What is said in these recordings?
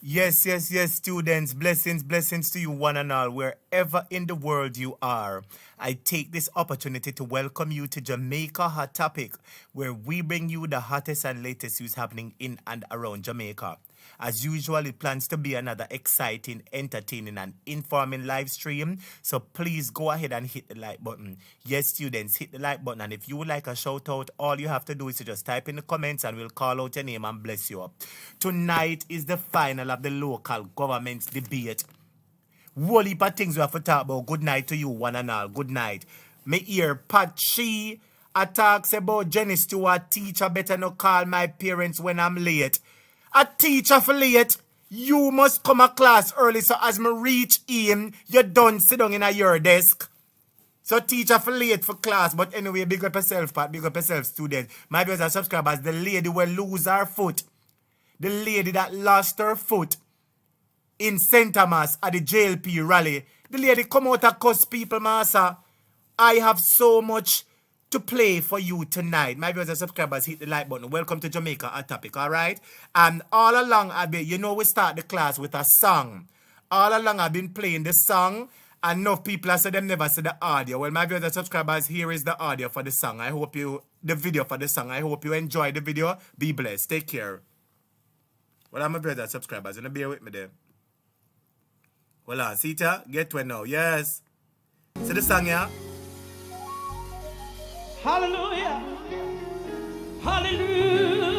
Yes, students. Blessings to you, one and all, wherever in the world you are. I take this opportunity to welcome you to Jamaica Hot Topic, where we bring you the hottest and latest news happening in and around Jamaica. As usual, it plans to be another exciting, entertaining, and informing live stream. So please go ahead and hit the like button. Yes, students, hit the like button. And if you would like a shout out, all you have to do is to just type in the comments and we'll call out your name and bless you up. Tonight is the final of the local government debate. Whole heap of things we have to talk about. Good night to you, one and all. Good night. Me hear Patsy talks about Jenny Stewart, teacher better not call my parents when I'm late. A teacher for late, you must come a class early, so as me reach in, you done sit down in your desk. So teacher for late for class, but anyway, big up yourself, Pat, big up yourself, student. My viewers and subscribers, the lady will lose her foot. The lady that lost her foot in St. Thomas at the JLP rally. The lady come out and cuss people, massa. I have so much to play for you tonight. My viewers and subscribers, hit the like button. Welcome to Jamaica Hot Topic, all right? And all along, we start the class with a song. All along, I've been playing the song, and enough people have said them never said the audio. Well, my viewers and subscribers, here is the audio for the song. The video for the song. I hope you enjoy the video. Be blessed. Take care. Well, I'm my viewers and subscribers. You know, bear with me there. Well, Sita, get one now. Yes. See the song, yeah? Hallelujah. Hallelujah.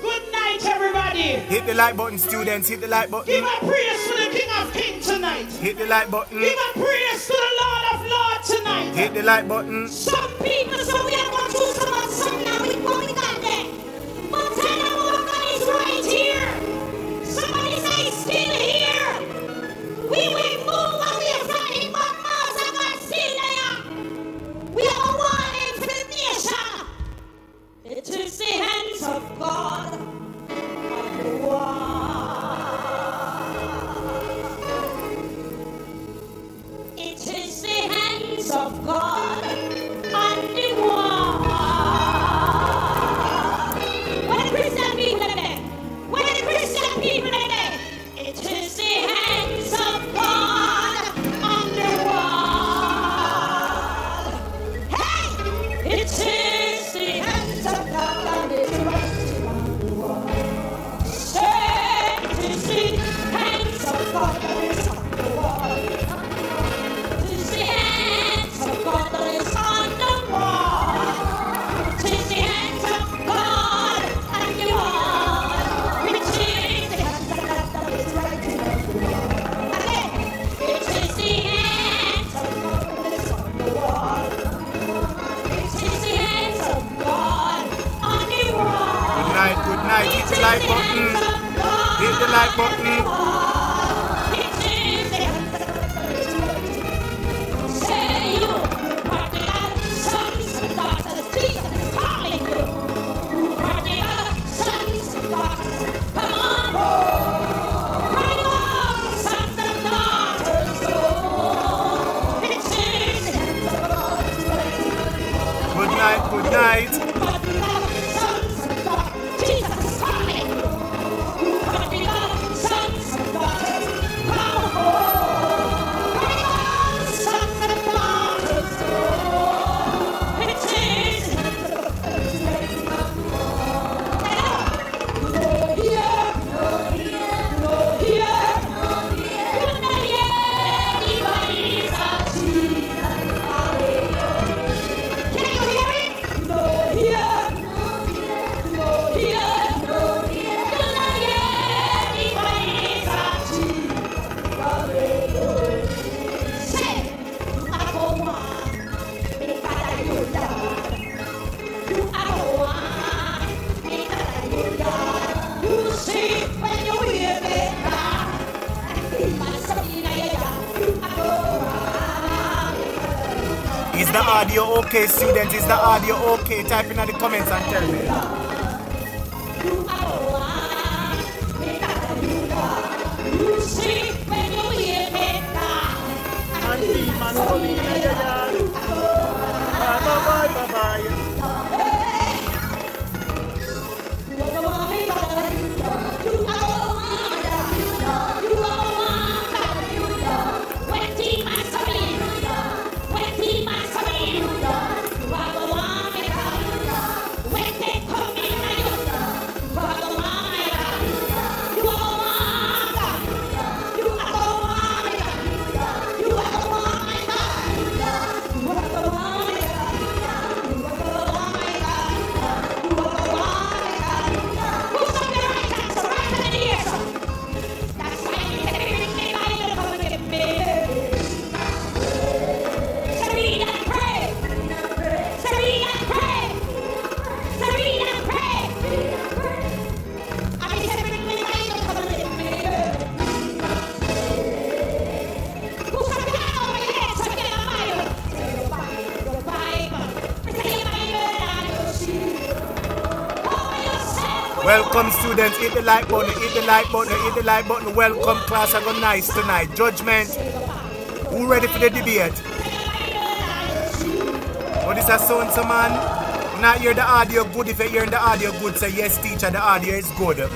Good night, everybody. Hit the like button, students. Hit the like button. Give a praise to the King of Kings tonight. Hit the like button. Give a praise to the Lord of Lords tonight. Hit the like button. Some people say we are going through so much something that we got there. But tell them what God is right here. Somebody say he's still here. We will move away from him, but Master God still there. We are one in the nation. It is the hands of God on the wall. It is the hands of God on the wall. Where the Christian people are there? Where the Christian people are there? It is the hands of God on the wall. Hey! It is the hands of God that is resting on the wall. Say, it is the hands of God that is on the wall. It is the hands of God that is on the wall. It is the hands of God on the wall. It is the hands of God that is resting on the wall. Again, it is the hands of God that is on the wall. It is the hands of God on the wall. Good night. Hit the like button. Hit the like button. Good night. Is the audio okay, students? Is the audio okay? Type in the comments and tell me. Bye bye. Welcome students, hit the like button, hit the like button, hit the like button. Welcome class, I got nice tonight. Judgment, who ready for the debate? What is that sound, so man? Not hear the audio good. If you're hearing the audio good, say yes teacher, the audio is good.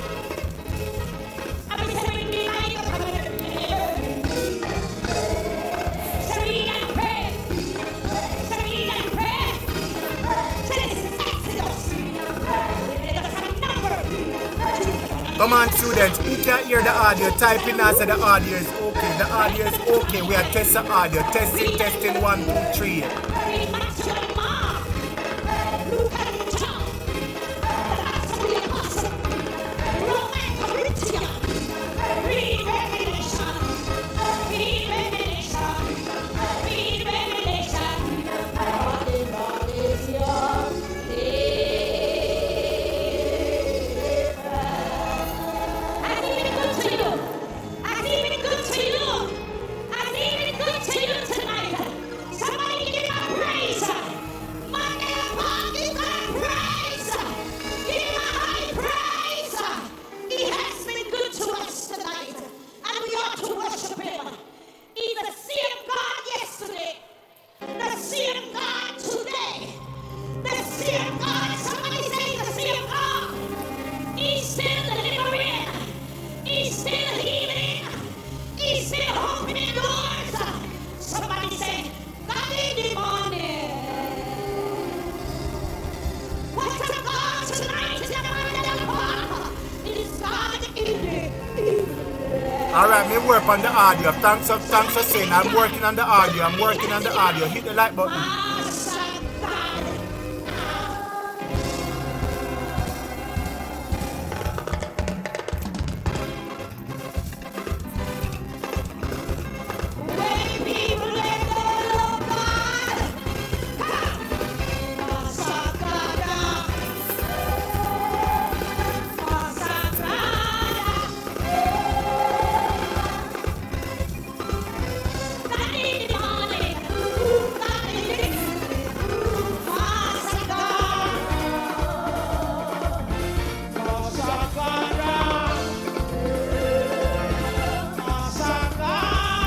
Come on students, who can't hear the audio, type in and say the audio is okay. The audio is okay. We are testing audio. Testing 1, 2, 3. Alright, me work on the audio. Thanks for saying I'm working on the audio. Hit the like button.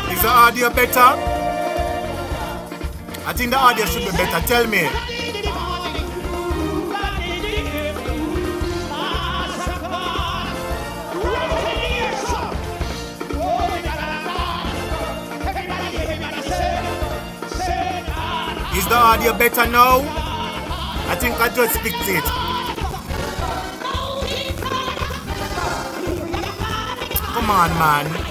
Is the audio better? I think the audio should be better. Tell me. Is the audio better now? I think I just fixed it. Come on, man.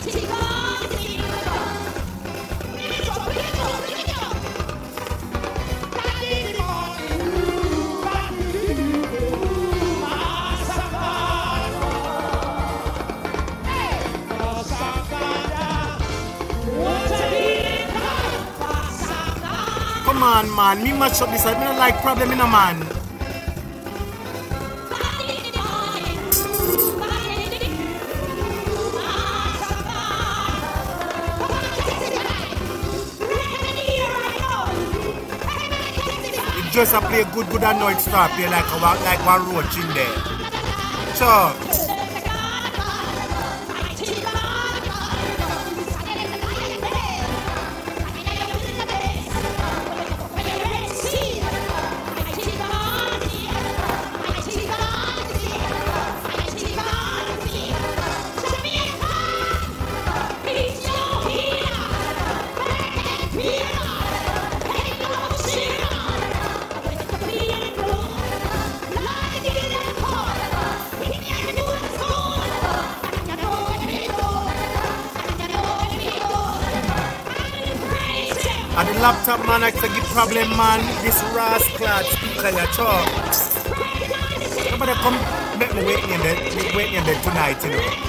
Come on, man. Me match up this. I don't like problem in a man. It just a play good and now it start play like one roach in there. Sure. And the laptop man I can get problem man. This rascal speaker ya talk. Nobody come make me wait in there tonight, you know.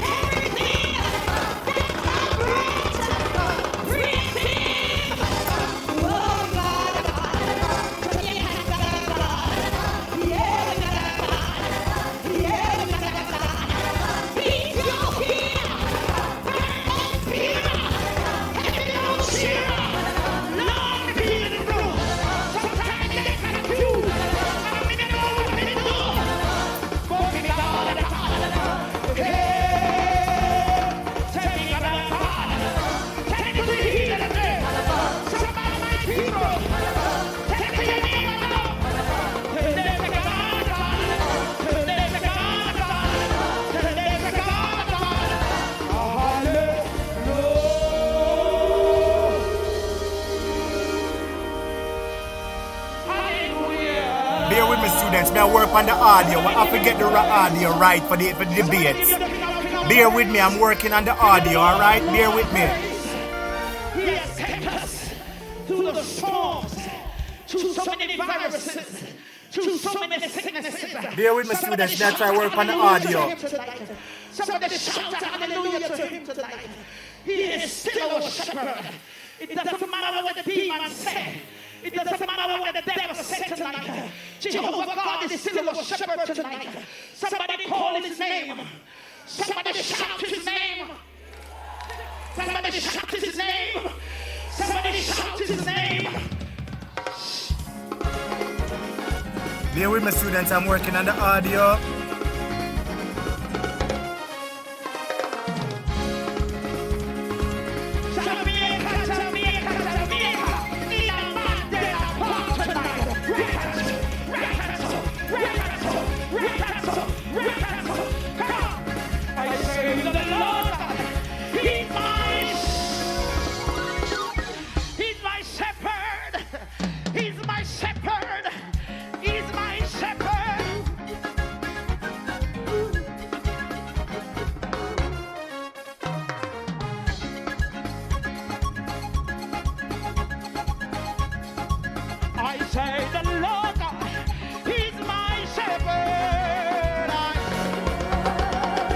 Bear with me, students. May I work on the audio. I have to get the audio right for the debates. Bear with me. I'm working on the audio. All right. Bear with me. He has kept us through the storms, through so many viruses, through so many sicknesses. Bear with me, students. Let's try work on the audio. Somebody shout hallelujah to him tonight. He is still our shepherd. It doesn't matter what the demons say. It doesn't matter what the devil said tonight. Jehovah God is still our shepherd tonight. Somebody call his name. Somebody shout his name. Somebody shout his name. Somebody shout his name. Bear with me, students. I'm working on the audio.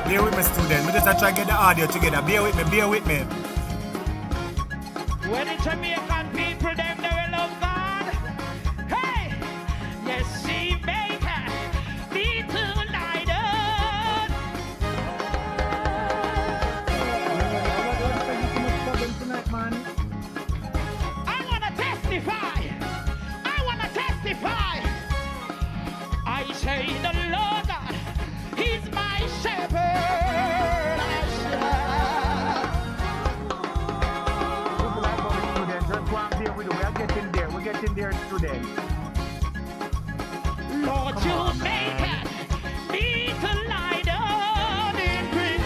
Bear with me, student. We just try to get the audio together. Bear with me, bear with me. When the Jamaican people, them, they will love God. Hey! Yes, she make me tonight. I want to testify. I want to testify. I say the Lord God, He's my shepherd. We're getting there today. Lord, you make me to lie down in green.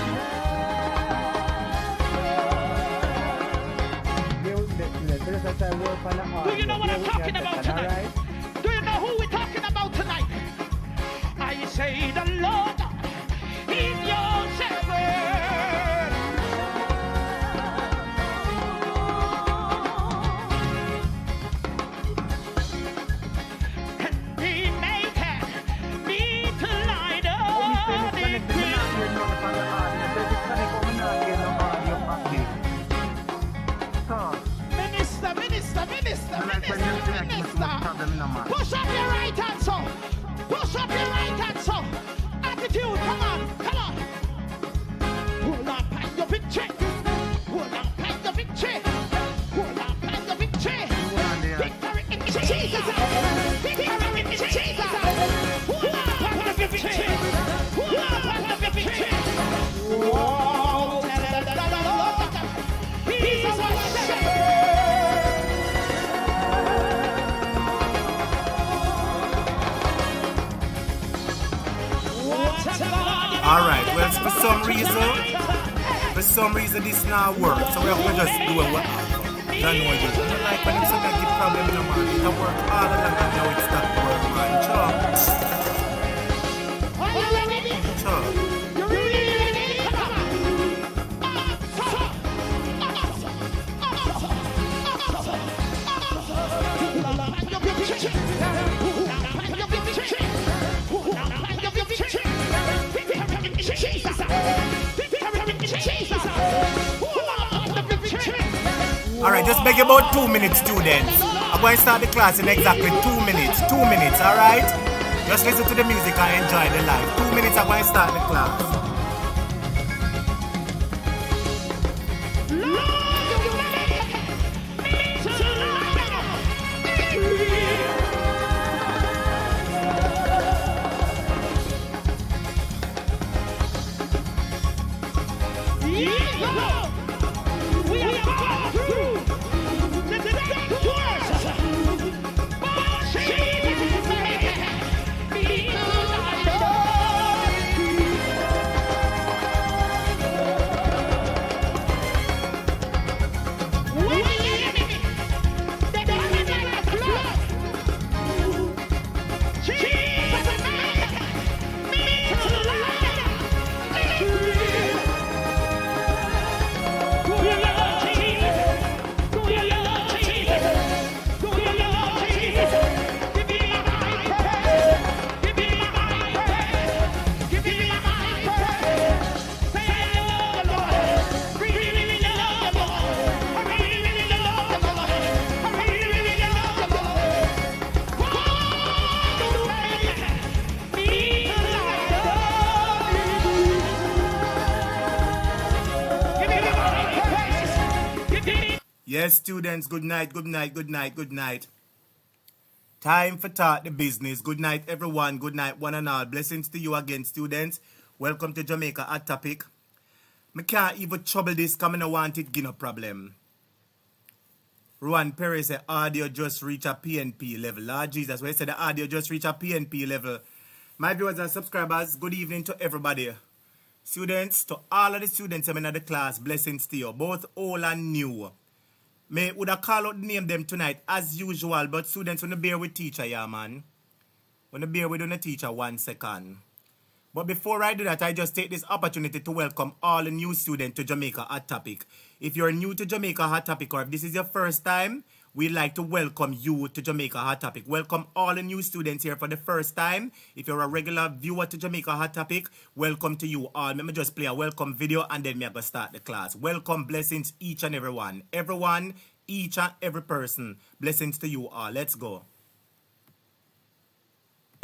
Do you know what I'm talking about tonight? Do you know who we're talking about tonight? I say the Lord is your shepherd. Push up your right hand, so. Push up your right hand, so. Attitude, come on, come on. Hold on, find your victory. Hold on, find your victory. Hold on, find your victory. Victory in Jesus. Victory in Jesus. Hold on, find your victory. Hold on, find your victory. Whoa, He's our shepherd. Alright, well, for some reason this not work, so we have to just do it whatever. Don't know you. Like when you say that give problem in the man, it can work all along and now it's not work, man. Are you ready? You ready? Come Alright, just make about 2 minutes, students. I'm going to start the class in exactly 2 minutes. 2 minutes, alright? Just listen to the music and enjoy the live. 2 minutes, I'm going to start the class. Yes, students, good night, good night, good night, good night. Time for talk the business. Good night, everyone. Good night, one and all. Blessings to you again, students. Welcome to Jamaica Hot Topic. Me can't even trouble this coming. I want it, no problem. Ruan Perry said audio just reach a PNP level. Lord Jesus, when he said the audio just reach a PNP level. My viewers and subscribers, good evening to everybody. Students, to all of the students in the class, blessings to you, both old and new. May would I call out the name them tonight as usual, but students wanna bear with teacher, yeah man. Wanna bear with the teacher 1 second. But before I do that, I just take this opportunity to welcome all the new students to Jamaica Hot Topic. If you're new to Jamaica Hot Topic, or if this is your first time, we'd like to welcome you to Jamaica Hot Topic. Welcome all the new students here for the first time. If you're a regular viewer to Jamaica Hot Topic, welcome to you all. Let me just play a welcome video and then me go start the class. Welcome, blessings each and every one. Everyone, each and every person. Blessings to you all. Let's go.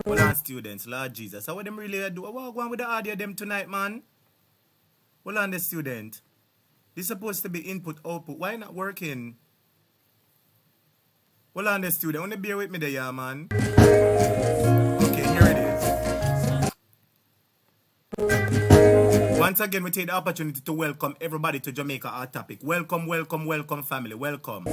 Hold on, students, Lord Jesus. How what them really do? What go on with the audio them tonight, man? Hold on, the student. This is supposed to be input, output. Why not working? Hold on, the student. Want to bear with me there, yeah, man? Okay, here it is. Once again, we take the opportunity to welcome everybody to Jamaica Hot Topic. Welcome, welcome, welcome, family. Welcome.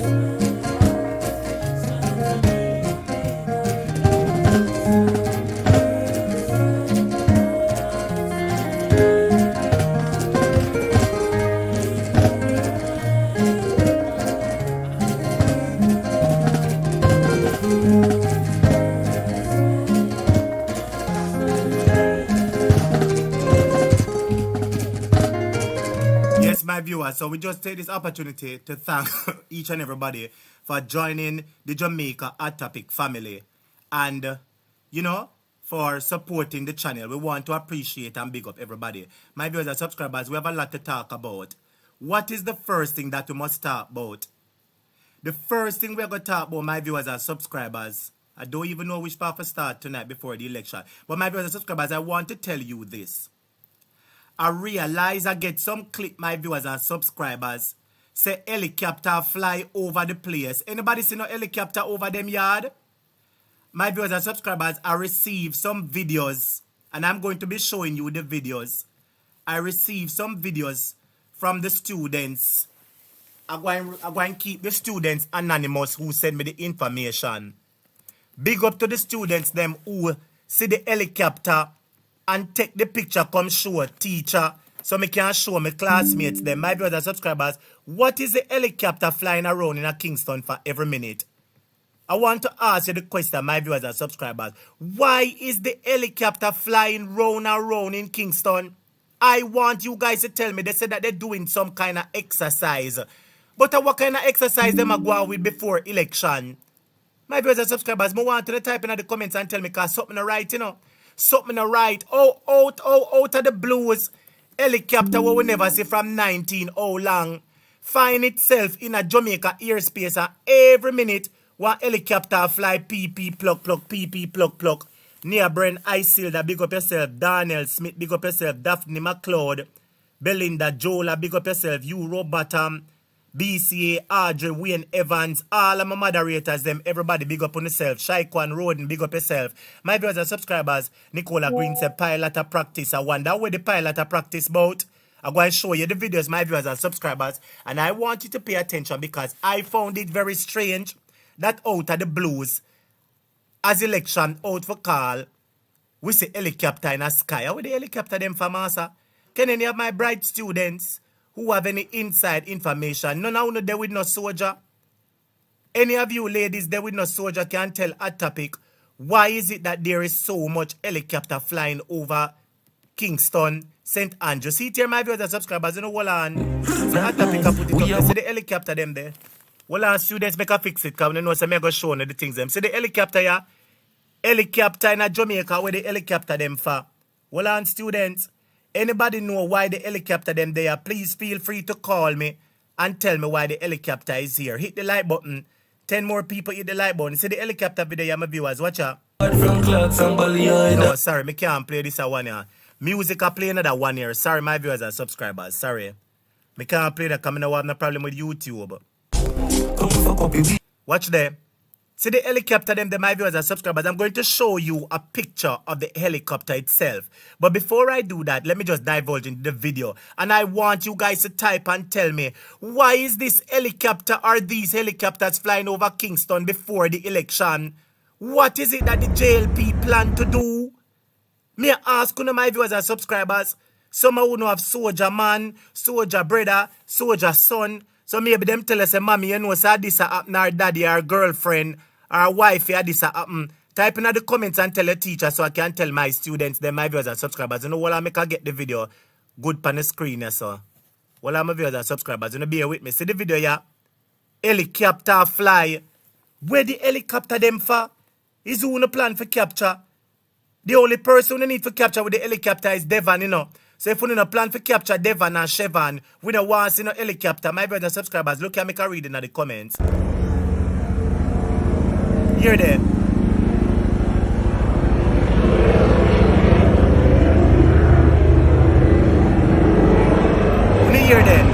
My viewers, so we just take this opportunity to thank each and everybody for joining the Jamaica Hot Topic family and for supporting the channel. We want to appreciate and big up everybody. My viewers and subscribers, we have a lot to talk about. What is the first thing that we must talk about? The first thing we're going to talk about, my viewers and subscribers, I don't even know which part to start tonight before the election, but my viewers and subscribers, I want to tell you this. I realize I get some clip, my viewers and subscribers, say helicopter fly over the place. Anybody see no helicopter over them yard? My viewers and subscribers, I received some videos, and I'm going to be showing you the videos. I received some videos from the students. I'm going to keep the students anonymous who send me the information. Big up to the students them who see the helicopter and take the picture, come show a teacher, so me can show my classmates them, my viewers and subscribers, what is the helicopter flying around in a Kingston for every minute? I want to ask you the question, my viewers and subscribers. Why is the helicopter flying round and round in Kingston? I want you guys to tell me. They said that they're doing some kind of exercise. But what kind of exercise them are going with before election? My viewers and subscribers, I want you to type in the comments and tell me because something right, Something right. Out of the blues. Helicopter what we never see from 19 long. Find itself in a Jamaica airspace and every minute one helicopter fly PP plug PP plug. Near Brent Isilda, big up yourself. Daniel Smith, big up yourself. Daphne McLeod. Belinda Jola, big up yourself. Euro Bottom. BCA, Audrey, Wayne Evans, all of my moderators, them, everybody big up on yourself. Shaikwan Roden, big up yourself. My viewers and subscribers, Nicola Green said pilot of practice. I wonder where the pilot of practice about. I'm going to show you the videos, my viewers and subscribers, and I want you to pay attention because I found it very strange that out of the blues, as election out for call, we see helicopter in the sky. How would the helicopter them for massa? Can any of my bright students who have any inside information, none of you there with no soldier? Any of you ladies there with no soldier can tell a topic, why is it that there is so much helicopter flying over Kingston, St. Andrew? See it here, my viewers and subscribers, you know, hold on. See a topic I put it up. See the helicopter them there. Hold on, students, make a fix it, because you know, so I'm going to show you the things them. See the helicopter here? Helicopter in Jamaica, where the helicopter them for? Hold on, students. Anybody know why the helicopter them there? Please feel free to call me and tell me why the helicopter is here. Hit the like button. 10 more people hit the like button. See the helicopter video, my viewers. Watch out. No, sorry, me can't play this one here. Music I play another one here. Sorry, my viewers and subscribers. Sorry. Me can't play that because I have no problem with YouTube. Watch there. See the helicopter, them, my viewers and subscribers. I'm going to show you a picture of the helicopter itself. But before I do that, let me just divulge into the video. And I want you guys to type and tell me, why is this helicopter or these helicopters flying over Kingston before the election? What is it that the JLP plan to do? Me ask you, my viewers and subscribers. Some of you have soldier man, soldier brother, soldier son. So maybe them tell us, mommy, you know, so this happen, our daddy, our girlfriend, our wife, yeah, this happen. Type in the comments and tell the teacher so I can tell my students, them, my viewers and subscribers. You know, while I make get the video good on the screen, yeah, so. While my viewers and subscribers, you know, bear with me. See the video, yeah? Helicopter fly. Where the helicopter them for? Is who no plan for capture? The only person who need for capture with the helicopter is Devon, you know. So if we don't plan for capture Devon and Chevron, we don't want to see no helicopter. My brothers and subscribers, look at me can read in the comments. Hear there. Let me hear there.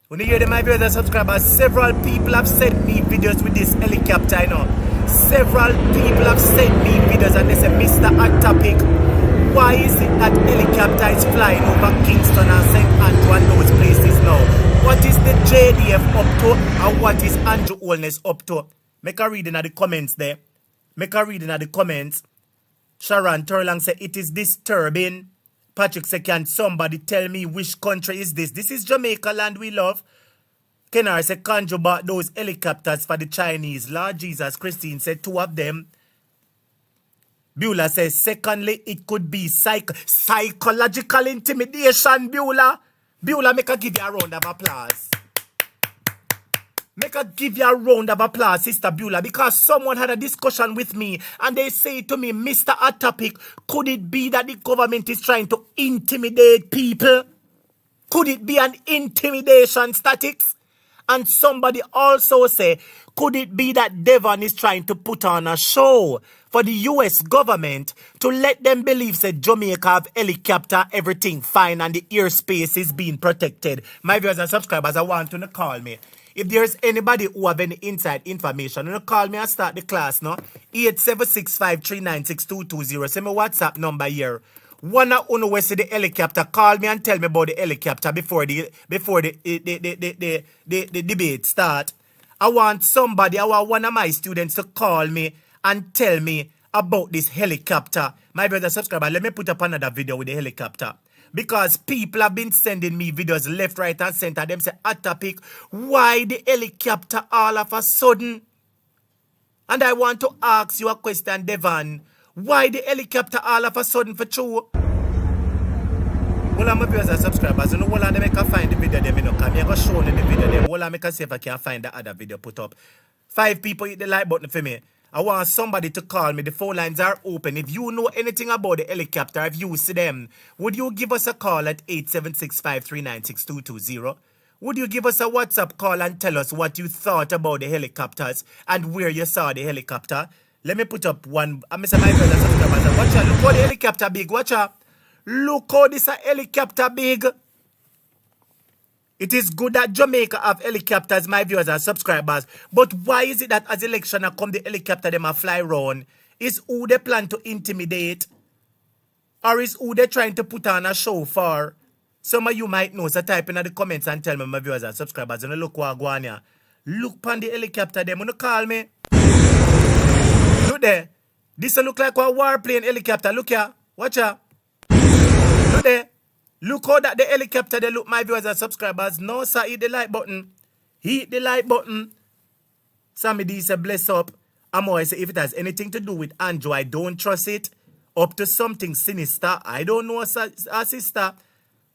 When you hear them, my viewers and subscribers, several people have sent me videos with this helicopter, you know. Several people have sent me videos and they say, Mr. Hot Topic, why is it that helicopter is flying over Kingston and St. Andrew and those places now? What is the JDF up to and what is Andrew Holness up to? Make a reading at the comments there. Make a reading at the comments. Sharon Turlang said, it is disturbing. Patrick said, can somebody tell me which country is this? This is Jamaica land we love. Kenar said, conjure back those helicopters for the Chinese. Lord Jesus. Christine said, 2 of them. Beulah says, secondly, it could be psychological intimidation, Beulah. Beulah, make a give you a round of applause. Make a give you a round of applause, Sister Beulah, because someone had a discussion with me and they say to me, Mr. Hot Topic, could it be that the government is trying to intimidate people? Could it be an intimidation statics? And somebody also say, could it be that Devon is trying to put on a show for the US government to let them believe that Jamaica have helicopter, everything fine, and the airspace is being protected? My viewers and subscribers, I want you to call me. If there's anybody who have any inside information, you call me and start the class, no? 87653962220. Send me WhatsApp number here. One of you know see the helicopter, call me and tell me about the helicopter before the debate start. I want somebody, I want one of my students to call me and tell me about this helicopter. My brother subscriber, let me put up another video with the helicopter. Because people have been sending me videos left, right, and center. Them say, Hot Topic, why the helicopter all of a sudden? And I want to ask you a question, Devon. Why the helicopter all of a sudden for true? Well, I'm a viewers and subscribers. You know, well, I make a find the video them, you know, come here, go show them the video them. Well, I make a see if I can find the other video put up. 5 people hit the like button for me. I want somebody to call me. The phone lines are open. If you know anything about the helicopter, if you see them, would you give us a call at 87653962220? Would you give us a WhatsApp call and tell us what you thought about the helicopters and where you saw the helicopter? Let me put up one. I'm Mr. My brother subscribers. Watch out. Look how the helicopter big. Watch out. Look how this helicopter big. It is good that Jamaica have helicopters, my viewers and subscribers. But why is it that as election come, the helicopter them a fly round? Is who they plan to intimidate? Or is who they trying to put on a show for? Some of you might know, so type in the comments and tell me, my viewers and subscribers. And look what go on here. Look on the helicopter them. You call me. Look there. This look like a warplane helicopter. Look here. Watch out. Look there. Look how that the helicopter they look, my viewers and subscribers. No, sir, hit the like button. Hit the like button. Sammy D said, bless up. I'm always say, if it has anything to do with Andrew, I don't trust it. Up to something sinister. I don't know, sister.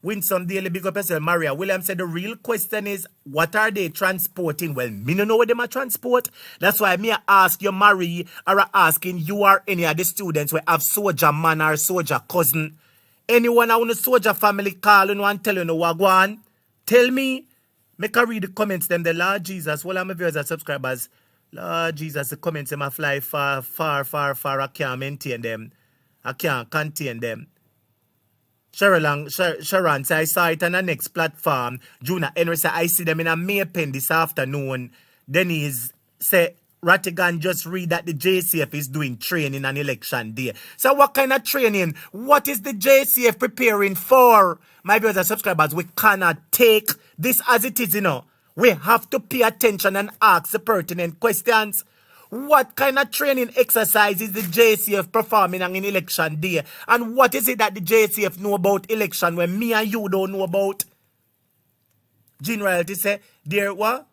Winston Daily, big up yourself. Maria Williams said, the real question is, what are they transporting? Well, me no know what they are transport. That's why me ask you, Marie, or asking you or any of the students who have soldier man or soldier cousin. Anyone on the soldier family calling and tell you no what go on? Tell me. Make a read the comments them. The Lord Jesus. Well, I'm a viewers and subscribers. Lord Jesus, the comments them a fly far. I can't maintain them. I can't contain them. Sharon say I saw it on the next platform. Juna Henry say I see them in a Maypen this afternoon. Denise say Rattigan just read that the JCF is doing training on election day. So what kind of training? What is the JCF preparing for? My viewers and subscribers, we cannot take this as it is, We have to pay attention and ask the pertinent questions. What kind of training exercise is the JCF performing on an election day? And what is it that the JCF know about election when me and you don't know about? Gene Royalty say, dear what?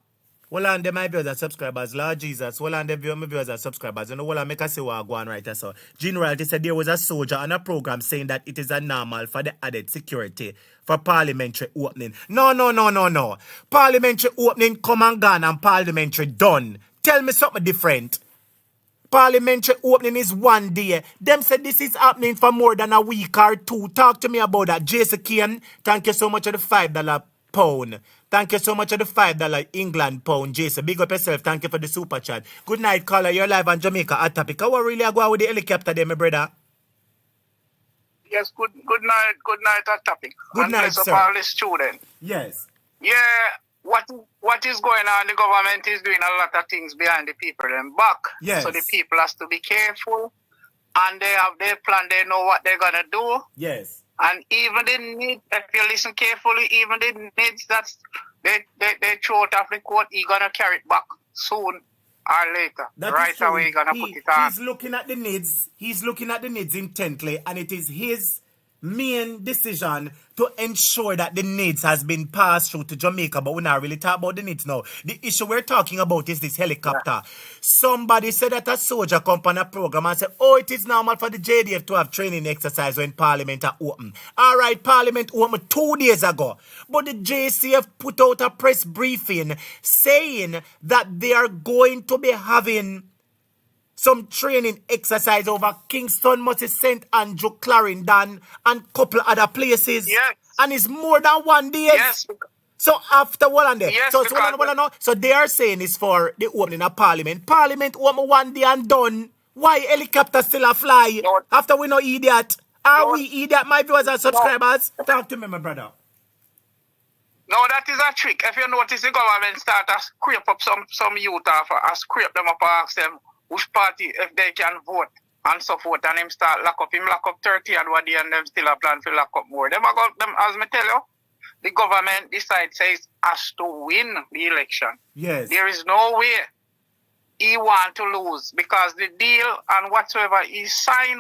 Well, on them, my viewers and subscribers, Lord Jesus. Well, on them, my viewers and subscribers. You know, well, I make a say what I go on right so. Gene Royalty said there was a soldier on a program saying that it is a normal for the added security for parliamentary opening. No. Parliamentary opening come and gone and parliamentary done. Tell me something different. Parliamentary opening is one day. Them said this is happening for more than a week or two. Talk to me about that. Jason Kane, thank you so much for the $5 pound. Thank you so much for the $5 England pound, Jason. Big up yourself. Thank you for the super chat. Good night, caller. You're live on Jamaica Hot Topic. How really I go out with the helicopter there, my brother? Yes, good night, Hot Topic. Good night, sir. All the students. Yes. Yeah, what is going on? The government is doing a lot of things behind the people and back. Yes. So the people has to be careful, and they have their plan. They know what they're gonna do. Yes. And even the need, if you listen carefully, even the needs that they throw it off the court, he's gonna carry it back soon or later. That right away, he's gonna put it on. He's looking at the needs. He's looking at the needs intently, and it is his main decision to ensure that the needs has been passed through to Jamaica. But we're not really talking about the needs now. The issue we're talking about is this helicopter. Yeah. Somebody said that a soldier come on a program and said, oh, it is normal for the JDF to have training exercise when Parliament are open. All right, Parliament opened 2 days ago. But the JCF put out a press briefing saying that they are going to be having some training exercise over Kingston, Moses, St. Andrew, Clarendon, and couple other places. Yes. And it's more than 1 day. Yes. So after one and there. Yes, so they are saying it's for the opening of Parliament. Parliament open 1 day and done. Why helicopter still a fly? No. After we no idiot. Are we idiot, my viewers and subscribers? No. Talk to me, my brother. No, that is a trick. If you notice, the government start to scrape up some youth off, scrape them up and ask them which party, if they can vote and so forth, and him start lock up 30 and one day, and them still a plan to lock up more. Them, as me tell you, the government decides says has to win the election. Yes. There is no way he want to lose, because the deal and whatsoever he sign,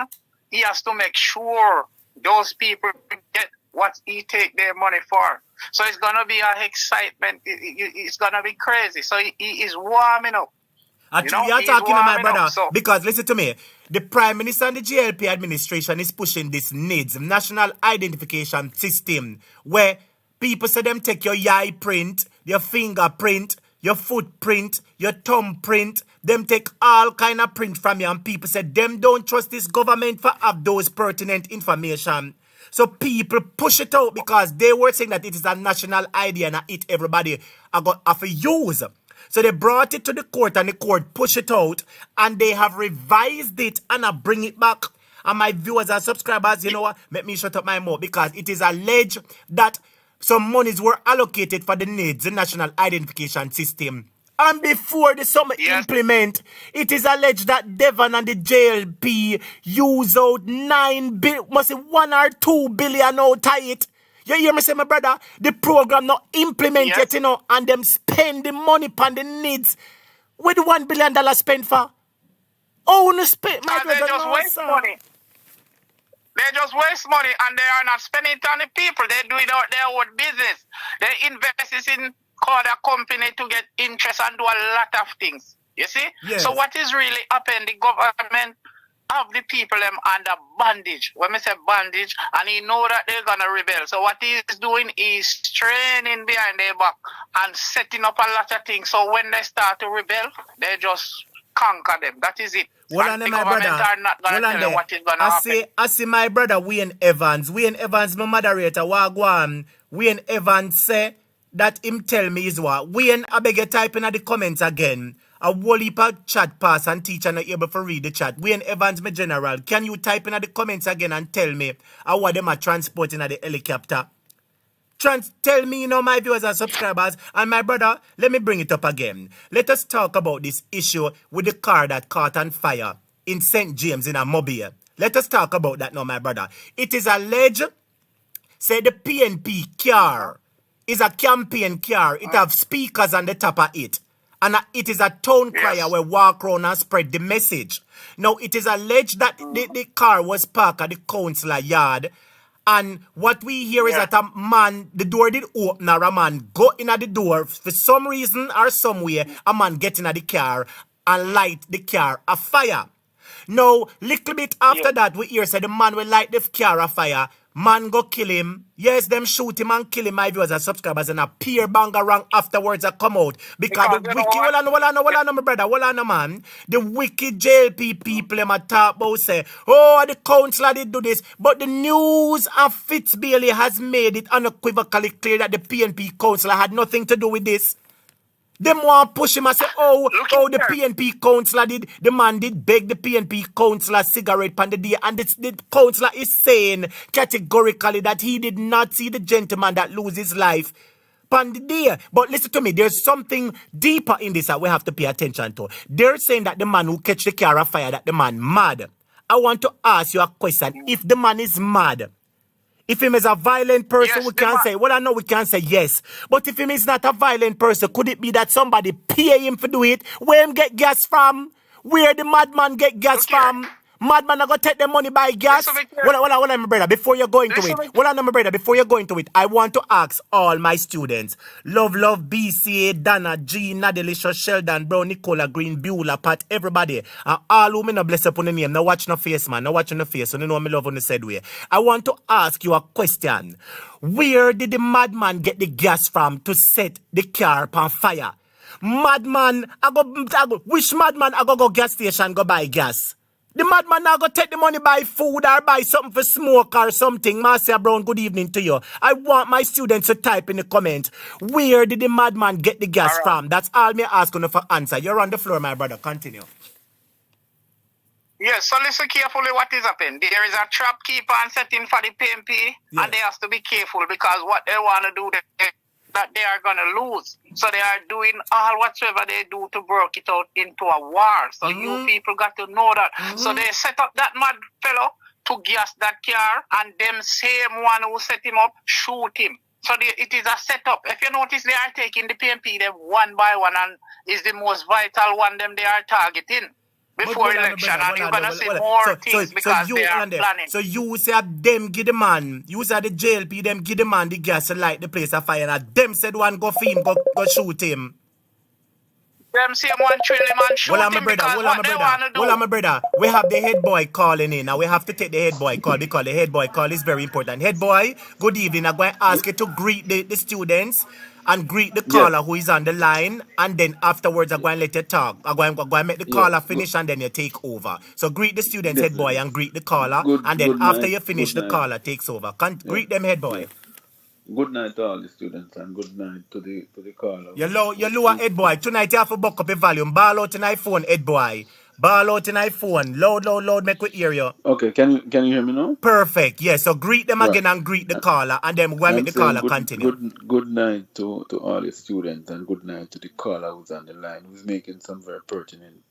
he has to make sure those people get what he take their money for. So it's gonna be an excitement. It's gonna be crazy. So he is warming up. Actually, you're talking to my brother, because listen to me, the Prime Minister and the JLP administration is pushing this NIDS, National Identification System, where people say them take your eye print, your fingerprint, your footprint, your thumbprint, them take all kind of print from you, and people say them don't trust this government for have those pertinent information. So people push it out because they were saying that it is a national ID and it everybody are going to use. So they brought it to the court and the court pushed it out and they have revised it and I bring it back. And my viewers and subscribers, you know what? Let me shut up my mouth, because it is alleged that some monies were allocated for the needs, the National Identification System. And before the summer implement, it is alleged that Devon and the JLP use out 1 or 2 billion out of it. You hear me say, my brother? The program not implement yet, and them spend the money on the needs. Where the $1 billion spent for? Oh, no spend, my brother. They just waste money. They just waste money, and they are not spending it on the people. They do it out their own business. They invest in other company to get interest and do a lot of things. You see? Yes. So what is really happening? The government have the people them under bondage. When I say bondage, and he know that they're gonna rebel. So what he's doing is training behind their back and setting up a lot of things. So when they start to rebel, they just conquer them. That is it. Well, and the my government brother, are not gonna tell them what is gonna happen. I see my brother Wayne Evans. Wayne Evans, my moderator, Wagwan. Wayne Evans say that him tell me is what? Wayne, I beg you type in the comments again. A whole heap of chat pass and teacher not able to read the chat. Wayne Evans, my general, can you type in the comments again and tell me how what them are transporting at the helicopter? Tell me, my viewers and subscribers, and my brother, let me bring it up again. Let us talk about this issue with the car that caught on fire in St. James in Mobile. Let us talk about that now, my brother. It is alleged, say the PNP car is a campaign car. It have speakers on the top of it. And it is a town crier where walk around and spread the message. Now, it is alleged that the car was parked at the councillor yard. And what we hear is that a man, the door did open, or a man go in at the door for some reason or some way, a man get in at the car and light the car afire. Now, little bit after that, we hear say the man will light the car afire. Man go kill him. Yes, them shoot him and kill him, my viewers and subscribers, and a peer banger rank afterwards that come out. Because the wicked, hold on, my brother, hold on, man. The wicked JLP people, them a talk about say, oh, the councillor did do this. But the news of Fitzbailey has made it unequivocally clear that the PNP councillor had nothing to do with this. Them want to push him and say, the PNP councillor did, the man did beg the PNP councillor cigarette pan the day, and the councillor is saying categorically that he did not see the gentleman that lose his life pan the day. But listen to me, there's something deeper in this that we have to pay attention to. They're saying that the man who catch the car afire, that the man mad. I want to ask you a question. If the man is mad, if him is a violent person, we can say, well, I know we can say yes. But if him is not a violent person, could it be that somebody pay him for do it? Where him get gas from? Where the madman get gas from? Madman are going to take the money by gas? Hold on, my brother, before you're going to it. Hold on, my brother, before you're going to it, I want to ask all my students. Love, BCA, Dana, G, Nadelicious, Sheldon, Brown, Nicola, Green, Beulah, Pat, everybody. And all who me not bless upon the name. Now watch no face, man. Now watch no face. So you know me love on the said way. I want to ask you a question. Where did the madman get the gas from to set the car on fire? Madman, which madman I go gas station go buy gas? The madman now go take the money buy food or buy something for smoke or something. Marcia Brown, good evening to you. I want my students to type in the comment, where did the madman get the gas from? That's all me asking for answer. You're on the floor, my brother. Continue. Yes, so listen carefully what is happening. There is a trap keeper and setting for the PNP, and they have to be careful because what they want to do, that they are going to lose. So they are doing all whatsoever they do to work it out into a war. So you people got to know that. So they set up that mad fellow to gas that car, and them same one who set him up, shoot him. So it is a setup. If you notice, they are taking the PNP them one by one, and is the most vital one them they are targeting before election, and you're going to see more things because they are planning. So you say them give the man, you say the JLP, them give the man the gas to light the place afire, and them said one go for him, go shoot him. Them say one trail him and shoot him because what they want to do. Hold on, my brother. We have the head boy calling in. Now we have to take the head boy call because the head boy call is very important. Head boy, good evening. I'm going to ask you to greet the students and greet the caller who is on the line, and then afterwards I'm going to let you talk. I'm going to make the caller finish and then you take over. So greet the students, head boy, and greet the caller, and then after you finish, the caller takes over. Greet them, head boy. Good night to all the students and good night to the caller. You lower head boy. Tonight you have to buck up your volume. Ball out in iPhone, head boy. Ball out in iPhone. Loud, make we hear you. Okay, can you hear me now? Perfect. Yes, so greet them again and greet the caller, and then we'll make the caller continue. Good night to all the students and good night to the caller who's on the line, who's making some very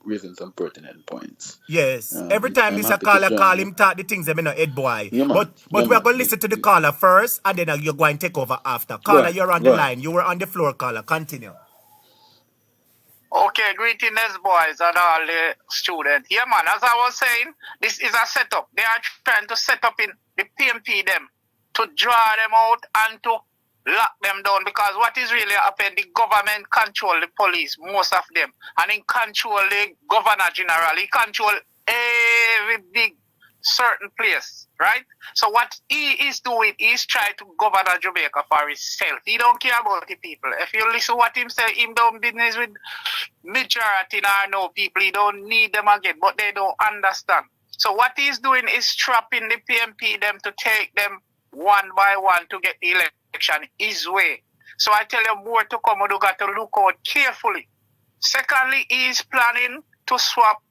raising some pertinent points. Yes. Every time this a caller call him talk the things that me know head boy. But we're going to listen to the caller first, and then you're going to take over after. Caller, you're on the line. You were on the floor, caller. Continue. Okay, greetings, boys, and all the students. Yeah, man, as I was saying, this is a setup. They are trying to set up in the PNP them to draw them out and to lock them down because what is really happening, the government control the police, most of them, and in control the governor general. He control every big certain place, right? So what he is doing is trying to govern Jamaica for himself. He don't care about the people. If you listen to what him say, him don't business with majority or no people. He don't need them again, but they don't understand. So what he's doing is trapping the PNP them to take them one by one to get the election his way. So I tell you, more to come, you got to look out carefully. Secondly, he is planning to swap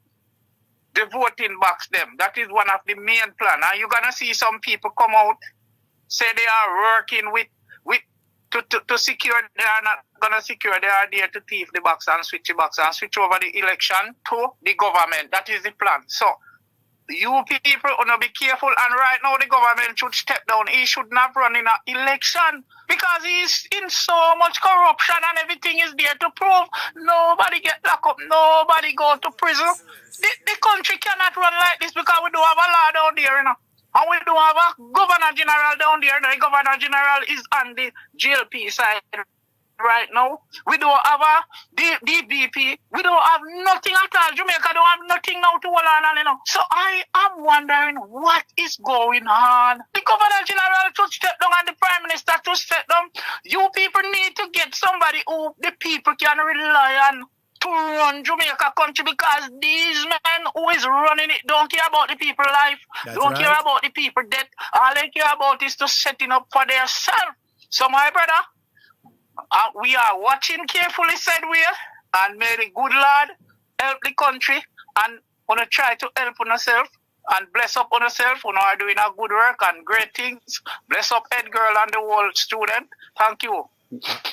the voting box them. That is one of the main plan. And you're gonna see some people come out, say they are working with to secure, they are not gonna secure, they are there to thief the box and switch the box and switch over the election to the government. That is the plan. So you people wanna be careful, and right now the government should step down. He should not run in an election because he's in so much corruption and everything is there to prove. Nobody get locked up, nobody go to prison. The country cannot run like this because we don't have a law down there, you know. And we don't have a governor general down there. The governor general is on the JLP side right now. We don't have a DBP. We don't have nothing at all. Jamaica don't have nothing now to hold on, you know. So I am wondering what is going on. The governor general to step down and the prime minister to step down. You people need to get somebody who the people can rely on to run Jamaica country, because these men who is running it don't care about the people life. That's don't right. care about the people death. All they care about is to setting up for themselves. So my brother, we are watching carefully, said we, and may the good Lord help the country, and wanna try to help on yourself and bless up on yourself. You are doing a good work and great things. Bless up Ed Girl and the whole student. Thank you.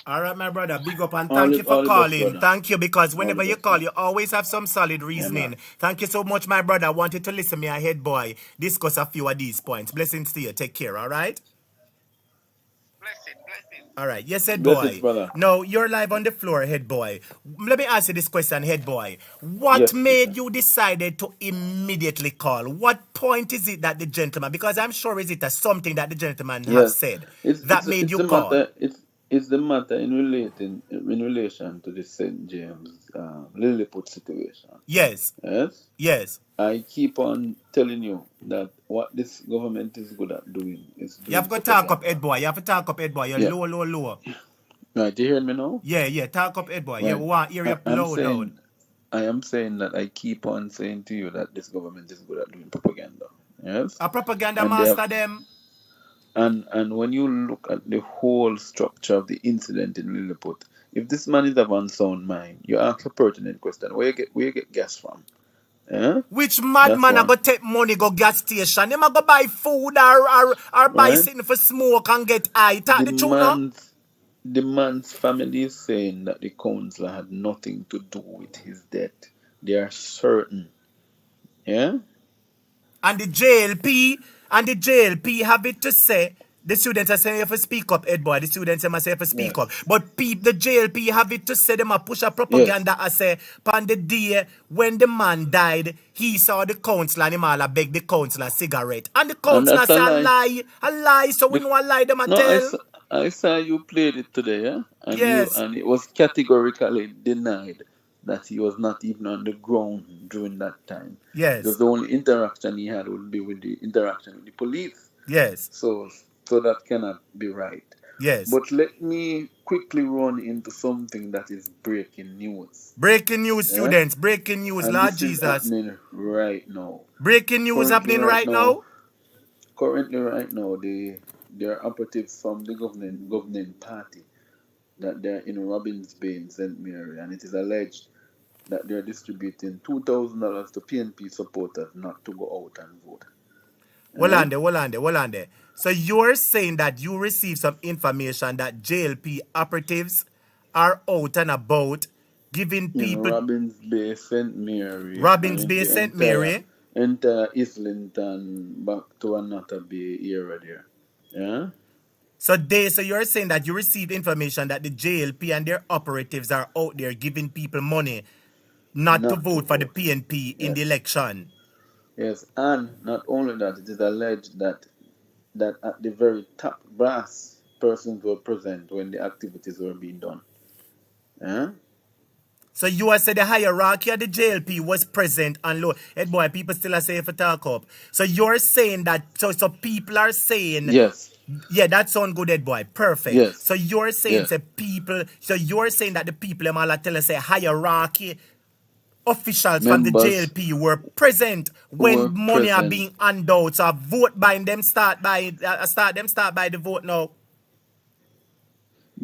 All right, my brother, big up and All thank the- you all for the best, calling. brother. Thank you, because whenever the you best, call, man. you always have some solid reasoning. man. Thank you so much, my brother. I wanted to listen me ahead, boy. Discuss a few of these points. Blessings to you. Take care, all right? Blessing. All right. Yes, head Blessings, boy. brother. No, you're live on the floor, head boy. Let me ask you this question, head boy. What Yes, made sir. you decided to immediately call? What point is it that the gentleman, because I'm sure is it something that the gentleman have Yes, said it's that it's made it's you the call? matter. It's the matter in relation to the St. James Lilliput situation. Yes. Yes, Yes. I keep on telling you that what this government is good at doing is You have doing to talk up, propaganda. head boy. You have to talk up, head boy. You're Yeah, low. right. You hear me now? Yeah. Talk up, head boy. Yeah, Right. we want to hear you loud. I am saying that I keep on saying to you that this government is good at doing propaganda. Yes, A propaganda and they have, master them. and when you look at the whole structure of the incident in Lilliput, if this man is of unsound mind, you ask a pertinent question: where you get gas from? Yeah, Which that's madman a go one. take money go gas station? Them a go buy food or buy Right? something for smoke and get high. Talk The the truth, no? man's family is saying that the counselor had nothing to do with his death. They are certain. Yeah? And the JLP have it to say. The students are saying you have to speak up, Ed boy. The students must say you have to speak up. Yes. But the JLP have it to say them a push a Yes. propaganda. I say, on the day when the man died, he saw the counselor and him all a beg the counselor cigarette. And the And counselor that's a say lie. a lie. So we The, know a lie them a no, tell. I saw you played it today, yeah? Yes. And it was categorically denied that he was not even on the ground during that time. Yes. Because the only interaction he had would be with the interaction with the police. Yes. So that cannot be right. Yes. But let me quickly run into something that is breaking news. Breaking news, Yeah? students. Breaking news, And Lord this is Jesus. happening right now. Breaking news happening right now. Currently, right now, there are operatives from the governing party that they're in Robbins Bay in St. Mary, and it is alleged that they're distributing $2,000 to PNP supporters not to go out and vote. Hold on there. So you're saying that you received some information that JLP operatives are out and about giving In people Robbins Bay, St. Mary, Robbins and Bay, the St. Mary. entire Islington back to another bay area there. Yeah? So you're saying that you received information that the JLP and their operatives are out there giving people money not to Not to vote for the vote. PNP in the Yes. election. Yes, and not only that, it is alleged that at the very top brass persons were present when the activities were being done. Yeah? So you are saying the hierarchy of the JLP was present and low. Head boy, people still are saying for talk up. So you're saying that so people are saying Yes. yeah, that sounds good, head boy. Perfect. Yes. So you're saying Yes. you're saying that the people them all tell us say hierarchy officials from the Members JLP were present when were money are present. being handed out. So vote by them start by the vote now.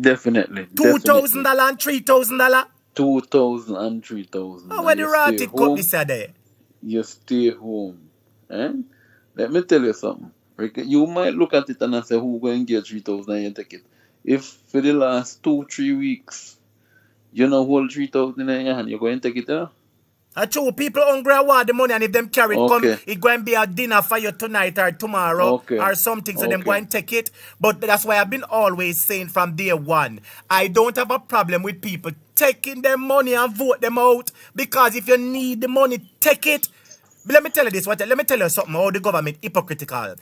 Definitely, $2,000 definitely. and $3,000. 2,000 and 3,000, Oh, and where the you stay rotted cut home. this a day? You stay home. Eh? Let me tell you something. You might look at it and say, who going to get 3,000 and you take it. If for the last 2-3 weeks, you know, hold 3,000 in your hand, you're going to take it, huh? True, people hungry want the money, and if them carry it come, Okay, it going to be a dinner for you tonight or tomorrow okay, or something, so them go okay. and take it. But that's why I've been always saying from day one, I don't have a problem with people taking their money and vote them out, because if you need the money, take it. But let me tell you this, let me tell you something, how the government hypocritical.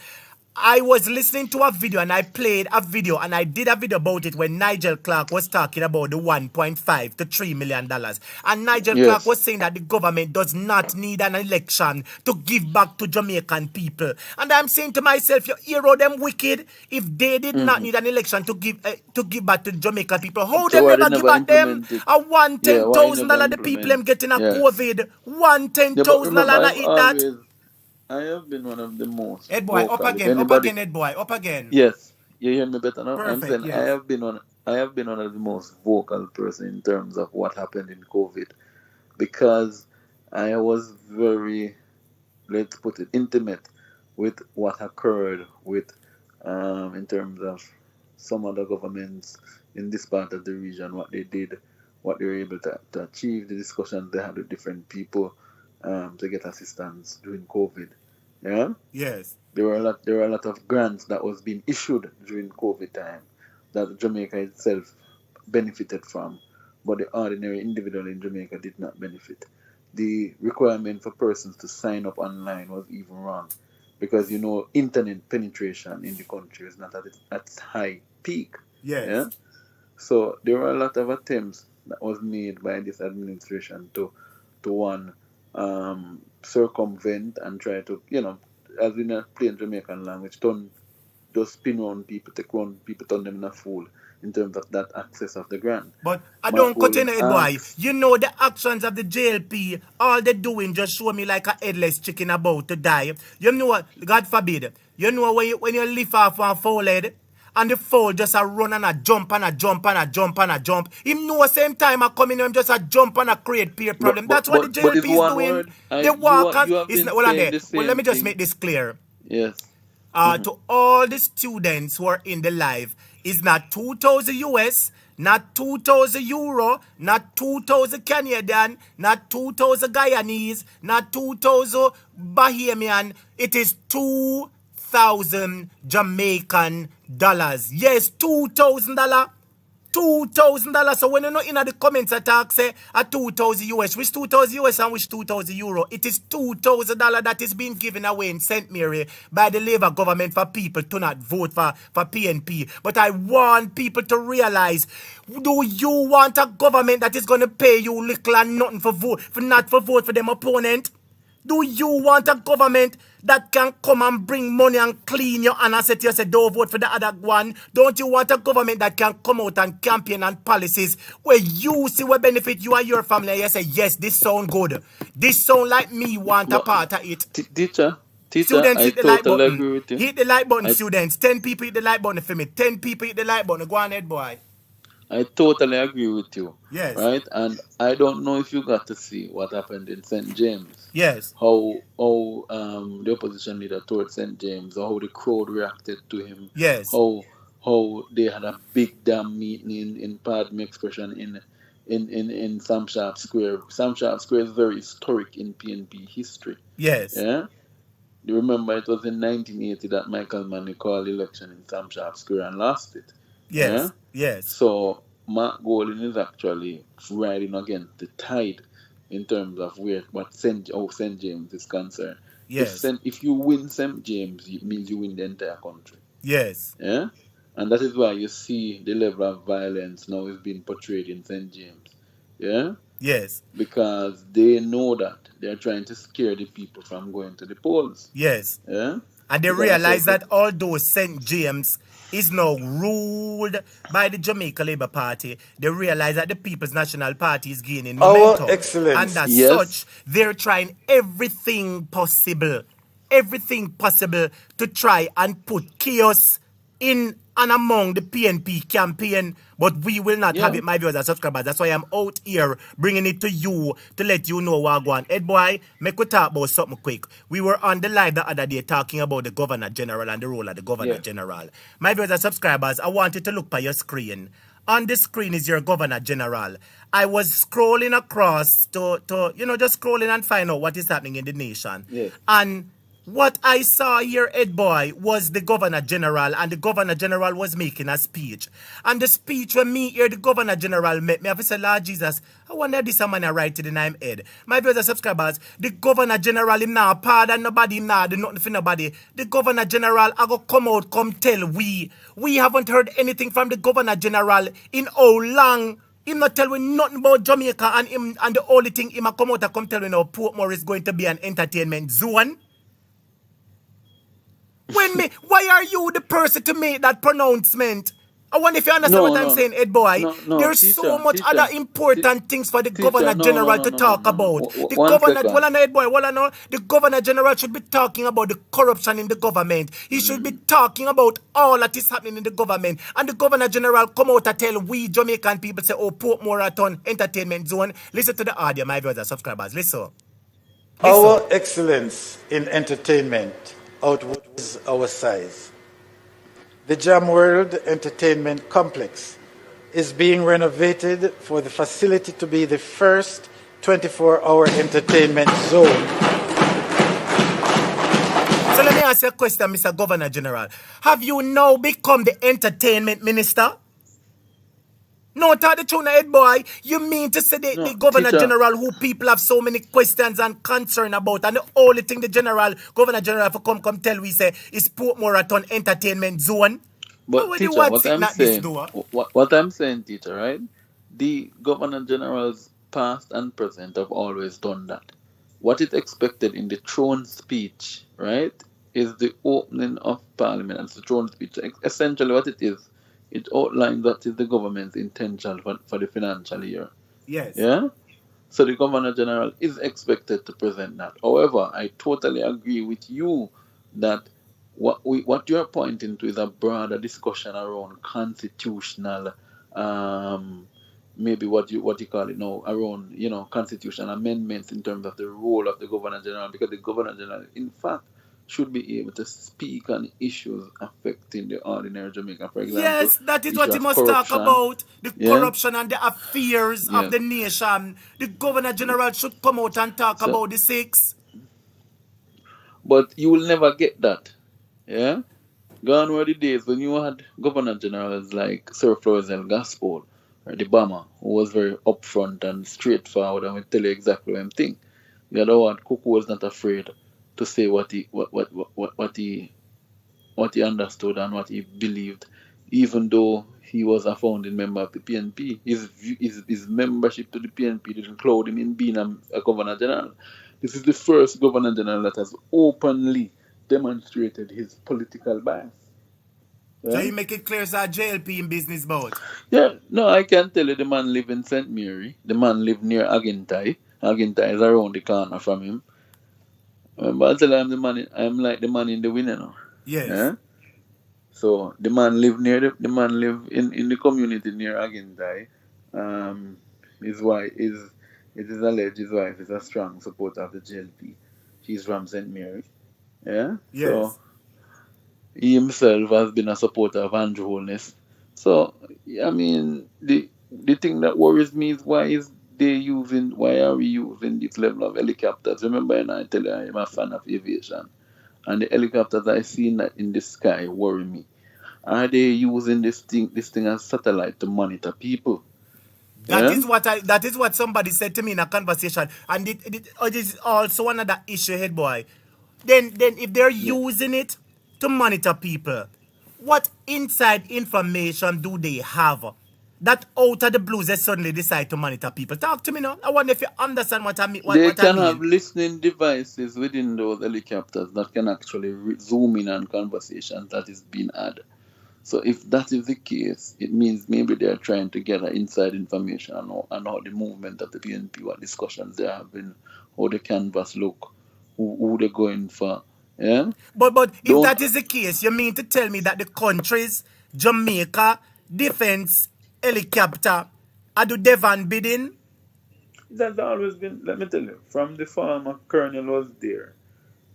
I was listening to a video and I played a video and I did a video about it when Nigel Clark was talking about the $1.5 to $3 million. And Nigel Clark Yes. was saying that the government does not need an election to give back to Jamaican people. And I'm saying to myself, you hear how them wicked? If they did not need an election to give back to Jamaican people, how So them why they never give never back them implement it? a one Yeah, ten why you thousand never dollar the people them implement? getting a Yes. COVID? One ten Yeah, but thousand dollar remember, and I eat that. I have been one of the most Head boy, vocal. If anybody, head boy, up again. yes, you hear me better now. I'm Perfect, saying yes. I have been one of the most vocal person in terms of what happened in COVID, because I was very, let's put it, intimate with what occurred with, in terms of some other governments in this part of the region, what they did, what they were able to achieve, the discussions they had with different people, to get assistance during COVID. Yeah, Yes. there were a lot of grants that was being issued during COVID time that Jamaica itself benefited from, but the ordinary individual in Jamaica did not benefit. The requirement for persons to sign up online was even wrong, because internet penetration in the country is not at its high peak. Yeah, Yes. so there were a lot of attempts that was made by this administration to one, circumvent and try to, as in a plain Jamaican language, just spin around people, take around people, turn them in a fool in terms of that access of the grant. But I My don't goal is continue it, boy. ask. You know the actions of the JLP, all they doing just show me like a headless chicken about to die. You know what? God forbid. You know when you lift off one foul head, and the foul just a run and a jump and a jump and a jump and a jump. Him know same time I come in, him just a jump and a create peer But problem. but That's what the but but it's JLP is one doing. word. They walk and You have it's been not well on saying there. the Well, let same me just thing. make this clear. Yes. To all the students who are in the live, is not 2,000 US, not 2,000 euro, not 2,000 Canadian, not 2,000 Guyanese, not 2,000 Bahamian. It is 2,000 Jamaican dollars. Yes, $2,000. $2,000. So when you know in the comments attack say a 2,000 US, which 2,000 US and which 2,000 euro, it is $2,000 that is being given away in St. Mary by the Labour government for people to not vote for PNP. But I want people to realize, do you want a government that is going to pay you little and nothing for vote for them opponent? Do you want a government that can come and bring money and clean your hand and say to you, say, don't vote for the other one? Don't you want a government that can come out and campaign on policies where you see what benefit you and your family, and you say, yes, this sound good. This sound like me want a But part of it. teacher, Students, I hit the like totally button. agree with you. Hit the like button, I students. 10 people hit the like button for me. 10 people hit the like button. Go on ahead, boy. I totally agree with you. Yes. Right? And I don't know if you got to see what happened in St. James. Yes. How the opposition leader towards St. James, or how the crowd reacted to him. Yes. How they had a big damn meeting in pardon me expression in Sam Sharp Square. Sam Sharp Square is very historic in PNP history. Yes. Yeah? You remember it was in 1980 that Michael Manley called election in Sam Sharp Square and lost it. Yes. Yeah? Yes. So Mark Golden is actually riding against the tide in terms of St. James is concerned. Yes. If you win St. James, it means you win the entire country. Yes. Yeah? And that is why you see the level of violence now is being portrayed in St. James. Yeah? Yes. Because they know that they're trying to scare the people from going to the polls. Yes. Yeah? And they Because realize that although St. James is now ruled by the Jamaica Labour Party, they realize that the People's National Party is gaining momentum. Our Excellency. And as Yes. such, they're trying everything possible to try and put chaos in and among the PNP campaign, but we will not have Yeah. it, my viewers and subscribers. That's why I'm out here bringing it to you to let you know what I want. Ed boy, make we talk about something quick. We were on the live the other day talking about the Governor General and the role of the Governor Yeah. General. My viewers and subscribers, I want you to look by your screen. On the screen is your Governor General. I was scrolling across to just scrolling and find out what is happening in the nation. Yes. And what I saw here, Ed Boy, was the Governor General, and the Governor General was making a speech. And the speech when me hear the Governor General met me, I said, Lord Jesus, I wonder if this man I write it in him head. My viewers and subscribers, the Governor General him now pardon nobody, him now do nothing for nobody. The Governor General I go come out, come tell we haven't heard anything from the Governor General in how long. Him not tell we nothing about Jamaica, and him and the only thing him a come out and come tell we now Portmore is going to be an entertainment zone. Why are you the person to make that pronouncement? I wonder if you understand what I'm saying, Ed Boy. No, There's teacher, so much other important things for the Governor no, General to talk about. The One Governor, second. Ed Boy, the Governor General should be talking about the corruption in the government. He should be talking about all that is happening in the government. And the Governor General come out and tell we Jamaican people, say, oh, Portmore Aton entertainment zone. Listen to the audio, my viewers and subscribers. Listen. Our excellence in entertainment outweighs our size. The Jam World Entertainment Complex is being renovated for the facility to be the first 24-hour entertainment zone. So let me ask you a question, Mr. Governor General. Have you now become the entertainment minister? No, tell the truth, Ed Boy. You mean to say the Governor teacher. General who people have so many questions and concern about, and the only thing the Governor General for come tell we say is Portmore Aton entertainment zone? But How teacher, do what sit I'm at this saying, door? what I'm saying, teacher, right? The Governor Generals, past and present, have always done that. What is expected in the throne speech, right, is the opening of Parliament. And the throne speech, essentially what it is, it outlines what is the government's intention for the financial year. Yes. Yeah? So the Governor General is expected to present that. However, I totally agree with you that what you're pointing to is a broader discussion around constitutional, maybe what you call it now, around constitutional amendments in terms of the role of the Governor General, because the Governor General, in fact, should be able to speak on issues affecting the ordinary Jamaican. For example, Yes, that is what he must corruption. talk about. The Yeah. corruption and the affairs Yeah. of the nation. The Governor General should come out and talk about the six. But you will never get that. Yeah? Gone were the days when you had Governor Generals like Sir Florizel Gaspol or the Bama, who was very upfront and straightforward and would tell you exactly what I'm thinking. The other one, Kuku, was not afraid to say what he understood and what he believed, even though he was a founding member of the PNP. His membership to the PNP didn't cloud him in being a Governor General. This is the first Governor General that has openly demonstrated his political bias. Yeah? So you make it clear, sir, JLP in business about. Yeah, no, I can tell you the man live in St. Mary. The man live near Agintai. Agintai is around the corner from him. Remember, I tell you I'm like the man in the winner now. Yes. Yeah? So the man live in the community near Agintai. His wife it is alleged his wife is a strong supporter of the JLP. She's from St. Mary. Yeah? Yes. So he himself has been a supporter of Andrew Holness. So I mean the thing that worries me is why are we using this level of helicopters? Remember, I tell you I'm a fan of aviation. And the helicopters I seen in the sky worry me. Are they using this thing as satellite to monitor people? That is what somebody said to me in a conversation, and it is also another issue, head boy. Then if they're using it to monitor people, what inside information do they have that out of the blues they suddenly decide to monitor people? Talk to me now. I wonder if you understand what I mean. They can have listening devices within those helicopters that can actually zoom in on conversations that is being had. So if that is the case, it means maybe they are trying to gather inside information on how the movement of the PNP, what discussions they have been, how the canvas look, who they're going for. Yeah? But if that is the case, you mean to tell me that the countries Jamaica defense helicopter. I do Devon bidding? It has always been, let me tell you, from the former colonel was there,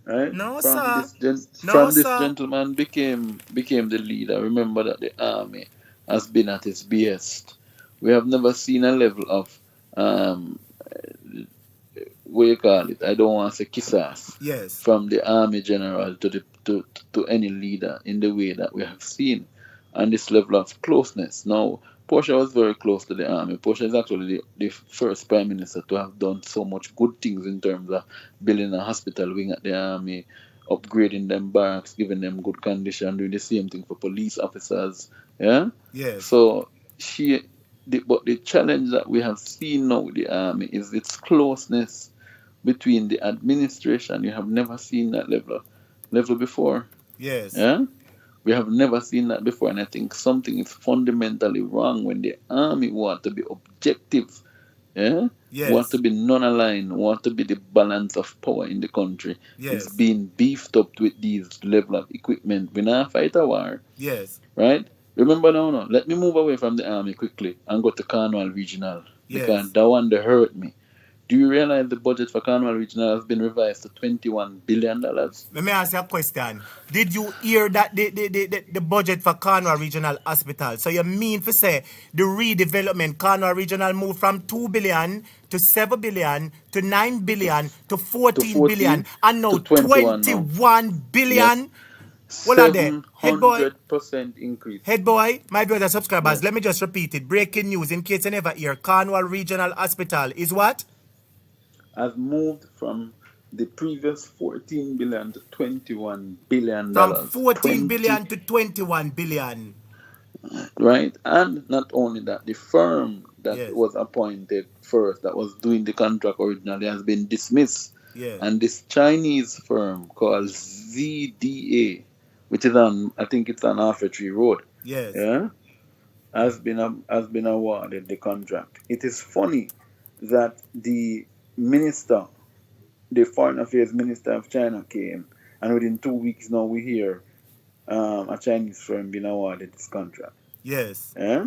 right? No, sir. No, From this sir. gentleman became the leader. Remember that the army has been at its best. We have never seen a level of um what you call it? I don't want to say kiss ass Yes. from the army general to the to any leader in the way that we have seen, and this level of closeness. Now, Portia was very close to the army. Portia is actually the first prime minister to have done so much good things in terms of building a hospital wing at the army, upgrading them barracks, giving them good condition, doing the same thing for police officers. Yeah. Yes. So she, but the challenge that we have seen now with the army is its closeness between the administration. You have never seen that level before. Yes. Yeah? We have never seen that before, and I think something is fundamentally wrong when the army want to be objective, yeah, want to Yes. be non-aligned, want to be the balance of power in the country. Is Yes. being beefed up with these level of equipment. We not fight a war, Yes. right? Remember now, no. Let me move away from the army quickly and go to Cornwall Regional because Yes. that one they hurt me. Do you realize the budget for Cornwall Regional has been revised to $21 billion? Let me ask you a question. Did you hear that the budget for Cornwall Regional Hospital? So you mean to say the redevelopment Cornwall Regional moved from 2 billion to 7 billion to 9 billion to To 14 billion 14 and to now 21 now. 21 Yes, billion? What are they? Head boy? 700% increase. Head boy, my brother subscribers, Yes, let me just repeat it. Breaking news in case you never hear. Cornwall Regional Hospital is what? has moved from the previous 14 billion to $21 billion. From 14 20, billion to 21 billion. right? And not only that, the firm that Yes. was appointed first, that was doing the contract originally, has been dismissed. Yes. And this Chinese firm called ZDA, which is on, I think it's on Arthur Tree Road, Yes. yeah, has been awarded the contract. It is funny that the minister, the foreign affairs minister of China came, and within 2 weeks now we hear a Chinese firm being awarded this contract. Yes. Yeah?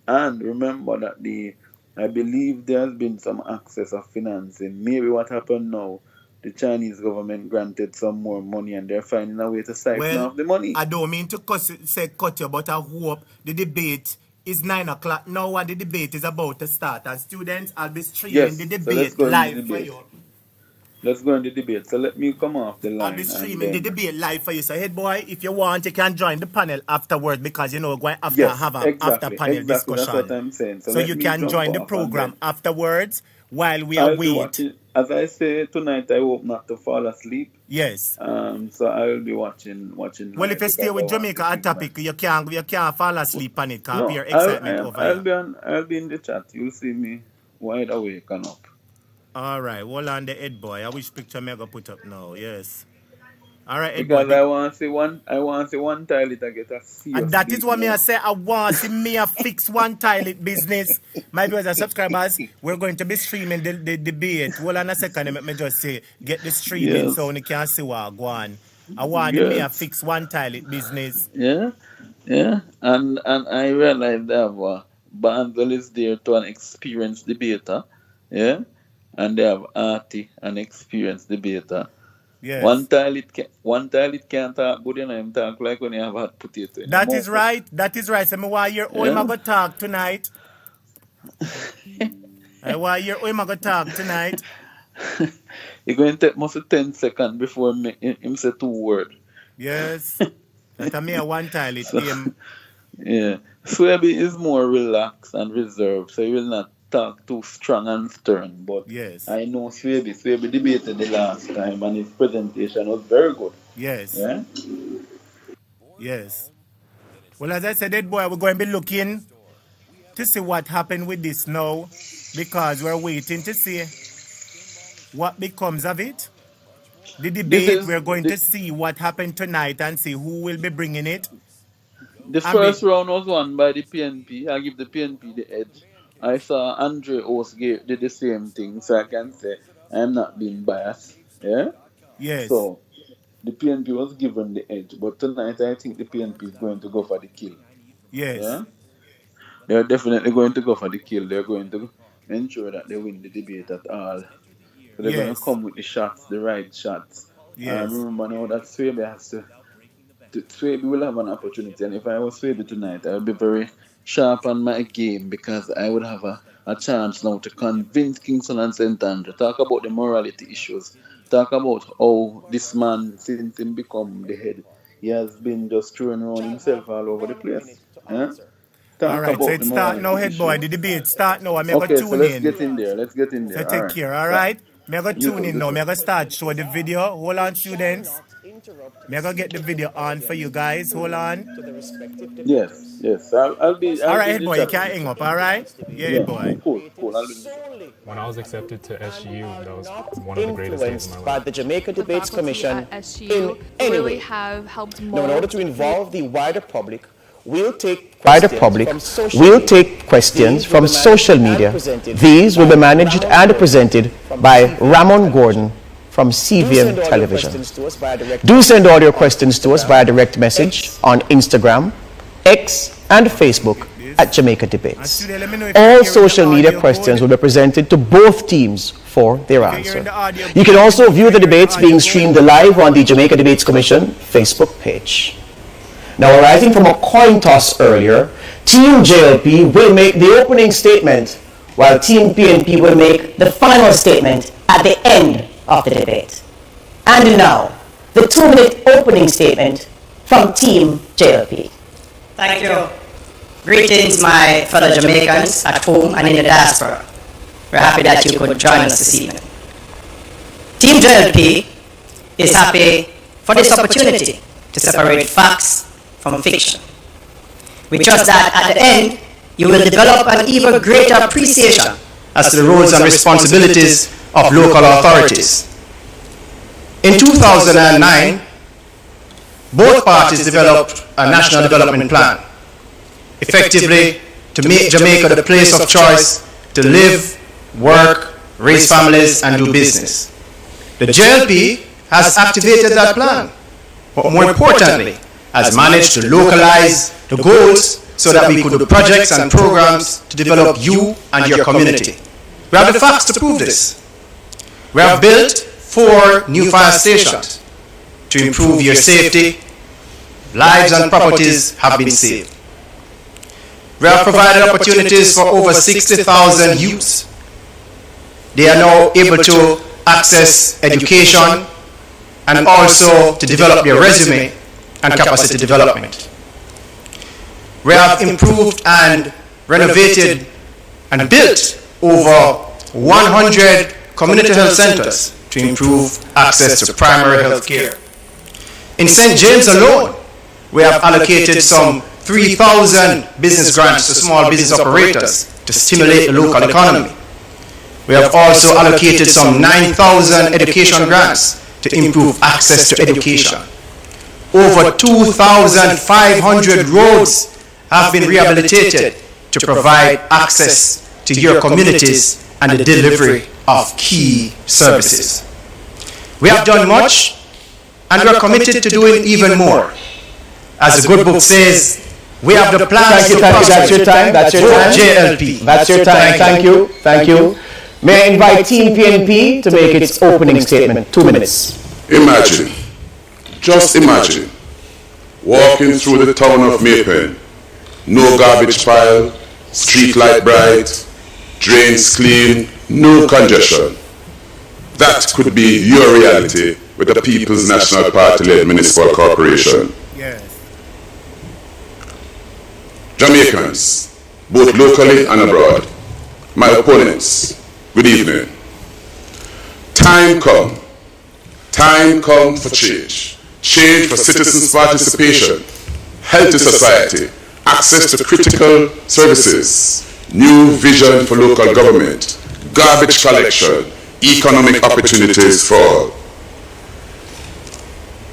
And remember that I believe there has been some access of financing. Maybe what happened now, the Chinese government granted some more money and they're finding a way to siphon Well, off the money. I don't mean to say cut you, but I hope the debate is 9 o'clock now and the debate is about to start. And students, I'll be streaming the Yes, so let's debate go in the live for debate. you. Let's go in the debate. So let me come off the I'll be line and streaming the then. debate live for you. So, head boy, if you want, you can join the panel afterward because you know we're going after Yes, have a after exactly. panel Exactly. That's what discussion. I'm saying. So So let you me can jump join the off and program then afterwards while we I'll be await. watching. As I say tonight, I hope not to fall asleep. Yes. So I'll be watching Well, if live you stay because I with want Jamaica to at keep my. topic, you can't fall asleep on it because No, pure excitement over here. I'll be in the chat. You'll see me wide awake and up. All right, hold on the head boy. I wish picture me I go put up now. Yes. All right, head boy. Because I want to see one toilet to get a And serious that is sleep what me I now. say. I want to see me a fix one toilet business. My viewers and subscribers, we're going to be streaming the debate. Hold on a second. Let me just say, get the streaming so Yes. you can see what I go on. I want me a Yes. fix one toilet business. Yeah. Yeah. And I realize they have Banzel is there to an experienced debater. Yeah. And they have Artie, an experienced debater. Yes. One toilet can't talk good, him talk like when you have hot potato in your That is mouth. right. That is right. So me want hear how him a Yeah. go talk tonight. I want hear how him a go talk tonight. It's going to take must 10 seconds before him say two words. Yes. That a me a one toilet So him. yeah. Swaby is more relaxed and reserved, so he will not talk too strong and stern. But Yes. I know Swaby. Swaby debated the last time and his presentation was very good. Yes. Yeah? Yes. Well, as I said, that boy, we're going to be looking to see what happened with this now because we're waiting to see what becomes of it. The This debate, is we're going to see what happened tonight and see who will be bringing it. the And first round was won by the PNP. I give the PNP the edge. I saw Andre Osge did the same thing, so I can say I'm not being biased. Yeah? yes, So the PNP was given the edge, but tonight I think the PNP is going to go for the kill. Yes. Yeah, they're definitely going to go for the kill. They're going to ensure that they win the debate at all. So they're going to Yes. come with the shots, the right shots. Yes. Remember now that Swaby has to Swaby will have an opportunity, and if I was Swaby tonight, I would be very sharp on my game because I would have a chance now to convince Kingston and St. Andrew. Talk about the morality issues. Talk about how this man, since he become the head, he has been just throwing around himself all over the place. Yeah? All Talk right, so about it the start now, morality head boy. issue. The debate start now. I'm going to Okay, so tune let's in. get in there. Let's get in So there. All take right. care, all So, right? I'm going to you tune in now. I'm going to start show the video. Hold on, students. I'm going to get the video on for you guys. Hold on. yes, yes. I'll be All right, in head the boy, you chat can't room. hang up, all right? Yeah, Yeah, head boy. cool. I'll be in the chat. When I was accepted to SU, that was one of the greatest days of my Influenced by life. the Jamaica The Debates faculty Commission at SU in any really way. have helped Now, in mold order to involve the wider public, we'll take Wider questions public, from social we'll media. take questions These will from be managed social and media. presented These will be by managed Ramon and Gordon presented from by CVM Ramon Television. Gordon from Do send CVM all your Television. questions to us via direct Do send all your on questions to us Instagram, via direct message X, on Instagram, X, and Facebook at Jamaica Debates. Student, let me know if you're All hearing the social media audio questions good. will be presented to both teams for their you're answer. hearing the audio You can good, also view the hearing the debates audio being good. streamed live on the Jamaica Debates Commission Facebook page. Now, arising from a coin toss earlier, Team JLP will make the opening statement, while Team PNP will make the final statement at the end of the debate. And now, the 2-minute opening statement from Team JLP. Thank you. Greetings, my fellow Jamaicans at home and in the diaspora. We're happy that you could join us this evening. Team JLP is happy for this opportunity to separate facts from fiction. We trust that at the end, you will develop an even greater appreciation as to the roles and responsibilities of local authorities. In 2009, both parties developed a national development plan, effectively to make Jamaica the place of choice to live, work, raise families, and do business. The JLP has activated that plan, but more importantly, has managed to localize the goals so that we could do projects and programs to develop you and your community. We have the facts to prove this. We have built 4 new fire stations to improve your safety. Lives and properties have been saved. We have provided opportunities for over 60,000 youths. They are now able to access education and also to develop their resume and capacity development. We have improved and renovated and built over 100 community health centers to improve access to primary health care. In St. James alone, we have allocated some 3,000 business grants to small business operators to stimulate the local economy. We have also allocated some 9,000 education grants to improve access to education. Over 2,500 roads have been rehabilitated to provide access to your communities and the delivery of key services. We have done much and we are committed to doing even more. As the good book says, we have the plans to prosper. That's your time. That's your time. JLP. That's your time. Thank you. Thank you. May I invite Team PNP to make its opening statement. 2 minutes. Imagine, just imagine, walking through the town of Maypen, no garbage pile, street light bright, drains clean, no congestion. That could be your reality with the People's National Party-led municipal corporation. Yes. Jamaicans, both locally and abroad, my opponents, good evening. Time come for change. Change for citizens' participation, healthy society, access to critical services, new vision for local government, garbage collection, economic opportunities for all.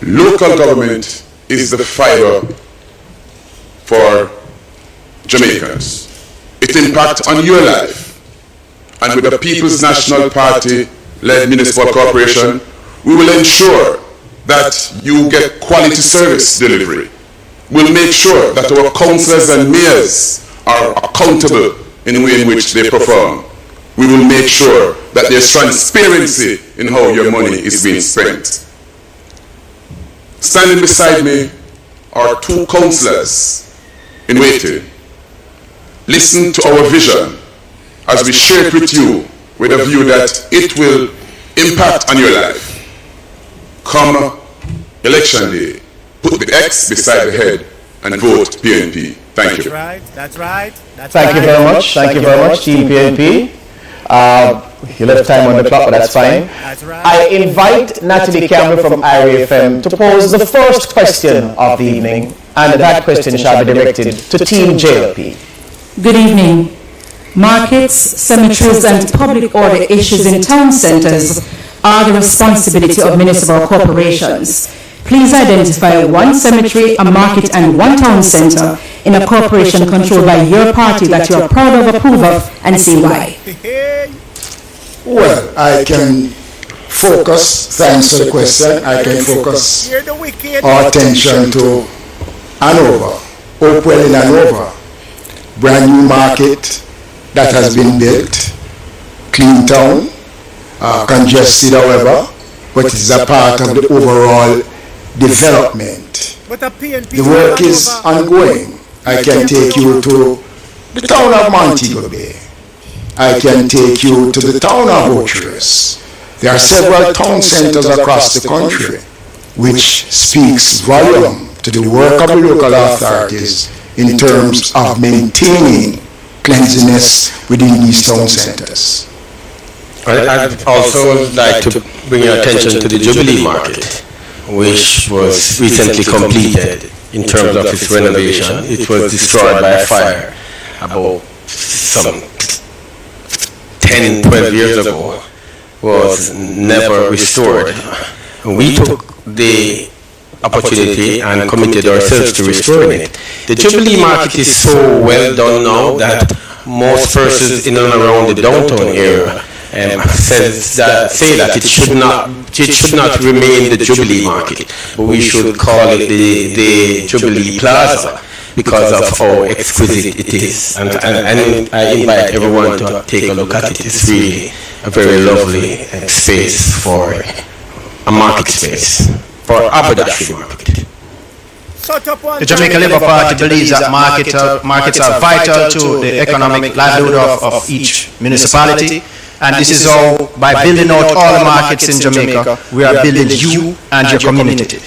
Local government is the fiber for Jamaicans. It impacts on your life. And with the People's National Party-led municipal corporation, we will ensure that you get quality service delivery. We'll make sure that our councillors and mayors are accountable in the way in which they perform. We will make sure that there's transparency in how your money is being spent. Standing beside me are two councillors in waiting. Listen to our vision as we share it with you with a view that it will impact on your life. Come election day, put the X beside the head and vote PNP. Thank you. That's right. Thank you very much. Thank you very much, Team PNP. You left time on the clock, but that's fine. That's right. I invite Natalie Campbell from IRFM to pose the first question of the evening, and that question shall be directed to Team JLP. Good evening. Markets, cemeteries and public order issues in town centres are the responsibility of municipal corporations. Please identify one cemetery, a market and one town centre in a corporation controlled by your party that you are proud of, approve of, and say why. Well, I can focus, thanks for the question, I can focus our attention to Hanover, Hopewell in Hanover, brand new market that has been built, clean town, congested however, but it is a part of the overall development. The work is ongoing. I can take you to the town of Montego Bay. I can take you to the town of Oaktress. There are several town centers across the country, which speaks volume to the work of the local authorities in terms of maintaining cleanliness within these town centers. I'd also like to bring your attention to the Jubilee Market, which was recently completed in terms of its renovation. It was destroyed by a fire about some 10, 12 years ago, was never restored. We took the opportunity and committed ourselves to restoring it. The Jubilee Market is so well done now that most persons in and around the downtown area say that it should not remain the Jubilee Market, but we should call it the Jubilee Plaza because of how exquisite it is. And I invite everyone to take a look at it. It's really a very lovely space for a market space, for haberdashery market. The Jamaica Labour Party believes that markets are vital to the economic livelihood of each municipality, and this is how, by building out all the markets in Jamaica, we are building you and your community.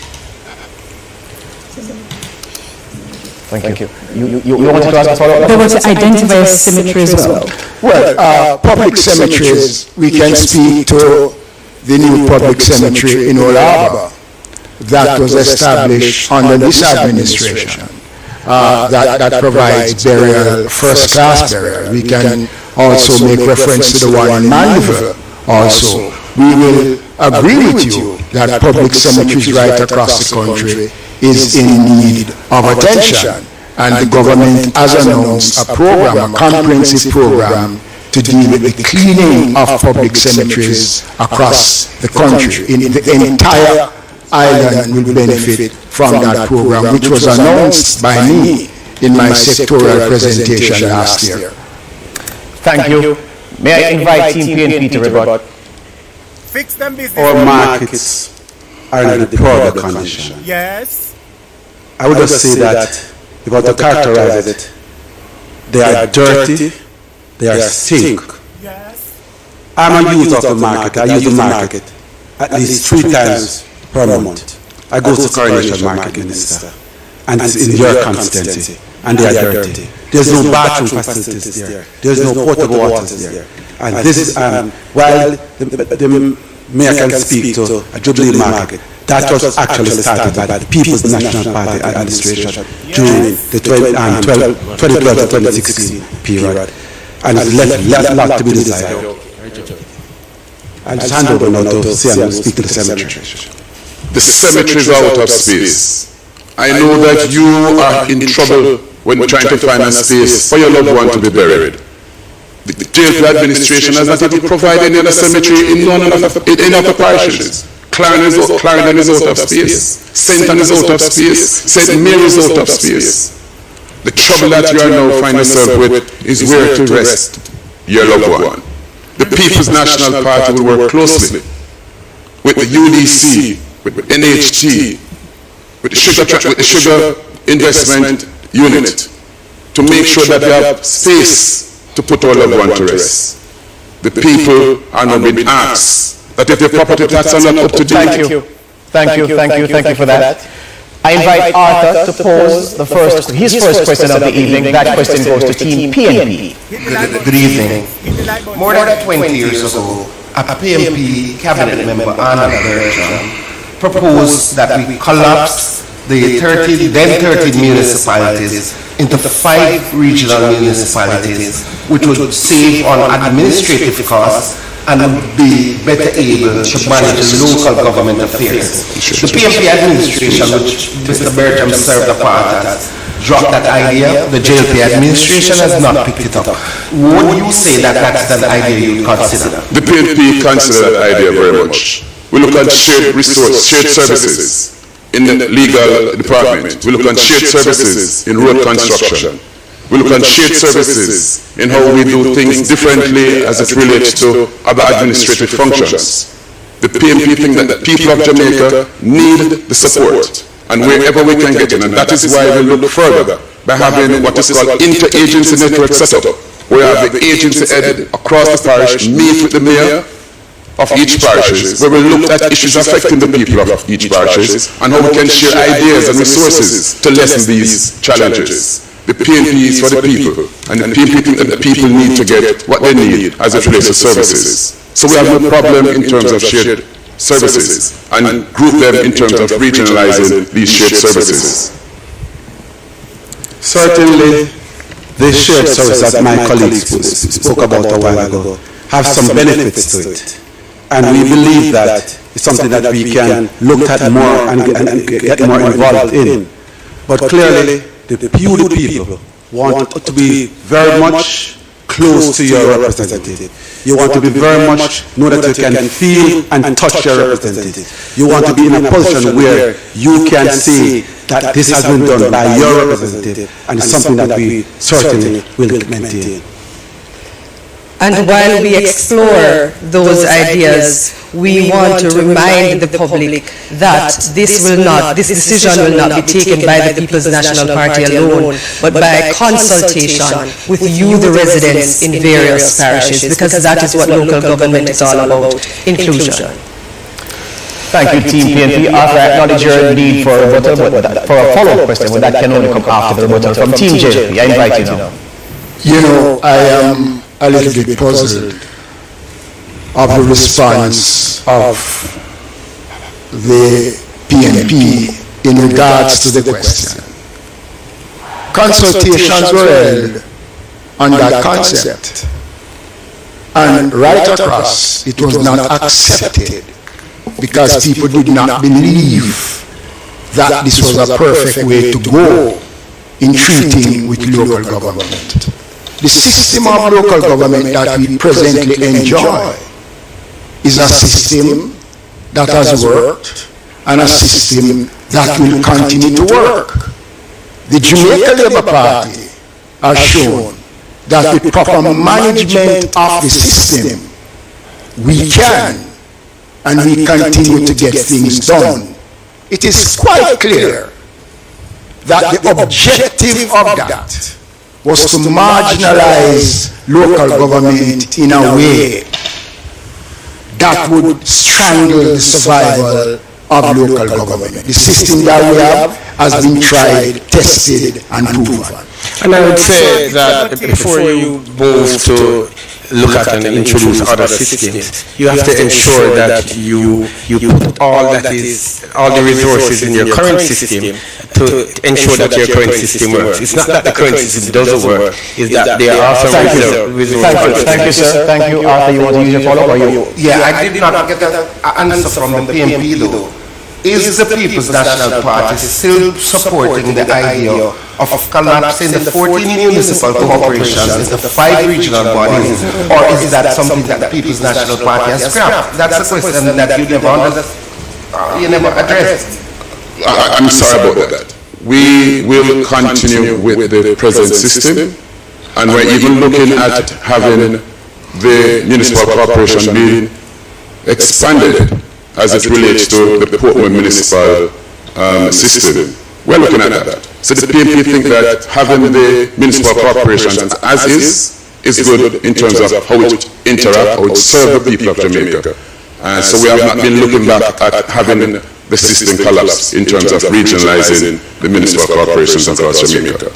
Thank you. You wanted to ask a follow-up? They want to identify a cemetery as well. Well, public cemeteries, we can speak to the new public cemetery in Old Harbour that was established under this administration, that provides burial, first-class burial. We can also make reference to the one in Mandeville also. We will agree with you that public cemeteries right across the country is in need of attention, and the government has announced a program, a comprehensive program to deal with the cleaning of public cemeteries across the country. The entire island will benefit from that program, which was announced by me in my sectorial presentation last year. Thank you. May I invite Team PNP to rebut? Fix them business. Our markets are in a deplorable condition. Yes. I would just say that, if I were to characterize it, they are dirty, they are stink. Yes. I'm a youth of the market. I use the market at least 3 times per month. I go to Coronation Market, Minister, and it's in your constituency, and they are dirty. There's no bathroom facilities there. There's no potable waters there. And this is, while the mayor can speak to a Jubilee Market, that was actually started by the People's National Party administration during the 2012 to 2016 period. And it's left a lot to be desired. I'll just hand over now to see and speak to the cemetery. The cemetery is out of space. I know that you are in trouble when trying to find a space for your loved one to be buried. The JLP administration has not even provided any other cemetery in none of the parishes. Clarendon is out of space. Centon is out of space. St. Mary is out of space. The trouble that you are now finding yourself with is where to rest your loved one. The People's National Party will work closely with the UDC, with NHT, with the Sugar Investment Unit to make sure that we have space to put our loved one to rest. The people are now being asked that if the property tax are not up to date. Thank you for that. I invite Arthur to pose his first question of the evening. That question goes to Team PNP. Good evening. More than 20 years ago, a PNP cabinet member, Anna Bertram, proposed that we collapse the 13 municipalities into 5 regional municipalities, which would save on administrative costs and would be better able to manage local government affairs. The PNP administration, which Mr. Bertram served a part as, dropped that idea. The JLP administration has not picked it up. Would you say that that's an idea you would consider? The PNP consider that idea very much. We look at shared services in the legal department. We look at shared services in road construction. We look at shared services in how we do things differently as it relates to other administrative functions. The PNP think that the people of Jamaica need the support, and wherever we can get in, and that is why we look further by having what is called inter-agency network setup, where we have the agency head across the parish meet with the mayor of each parishes, where we look at issues affecting the people of each parishes and how we can share ideas and resources to lessen these challenges. The PNP is for the people, and the PNP think that the people need to get what they need as it relates to services. So we have no problem in terms of shared services and group them in terms of regionalizing these shared services. Certainly, the shared services that my colleagues spoke about a while ago have some benefits to it. And we believe that it's something that we can look at more and get more involved in. But clearly, the people want to be very much close to your representative. You want to be very much know that you can feel and touch your representative. You want to be in a position where you can say that this has been done by your representative, and it's something that we certainly will maintain. And while we explore those ideas, we want to remind the public that this decision will not be taken by the People's National Party alone, but by consultation with you, the residents in various parishes, because that is what local government is all about, inclusion. Thank you, Team PNP. Arthur, I acknowledge your need for a rebuttal, but for a follow-up question, but that can only come after the rebuttal from Team JLP. I invite you now. You know, I am a little bit puzzled of the response of the PNP in regards to the question. Consultations were held on that concept, and right across it was not accepted because people did not believe that this was a perfect way to go in treating with local government. The system of local government that we presently enjoy is a system that has worked and a system that will continue to work. The Jamaica Labour Party has shown that with proper management of the system, we can and we continue to get things done. It is quite clear that the objective of that was to marginalize local government in a way that would strangle the survival of local government. The system that we have has been tried, tested, and proven. And I would say that before you move to look at and introduce other systems, you have to ensure that you put all the resources in your current system to ensure that your current system works. It's not that the current system doesn't work, it's that there are some resources. Thank you, sir. Thank you. Arthur, you want to use your follow-up, or you? Yeah, I did not get an answer from the PNP though. Is the People's National Party still supporting the idea of collapsing the 14 municipal corporations into 5 regional bodies, or is that something that the People's National Party has scrapped? That's a question that you never understood. you never addressed. I'm sorry about that. We will continue with the present system, and we're even looking at having the municipal corporation being expanded as it relates to the Portman municipal system. We're looking at that. So the PNP think that having the municipal corporations as is good in terms of how it interact, how it serve the people of Jamaica. So we have not been looking back at having the system collapse in terms of regionalizing the municipal corporations across Jamaica.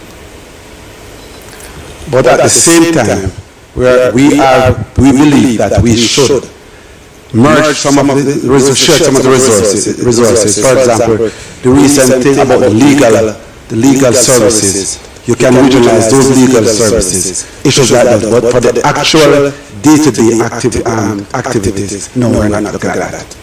But at the same time, we believe that we should merge some of the resources. For example, the recent thing about the legal services. You can regionalize those legal services, issues like that. But for the actual day-to-day activities, no, we're not looking at that.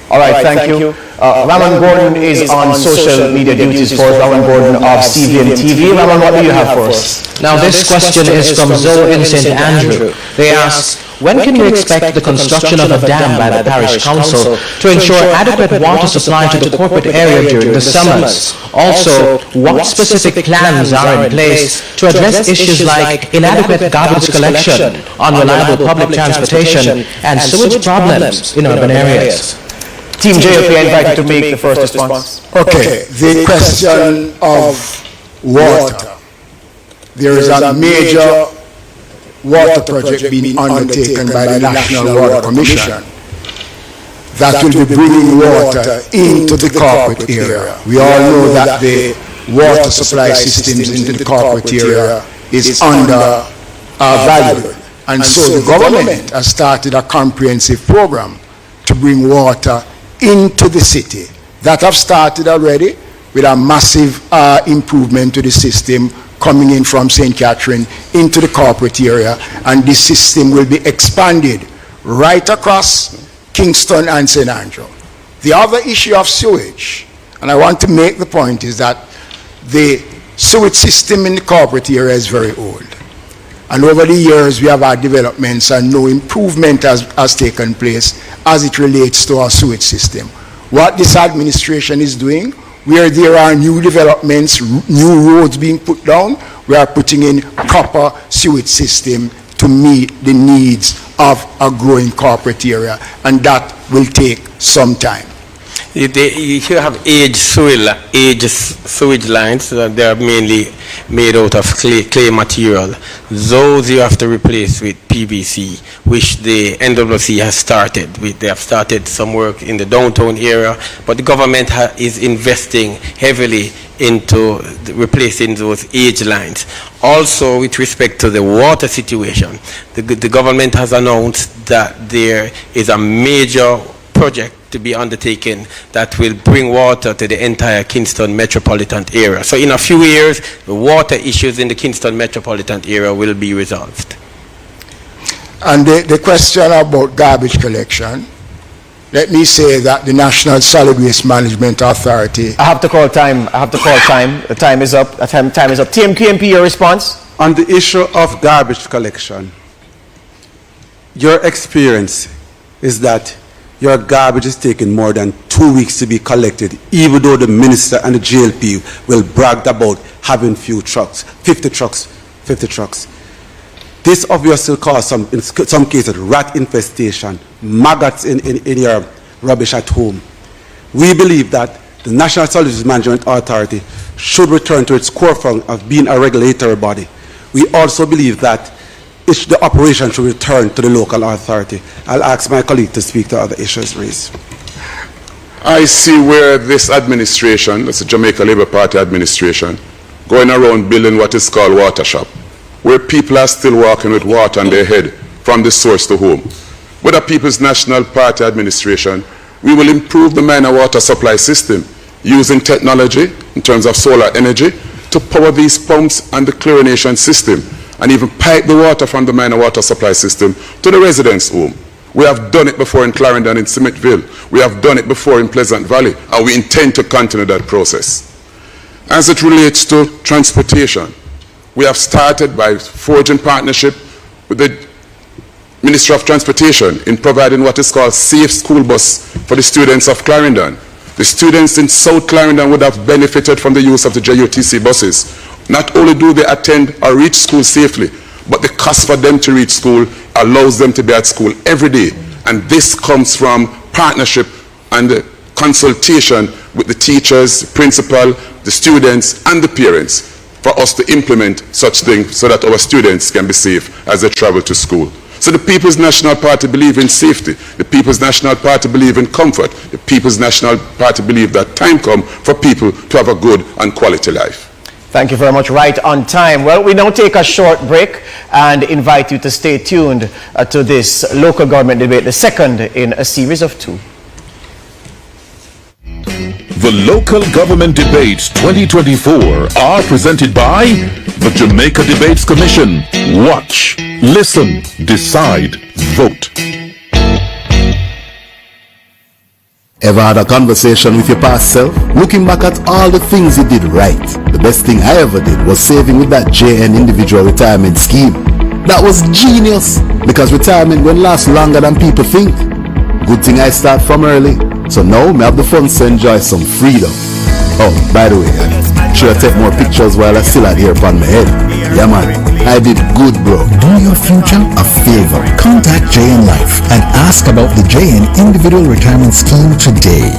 All right, thank you. Ramon Gordon is on social media duties for us. Ramon Gordon of CVM TV. Ramon, what do you have for us? Now, this question is from Zoe in St. Andrew. They ask, when can we expect the construction of a dam by the parish council to ensure adequate water supply to the corporate area during the summers? Also, what specific plans are in place to address issues like inadequate garbage collection, unreliable public transportation, and sewage problems in urban areas? Team JLP, I invite you to make the first response. Okay, the question of water. There is a major water project being undertaken by the National Water Commission that will be bringing water into the corporate area. We all know that the water supply systems into the corporate area is undervalued. And so the government has started a comprehensive program to bring water into the city. That have started already with a massive improvement to the system coming in from St. Catherine into the corporate area, and this system will be expanded right across Kingston and St. Andrew. The other issue of sewage, and I want to make the point, is that the sewage system in the corporate area is very old. And over the years we have had developments and no improvement has taken place as it relates to our sewage system. What this administration is doing, where there are new developments, new roads being put down, we are putting in proper sewage system to meet the needs of a growing corporate area, and that will take some time. You have aged sewage lines. They are mainly made out of clay material. Those you have to replace with PVC, which the NWC has started. They have started some work in the downtown area, but the government is investing heavily into replacing those aged lines. Also, with respect to the water situation, the government has announced that there is a major project to be undertaken that will bring water to the entire Kingston metropolitan area. So in a few years, the water issues in the Kingston metropolitan area will be resolved. And the question about garbage collection, let me say that the National Solid Waste Management Authority... I have to call time. The time is up. Time is up. TMQMP, your response? On the issue of garbage collection, your experience is that your garbage is taking more than 2 weeks to be collected, even though the minister and the JLP will brag about having few trucks, 50 trucks. This obviously causes in some cases, rat infestation, maggots in your rubbish at home. We believe that the National Solid Waste Management Authority should return to its core function of being a regulatory body. We also believe that the operation should return to the local authority. I'll ask my colleague to speak to other issues raised. I see where this administration, that's the Jamaica Labour Party administration, going around building what is called water shop, where people are still walking with water on their head from the source to home. With the People's National Party administration, we will improve the minor water supply system using technology in terms of solar energy to power these pumps and the chlorination system, and even pipe the water from the minor water supply system to the residents' home. We have done it before in Clarendon, in Smithville. We have done it before in Pleasant Valley, and we intend to continue that process. As it relates to transportation, we have started by forging partnership with the Ministry of Transportation in providing what is called safe school bus for the students of Clarendon. The students in South Clarendon would have benefited from the use of the JUTC buses. Not only do they attend or reach school safely, but the cost for them to reach school allows them to be at school every day. And this comes from partnership and consultation with the teachers, the principal, the students, and the parents for us to implement such things so that our students can be safe as they travel to school. So the People's National Party believe in safety. The People's National Party believe in comfort. The People's National Party believe that time comes for people to have a good and quality life. Thank you very much. Right on time. Well, we now take a short break and invite you to stay tuned to this local government debate, the second in a series of two. The Local Government Debates 2024 are presented by the Jamaica Debates Commission. Watch, listen, decide, vote. Ever had a conversation with your past self? Looking back at all the things you did right. The best thing I ever did was saving with that JN individual retirement scheme. That was genius, because retirement won't last longer than people think. Good thing I start from early, so now I have the funds to enjoy some freedom. Oh, by the way, should I take more pictures while I still had hair upon my head? Yeah man, I did good, bro. Do your future a favor. Contact JN Life and ask about the JN Individual Retirement Scheme today.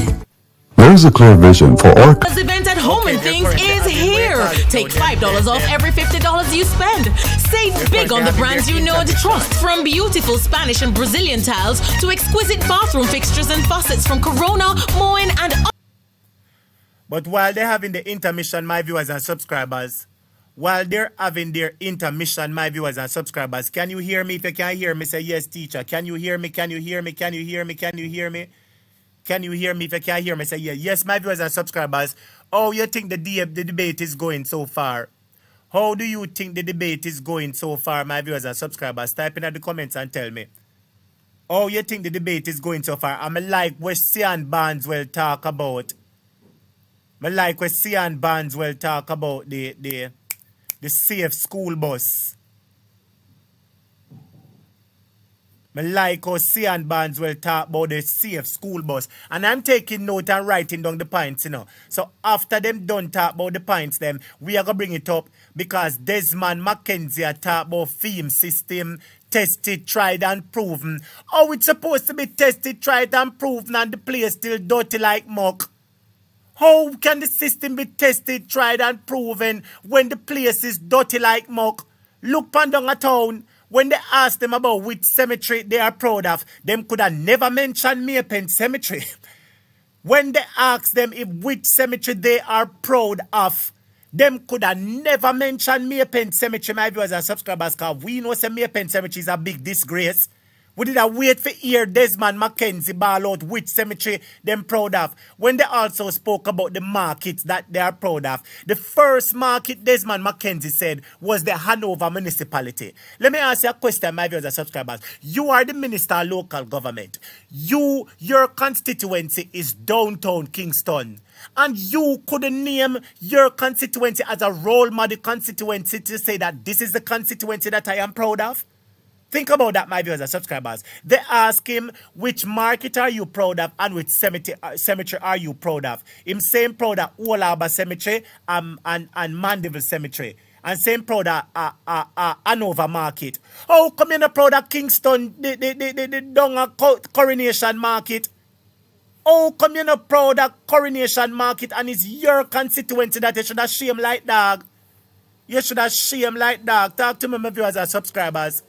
There is a clear vision for our The event at Home and Things is here. Take $5 off every $50 you spend. Save big on the brands you know and trust. From beautiful Spanish and Brazilian tiles to exquisite bathroom fixtures and faucets from Corona, Moen, and... But while they're having the intermission, my viewers and subscribers, can you hear me? If you can't hear me, say yes, teacher. Can you hear me? Can you hear me? Can you hear me? Can you hear me? Can you hear me? If you can't hear me, say yeah. Yes, my viewers and subscribers. How you think the debate is going so far? How do you think the debate is going so far, my viewers and subscribers? Type in the comments and tell me. How you think the debate is going so far? I'm like what Sian Barnes will talk about. I like what Sian Barnes will talk about the safe school bus. I like how Sian Barnes will talk about the safe school bus. And I'm taking note and writing down the points, you know. So after them done talk about the points, them, we are going to bring it up because Desmond McKenzie talk about FEAM system, tested, tried and proven. How it's supposed to be tested, tried and proven and the place still dirty like muck? How can the system be tested, tried and proven when the place is dirty like muck? Look down a town. When they ask them about which cemetery they are proud of, them could have never mentioned Maypen Cemetery. When they ask them if which cemetery they are proud of, them could have never mentioned Maypen Cemetery, my viewers and subscribers, because we know that Maypen Cemetery is a big disgrace. We did a wait for hear Desmond McKenzie ball out which cemetery them proud of. When they also spoke about the markets that they are proud of. The first market Desmond McKenzie said was the Hanover municipality. Let me ask you a question, my viewers and subscribers. You are the minister of local government. Your constituency is downtown Kingston. And you couldn't name your constituency as a role model constituency to say that this is the constituency that I am proud of? Think about that, my viewers and subscribers. They ask him, which market are you proud of and which cemetery are you proud of? Him same proud of Old Harbour Cemetery and Mandeville Cemetery. And same proud of Hanover Market. How come you're not proud of Kingston, the Donga Coronation Market? How come you're not proud of Coronation Market and it's your constituency that you should have shame like dog? You should have shame like dog. Talk to me, my viewers and subscribers.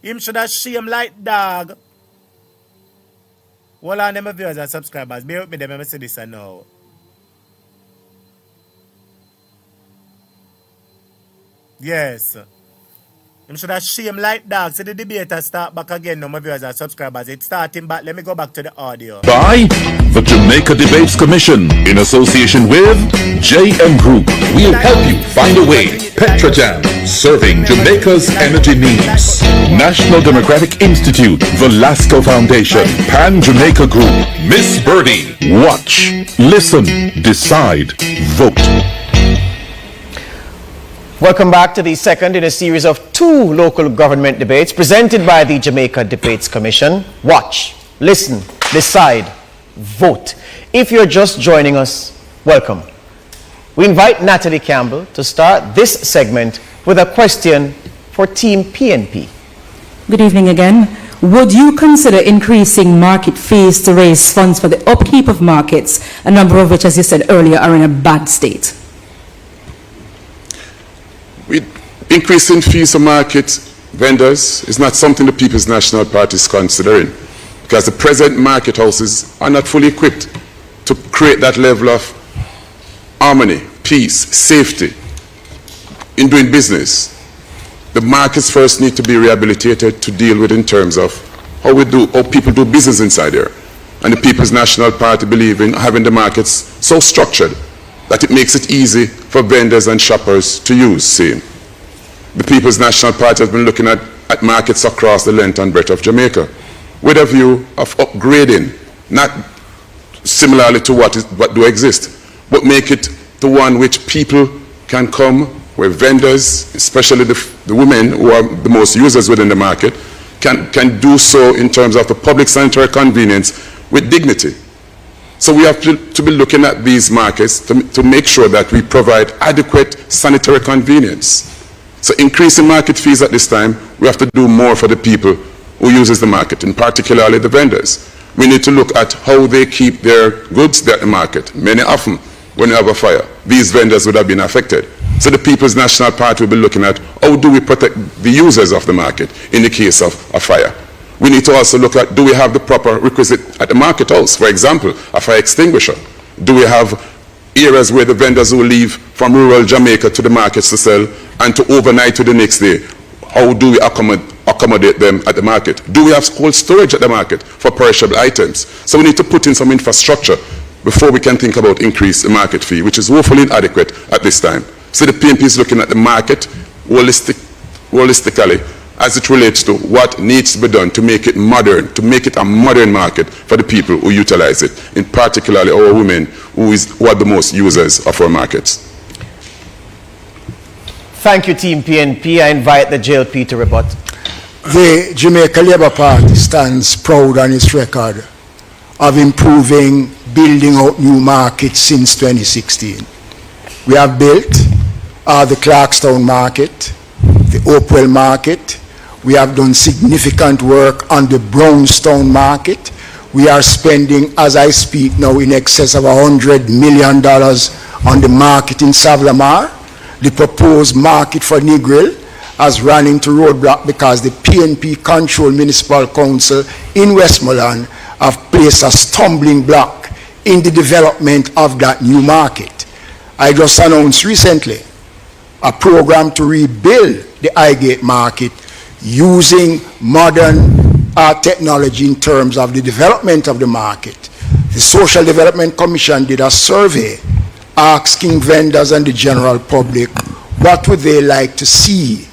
Him should have shame like dog. Well, on them viewers and subscribers. Bear with me, them say this now. Yes. Him should have shame like dog. So the debate has start back again now, my viewers and subscribers. It's starting back. Let me go back to the audio. By the Jamaica Debates Commission in association with JM Group. We'll help you find a way. Petrojam, serving Jamaica's energy needs. National Democratic Institute, Velasco Foundation, Pan Jamaica Group, Miss Birdie. Watch, listen, decide, vote. Welcome back to the second in a series of 2 local government debates presented by the Jamaica Debates Commission. Watch, listen, decide, vote. If you're just joining us, welcome. We invite Natalie Campbell to start this segment with a question for Team PNP. Good evening again. Would you consider increasing market fees to raise funds for the upkeep of markets, a number of which, as you said earlier, are in a bad state? Increasing fees for market vendors is not something the People's National Party is considering, because the present market houses are not fully equipped to create that level of harmony, peace, safety in doing business. The markets first need to be rehabilitated to deal with in terms of how people do business inside there. And the People's National Party believe in having the markets so structured that it makes it easy for vendors and shoppers to use. See, the People's National Party has been looking at markets across the length and breadth of Jamaica with a view of upgrading, not similarly to what do exist, but make it the one which people can come, where vendors, especially the women who are the most users within the market, can do so in terms of the public sanitary convenience with dignity. So we have to be looking at these markets to make sure that we provide adequate sanitary convenience. So increasing market fees at this time, we have to do more for the people who uses the market, and particularly the vendors. We need to look at how they keep their goods there at the market. Many often, when you have a fire, these vendors would have been affected. So the People's National Party will be looking at how do we protect the users of the market in the case of a fire. We need to also look at, do we have the proper requisite at the market house? For example, a fire extinguisher. Do we have areas where the vendors who leave from rural Jamaica to the markets to sell and to overnight to the next day, how do we accommodate them at the market? Do we have cold storage at the market for perishable items? So we need to put in some infrastructure before we can think about increase in market fee, which is woefully inadequate at this time. So the PNP is looking at the market holistically as it relates to what needs to be done to make it modern, to make it a modern market for the people who utilize it, in particularly our women who are the most users of our markets. Thank you, Team PNP. I invite the JLP to rebut. The Jamaica Labour Party stands proud on its record of improving, building out new markets since 2016. We have built the Clarkstown market, the Hopewell market. We have done significant work on the Brownstown market. We are spending, as I speak now, in excess of $100 million on the market in Savlamar. The proposed market for Negril has run into roadblock because the PNP controlled municipal council in Westmoreland have placed a stumbling block in the development of that new market. I just announced recently a program to rebuild the Highgate market using modern technology in terms of the development of the market. The Social Development Commission did a survey asking vendors and the general public what would they like to see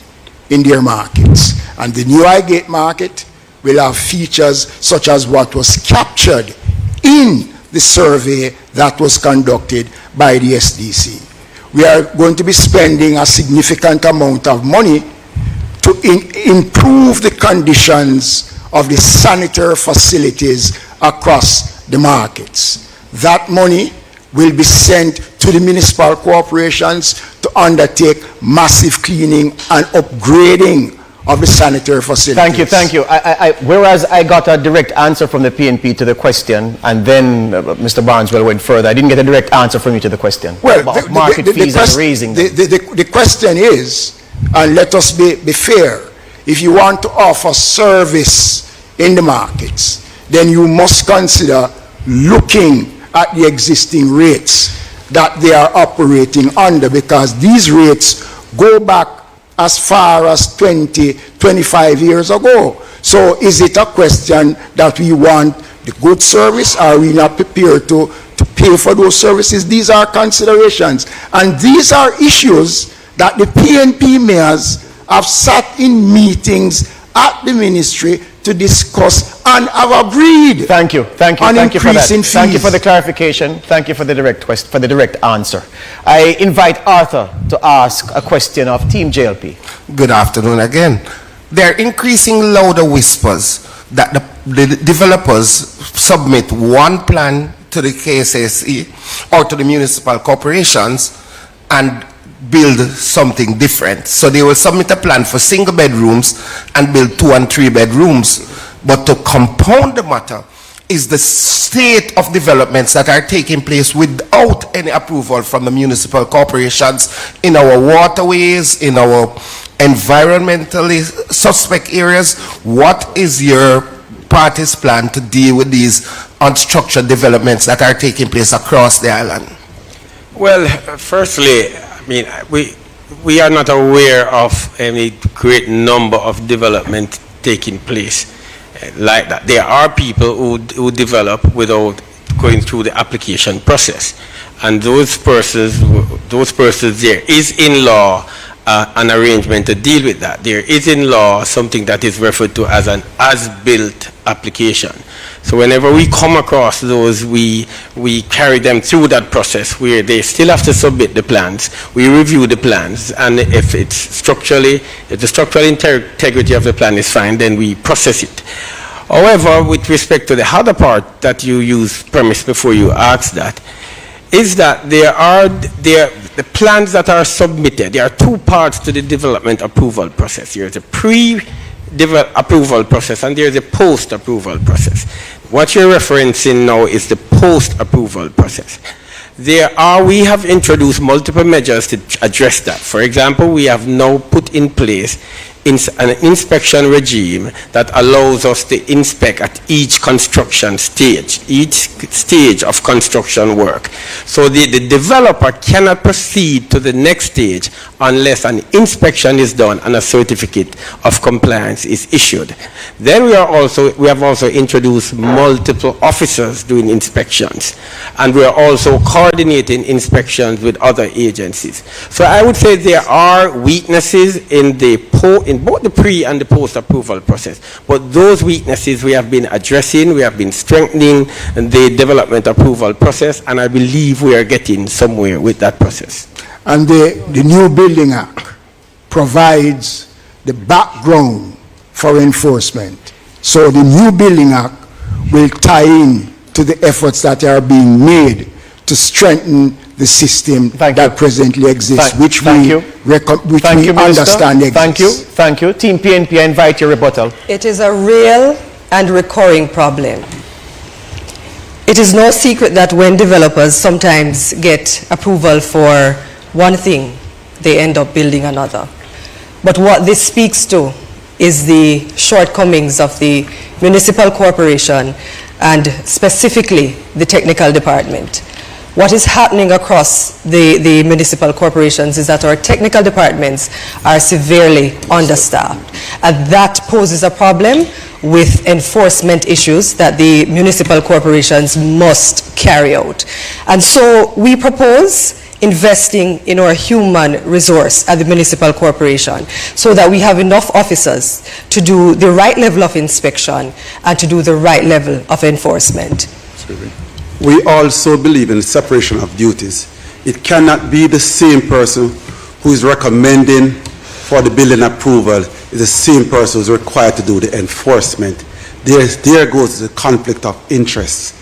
in their markets. And the new Highgate market will have features such as what was captured in the survey that was conducted by the SDC. We are going to be spending a significant amount of money to improve the conditions of the sanitary facilities across the markets. That money will be sent to the municipal corporations to undertake massive cleaning and upgrading of the sanitary facilities. Thank you. Whereas I got a direct answer from the PNP to the question, and then Mr. Barneswell went further, I didn't get a direct answer from you to the question. Well, about market fees and raising them. The question is, and let us be fair, if you want to offer service in the markets, then you must consider looking at the existing rates that they are operating under, because these rates go back as far as 25 years ago. So is it a question that we want the good service? Are we not prepared to pay for those services? These are considerations. And these are issues that the PNP mayors have sat in meetings at the ministry to discuss and have agreed. Thank you. Thank you. On Thank you for that. increasing Thank you fees. for the clarification. Thank you for the direct answer. I invite Arthur to ask a question of Team JLP. Good afternoon again. There are increasing louder whispers that the developers submit one plan to the KSSE or to the municipal corporations and build something different. So they will submit a plan for single bedrooms and build 2 and 3 bedrooms. But to compound the matter is the state of developments that are taking place without any approval from the municipal corporations in our waterways, in our environmentally suspect areas. What is your party's plan to deal with these unstructured developments that are taking place across the island? Well, firstly, I mean, we are not aware of any great number of development taking place like that. There are people who develop without going through the application process, and those persons, there is in law an arrangement to deal with that. There is in law something that is referred to as an as-built application. So whenever we come across those, we carry them through that process where they still have to submit the plans. We review the plans, and if the structural integrity of the plan is fine, then we process it. However, with respect to the other part that you use premise before you ask that, is that the plans that are submitted, there are two parts to the development approval process. There is a pre-approval process and there is a post-approval process. What you're referencing now is the post-approval process. We have introduced multiple measures to address that. For example, we have now put in place an inspection regime that allows us to inspect at each construction stage, each stage of construction work. So the developer cannot proceed to the next stage unless an inspection is done and a certificate of compliance is issued. Then we have also introduced multiple officers doing inspections, and we are also coordinating inspections with other agencies. So I would say there are weaknesses in both the pre and the post approval process, but those weaknesses we have been addressing. We have been strengthening the development approval process, and I believe we are getting somewhere with that process. And the new Building Act provides the background for enforcement. So the new Building Act will tie in to the efforts that are being made to strengthen the system that presently exists, which we understand exists. Thank you. Team PNP, I invite your rebuttal. It is a real and recurring problem. It is no secret that when developers sometimes get approval for one thing, they end up building another. But what this speaks to is the shortcomings of the municipal corporation and specifically the technical department. What is happening across the municipal corporations is that our technical departments are severely understaffed, and that poses a problem with enforcement issues that the municipal corporations must carry out. And so we propose investing in our human resource at the municipal corporation so that we have enough officers to do the right level of inspection and to do the right level of enforcement. We also believe in separation of duties. It cannot be the same person who is recommending for the building approval is the same person who is required to do the enforcement. There goes the conflict of interest.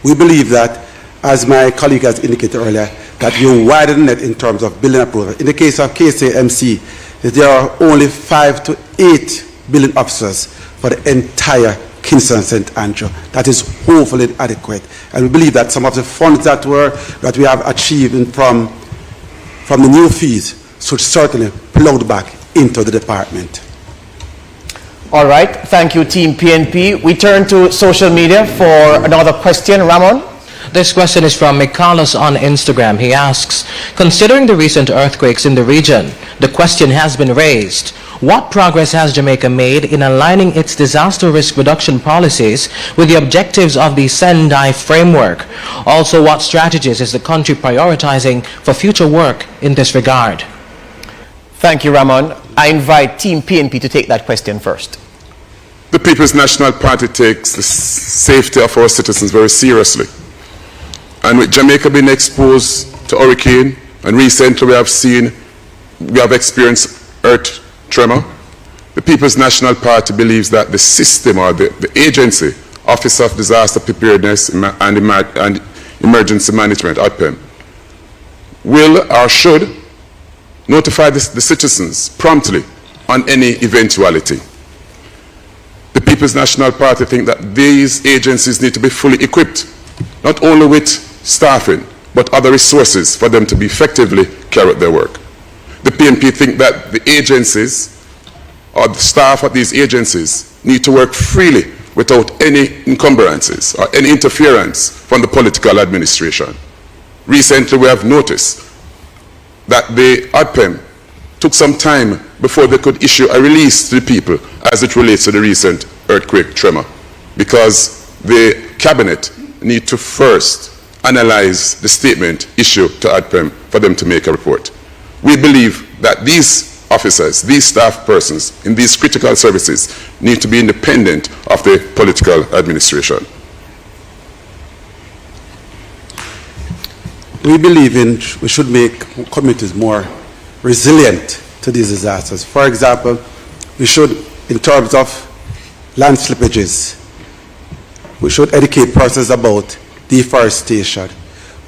We believe that, as my colleague has indicated earlier, that you widen it in terms of building approval. In the case of KSAMC, there are only 5 to 8 building officers for the entire Kingston St. Andrew. That is hopefully adequate. And we believe that some of the funds that we have achieved from the new fees should certainly plowed back into the department. All right, thank you, Team PNP. We turn to social media for another question. Ramon? This question is from Carlos on Instagram. He asks, considering the recent earthquakes in the region, the question has been raised, what progress has Jamaica made in aligning its disaster risk reduction policies with the objectives of the Sendai framework? Also, what strategies is the country prioritizing for future work in this regard? Thank you, Ramon. I invite Team PNP to take that question first. The People's National Party takes the safety of our citizens very seriously. And with Jamaica being exposed to hurricane, and recently we have experienced earth tremor, the People's National Party believes that the system or the agency, Office of Disaster Preparedness and Emergency Management, OPEM, will or should notify the citizens promptly on any eventuality. The People's National Party think that these agencies need to be fully equipped, not only with staffing, but other resources for them to be effectively carry out their work. The PNP think that the agencies or the staff of these agencies need to work freely without any encumbrances or any interference from the political administration. Recently, we have noticed that the OPEM took some time before they could issue a release to the people as it relates to the recent earthquake tremor, because the cabinet need to first analyze the statement issued to OPEM for them to make a report. We believe that these officers, these staff persons in these critical services need to be independent of the political administration. We believe we should make communities more resilient to these disasters. For example, we should, in terms of land slippages, we should educate persons about deforestation.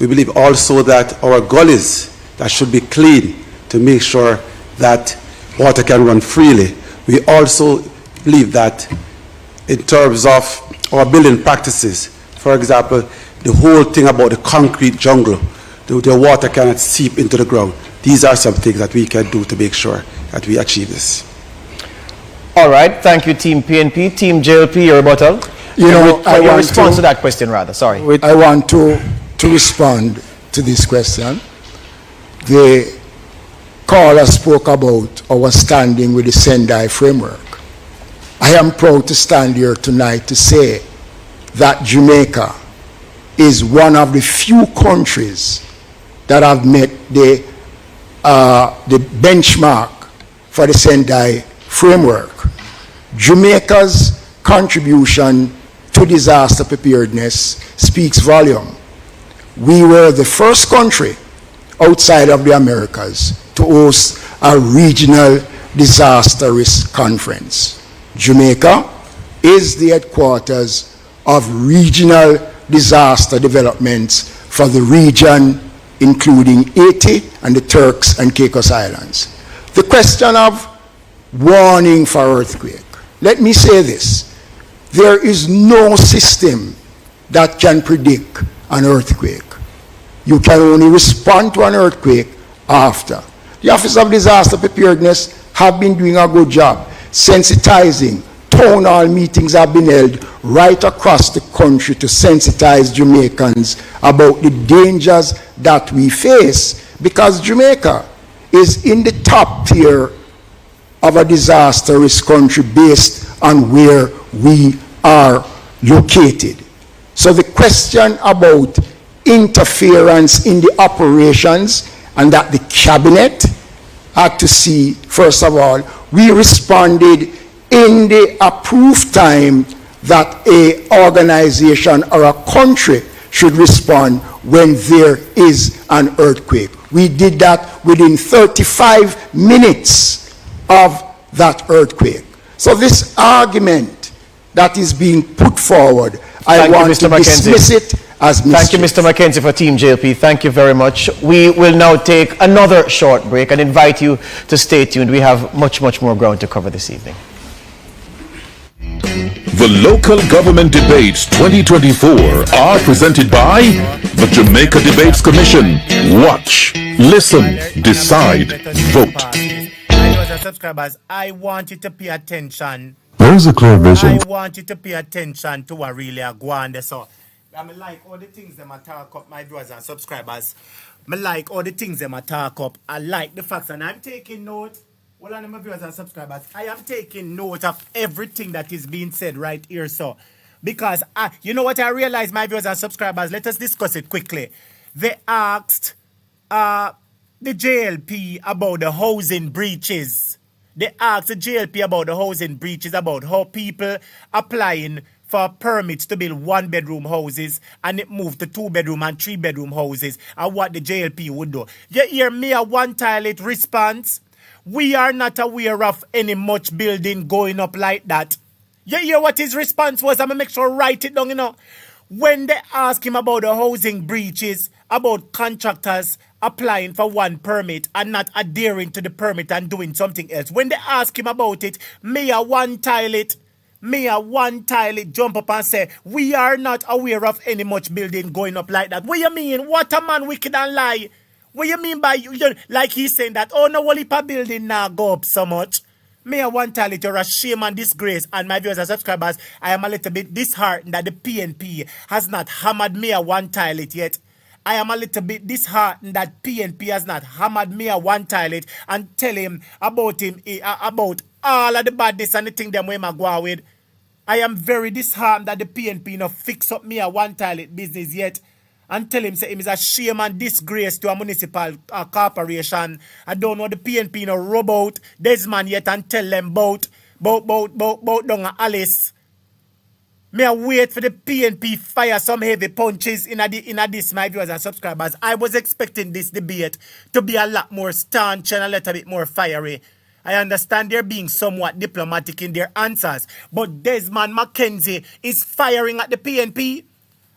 We believe also that our gullies that should be clean to make sure that water can run freely. We also believe that in terms of our building practices, for example, the whole thing about the concrete jungle, the water cannot seep into the ground. These are some things that we can do to make sure that we achieve this. All right, thank you, Team PNP. Team JLP, your rebuttal. Your response to that question, rather. Sorry. I want to respond to this question. The caller spoke about our standing with the Sendai framework. I am proud to stand here tonight to say that Jamaica is one of the few countries that have met the benchmark for the Sendai framework. Jamaica's contribution to disaster preparedness speaks volume. We were the first country outside of the Americas to host a regional disaster risk conference. Jamaica is the headquarters of regional disaster developments for the region, including Haiti and the Turks and Caicos Islands. The question of warning for earthquake. Let me say this. There is no system that can predict an earthquake. You can only respond to an earthquake after. The Office of Disaster Preparedness have been doing a good job sensitizing. Town hall meetings have been held right across the country to sensitize Jamaicans about the dangers that we face, because Jamaica is in the top tier of a disaster risk country based on where we are located. So the question about interference in the operations, and that the cabinet had to see, first of all, we responded in the approved time that a organization or a country should respond when there is an earthquake. We did that within 35 minutes of that earthquake. So this argument that is being put forward, I want to dismiss it as mischief. Thank you, Mr. Mackenzie, for Team JLP. Thank you very much. We will now take another short break and invite you to stay tuned. We have much more ground to cover this evening. The Local Government Debates 2024 are presented by the Jamaica Debates Commission. Watch, listen, decide, vote. Subscribers, I want you to pay attention. There is a clear vision. I want you to pay attention to what really are going on. So, I like all the things them I talk up, my viewers and subscribers. I like all the things them I talk up. I like the facts, and I'm taking note. Well, on my viewers and subscribers, I am taking note of everything that is being said right here. So, because you know what I realize, my viewers and subscribers, let us discuss it quickly. They asked the JLP about the housing breaches. They asked the JLP about the housing breaches, about how people applying for permits to build 1-bedroom houses and it moved to 2-bedroom and 3-bedroom houses and what the JLP would do. You hear me a one-toilet response? We are not aware of any much building going up like that. You hear what his response was? I'm going to make sure I write it down, you know. When they ask him about the housing breaches, about contractors applying for one permit and not adhering to the permit and doing something else, when they ask him about it, Mayor One Toilet jump up and say, we are not aware of any much building going up like that. What you mean? What a man wicked and lie. What you mean by, like he's saying that, oh, no, well, if a building now go up so much. Mayor One Toilet, you're a shame and disgrace. And my viewers and subscribers, I am a little bit disheartened that the PNP has not hammered Mayor One Toilet yet. I am a little bit disheartened that PNP has not hammered Mayor One Toilet and tell him about all of the badness and the thing them we go with. I am very disheartened that the PNP not fix up Mayor One Toilet business yet and tell him say him is a shame and disgrace to a municipal corporation. I don't know the PNP no rub out Desmond yet and tell them about down Alice. May I wait for the PNP fire some heavy punches in this, my viewers and subscribers. I was expecting this debate to be a lot more staunch and a little bit more fiery. I understand they're being somewhat diplomatic in their answers, but Desmond McKenzie is firing at the PNP.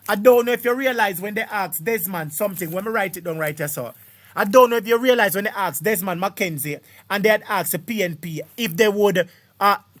I don't know if you realize when they asked Desmond something, when we write it down right here, so. I don't know if you realize when they asked Desmond McKenzie and they had asked the PNP if they would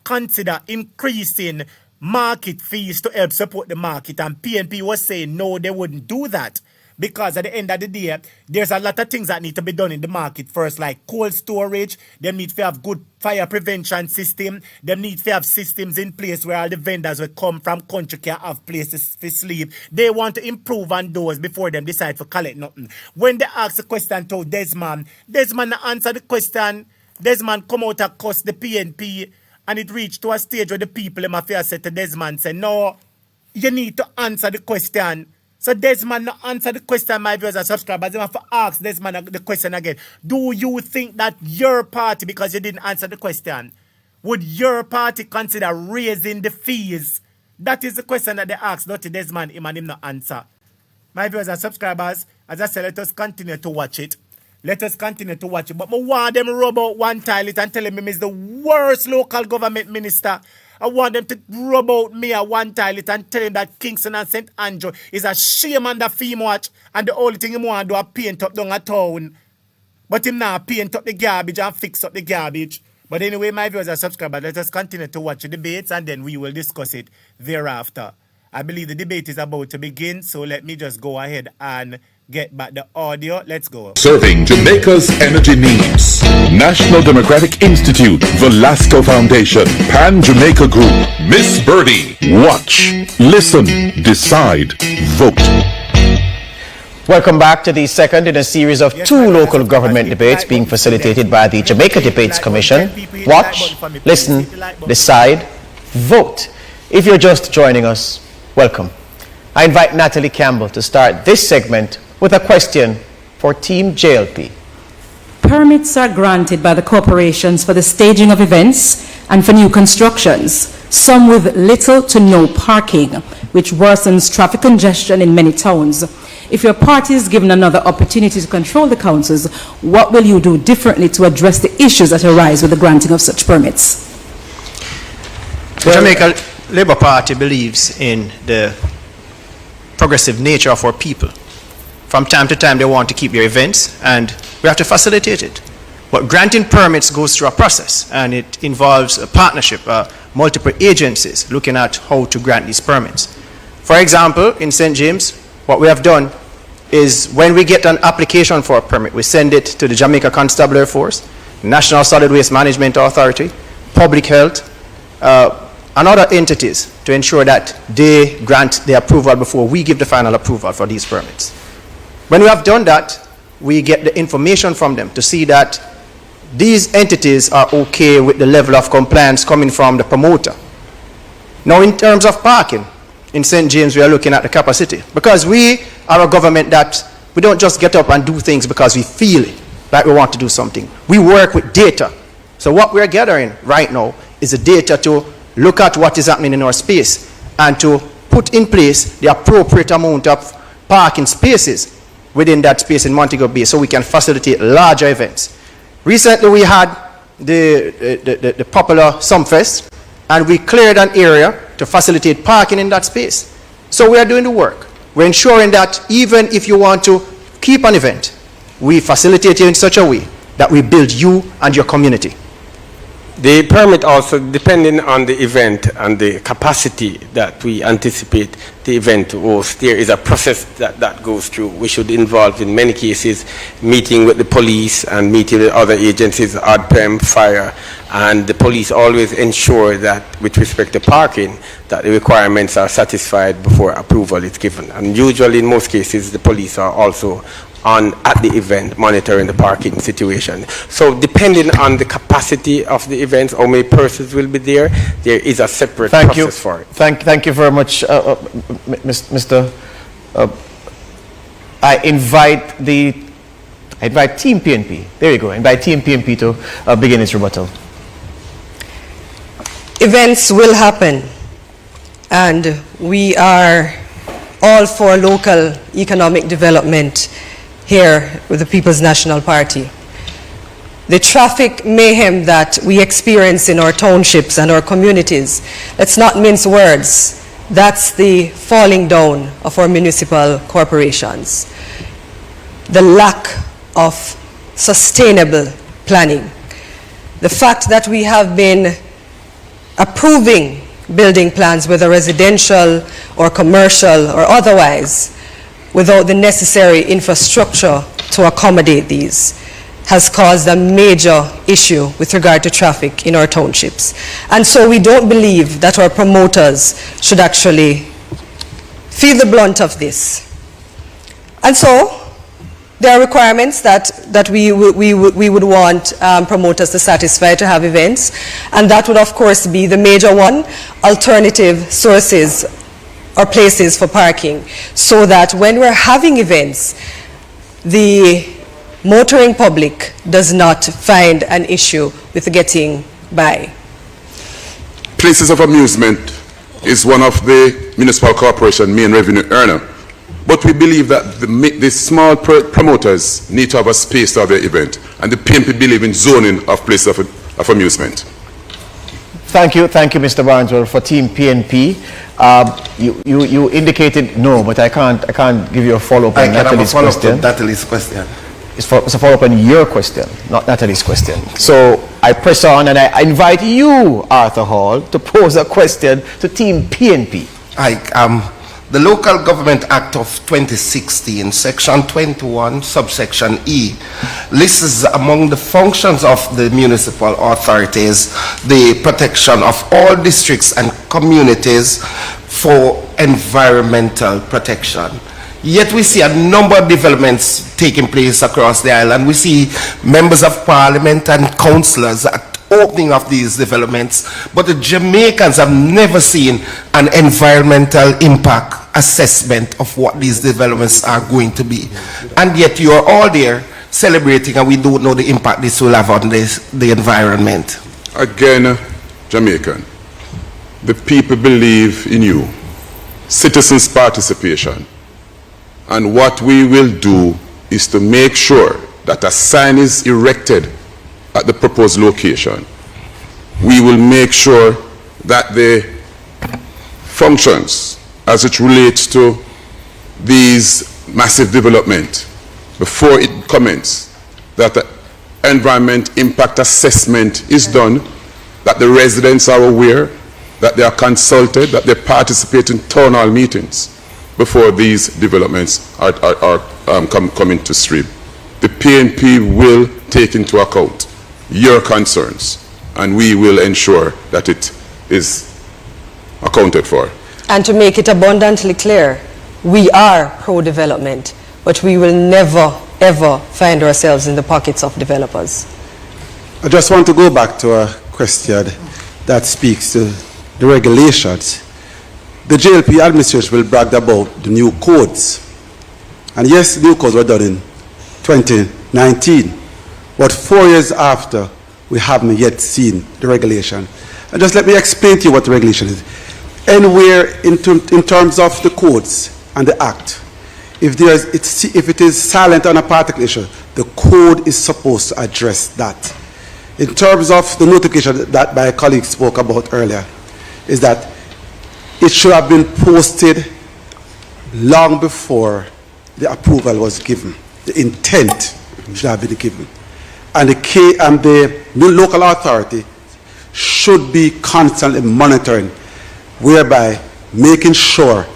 consider increasing market fees to help support the market, and PNP was saying no, they wouldn't do that because at the end of the day, there's a lot of things that need to be done in the market first, like cold storage. They need to have good fire prevention system. They need to have systems in place where all the vendors will come from country can have places to sleep. They want to improve on those before them decide to collect nothing. When they ask the question to Desmond answer the question. Desmond come out and cuss the PNP. And it reached to a stage where the people in Mafia said to Desmond, say, no, you need to answer the question. So Desmond not answer the question, my viewers and subscribers. They have to ask Desmond the question again. Do you think that your party, because you didn't answer the question, would your party consider raising the fees? That is the question that they asked, not to Desmond, him and him not answer. My viewers and subscribers, as I said, let us continue to watch it. Let us continue to watch it. But I want them to rub out One Toilet and tell him he's the worst local government minister. I want them to rub out Mayor One Toilet and tell him that Kingston and St. Andrew is a shame on the film watch and the only thing he want to do is paint up down a town. But him now paint up the garbage and fix up the garbage. But anyway, my viewers and subscribers, let us continue to watch the debates and then we will discuss it thereafter. I believe the debate is about to begin, so let me just go ahead and get back the audio. Let's go. Serving Jamaica's energy needs. National Democratic Institute, Velasco Foundation, Pan Jamaica Group, Miss Birdie. Watch, listen, decide, vote. Welcome back to the second in a series of two local government debates being facilitated by the Jamaica Debates Commission. Watch, listen, decide, vote. If you're just joining us, welcome. I invite Natalie Campbell to start this segment with a question for Team JLP. Permits are granted by the corporations for the staging of events and for new constructions, some with little to no parking, which worsens traffic congestion in many towns. If your party is given another opportunity to control the councils, what will you do differently to address the issues that arise with the granting of such permits? The Jamaica Labour Party believes in the progressive nature of our people. From time to time, they want to keep their events, and we have to facilitate it. But granting permits goes through a process, and it involves a partnership, multiple agencies looking at how to grant these permits. For example, in St. James, what we have done is when we get an application for a permit, we send it to the Jamaica Constabulary Force, National Solid Waste Management Authority, Public Health, and other entities to ensure that they grant the approval before we give the final approval for these permits. When we have done that, we get the information from them to see that these entities are okay with the level of compliance coming from the promoter. Now, in terms of parking, in St. James, we are looking at the capacity, because we are a government that we don't just get up and do things because we feel it, like we want to do something. We work with data. So what we're gathering right now is the data to look at what is happening in our space and to put in place the appropriate amount of parking spaces within that space in Montego Bay so we can facilitate larger events. Recently we had the popular Sumfest, and we cleared an area to facilitate parking in that space. So we are doing the work. We're ensuring that even if you want to keep an event, we facilitate it in such a way that we build you and your community. The permit also, depending on the event and the capacity that we anticipate the event to host, there is a process that goes through. We should involve, in many cases, meeting with the police and meeting with other agencies, ADPEM, fire, and the police always ensure that, with respect to parking, that the requirements are satisfied before approval is given. And usually, in most cases, the police are also at the event monitoring the parking situation. So depending on the capacity of the events, how many persons will be there, there is a separate process for it. Thank you very much, Mr. I invite Team PNP. There you go. Invite Team PNP to begin its rebuttal. Events will happen, and we are all for local economic development here with the People's National Party. The traffic mayhem that we experience in our townships and our communities, let's not mince words, that's the falling down of our municipal corporations. The lack of sustainable planning. The fact that we have been approving building plans, whether residential or commercial or otherwise, without the necessary infrastructure to accommodate these, has caused a major issue with regard to traffic in our townships. And so we don't believe that our promoters should actually feel the blunt of this. And so there are requirements that we would want promoters to satisfy to have events, and that would of course be the major one, alternative sources or places for parking, so that when we're having events, the motoring public does not find an issue with getting by. Places of amusement is one of the municipal corporation main revenue earner, but we believe that the small promoters need to have a space to have their event, and the PNP believe in zoning of places of amusement. Thank you, Mr. Barnesworth, for Team PNP. You indicated no, but I can't give you a follow-up on Natalie's question. Natalie's question. It's a follow-up on your question, not Natalie's question. So I press on and I invite you, Arthur Hall, to pose a question to Team PNP. The Local Government Act of 2016, Section 21, subsection E, lists among the functions of the municipal authorities the protection of all districts and communities for environmental protection. Yet we see a number of developments taking place across the island. We see members of parliament and councillors at opening of these developments, but the Jamaicans have never seen an environmental impact assessment of what these developments are going to be. And yet you are all there celebrating, and we don't know the impact this will have on the environment. Again, Jamaican, the people believe in you. Citizens' participation. And what we will do is to make sure that a sign is erected at the proposed location. We will make sure that the functions as it relates to these massive development, before it commences, that the environment impact assessment is done, that the residents are aware, that they are consulted, that they participate in town hall meetings before these developments come into stream. The PNP will take into account your concerns, and we will ensure that it is accounted for. And to make it abundantly clear, we are pro-development, but we will never, ever find ourselves in the pockets of developers. I just want to go back to a question that speaks to the regulations. The JLP administration will brag about the new codes. And yes, new codes were done in 2019. But 4 years after, we haven't yet seen the regulation. And just let me explain to you what the regulation is. Anywhere in terms of the codes and the act, if it is silent on a particular issue, the code is supposed to address that. In terms of the notification that my colleague spoke about earlier, is that it should have been posted long before the approval was given. The intent should have been given. And the local authority should be constantly monitoring, whereby making sure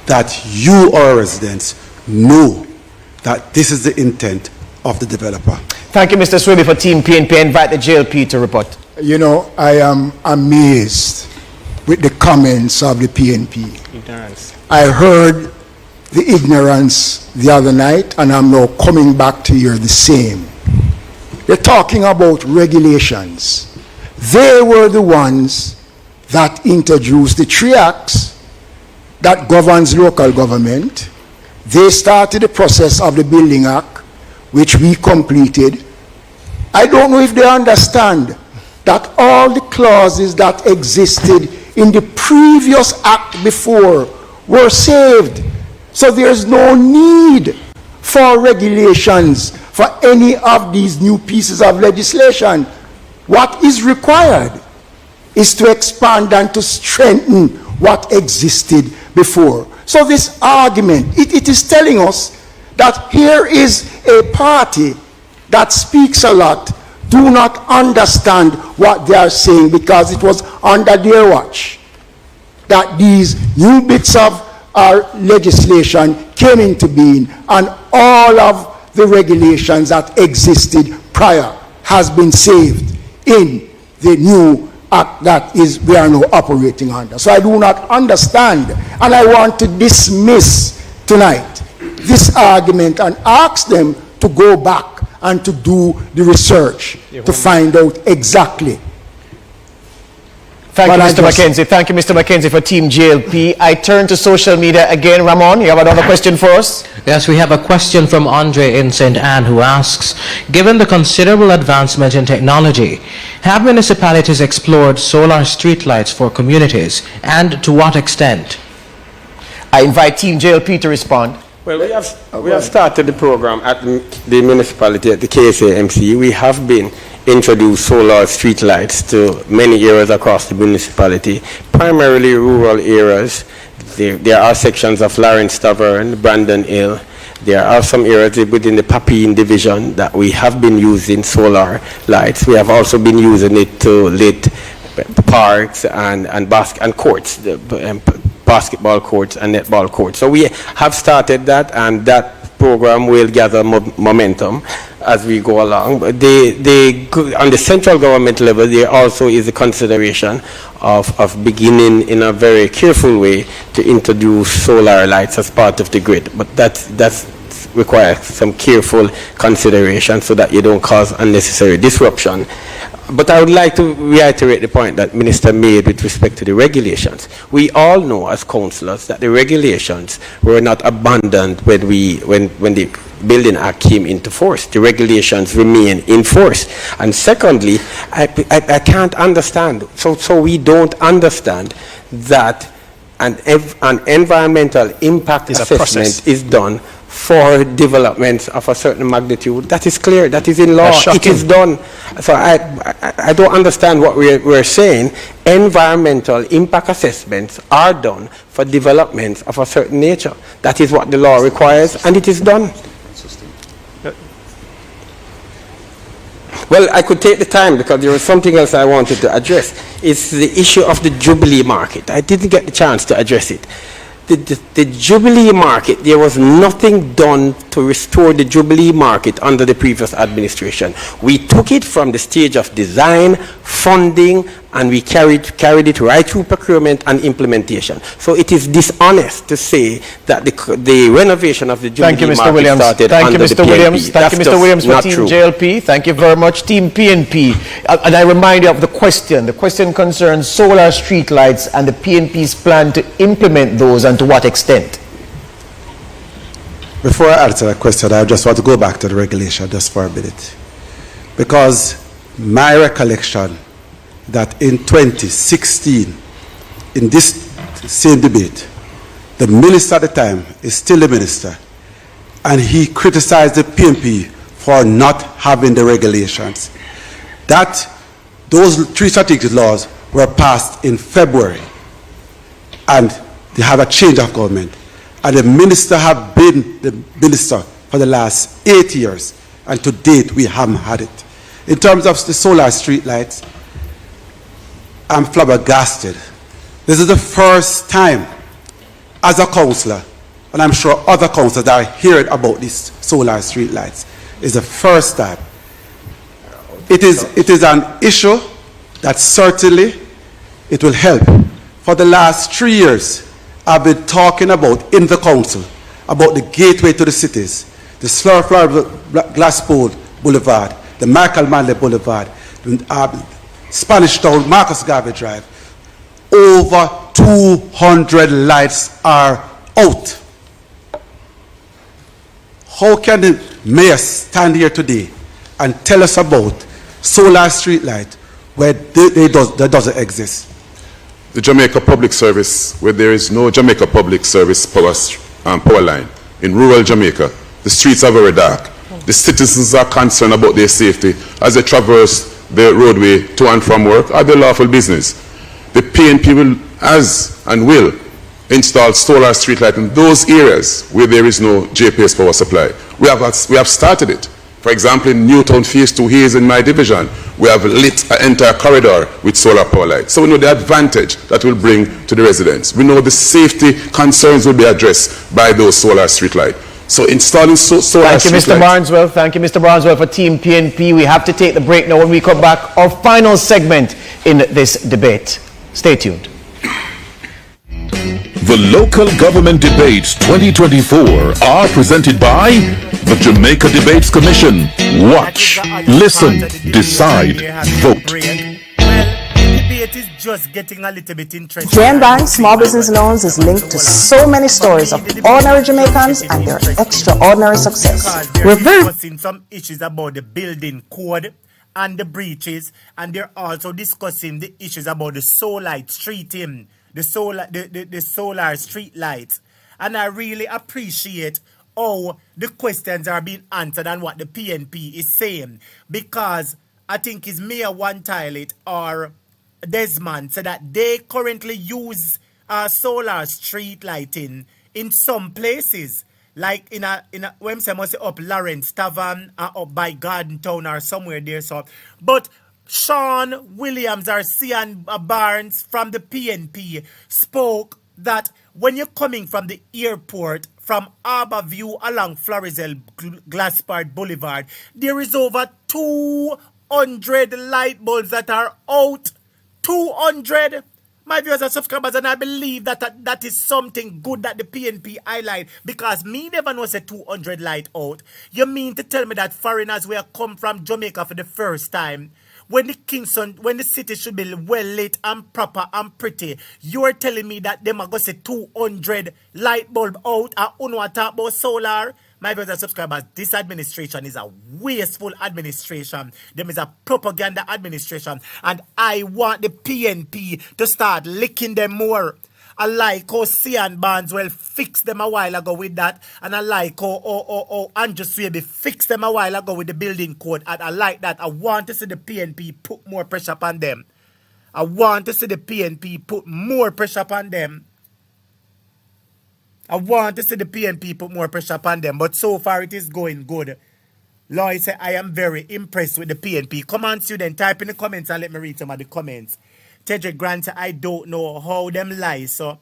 that you, our residents, know that this is the intent of the developer. Thank you, Mr. Swiby, for Team PNP. I invite the JLP to report. You know, I am amazed with the comments of the PNP. Ignorance. I heard the ignorance the other night, and I'm now coming back to hear the same. They're talking about regulations. They were the ones that introduced the 3 acts that governs local government. They started the process of the Building Act, which we completed. I don't know if they understand that all the clauses that existed in the previous act before were saved. So there's no need for regulations for any of these new pieces of legislation. What is required is to expand and to strengthen what existed before. So this argument, it is telling us that here is a party that speaks a lot, do not understand what they are saying, because it was under their watch that these new bits of our legislation came into being, and all of the regulations that existed prior has been saved in the new act that is we are now operating under. So I do not understand, and I want to dismiss tonight this argument and ask them to go back and to do the research to find out exactly. Thank you, Mr. Mackenzie. Thank you, Mr. Mackenzie, for Team JLP. I turn to social media again. Ramon, you have another question for us? Yes, we have a question from Andre in St. Anne, who asks, given the considerable advancement in technology, have municipalities explored solar streetlights for communities, and to what extent? I invite Team JLP to respond. Well, we have started the program at the municipality, at the KSAMC. We have been introduced solar street lights to many areas across the municipality, primarily rural areas. There are sections of Lawrence Tavern, Brandon Hill. There are some areas within the Papine division that we have been using solar lights. We have also been using it to lit parks and courts, basketball courts and netball courts. So we have started that, and that program will gather momentum as we go along. But on the central government level, there also is a consideration of beginning in a very careful way to introduce solar lights as part of the grid. But that's requires some careful consideration so that you don't cause unnecessary disruption. But I would like to reiterate the point that Minister made with respect to the regulations. We all know as councillors that the regulations were not abandoned when the Building Act came into force. The regulations remain in force. And secondly, I can't understand, so we don't understand that an environmental impact assessment is done for developments of a certain magnitude. That is clear. That is in law. It is done. So I don't understand what we're saying. Environmental impact assessments are done for developments of a certain nature. That is what the law requires, and it is done. Well, I could take the time because there was something else I wanted to address. It's the issue of the Jubilee market. I didn't get the chance to address it. The Jubilee market, there was nothing done to restore the Jubilee market under the previous administration. We took it from the stage of design, funding, and we carried it right through procurement and implementation. So it is dishonest to say that the renovation of the Jubilee market started under the PNP. Thank you, Mr. Williams, for Team JLP. Thank you very much, Team PNP. And I remind you of the question. The question concerns solar street lights and the PNP's plan to implement those, and to what extent. Before I answer that question, I just want to go back to the regulation just for a minute. Because my recollection that in 2016, in this same debate, the minister at the time is still the minister, and he criticized the PNP for not having the regulations. Those 3 strategic laws were passed in February, and they have a change of government. And the minister have been the minister for the last 8 years, and to date we haven't had it. In terms of the solar street lights, I'm flabbergasted. This is the first time as a councillor, and I'm sure other councillors that are hearing about these solar street lights, is the first time. It is an issue that certainly it will help. For the last 3 years, I've been talking about in the council, about the gateway to the cities, the Flower Glasspool Boulevard, the Michael Manley Boulevard, Spanish Town, Marcus Garvey Drive. Over 200 lights are out. How can the mayor stand here today and tell us about solar street light where that doesn't exist? The Jamaica Public Service, where there is no Jamaica Public Service power line, in rural Jamaica, the streets are very dark. The citizens are concerned about their safety as they traverse the roadway to and from work or their lawful business. The PNP will install solar street light in those areas where there is no JPS power supply. We have started it. For example, in Newtown Phase 2 here is in my division, we have lit an entire corridor with solar power lights. So we know the advantage that will bring to the residents. We know the safety concerns will be addressed by those solar street lights. So installing solar street lights. Thank you, Mr. Barneswell. Thank you, Mr. Barneswell, for Team PNP. We have to take the break now. When we come back, our final segment in this debate. Stay tuned. The Local Government Debates 2024 are presented by the Jamaica Debates Commission. Watch, listen, decide, vote. Debate is just getting a little bit interesting. JM Bank Small Business Loans is linked to so many stories of ordinary Jamaicans and their extraordinary success. We're discussing some issues about the building code and the breaches, and they're also discussing the issues about the solar treating, the solar street lights. And I really appreciate how the questions are being answered and what the PNP is saying, because I think it's Mayor One Toilet or Desmond said that they currently use solar street lighting in some places, like in a when say must say up Lawrence Tavern or up by Garden Town or somewhere there. So, but Sean Williams or Cian Barnes from the PNP spoke that when you're coming from the airport from Harbour View along Florizel Glasspart Boulevard, there is over 200 light bulbs that are out. 200. My viewers and subscribers, and I believe that is something good that the PNP highlight, because me never know say 200 light out. You mean to tell me that foreigners will come from Jamaica for the first time, when the city should be well lit and proper and pretty, you're telling me that them are going to say 200 light bulb out and unwa talk about solar? My viewers and subscribers, this administration is a wasteful administration. Them is a propaganda administration. And I want the PNP to start licking them more. I like how Cian Barneswell fixed them a while ago with that. And I like how Andrew Swaby fixed them a while ago with the building code. And I like that. I want to see the PNP put more pressure upon them. I want to see the PNP put more pressure upon them. I want to see the PNP put more pressure upon them, but so far it is going good. Lloyd said, I am very impressed with the PNP. Come on, student, type in the comments and let me read some of the comments. Tedrick Grant said, I don't know how them lie, so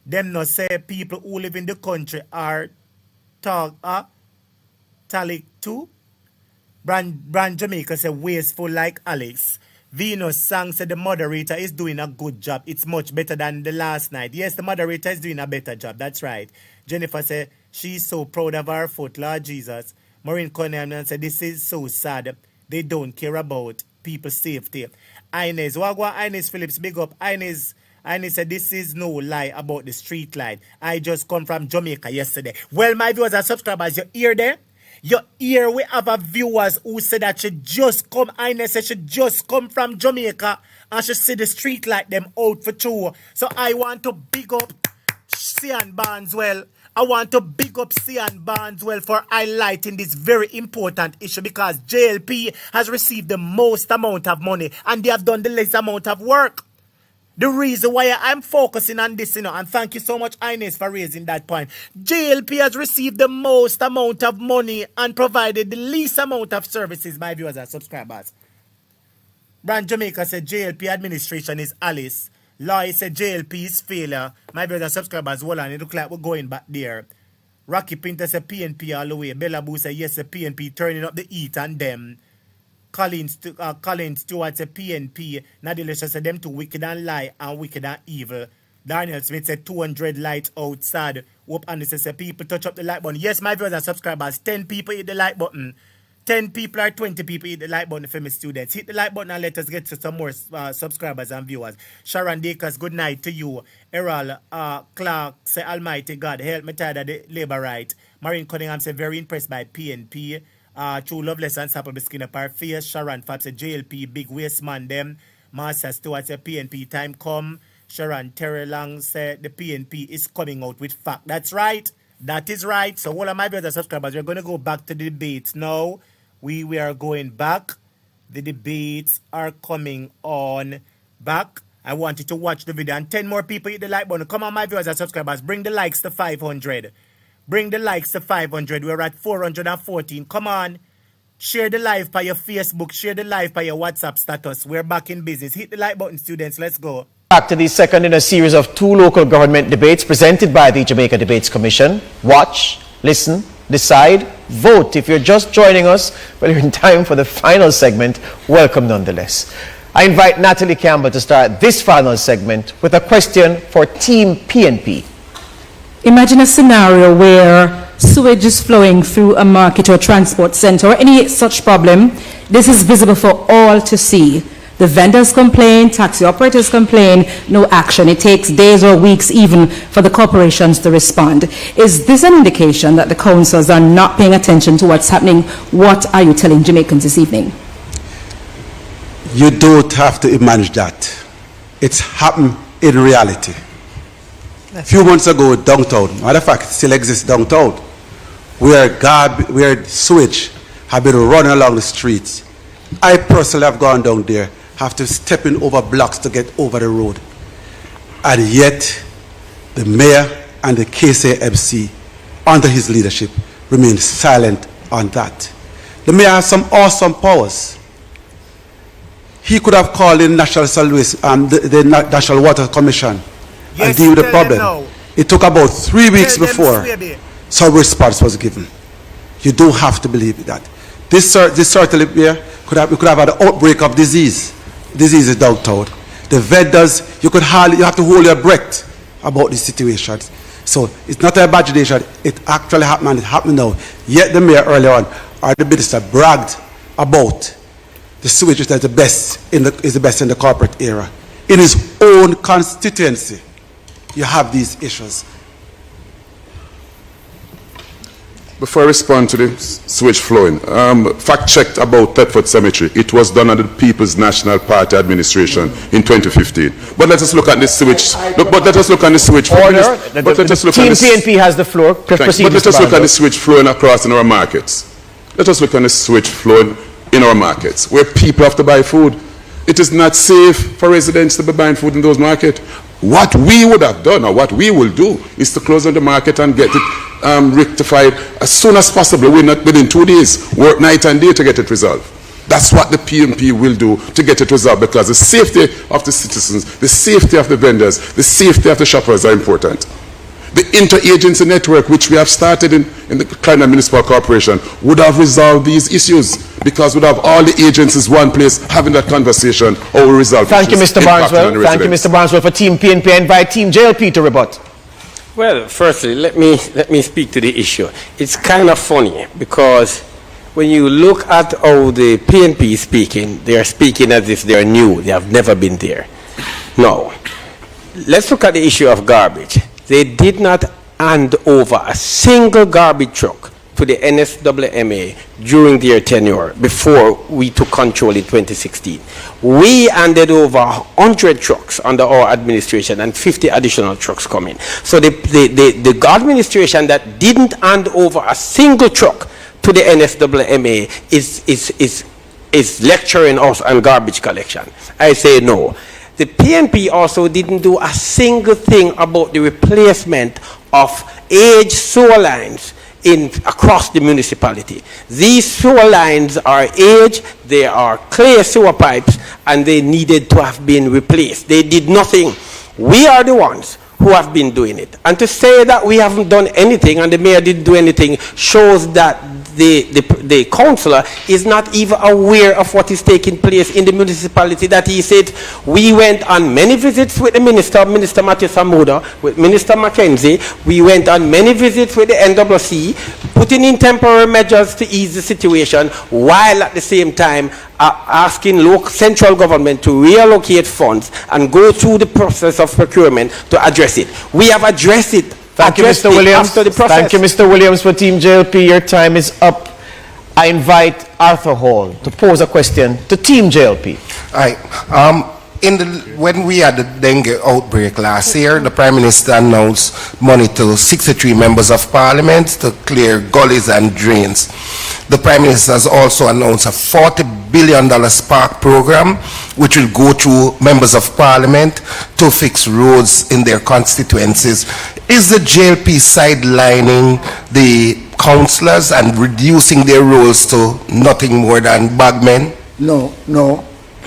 them not say people who live in the country are talik too. Brand Jamaica said, wasteful like Alex. Venus Sang said the moderator is doing a good job. It's much better than the last night. Yes, the moderator is doing a better job. That's right. Jennifer said she's so proud of her foot, Lord Jesus. Maureen Conan said this is so sad. They don't care about people's safety. Inez, Wagwa Inez Phillips, big up. Inez said this is no lie about the street light. I just come from Jamaica yesterday. Well, my viewers and subscribers, you hear there? You hear we have a viewers who said that she just come, Ines said she just come from Jamaica and she see the street like them out for two. So I want to big up Sian Barneswell. I want to big up Sian Barneswell for highlighting this very important issue because JLP has received the most amount of money and they have done the least amount of work. The reason why I'm focusing on this, and thank you so much, Ines, for raising that point. JLP has received the most amount of money and provided the least amount of services, my viewers and subscribers. Brand Jamaica said JLP administration is Alice. Loy said JLP is failure. My viewers and subscribers, hold on, it look like we're going back there. Rocky Pinter said PNP all the way. Bella Boo said yes, the PNP turning up the heat and them. Colin Stewart said PNP. Nadelisha said them too wicked and lie and wicked and evil. Daniel Smith said 200 lights outside. Hope Anderson said people touch up the like button. Yes, my viewers and subscribers, 10 people hit the like button. 10 people or 20 people hit the like button for my students. Hit the like button and let us get to some more subscribers and viewers. Sharon Dakers, good night to you. Errol Clark say Almighty God, help me tired of the labor right. Maureen Cunningham said very impressed by PNP. True Loveless and Sapple skin up her face. Sharon Fab said JLP, big waste man them. Master Stewart said PNP time come. Sharon Terry Lang said the PNP is coming out with fact. That's right. That is right. So all of my brothers and subscribers, we're going to go back to the debates now. We are going back. The debates are coming on back. I want you to watch the video. And 10 more people hit the like button. Come on, my viewers and subscribers. Bring the likes to 500. Bring the likes to 500. We're at 414. Come on. Share the live by your Facebook. Share the live by your WhatsApp status. We're back in business. Hit the like button, students. Let's go. Back to the second in a series of 2 local government debates presented by the Jamaica Debates Commission. Watch, listen, decide, vote. If you're just joining us, well, you're in time for the final segment. Welcome nonetheless. I invite Natalie Campbell to start this final segment with a question for Team PNP. Imagine a scenario where sewage is flowing through a market or transport center or any such problem. This is visible for all to see. The vendors complain, taxi operators complain, no action. It takes days or weeks even for the corporations to respond. Is this an indication that the councils are not paying attention to what's happening? What are you telling Jamaicans this evening? You don't have to imagine that. It's happened in reality. A few months ago, downtown, matter of fact, it still exists downtown, where sewage have been running along the streets. I personally have gone down there, have to step in over blocks to get over the road. And yet, the mayor and the KCMC, under his leadership, remain silent on that. The mayor has some awesome powers. He could have called in National the National Water Commission and deal with the problem. It took about 3 weeks before some response was given. You don't have to believe that. This certainly we could have had an outbreak of disease. Disease is downtown. The vendors, you have to hold your breath about this situation. So it's not an imagination. It actually happened and it's happening now. Yet the mayor earlier on, or the minister, bragged about the sewage is the best in the corporate area. In his own constituency, you have these issues. Before I respond to the sewage flowing, fact-checked about Thetford Cemetery. It was done under the People's National Party administration in 2015. But let us look at the sewage. But let us look at the sewage. Team PNP has the floor. But let us look at the sewage flowing across in our markets. Let us look at the sewage flowing in our markets, where people have to buy food. It is not safe for residents to be buying food in those markets. What we would have done, or what we will do, is to close down the market and get it rectified as soon as possible. We're not within 2 days, work night and day to get it resolved. That's what the PNP will do to get it resolved, because the safety of the citizens, the safety of the vendors, the safety of the shoppers are important. The interagency network, which we have started in the Clyde Municipal Corporation, would have resolved these issues, because we'd have all the agencies one place having that conversation or we resolve. Thank you, Mr. Barneswell. Thank you, Mr. Barneswell. For Team PNP, I invite Team JLP to rebut. Well, firstly, let me speak to the issue. It's kind of funny, because when you look at how the PNP is speaking, they are speaking as if they are new. They have never been there. No. Let's look at the issue of garbage. They did not hand over a single garbage truck to the NSWMA during their tenure before we took control in 2016. We handed over 100 trucks under our administration and 50 additional trucks coming. So the administration that didn't hand over a single truck to the NSWMA is lecturing us on garbage collection. I say no. The PNP also didn't do a single thing about the replacement of aged sewer lines across the municipality. These sewer lines are aged, they are clay sewer pipes, and they needed to have been replaced. They did nothing. We are the ones who have been doing it. And to say that we haven't done anything and the mayor didn't do anything shows that the councillor is not even aware of what is taking place in the municipality that he said. We went on many visits with the Minister Matthew Samuda, with Minister Mackenzie. We went on many visits with the NWC, putting in temporary measures to ease the situation, while at the same time asking local central government to reallocate funds and go through the process of procurement to address it. We have addressed it. Thank you, Mr. Williams. Thank you, Mr. Williams, for Team JLP. Your time is up. I invite Arthur Hall to pose a question to Team JLP. When we had the dengue outbreak last year, the Prime Minister announced money to 63 members of Parliament to clear gullies and drains. The Prime Minister has also announced a $40 billion Spark program, which will go to members of Parliament to fix roads in their constituencies. Is the JLP sidelining the councillors and reducing their roles to nothing more than bagmen? No,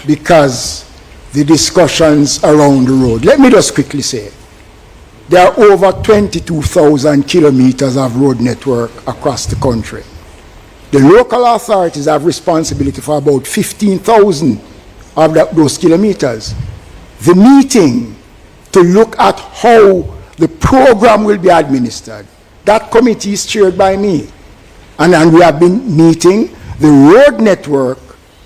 because the discussions around the road. Let me just quickly say, there are over 22,000 kilometers of road network across the country. The local authorities have responsibility for about 15,000 of those kilometers. The meeting to look at how the program will be administered, that committee is chaired by me. And we have been meeting. The road network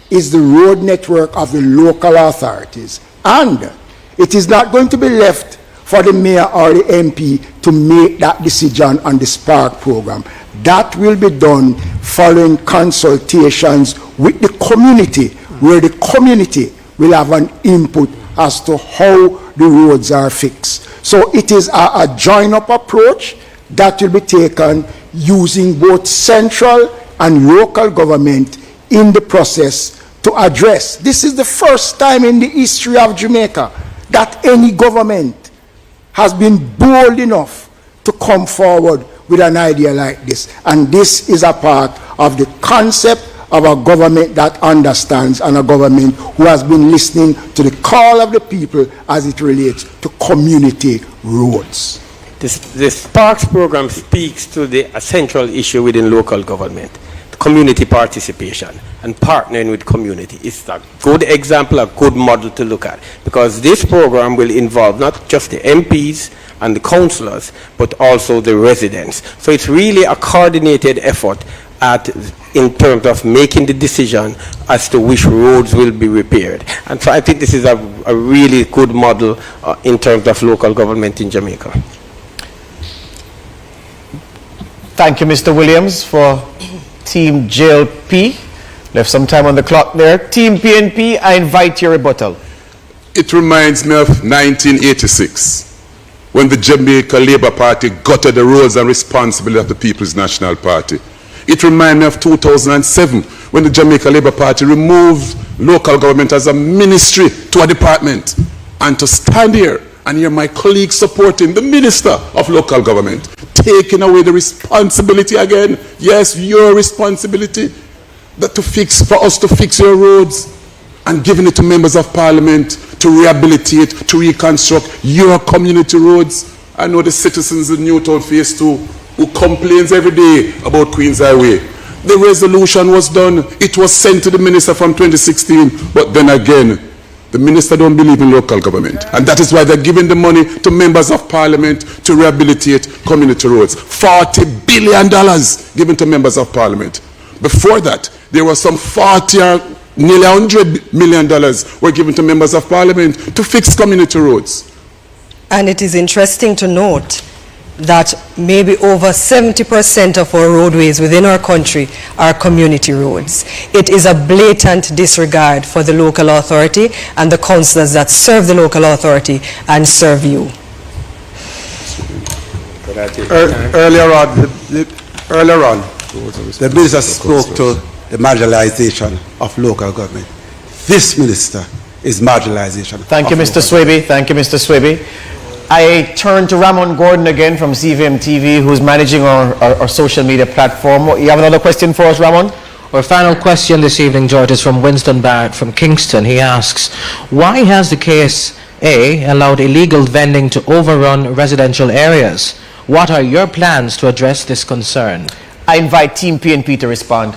is the road network of the local authorities. And it is not going to be left for the mayor or the MP to make that decision on the Spark program. That will be done following consultations with the community, where the community will have an input as to how the roads are fixed. So it is a join-up approach that will be taken using both central and local government in the process to address. This is the first time in the history of Jamaica that any government has been bold enough to come forward with an idea like this. And this is a part of the concept of a government that understands, and a government who has been listening to the call of the people as it relates to community roads. The Sparks program speaks to the central issue within local government, community participation and partnering with community. It's a good example, a good model to look at, because this program will involve not just the MPs and the councillors, but also the residents. So it's really a coordinated effort in terms of making the decision as to which roads will be repaired. And so I think this is a really good model in terms of local government in Jamaica. Thank you, Mr. Williams, for Team JLP. Left some time on the clock there. Team PNP, I invite your rebuttal. It reminds me of 1986, when the Jamaica Labour Party gutted the roles and responsibility of the People's National Party. It reminds me of 2007, when the Jamaica Labour Party removed local government as a ministry to a department. And to stand here and hear my colleagues supporting the Minister of Local Government, taking away the responsibility again. Yes, your responsibility, for us to fix your roads, and giving it to members of Parliament to rehabilitate, to reconstruct your community roads. I know the citizens in Newtown Phase 2 who complains every day about Queens Highway. The resolution was done. It was sent to the minister from 2016, but then again, the minister don't believe in local government. And that is why they're giving the money to members of Parliament to rehabilitate community roads. $40 billion given to members of Parliament. Before that, there was some 40 or nearly $100 million were given to members of Parliament to fix community roads. And it is interesting to note that maybe over 70% of our roadways within our country are community roads. It is a blatant disregard for the local authority and the councillors that serve the local authority and serve you. Earlier on, the minister spoke to the marginalization of local government. This minister is marginalization. Thank you, Mr. Swaby. Thank you, Mr. Swaby. I turn to Ramon Gordon again from CVM TV, who's managing our social media platform. You have another question for us, Ramon? Our final question this evening, George, is from Winston Barrett from Kingston. He asks, why has the KSA allowed illegal vending to overrun residential areas? What are your plans to address this concern? I invite Team PNP to respond.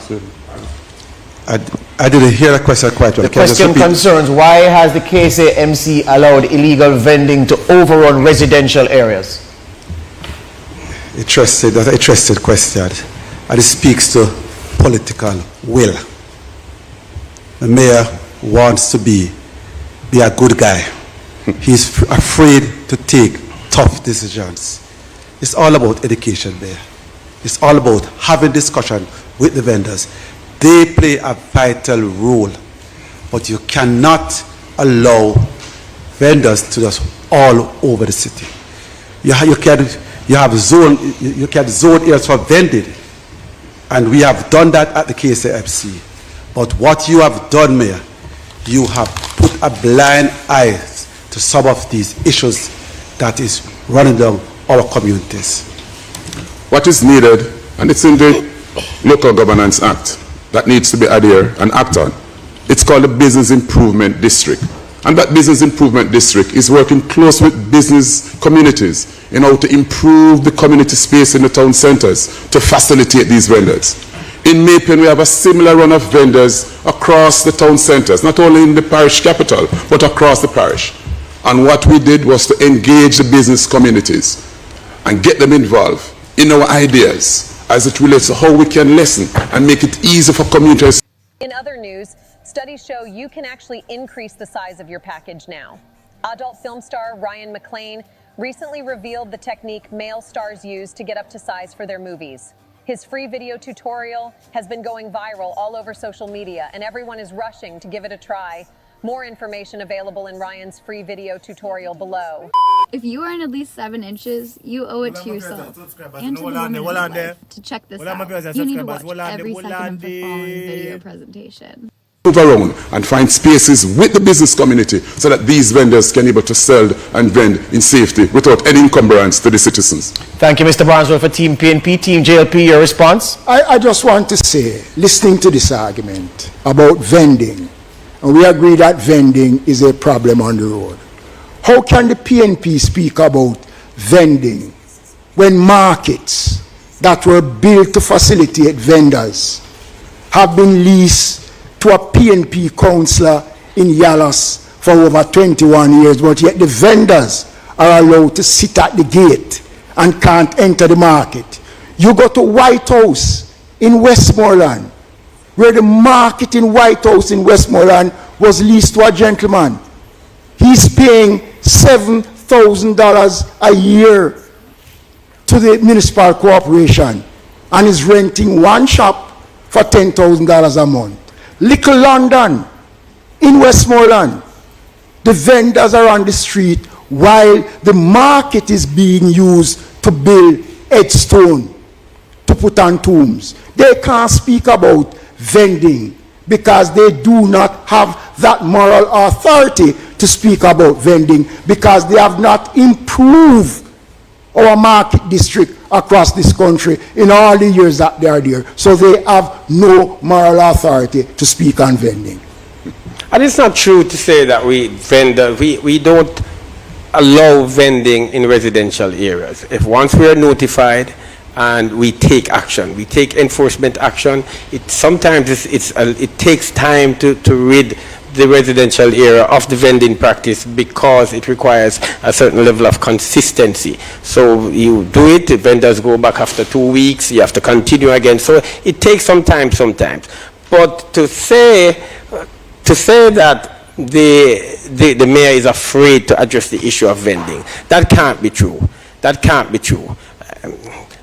I didn't hear the question quite well. The question concerns why has the KSA MC allowed illegal vending to overrun residential areas? Interested question. And it speaks to political will. The mayor wants to be a good guy. He's afraid to take tough decisions. It's all about education there. It's all about having discussion with the vendors. They play a vital role, but you cannot allow vendors to just all over the city. You can zone areas for vending, and we have done that at the KSFC. But what you have done, Mayor, you have put a blind eye to some of these issues that is running down our communities. What is needed, and it's in the Local Governance Act, that needs to be adhered and acted on. It's called the Business Improvement District. And that Business Improvement District is working close with business communities in order to improve the community space in the town centers to facilitate these vendors. In Maypen, we have a similar run of vendors across the town centers, not only in the parish capital, but across the parish. And what we did was to engage the business communities and get them involved in our ideas as it relates to how we can lessen and make it easy for communities. In other news, studies show you can actually increase the size of your package now. Adult film star Ryan McClain recently revealed the technique male stars use to get up to size for their movies. His free video tutorial has been going viral all over social media, and everyone is rushing to give it a try. More information available in Ryan's free video tutorial below. If you are in at least 7 inches, you owe it to yourself and to the women in your life to check this out. You need to watch every second of the following video presentation. Move around and find spaces with the business community so that these vendors can be able to sell and vend in safety without any encumbrance to the citizens. Thank you, Mr. Barnesworth, for Team PNP. Team JLP, your response? I just want to say, listening to this argument about vending, and we agree that vending is a problem on the road. How can the PNP speak about vending when markets that were built to facilitate vendors have been leased to a PNP councillor in Yalas for over 21 years, but yet the vendors are allowed to sit at the gate and can't enter the market? You go to White House in Westmoreland, where the market in White House in Westmoreland was leased to a gentleman. He's paying $7,000 a year to the municipal corporation and is renting one shop for $10,000 a month. Little London in Westmoreland, the vendors are on the street while the market is being used to build headstone, to put on tombs. They can't speak about vending because they do not have that moral authority to speak about vending, because they have not improved our market district across this country in all the years that they are there. So they have no moral authority to speak on vending. And it's not true to say that we don't allow vending in residential areas. If once we are notified and we take action, we take enforcement action, it takes time to rid the residential area of the vending practice because it requires a certain level of consistency. So you do it, the vendors go back after 2 weeks, you have to continue again. So it takes some time sometimes. But to say that the mayor is afraid to address the issue of vending, that can't be true. That can't be true.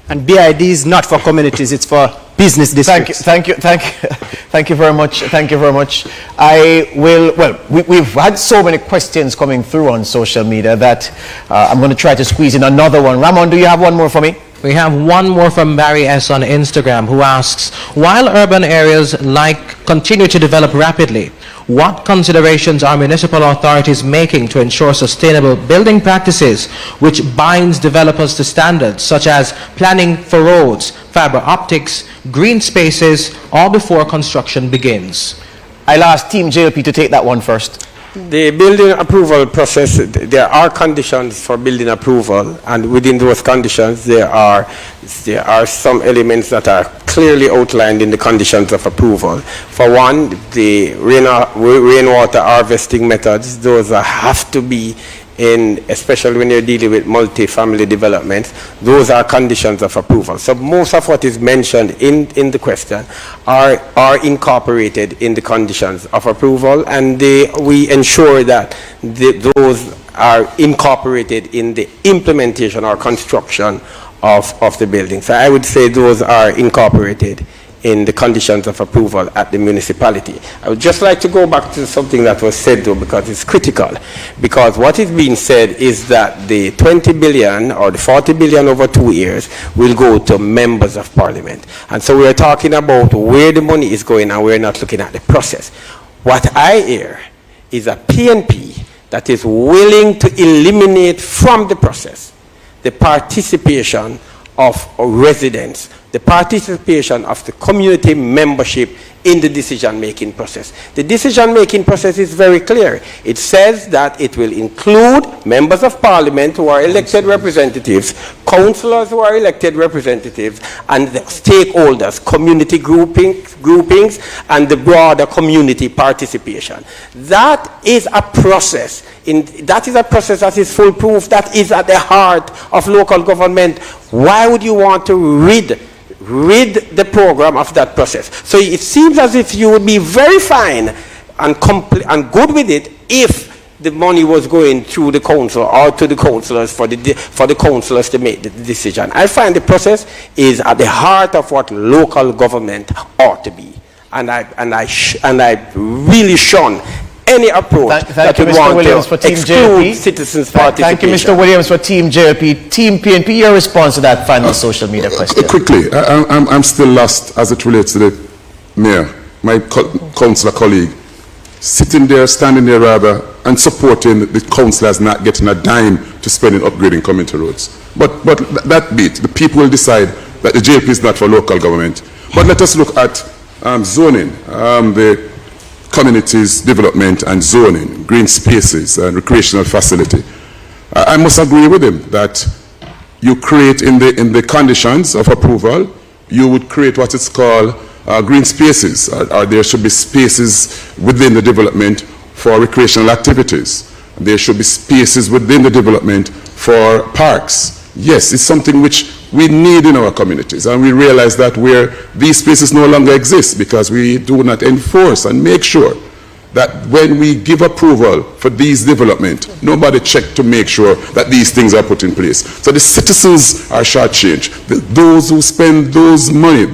And BID is not for communities, it's for business districts. Thank you very much. We've had so many questions coming through on social media that I'm going to try to squeeze in another one. Ramon, do you have one more for me? We have one more from Barry S. on Instagram, who asks, while urban areas continue to develop rapidly, what considerations are municipal authorities making to ensure sustainable building practices which binds developers to standards such as planning for roads, fiber optics, green spaces, all before construction begins? I'll ask Team JLP to take that one first. The building approval process, there are conditions for building approval, and within those conditions there are some elements that are clearly outlined in the conditions of approval. For one, the rainwater harvesting methods, those have to be especially when you're dealing with multi-family developments, those are conditions of approval. So most of what is mentioned in the question are incorporated in the conditions of approval, and we ensure that those are incorporated in the implementation or construction of the building. So I would say those are incorporated in the conditions of approval at the municipality. I would just like to go back to something that was said though, because it's critical. Because what is being said is that the 20 billion or the 40 billion over 2 years will go to members of parliament. And so we're talking about where the money is going and we're not looking at the process. What I hear is a PNP that is willing to eliminate from the process the participation of residents, the participation of the community membership in the decision-making process. The decision-making process is very clear. It says that it will include members of parliament who are elected representatives, councillors who are elected representatives, and the stakeholders, community groupings, and the broader community participation. That is a process. That is foolproof. That is at the heart of local government. Why would you want to rid the program of that process? So it seems as if you would be very fine and good with it if the money was going through the council or to the councillors for the councillors to make the decision. I find the process is at the heart of what local government ought to be, and I really shun any approach that would want to exclude citizens' participation. Thank you, Mr. Williams, for Team JLP. Team PNP, your response to that final social media question. Quickly, I'm still lost as it relates to the mayor, my councillor colleague, sitting there, standing there rather, and supporting the councillors not getting a dime to spend in upgrading community roads. But that bit, the people will decide that the JLP is not for local government. But let us look at zoning, the communities development and zoning, green spaces and recreational facility. I must agree with him that you create in the conditions of approval, you would create what is called green spaces, or there should be spaces within the development for recreational activities. There should be spaces within the development for parks. Yes, it's something which we need in our communities, and we realize that where these spaces no longer exist because we do not enforce and make sure that when we give approval for these development, nobody check to make sure that these things are put in place. So the citizens are shortchanged. Those who spend this money,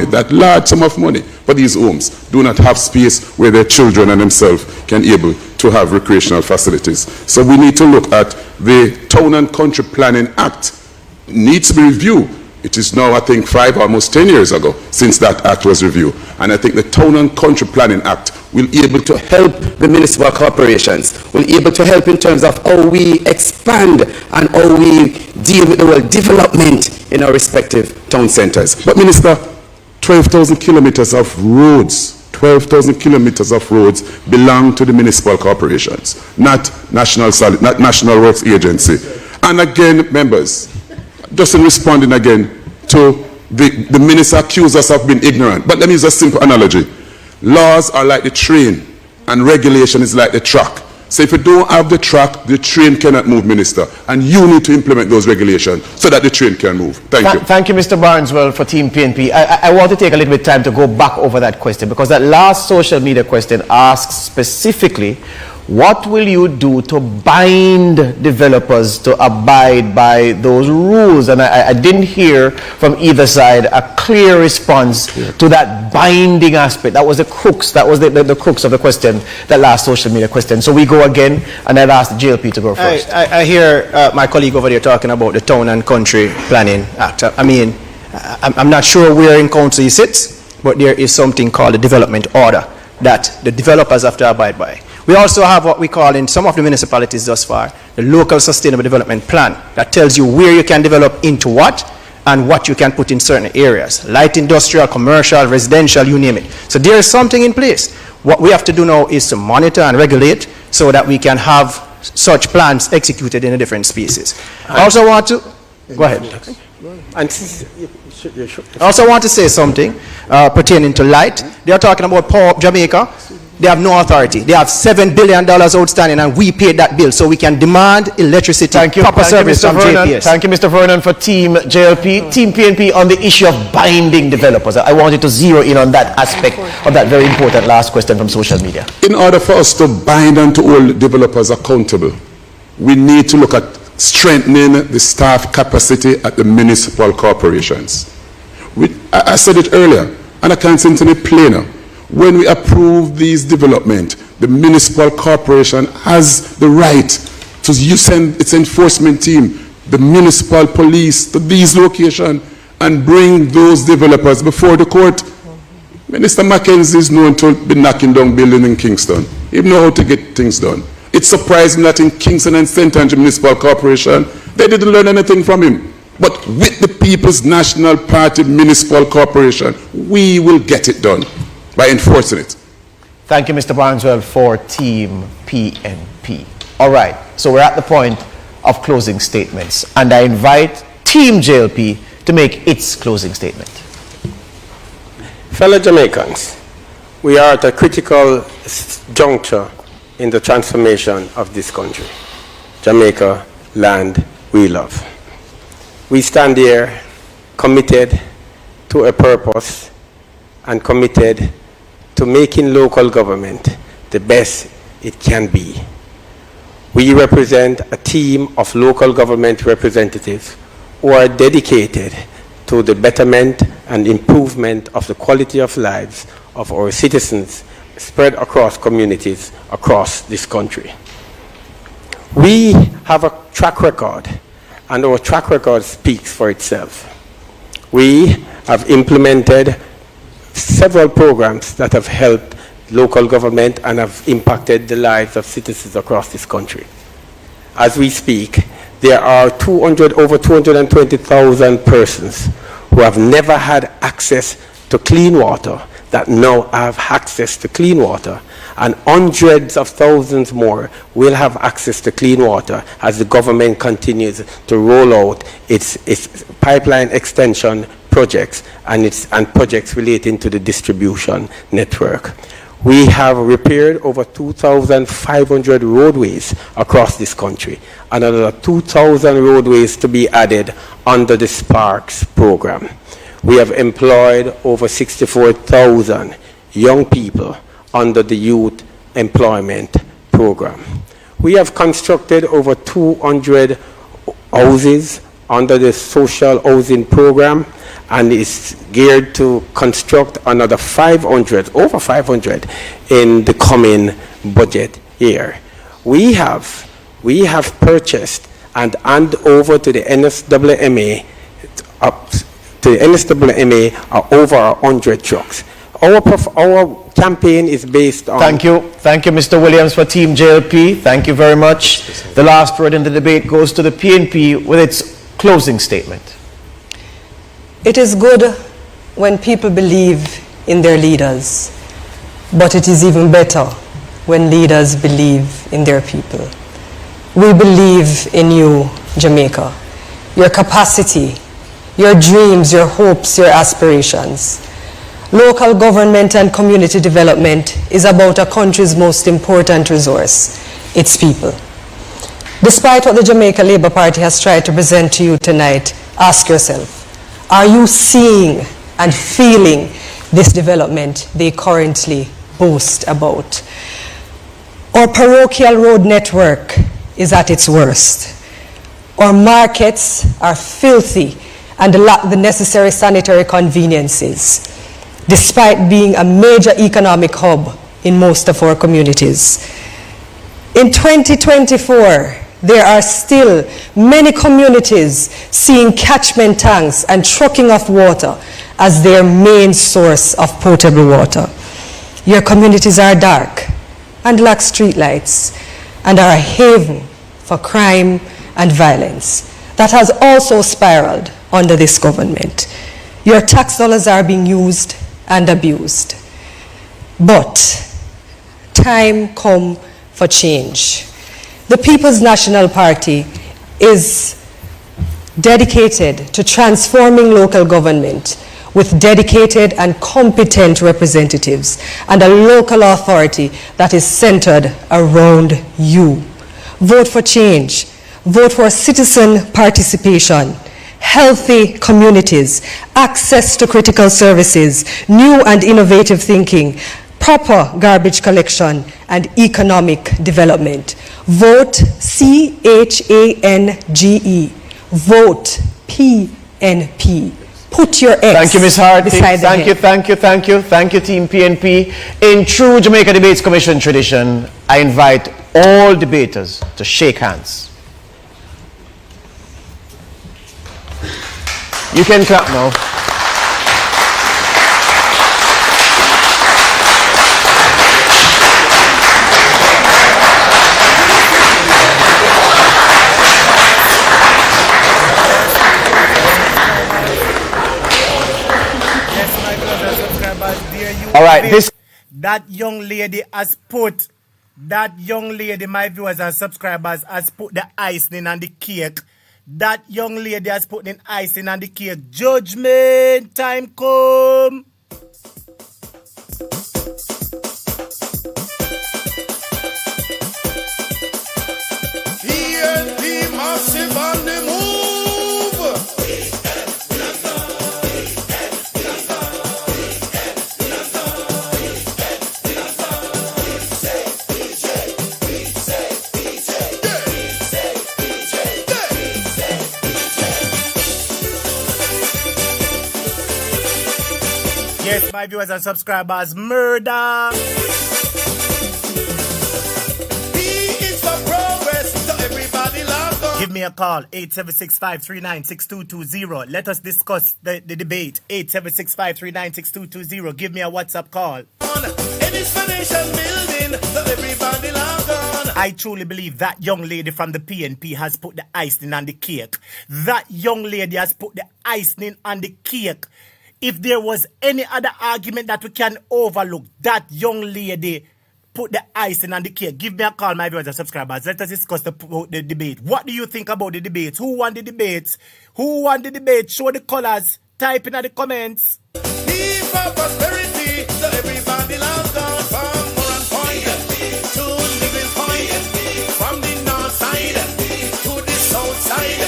that large sum of money for these homes, do not have space where their children and themselves can able to have recreational facilities. So we need to look at the Town and Country Planning Act. Needs to be reviewed. It is now, I think, almost 10 years ago since that act was reviewed. And I think the Town and Country Planning Act will be able to help the municipal corporations, will be able to help in terms of how we expand and how we deal with the word development in our respective town centers. But Minister, 12,000 kilometers of roads, 12,000 kilometers of roads belong to the municipal corporations, not National Works Agency. And again, members, just in responding again to the minister accused us of being ignorant. But let me use a simple analogy. Laws are like the train and regulation is like the truck. So if you don't have the truck, the train cannot move, Minister. And you need to implement those regulations so that the train can move. Thank you. Thank you, Mr. Barneswell, for Team PNP. I want to take a little bit of time to go back over that question, because that last social media question asks specifically What will you do to bind developers to abide by those rules? And I didn't hear from either side a clear response to that binding aspect. That was the crux. That was the crux of the question, that last social media question. So we go again, and I'll ask the JLP to go first. I hear my colleague over there talking about the Town and Country Planning Act. I mean, I'm not sure where in council he sits, but there is something called the development order that the developers have to abide by. We also have what we call in some of the municipalities thus far, the local sustainable development plan that tells you where you can develop into what and what you can put in certain areas, light industrial, commercial, residential, you name it. So there is something in place. What we have to do now is to monitor and regulate so that we can have such plans executed in the different species. I also want to, go ahead. I also want to say something pertaining to light. They are talking about Power Up Jamaica. They have no authority. They have $7 billion outstanding, and we paid that bill, so we can demand electricity, proper service from JPS. Thank you, Mr. Vernon, for Team JLP. Team PNP, on the issue of binding developers, I wanted to zero in on that aspect of that very important last question from social media. In order for us to bind and to hold developers accountable, we need to look at strengthening the staff capacity at the municipal corporations. I said it earlier, and I can't say it any plainer. When we approve these development, the municipal corporation has the right to send its enforcement team, the municipal police, to these locations and bring those developers before the court. Minister Mackenzie is known to be knocking down buildings in Kingston. He knows how to get things done. It surprised me that in Kingston and St. Andrew Municipal Corporation, they didn't learn anything from him. But with the People's National Party Municipal Corporation, we will get it done by enforcing it. Thank you, Mr. Barneswell, for Team PNP. All right, so we're at the point of closing statements, and I invite Team JLP to make its closing statement. Fellow Jamaicans, we are at a critical juncture in the transformation of this country. Jamaica, land we love. We stand here committed to a purpose and committed to making local government the best it can be. We represent a team of local government representatives who are dedicated to the betterment and improvement of the quality of lives of our citizens spread across communities across this country. We have a track record, and our track record speaks for itself. We have implemented several programs that have helped local government and have impacted the lives of citizens across this country. As we speak, there are over 220,000 persons who have never had access to clean water that now have access to clean water, and hundreds of thousands more will have access to clean water as the government continues to roll out its pipeline extension projects and projects relating to the distribution network. We have repaired over 2,500 roadways across this country, and another 2,000 roadways to be added under the Sparks program. We have employed over 64,000 young people under the Youth Employment Program. We have constructed over 200 houses under the Social Housing Program, and is geared to construct another over 500 in the coming budget year. We have purchased and hand over to the NSWMA are over 100 trucks. Our campaign is based on... Thank you, Mr. Williams, for Team JLP. Thank you very much. The last word in the debate goes to the PNP with its closing statement. It is good when people believe in their leaders, but it is even better when leaders believe in their people. We believe in you, Jamaica, your capacity, your dreams, your hopes, your aspirations. Local government and community development is about a country's most important resource, its people. Despite what the Jamaica Labour Party has tried to present to you tonight, ask yourself, are you seeing and feeling this development they currently boast about? Our parochial road network is at its worst. Our markets are filthy and lack the necessary sanitary conveniences, despite being a major economic hub in most of our communities. In 2024, there are still many communities seeing catchment tanks and trucking of water as their main source of potable water. Your communities are dark and lack streetlights and are a haven for crime and violence that has also spiraled under this government. Your tax dollars are being used and abused. But time come for change. The People's National Party is dedicated to transforming local government with dedicated and competent representatives and a local authority that is centered around you. Vote for change. Vote for citizen participation, healthy communities, access to critical services, new and innovative thinking, proper garbage collection, and economic development. Vote CHANGE. Vote PNP. Put your X. Thank you, Ms. Hart. Beside the head. Thank you, Team PNP. In true Jamaica Debates Commission tradition, I invite all debaters to shake hands. You can clap now. All right, that young lady has put, my viewers and subscribers, has put the icing on the cake. That young lady has put in icing on the cake. Judgment time come. PNP massive on the move. Yes, my viewers and subscribers, murder. Give me a call, 876-539-6220. Let us discuss the debate, 876-539-6220. Give me a WhatsApp call. I truly believe that young lady from the PNP has put the icing on the cake. That young lady has put the icing on the cake. If there was any other argument that we can overlook, that young lady put the icing on the cake. Give me a call, my viewers and subscribers. Let us discuss the debate. What do you think about the debates? Who won the debates? Who won the debate? Show the colors. Type in the comments. Prosperity, so everybody loves God. From Moran Point to Living Point, from the north side to the south side,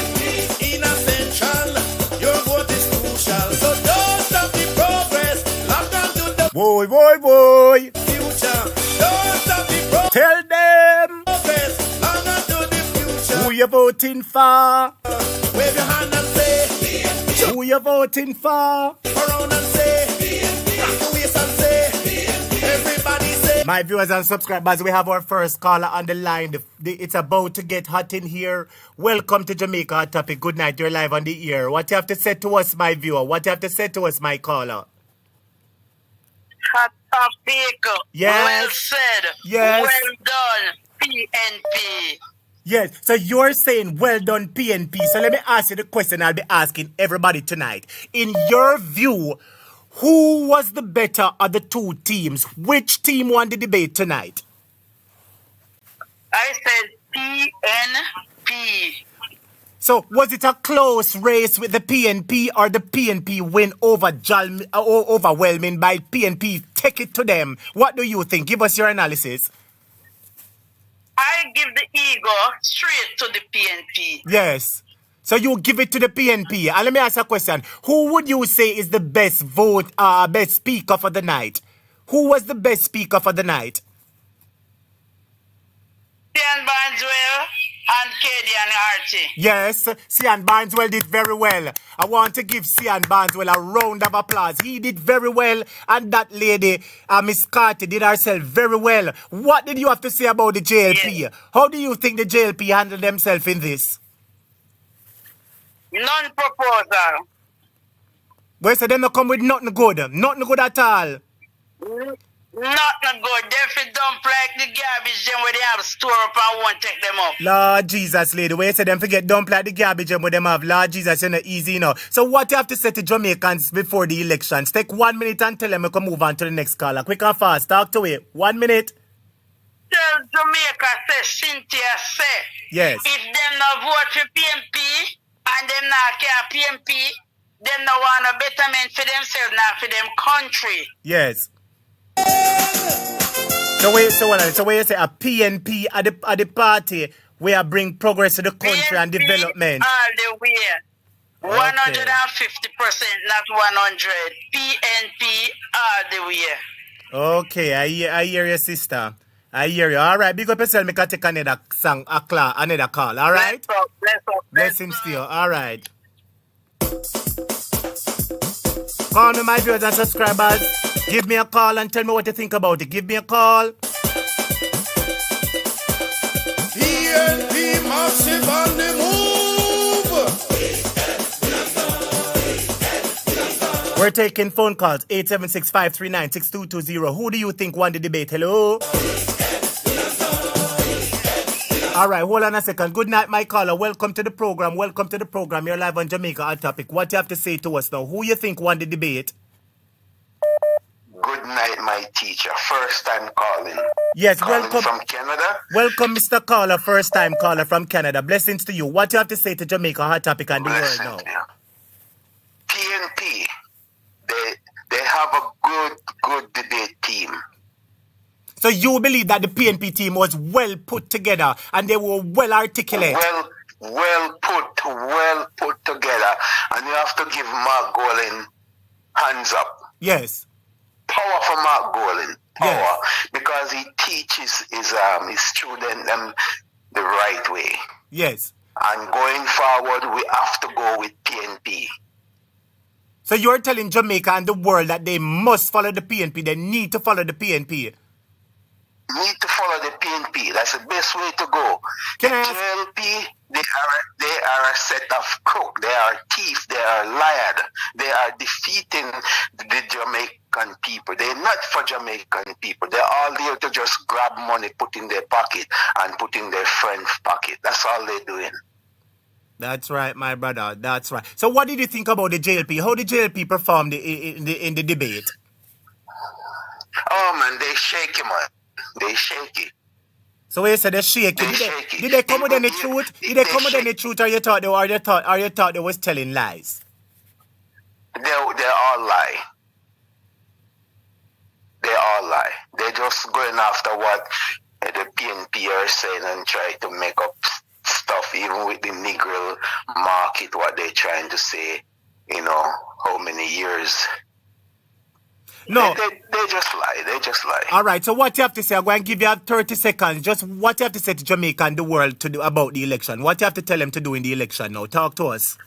in a central, your vote is crucial. So don't stop the progress. Lock on to the boy. Future. Don't stop the progress. Tell them Lock on to the future. who you voting for. Wave your hand and say, who you voting for. Around and say, rock the waist and say, everybody say. My viewers and subscribers, we have our first caller on the line. It's about to get hot in here. Welcome to Jamaica Hot Topic. Good night. You're live on the air. What you have to say to us, my viewer? What you have to say to us, my caller? Hot Topic. Yes. Well said. Yes. Well done, PNP. Yes, so you're saying well done PNP. So let me ask you the question I'll be asking everybody tonight. In your view, who was the better of the two teams? Which team won the debate tonight? I said PNP. So was it a close race with the PNP, or the PNP win overwhelming by PNP? Take it to them. What do you think? Give us your analysis. I give the ego straight to the PNP. Yes. So you give it to the PNP. And let me ask you a question. Who would you say is the best best speaker for the night? Who was the best speaker for the night? Sian Barneswell and Katie and Archie. Yes, Sian Barneswell did very well. I want to give Sian Barneswell a round of applause. He did very well, and that lady, Miss Carty, did herself very well. What did you have to say about the JLP? Yes. How do you think the JLP handled themselves in this? Non-proposal. Well, so them not come with nothing good at all. Nothing good. They fit dump like the garbage them where they have store up and won't take them up. Lord Jesus, lady, where you say them forget dump like the garbage and with them have. Lord Jesus, you're not easy, you know. So what you have to say to Jamaicans before the elections? Take 1 minute and tell them we can move on to the next caller. Quick and fast, talk to it. 1 minute. Tell Jamaica, say, Cynthia, say. Yes. If them not vote for PNP and them not care PNP, them not want a betterment for themselves, not for them country. Yes. So where you say a PNP at the party where bring progress to the country PNP and development. all the way. 150%, not 100. PNP all the way. Okay, I hear your sister. I hear you. All right, big up yourself. Make I take another song, another call. All right? Blessings to you. All right. Call me, my viewers and subscribers. Give me a call and tell me what you think about it. Give me a call. PNP massive on the move. We're taking phone calls. 876-539-6220. Who do you think won the debate? Hello? All right, hold on a second. Good night, my caller. Welcome to the program. You're live on Jamaica Hot Topic. What you have to say to us now? Who you think won the debate? Good night, my teacher. First time calling. Yes, welcome. From Canada. Welcome, Mr. Caller. First time caller from Canada. Blessings to you. What you have to say to Jamaica Hot Topic and the world now? PNP, they have a good debate team. So you believe that the PNP team was well put together and they were well articulate? Well put together. And you have to give Mark Golin hands up. Yes. Power for Mark Golin. Power. Yes. Because he teaches his student the right way. Yes. And going forward, we have to go with PNP. So you're telling Jamaica and the world that they must follow the PNP. They need to follow the PNP. Need to follow the PNP. That's the best way to go. Can the JLP, they are a set of crooks. They are thieves. They are liars. They are defeating the Jamaican people. They're not for Jamaican people. They're all there to just grab money, put in their pocket, and put in their friend's pocket. That's all they're doing. That's right, my brother. That's right. So what did you think about the JLP? How did JLP perform in the debate? Oh, man, they shake him, man. They shake it. So when you said they shake it, did they come with any truth? Did they come with any truth, or you thought they was telling lies? They all lie. They all lie. They're just going after what the PNP are saying and try to make up stuff, even with the Negro market, what they're trying to say, how many years. No. They just lie. They just lie. All right. So what you have to say, I'm going to give you 30 seconds. Just what you have to say to Jamaica and the world to do about the election. What you have to tell them to do in the election now. Talk to us.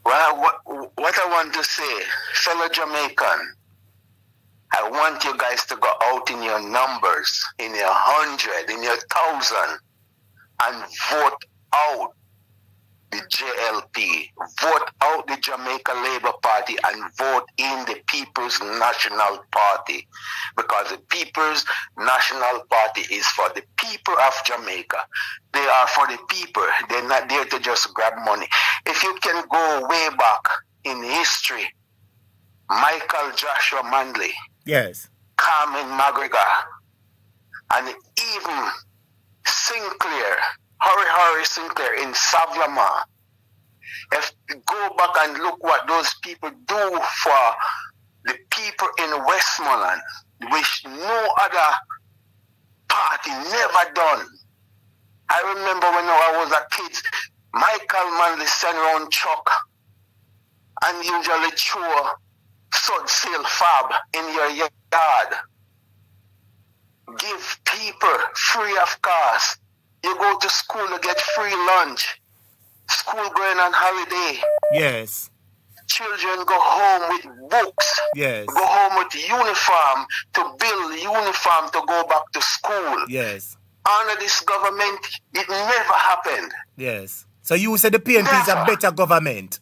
Well, what I want to say, fellow Jamaican, I want you guys to go out in your numbers, in your 100, in your 1,000, and vote out the JLP, vote out the Jamaica Labour Party, and vote in the People's National Party, because the People's National Party is for the people of Jamaica. They are for the people. They're not there to just grab money. If you can go way back in history, Michael Joshua Manley, yes, Carmen McGregor, and even Sinclair, Harry Sinclair in Savlama. If you go back and look what those people do for the people in Westmoreland, which no other party never done. I remember when I was a kid, Michael Manley sent around truck and usually throw sod sail fab in your yard. Give people free of cost You go to school to get free lunch. School going on holiday. Yes. Children go home with books. Yes. Go home with uniform to build uniform to go back to school. Yes. Under this government, it never happened. Yes. So you said the PNP is a better government.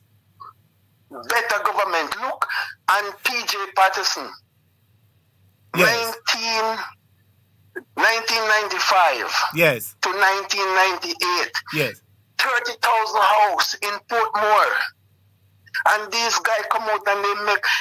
Better government. Look, and PJ Patterson. Yes. 1995 Yes. to 1998. Yes. 30,000 house in Portmore. And these guys come out and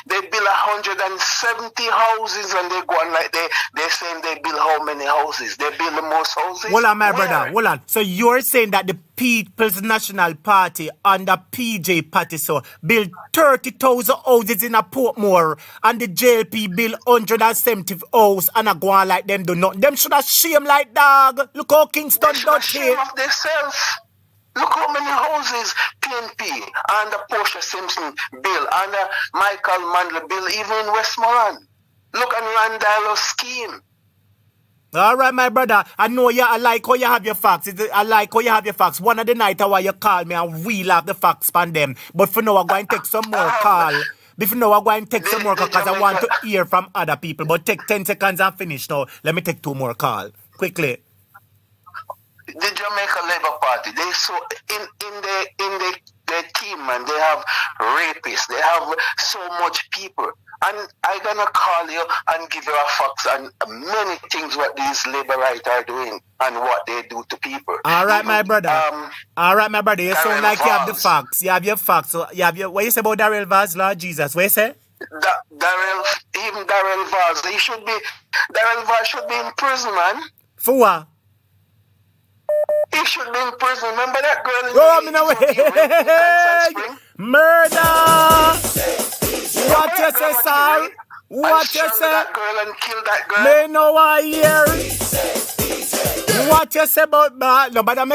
they build 170 houses and they go on like they saying they build how many houses? They build the most houses? Hold on, my brother. Hold on. So you're saying that the People's National Party under PJ Patterson built 30,000 houses in a Portmore and the JLP built 170 houses and a go on like them do nothing. Them should have shame like dog. Look how Kingston does shame of themselves. Look how many houses PNP and Portia Simpson built, and Michael Mandel built, even in Westmoreland. Look at Randall scheme. All right, my brother. I know you. I like how you have your facts. I like how you have your facts. One of the night while you call me and wheel off the facts on them. But for now, I'm going to take some more call. Before now, I'm going to take some more call because I want to hear from other people. But take 10 seconds and finish now. Let me take 2 more call quickly. The Jamaica Labour Party, they so in their team, and they have rapists, they have so much people. And I'm gonna call you and give you a facts and many things what these labor rights are doing and what they do to people. All right, my brother. All right, my brother. You sound like you have the facts. You have your facts. So you have your. What you say about Darrell Vaz, Lord Jesus? What you say? Darrell Vaz, Darrell Vaz should be in prison, man. For what? He should be in prison. Remember that girl in Murder! What you say, sir? What you say? That girl and kill that girl. Me know I hear. What you say about that? No matter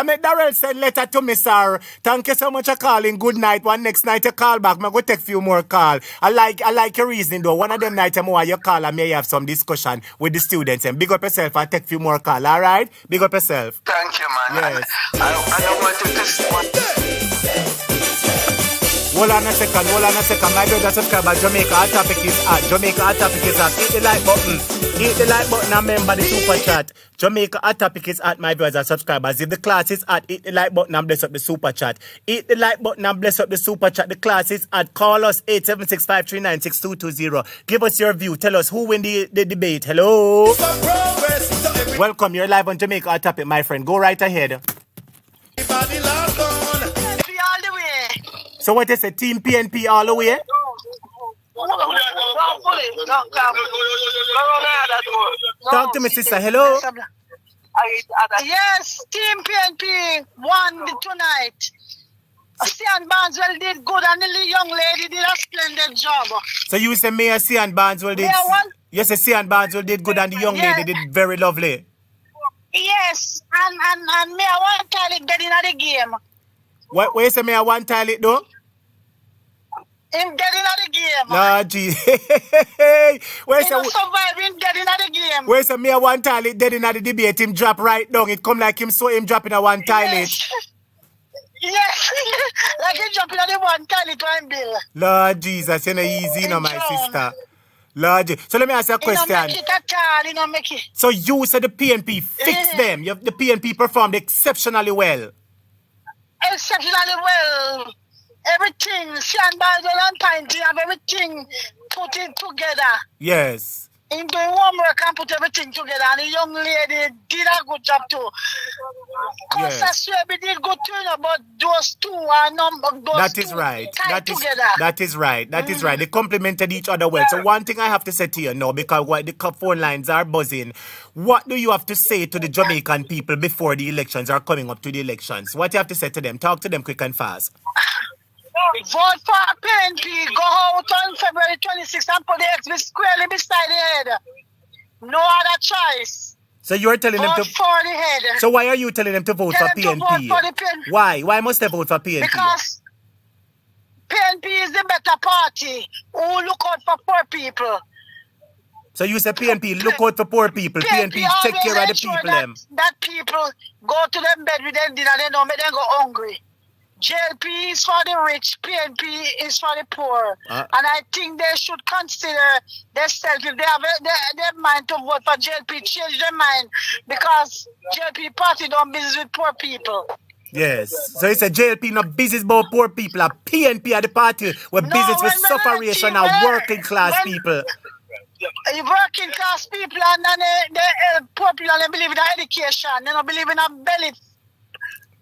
make Darrell send letter to me, sir. Thank you so much for calling. Good night. One next night you call back. I'm going to take few more call. I like your reasoning though. One of them nights more you call and may have some discussion with the students. And big up yourself and take few more call. All right? Big up yourself. Thank you, man. Yes. I don't want to Hold on a second. My brother subscriber, Jamaica Hot Topic is at. Jamaica Hot Topic is at. Hit the like button. Hit the like button and remember the super chat. Jamaica Hot Topic is at, my brothers subscribers. If the class is at, hit the like button and bless up the super chat. Hit the like button and bless up the super chat. The class is at. Call us 876-539-6220. Give us your view. Tell us who win the debate. Hello. Welcome. You're live on Jamaica Hot Topic, my friend. Go right ahead. So what is it? Team PNP all the way? Talk to me, sister. Hello? Yes, Team PNP won tonight. Sian Barneswell did good and the young lady did a splendid job. So you say Mayor Sian Barneswell did... Yes, Sian Barneswell did good and the young lady did very lovely. Yes, and Mayor one tile dead in the game. What you say Mayor one tile it though? Him get in the game. Lord Jesus. Where's the surviving dead in the game? Where's the Mayor one tile it dead in the debate? Him drop right down. It come like him saw him dropping a one tile it. Yes, like he jumping on the one tile to him bill. Lord Jesus, you're not easy, no, my sister. Lord Jesus. So let me ask you a question. So you said the PNP fixed them. The PNP performed exceptionally well. Exceptionally well. Everything, Sian Barneswell and Pinty have everything put it together. Yes. In the homework and put everything together, and the young lady did a good job too. Yes. We did good too, but those two are number. That is right. That is right. They complemented each other well. So one thing I have to say to you now, because the phone lines are buzzing, what do you have to say to the Jamaican people before the elections are coming up to the elections? What do you have to say to them? Talk to them quick and fast. Vote for PNP. Go out on February 26th and put the XB squarely beside the head. No other choice. So you're telling them to vote for the head. So why are you telling them to vote for PNP? Vote for the PNP? Why? Why must they vote for PNP? Because PNP is the better party who look out for poor people. So you say PNP, look out for poor people. PNP take care of the people them. That people go to them bed with them dinner, they don't make them go hungry. JLP is for the rich, PNP is for the poor. And I think they should consider themselves, if they have their mind to vote for JLP, change their mind, because JLP party don't business with poor people. Yes. So it's a JLP not business about poor people. A PNP at the party where business with sufferation and working class people. Working class people and they poor people, they believe in education. They don't believe in a belly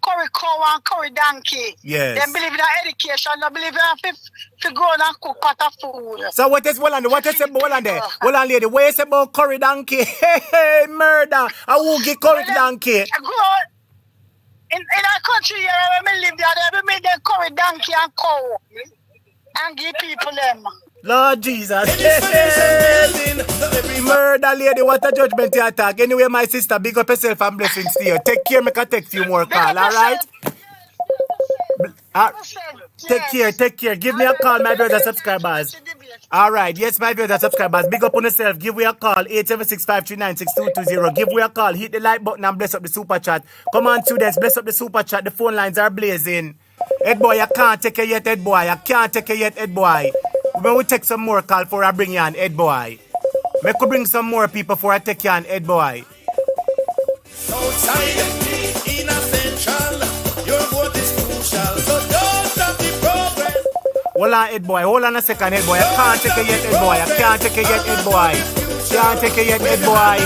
curry cow and curry donkey. Yes. They believe in education. They believe in to go and cook pot of food. So what is Holland? What is about Holland there? Holland lady, what is about curry donkey? Hey, murder. I will get curry donkey. In our country here, when we live there, we make them curry donkey and cow and give people them. Lord Jesus. Murder lady, what a judgment you attack. Anyway, my sister, big up yourself and blessings to you. Take care, make a text you more call, alright? Take care. Give me a call, my brothers subscribers. Alright, yes, my brothers subscribers. Big up on yourself. Give me a call, 876-539-6220. Give me a call. Hit the like button and bless up the super chat. Come on, students, bless up the super chat. The phone lines are blazing. Head boy, I can't take it yet, head boy. I can't take it yet, head boy. We will take some more call for I bring you on, head boy. We could bring some more people for I take you on, head boy. Outside, in a central, your vote is crucial. So don't stop the progress. Hold on, head boy. Hold on a second, head boy. I can't take it yet, head boy. I can't take it yet, head boy. Can't take it yet, head boy.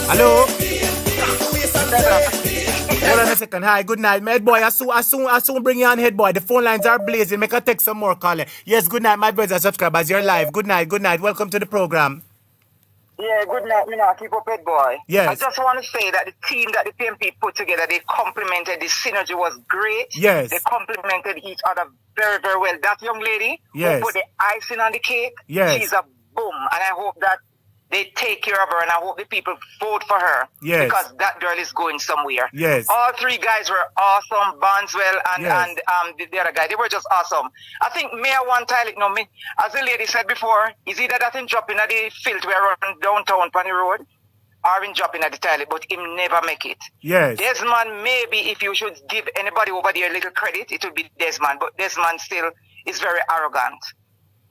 Hello? Hold on a second. Hi, good night. My head boy, I soon bring you on, head boy. The phone lines are blazing. Make a text some more, call. Yes, good night, my brothers and subscribers. You're live. Good night. Welcome to the program. Yeah, good night, Mina. Keep up, head boy. Yes. I just want to say that the team that the PNP put together, they complemented. The synergy was great. Yes. They complemented each other very, very well. That young lady yes. who put the icing on the cake, yes. she's a boom. And I hope that they take care of her, and I hope the people vote for her. Yes. Because that girl is going somewhere. Yes. All three guys were awesome. Bonswell and yes. the other guy, they were just awesome. I think Mayor one time, as the lady said before, is either that him dropping at the filth where around downtown Pony Road, or him dropping at the toilet, but him never make it. Yes. Desmond, maybe if you should give anybody over there a little credit, it would be Desmond. But Desmond still is very arrogant.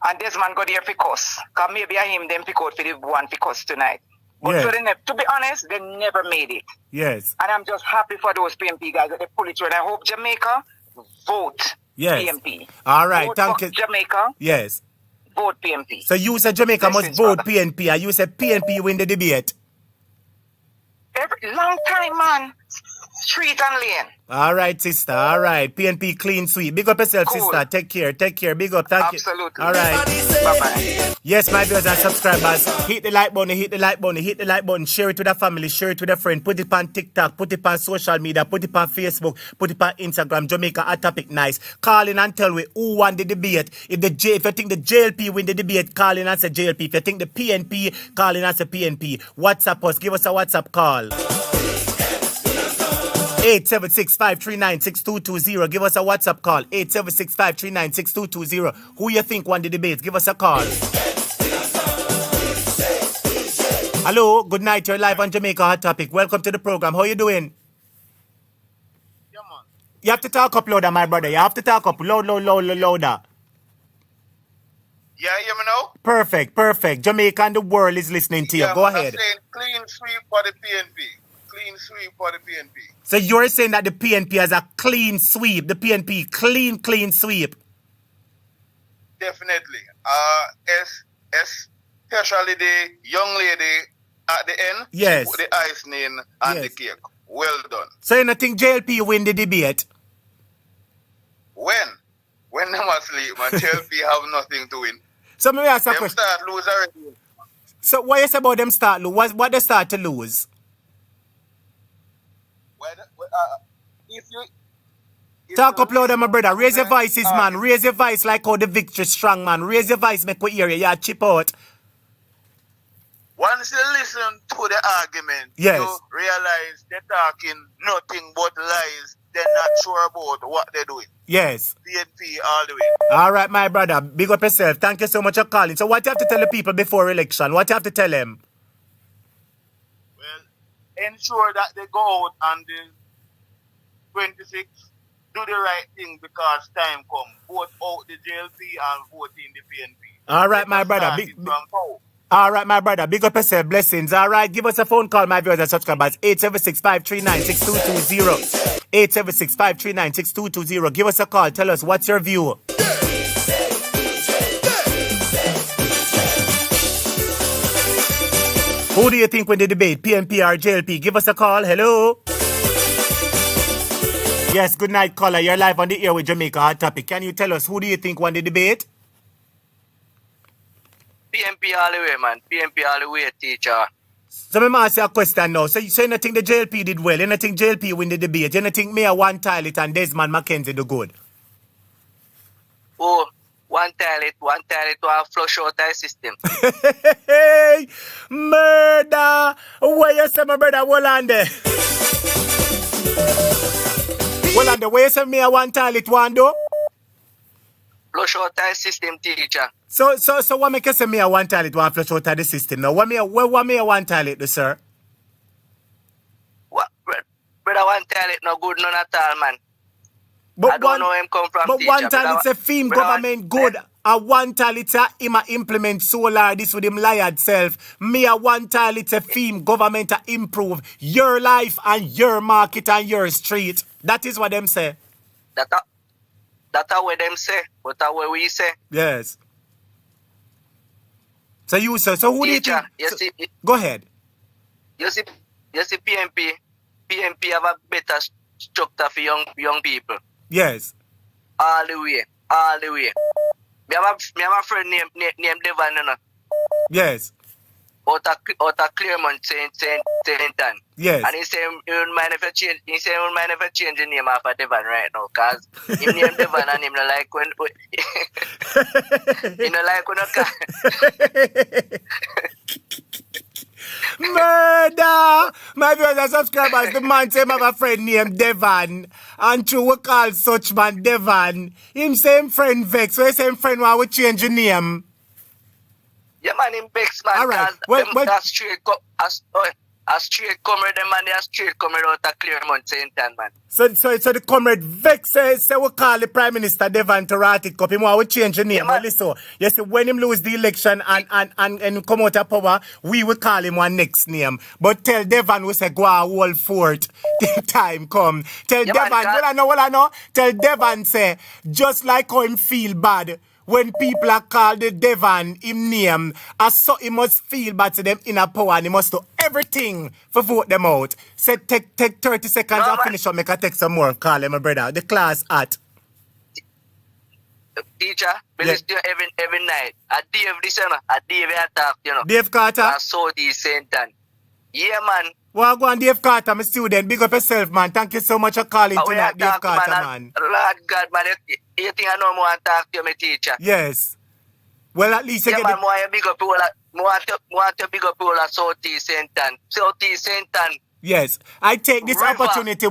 And Desmond got there for cuss. Because maybe I him them pick out for the one for cuss tonight. But yes. so to be honest, they never made it. Yes. And I'm just happy for those PNP guys that they pull it through. And I hope Jamaica vote yes. PNP. All right, vote thank you. Jamaica. Yes. Vote PNP. So you said Jamaica must vote PNP, and you said PNP win the debate. Long time, man. Street and lane. All right, sister. All right. PNP clean sweep. Big up yourself, cool. sister. Take care. Big up. Thank Absolutely. you. All right. Bye-bye. Yes, my brothers and subscribers. Hit the like button. Share it with a family. Share it with a friend. Put it on TikTok. Put it on social media. Put it on Facebook. Put it on Instagram. Jamaica at Topic Nice. Call in and tell me who won the debate. If you think the JLP win the debate, call in and say JLP. If you think the PNP, call in and say PNP. WhatsApp us. Give us a WhatsApp call. 876-539-6220. Give us a WhatsApp call. 876-539-6220. Who you think won the debate? Give us a call. Hello, good night. You're live on Jamaica Hot Topic. Welcome to the program. How you doing? Yeah, man. You have to talk up louder, my brother. You have to talk up louder. Yeah, you hear me now? Perfect. Jamaica and the world is listening to you. Go ahead. I'm saying clean sweep for the PNP. Clean sweep for the PNP. So you're saying that the PNP has a clean sweep. The PNP clean sweep. Definitely. Especially the young lady at the end. Yes. She put the icing on the cake. Well done. So you don't think JLP win the debate? When them asleep, man, JLP have nothing to win. So let me ask a question. Them start lose already. So what you say about them start lose? What they start to lose? Talk up louder, my brother. Raise your voices, man. Raise your voice like how the victory strong, man. Raise your voice, make we hear you. Yeah, chip out. Once you listen to the argument, yes. you realize they're talking nothing but lies. they're not sure about what they're doing. Yes. PNP all the way. All right, my brother. Big up yourself. Thank you so much for calling. So what you have to tell the people before election? What you have to tell them? Well, ensure that they go out on the 26th. Do the right thing because time come. Vote out the JLP and vote in the PNP. All right, my brother. All right, my brother. Big up yourself. Blessings. All right. Give us a phone call, my viewers and subscribers. 876-539-6220. 876-539-6220. Give us a call. Tell us what's your view. Who do you think win the debate? PNP or JLP? Give us a call. Hello. Yes, good night, caller. You're live on the air with Jamaica Hot Topic. Can you tell us who do you think won the debate? PNP all the way, man. PNP all the way, teacher. So let me ask you a question now. So you don't think the JLP did well? You don't think JLP win the debate? You don't think Mayor One Toilet and Desmond McKenzie do good? Oh, one toilet, one flush out the system. Hey, murder! Where you say, my brother? Wolande? Wolande, where you say Mayor One Toilet one do? Flush out the system, teacher. So what make you say Mayor One Toilet one flush out of the system now? What Mayor One Toilet do, sir? What, brother, one toilet no good none at all, man. But I don't know him come from, but teacher. One Toilet a theme government good. A One Toilet him a implement solar this with him lied self. Mayor One Toilet a theme government to improve your life and your market and your street. That is what them say. That's what them say, but that's what we say. Yes. So you, sir, so who teacher, do you think? Go ahead. You see PNP have a better structure for young people. Yes. All the way. Me have a friend named Devan, you know. Yes. Out of Claremont, Saint Ann. Yes. And he said he wouldn't mind if you change the name after Devan right now, cause him name Devan and him no like when he no like when Murder! My viewers and subscribers, the man say him have a friend named Devan. And true we call such man Devan. Him same friend vex, so he same friend want we change the name. Yeah, man, him vex, man. All right. A straight comrade, them man, they are straight comrade out of Claremont, Saint Ann, man. So the comrade vex say we call the Prime Minister Devan to rat it up. Him want we change the name. Yeah, listen, you see, when him lose the election and come out of power, we will call him one next name. But tell Devan we say go a whole fort till time come. Tell Devan, what I know? Tell Devan say, just like how him feel bad when people are called the Devan, him name, as so he must feel bad to them in a power and he must do everything for vote them out. Say take 30 seconds and finish up, make I take some more. Call him, my brother. The class at. Teacher, we listen to you every night. A Dave this, you know. A Dave attack, you know. Dave Carter? And Southeast Saint Ann. Yeah, man. Well, go on, Dave Carter, my student. Big up yourself, man. Thank you so much for calling tonight, Dave Carter, man. Lord God, man. You think I know more and talk to you, my teacher? Yes. Well, at least you get man, more big up all to big up all at Southeast Saint Ann. Southeast Saint Ann. Yes. I take this opportunity,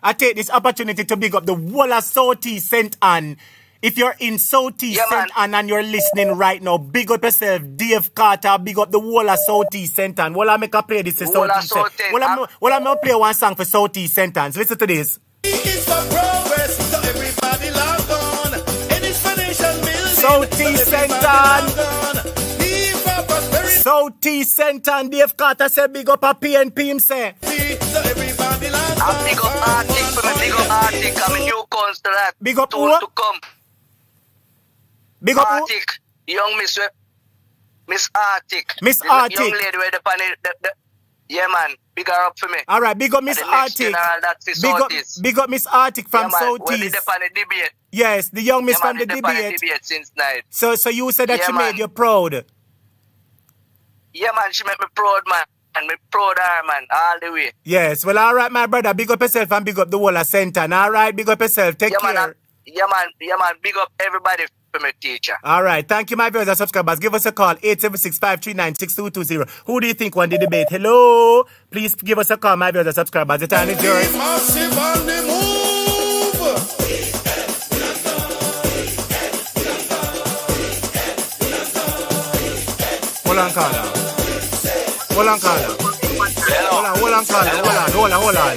I take this opportunity to big up the whole of Southeast Saint Ann. If you're in Southeast Saint Ann and you're listening right now, big up yourself, Dave Carter, big up the whole of Southeast Saint Ann. Well, I make a play this for Southeast Saint Ann. Well, I'm going to play one song for Southeast Saint Ann. Listen to this. It's for progress, so everybody log on. And it's financial million. Southeast Saint Ann. Southeast Saint Ann, Dave Carter said big up a PNP him say. I'm big up Arctic for me, big up Arctic. I'm a new council that. Big up who? To come. Big up Arctic. Young Miss Arctic. Miss the Arctic. Young lady where the panel. Yeah, man. Big her up for me. All right, big up Miss Arctic. Big up Miss Arctic from Southeast. Debate. Yes, the young Miss from the debate. Since night. So you said that she made you proud. Yeah, man, she made me proud, man. And me proud her, man, all the way. Yes, well, all right, my brother. Big up yourself and big up the whole of Saint Ann. All right, big up yourself. Take care. Man, yeah, man. Big up everybody for me, teacher. All right, thank you, my viewers and subscribers. Give us a call, 876-539-6220. Who do you think won the debate? Hello? Please give us a call, my viewers and subscribers. The time is yours. Massive on the move. Hold on, caller. Hold on, caller. Hold on, caller. Hold on.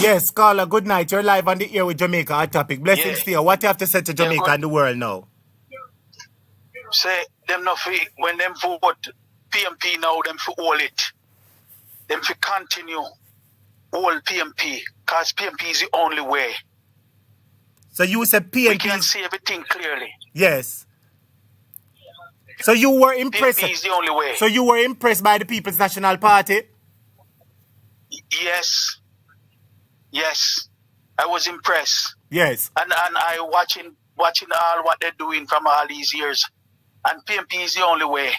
Yes, caller, good night. You're live on the air with Jamaica Hot Topic. Blessings to you. What do you have to say to Jamaica and the world now? Say, them not when them vote PNP now, them for all it. Them for continue all PNP, because PNP is the only way. So you said PNP... We can see everything clearly. Yes. So you were impressed... PNP is the only way. So you were impressed by the People's National Party? Yes. Yes. I was impressed. Yes. And I watching all what they're doing from all these years. And PNP is the only way.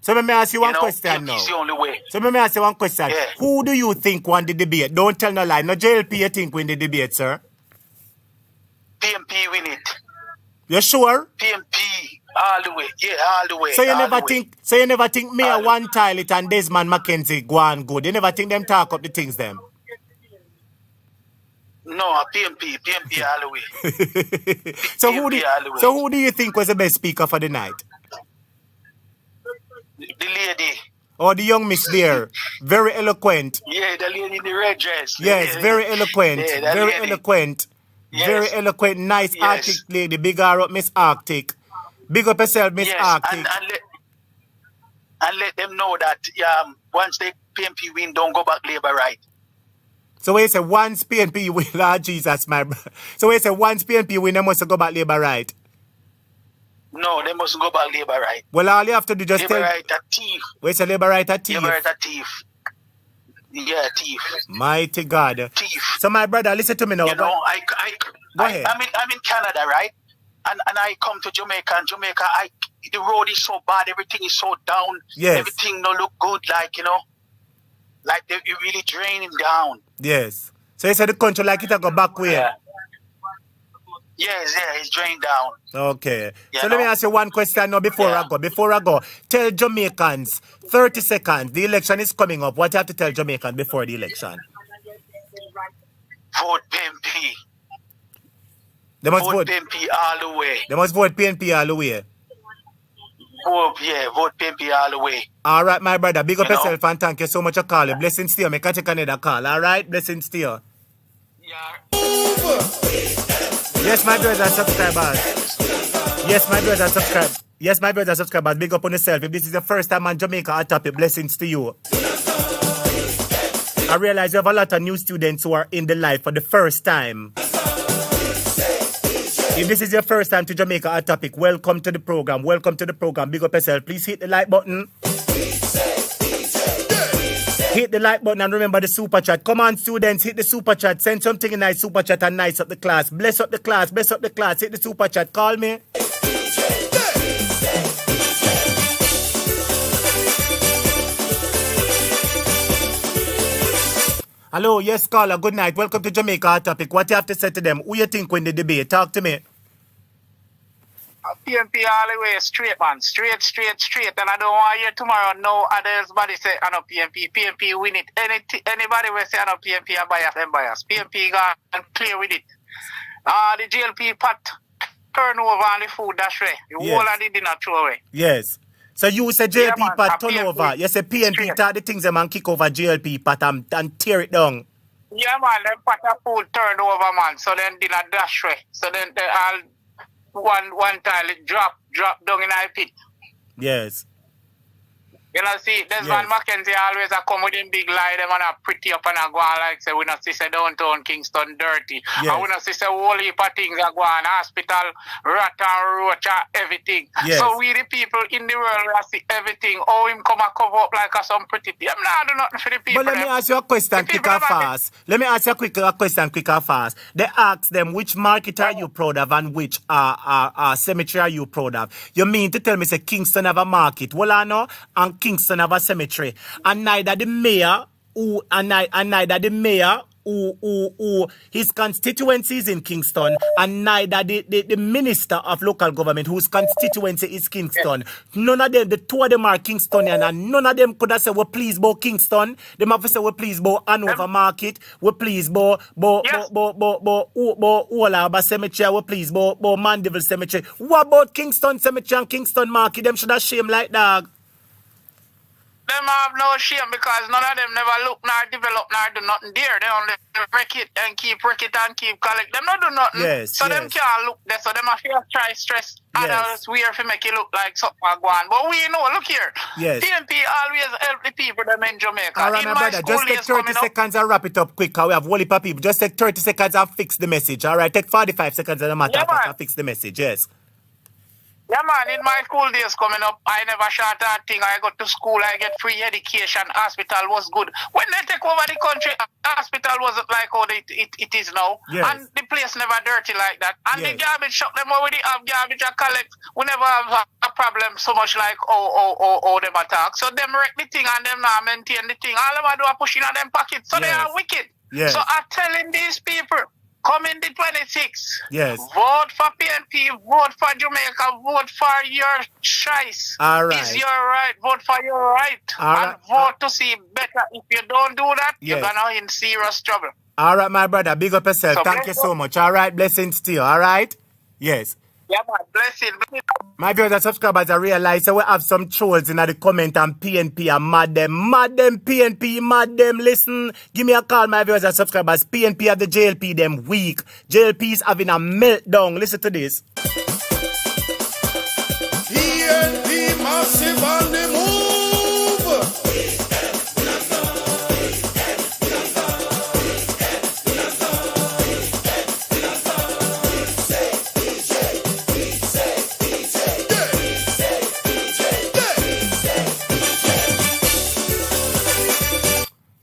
So let me ask you one question now. PNP is the only way. So let me ask you one question. Yeah. Who do you think won the debate? Don't tell no lie. No JLP you think win the debate, sir? PNP win it. You sure? PNP all the way. Yeah, all the way. So you never think Mayor One Toilet and Desmond McKenzie go on good. You never think them talk up the things them? No, PNP all the way. So who do you think was the best speaker for the night? The lady. Or the young miss there. Very eloquent. Yeah, the lady in the red dress. Yes, very eloquent. Yeah, very lady. Eloquent. Yes. Very eloquent, nice Arctic lady. Big her up, Miss Arctic. Big up yourself, Miss Arctic. And let them know that once the PNP win, don't go back Labour right. So when you say once PNP win, Lord Jesus, my brother. So when you say once PNP win, they must go back Labour right. No, they must go back Labour right. Well, all you have to do just Labour tell... right a thief. When you say Labour right a thief? Labour right a thief. Yeah, thief. Mighty God. Thief. So my brother, listen to me now. You know, Go ahead. I'm in Canada, right? And I come to Jamaica, and Jamaica, the road is so bad, everything is so down. Yes. Everything don't look good, like, you know. Like, you really draining down. Yes. So you said the country like it go back way? Yeah. Yes, it's drained down. Okay. So let me ask you one question now before I go. Before I go, tell Jamaicans, 30 seconds, the election is coming up. What you have to tell Jamaicans before the election? Vote PNP. They must vote PNP all the way. They must vote PNP all the way. Vote PNP all the way. All right, my brother. Big up yourself and thank you so much for calling. Blessings to you. I can take another call. All right? Blessings to you. Yes, my brothers and subscribers. Yes, my brothers and subscribers. Big up on yourself. If this is the first time on Jamaica Hot Topic, blessings to you. I realize you have a lot of new students who are in the live for the first time. If this is your first time to Jamaica Hot Topic, welcome to the program. Welcome to the program. Big up yourself. Please hit the like button. Hit the like button and remember the super chat. Come on, students, hit the super chat. Send something in nice super chat and nice up the class. Bless up the class. Bless up the class. Hit the super chat. Call me. Hello, yes, caller. Good night. Welcome to Jamaica Hot Topic. What you have to say to them? Who you think win the debate? Talk to me. PNP all the way straight, man. Straight. And I don't want to hear tomorrow no others body say I know PNP. PNP win it. Anybody will say I know PNP are bias. PNP got and play with it. The JLP pot turnover on the food dash way. The whole of the dinner throw away. Yes. So you say JLP pot turnover. You say PNP take the things them and kick over JLP pot and tear it down. Yeah, man. Them pot a food turnover, man. So then dinner dash way. So then they all one tile drop down in our pit. Yes. You know, see, Desmond McKenzie always a come with him big lie, them and a pretty up and a go on like say we not see say downtown Kingston dirty. Yes. And we not see say whole heap of things are go on, hospital, rat and roach and everything. Yes. So we the people in the world will see everything. Oh, him come and cover up like a some pretty thing. I'm not do nothing for the people. But let me ask you a question quick and fast. Let me ask you a question quick and fast. They ask them which market are you proud of and which cemetery are you proud of. You mean to tell me say Kingston have a market? Well, I know, and Kingston have a cemetery. And neither the mayor who who his constituency is in Kingston, and neither the minister of local government whose constituency is Kingston. None of them, the two of them are Kingstonian, and none of them could have said, we please bow Kingston. Them have to say, we please bow Hanover Market. We please bow Olaba Cemetery. We please bow Mandeville Cemetery. What about Kingston Cemetery and Kingston Market? Them should have shame like dog. Them have no shame because none of them never look nor develop nor do nothing there. They only wreck it and keep collect. Them not do nothing. Yes, so them can't look there. So them have to try stress. And it's weird to make it look like something go on. But we know, look here. Yes. PNP always help the people them in Jamaica. All right, in my brother, just take 30 seconds and wrap it up quick. We have whole heap of people. Just take 30 seconds and fix the message. All right, take 45 seconds and and fix the message. Yes. Yeah, man, in my school days coming up, I never shot that thing. I got to school, I get free education, hospital was good. When they take over the country, hospital wasn't like how it is now. Yes. And the place never dirty like that. And Yes. the garbage shop, them already have garbage and collect. We never have a problem so much like how them attack. So them wreck the thing and them now maintain the thing. All them do are pushing on them pockets. So they are wicked. Yes. So I'm telling these people, come in the 26. Yes. Vote for PNP, vote for Jamaica, vote for your choice. All right. It's your right. Vote for your right. All and right. vote to see better. If you don't do that, Yes. you're gonna in serious trouble. All right, my brother. Big up yourself. So Thank you so much. All right. Blessings to you. All right. Yes. Yeah, man. Blessing. My viewers and subscribers, I realize that we have some trolls in the comment and PNP and mad them PNP, mad them. Listen, give me a call, my viewers and subscribers. PNP at the JLP, them weak. JLP is having a meltdown. Listen to this. PNP massive on the move.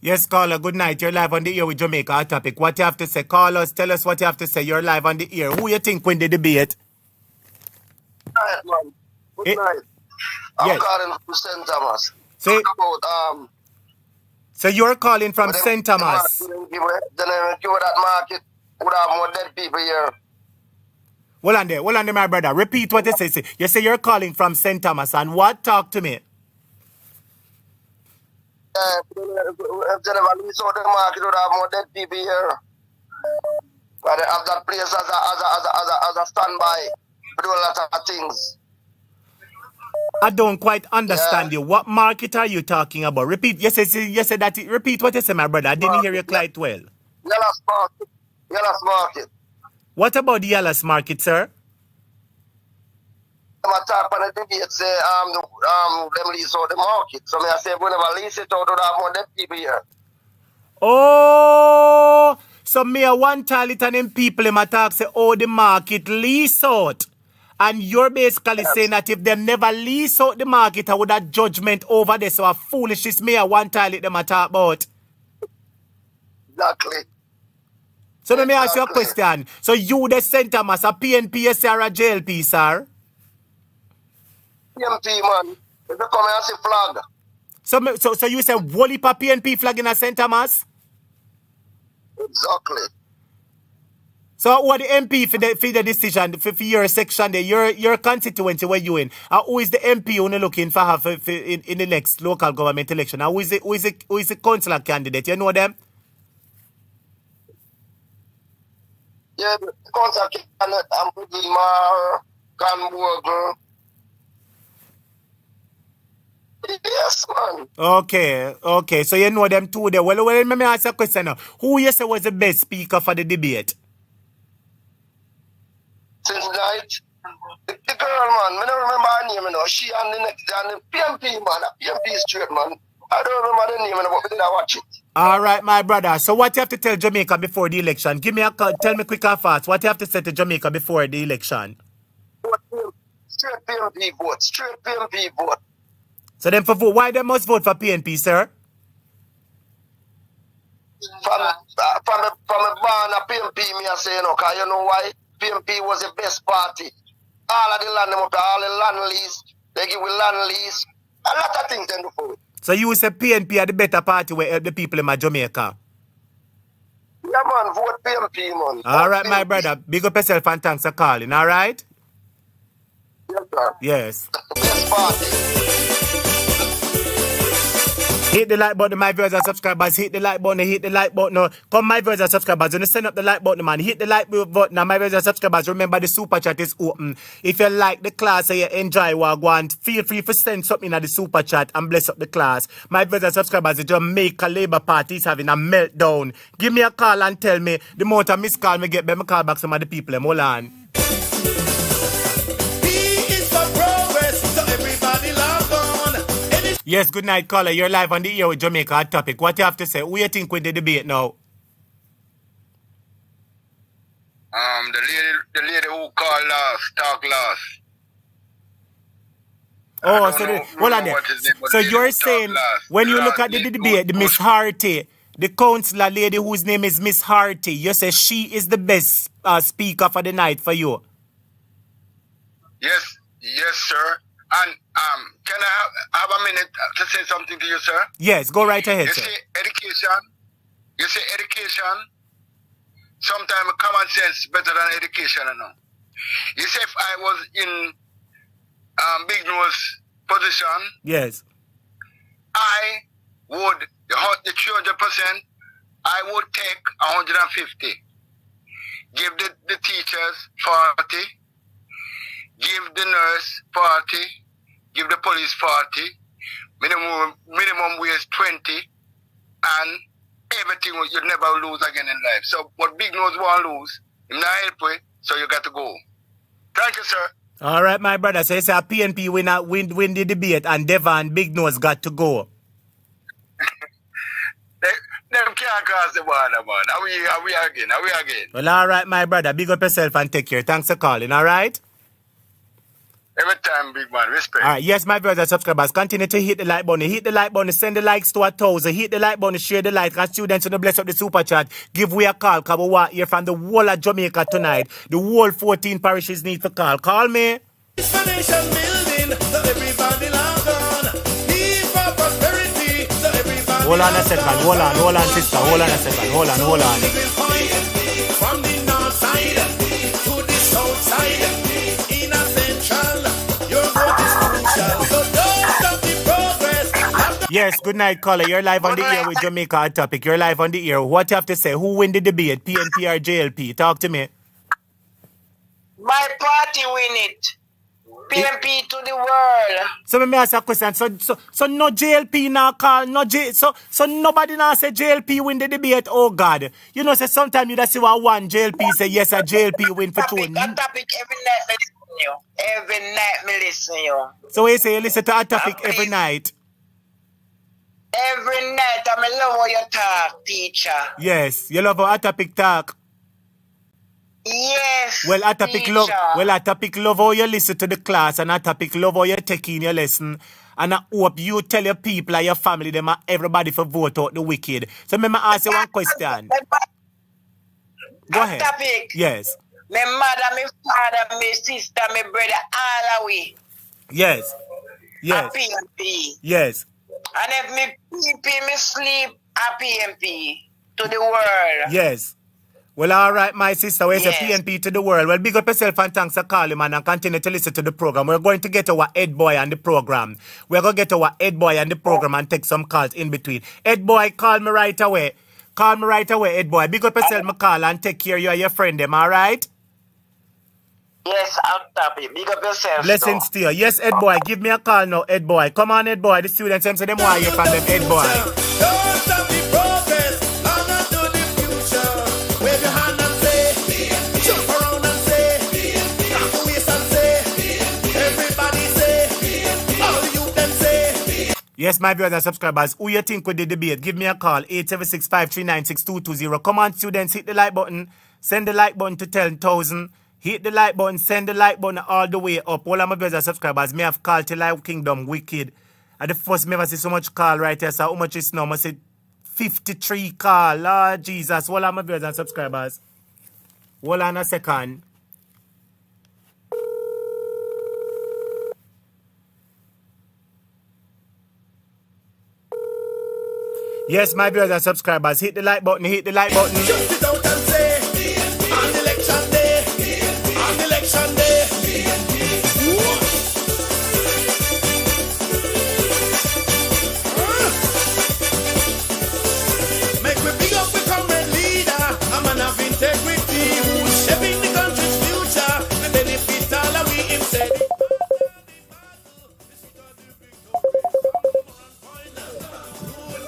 Yes, caller, good night. You're live on the air with Jamaica Hot Topic. What you have to say? Call us. Tell us what you have to say. You're live on the air. Who you think win the debate? Good night, man. Good night. I'm calling from St. Thomas. So, about, so you're calling from St. Thomas? Then give that market, would have more dead people here. Hold on there, my brother. Repeat what you say. You say you're calling from St. Thomas, and what? Talk to me. If they never lease out the market, would have more dead people here. But they have that place as a standby to do a lot of things. I don't quite understand you. What market are you talking about? Repeat. You said that. Repeat what you say, my brother. I didn't hear you quite well. Yellow market. What about the Yellow market, sir? Them attack on the debate say them lease out the market. So I say we never lease it out, would have more dead people here. Oh, so me a one toilet and them people them attack say, oh, the market lease out. And you're basically saying that if them never lease out the market, I would have judgment over this. So a foolishness me a one toilet them attack about. Exactly. So let me ask you a question. So you the St. Thomas, a PNP, or a JLP, sir? PNP, man. If you come and see flag. So you say whole heap of PNP flag in a St. Thomas? Exactly. So what the MP for the decision for your section there, your constituency where you in? Who is the MP who looking for have in the next local government election? Who is the councillor candidate? You know them? Yeah, the councillor candidate, I'm putting my Canberra. Yes, man. Okay. So you know them two there. Well, let me ask you a question now. Who you say was the best speaker for the debate? Since night, the girl, man, I don't remember her name, you know. She and the next, and the PNP, man, the PNP straight, man. I don't remember the name, but we didn't watch it. All right, my brother. So what you have to tell Jamaica before the election? Give me a call. Tell me quick and fast. What you have to say to Jamaica before the election? Straight PNP vote. So then for vote, why they must vote for PNP, sir? From the ban of PNP, me I say, you know, because you know why? PNP was the best party. All of the land, all the land lease, they give you land lease. A lot of things they do for it. So you say PNP are the better party where help the people in Jamaica? man. Vote PNP, man. All right, my brother. Big up yourself and thanks for calling. All right? Yes, sir. Yes. Best party. Hit the like button, my viewers and subscribers. Hit the like button, hit the like button. Come, my viewers and subscribers. When you send up the like button, man, hit the like button. And my viewers and subscribers, remember the super chat is open. If you like the class and you enjoy what I want, feel free to send something in the super chat and bless up the class. My viewers and subscribers, the Jamaica Labour Party is having a meltdown. Give me a call and tell me the amount of missed call me get, but me call back some of the people. Hold on. Yes, good night, caller. You're live on the air with Jamaica Hot Topic. What you have to say? Who you think with the debate now? The lady who called last, talk last. Oh, so hold on there. So you're saying when you look at the debate, the Miss Harty, the councillor lady whose name is Miss Harty, you say she is the best speaker for the night for you? Yes, sir. And can I have a minute to say something to you, sir? Yes, go right ahead, You sir. say education. Sometimes common sense better than education, you know. You say if I was in Big Nose position, yes, I would, the 300%, I would take 150. Give the teachers 40. Give the nurse 40. Give the police 40. Minimum wage 20. And everything you'd never lose again in life. So what Big Nose won't lose, him not help with, so you got to go. Thank you, sir. All right, my brother. So you say a PNP win the debate and Devon Big Nose got to go. Them can't cross the border, man. Are we again? Well, all right, my brother. Big up yourself and take care. Thanks for calling, all right? Every time, big man. Respect. All right, yes, my brothers and subscribers, continue to hit the like button. Hit the like button, send the likes to 1,000. Hit the like button, share the like. As students, to bless up the super chat. Give we a call, because we want to hear from the whole of Jamaica tonight. The whole 14 parishes need to call. Call me. Hold on a second. Hold on, sister. Hold on a second. Hold on. From the north side to the south side, in a central, your vote is crucial. So don't stop the progress. Yes, good night, caller. You're live on the air with Jamaica Hot Topic. You're live on the air. What you have to say? Who win the debate? PNP or JLP? Talk to me. My party win it. PNP to the world. So let me ask a question. So no JLP now call, so nobody now say JLP win the debate. Oh God. You know, say sometimes you just see what one JLP say yes, a JLP win for two. That topic every night me listen you. Every night me listen you. So you say you listen to a topic every night? Every night I love how you talk, teacher. Yes, you love how a topic talk. Yes. Well, a topic love how you listen to the class, and a topic love how you take in your lesson. And I hope you tell your people and your family, them and everybody for vote out the wicked. So let me ask you one question. Go ahead. Topic. Yes. My mother, my father, my sister, my brother, all away. Yes. A PNP. Yes. And if me PNP, me sleep, a PNP to the world. Yes. Well, all right, my sister, where's Yes. a PNP to the world? Well, big up yourself and thanks for calling, man, and continue to listen to the program. We're going to get our head boy on the program. We're going to get our head boy on the program and take some calls in between. Head boy, call me right away. Call me right away, head boy. Big up yourself, my call, and take care of you and your friend, them, all right? Yes, I'll tap it. Big up yourself. Blessings to you. Yes, head boy, give me a call now, head boy. Come on, head boy. The students, them say them want you from them, head boy. Don't stop the progress. I'm not to the future. Wave your hand and say, jump around and say, clap the waist and say, everybody say, all you them say. Yes, my viewers and subscribers, who you think with the debate? Give me a call, 876-539-6220. Come on, students, hit the like button. Send the like button to 10,000. Hit the like button, send the like button all the way up. All of my viewers and subscribers, may have called to Live Kingdom Wicked. At the first, me ever see so much call right here. So how much is now? I say 53 call. Lord Jesus. All of my viewers and subscribers. Hold on a second. Yes, my viewers and subscribers, hit the like button, hit the like button.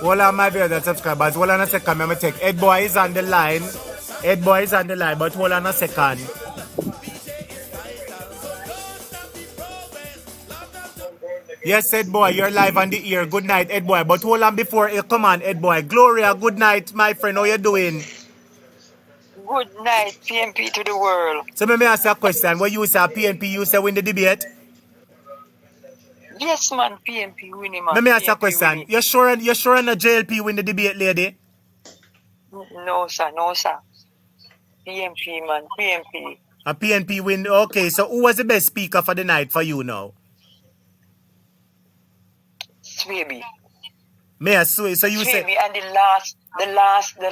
Hold on, my brother subscribers. Hold on a second. I'm going to take Ed Boy is on the line. Ed Boy is on the line, but hold on a second. Yes, Ed Boy, you're live on the air. Good night, Ed Boy. But hold on before you come on, Ed Boy. Gloria, good night, my friend. How you doing? Good night, PNP to the world. So let me ask you a question. What you say, PNP, you say win the debate? Yes, man, PNP winning, man. Let me ask you a PNP question. winning. You sure the JLP win the debate, lady? No, sir. PNP, man, PNP. A PNP win. Okay, so who was the best speaker for the night for you now? Swaby. May I say, so you say... And the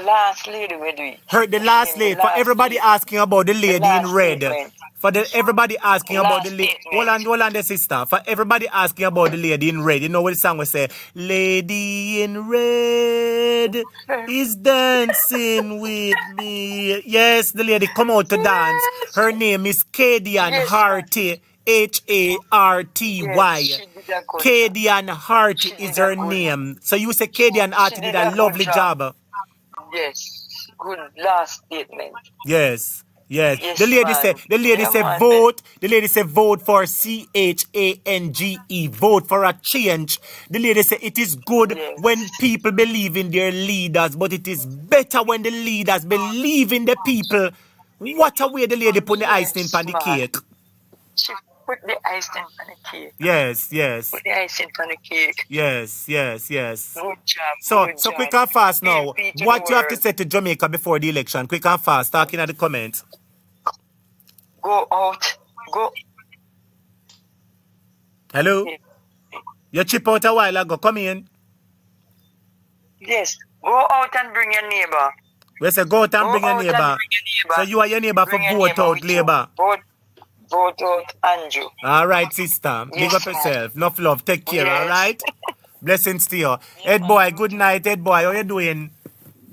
last lady we do. Heard the last lady. For everybody asking about the lady in red. Statement. For everybody asking about the lady. Hold on there, sister. For everybody asking about the lady in red. You know what the song will say? Lady in red is dancing with me. Yes, the lady come out to dance. Her name is Kadian Harty. Harty. Kadian Harty is her name. So you say Kadian Harty did a lovely job. Yes, good last statement. Yes. Yes, The lady man. said Man. vote. The lady said vote for CHANGE. Vote for a change. The lady said it is good when people believe in their leaders, but it is better when the leaders believe in the people. What a way the lady put the icing on the cake. She put the icing on the cake. Yes. Put the icing on the cake. Yes. Good job. So quick and fast now. What you have to say to Jamaica before the election? Quick and fast. Talking at the comments. Go out. Go. Hello? You chip out a while ago. Come in. Yes. Go out and bring your neighbor. We say go out and bring your neighbor. So you are your neighbor for vote out, Labour. Vote out Andrew. All right, sister. Big up yourself. Enough love. Take care, all right? Blessings to you. Ed Boy, good night, Ed Boy. How you doing?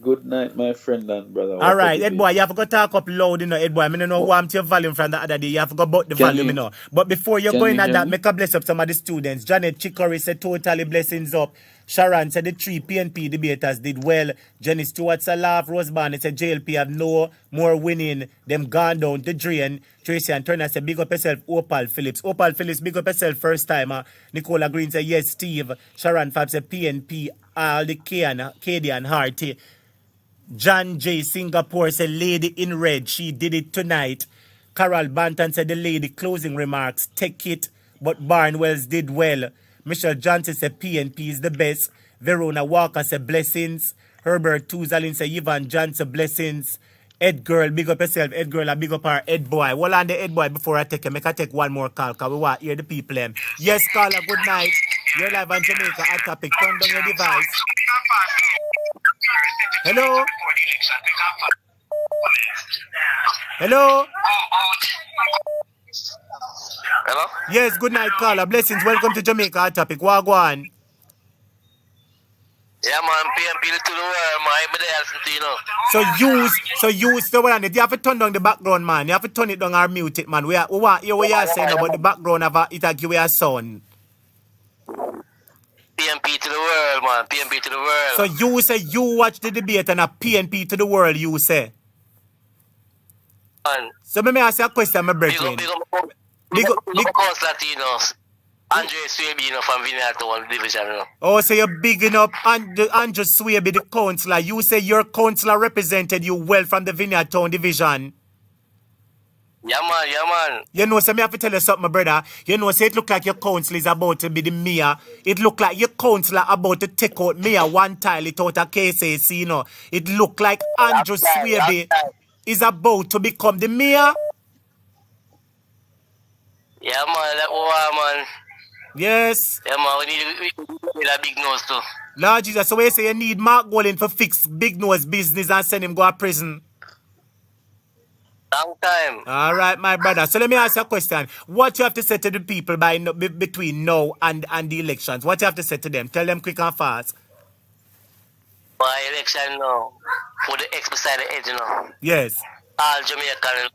Good night, my friend and brother. All right, Ed Boy, you have to talk up loud, Ed Boy. I don't know warm to your volume from the other day. You have to go about the volume, But before you go in at that, make a bless up some of the students. Janet Chicory said totally blessings up. Sharon said the 3 PNP debaters did well. Jenny Stewart said laugh. Rose Barnett said JLP have no more winning. Them gone down the drain. Tracy and Turner said big up yourself. Opal Phillips, big up yourself first timer. Nicola Green said yes, Steve. Sharon Fab said PNP, all the Katie and Harty. John J. Singapore said lady in red, she did it tonight. Carol Banton said the lady closing remarks, take it, but Barnwells did well. Michelle Johnson said PNP is the best. Verona Walker said blessings. Herbert Tuzalin said Yvonne Johnson blessings. Ed Girl, big up yourself. Ed Girl, and big up our Ed Boy. Well, on the Ed Boy before I take him, make I take one more call because we want to hear the people. Yes, caller, good night. You're live on Jamaica at Topic. Turn down your device. Hello? Hello? Hello? Yes, good night, caller. Blessings. Welcome to Jamaica at Topic. Wagwan. Yeah, man, PNP to the world, man. I'm there, listen to you know. So use the one. You have to turn down the background, man. You have to turn it down or mute it, man. We want you what you are saying about the background of it give you a sound. PNP to the world, man. PNP to the world. So you say you watch the debate and a PNP to the world, you say. Man. So let me ask you a question, my brethren. Big up Latinos. Andre Swaby, from Vineyard Division, Oh, so you're bigging up Andre Swaby, the councillor. You say your councillor represented you well from the Vineyard Town Division. Yeah, man. You know, so me have to tell you something, my brother. You know, say it look like your council is about to be the mayor. It look like your councillor about to take out mayor one tile it out of KCC, you know. It look like Andrew Swaby is about to become the mayor. Yeah, man, that man. Yes. Yeah, man, we need a big nose too. Lord Jesus, so we say you need Mark Golden for fix big nose business and send him go to prison. Long time. All right, my brother. So let me ask you a question. What you have to say to the people between now and the elections? What you have to say to them? Tell them quick and fast. My election now. For the X beside the edge, Yes. All Jamaican.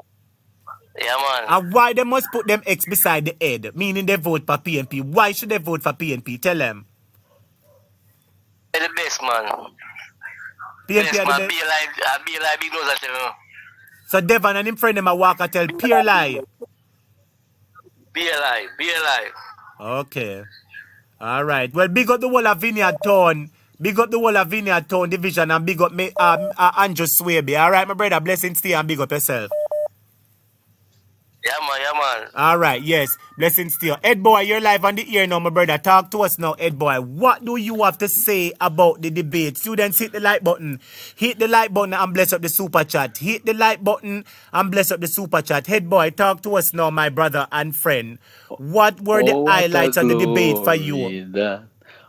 Yeah, man. And why they must put them X beside the head? Meaning they vote for PNP. Why should they vote for PNP? Tell them. the best, man. PNP Best, are the man. best. Be like, big nose at you. So Devon and him friend them a walk and tell pure lie. Be alive. Be alive. Okay. All right. Well, big up the whole of Vineyard Town. Big up the whole of Vineyard Town Division and big up me, Andrew Swaby. All right, my brother. Blessings to you and big up yourself. Yeah, man. Yeah, man. All right, yes. Blessings to you. Ed Boy, you're live on the air now, my brother. Talk to us now, Ed Boy. What do you have to say about the debate? Students, hit the like button. Hit the like button and bless up the super chat. Hit the like button and bless up the super chat. Ed Boy, talk to us now, my brother and friend. What were the highlights of the debate for you?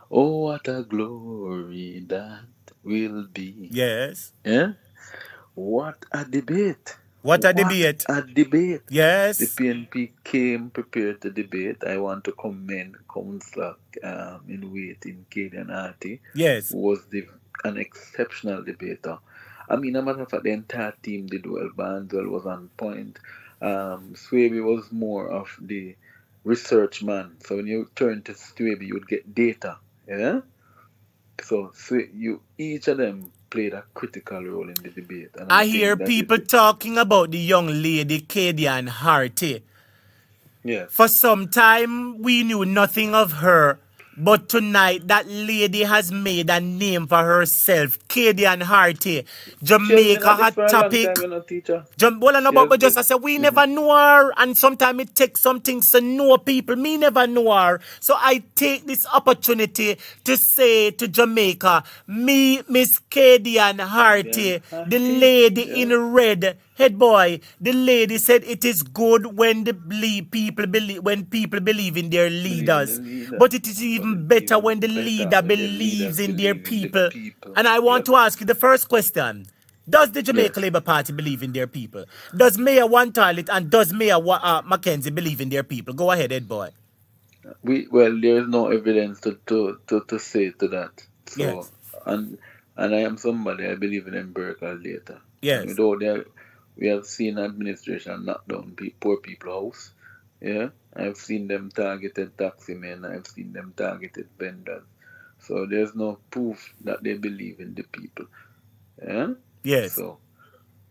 What a glory that will be. Yes. Yeah? What a debate. What a debate. A debate. Yes. The PNP came prepared to debate. I want to commend Councillor in waiting, Kadian Arty. Yes. Who was an exceptional debater. I mean, a matter of fact, the entire team did well. Barnswell was on point. Swaby was more of the research man. So when you turn to Swaby, you would get data. Yeah? So each of them played a critical role in the debate. And I hear people talking about the young lady, Kadian Harty. Yes. For some time, we knew nothing of her. But tonight, that lady has made a name for herself. Kadian Harty. Jamaica Hot Topic. But just I said, we never know her. And sometimes it takes some things to know people. Me never know her. So I take this opportunity to say to Jamaica, me, Miss Kadian Harty, the lady in red, head boy, the lady said it is good when people believe in their leaders. But it is even better when the leader believes in their people. And I want to ask you the first question. Does the Jamaica Labour Party believe in their people? Does Mayor Wantarlit and does Mayor Mackenzie believe in their people? Go ahead, Ed Boy. There is no evidence to say to that. So, yes. And I am somebody, I believe in empirical data. Yes. We have seen administration knock down poor people's house. Yeah, I've seen them targeted taxi men. I've seen them targeted vendors. So there's no proof that they believe in the people. Yeah. Yes. So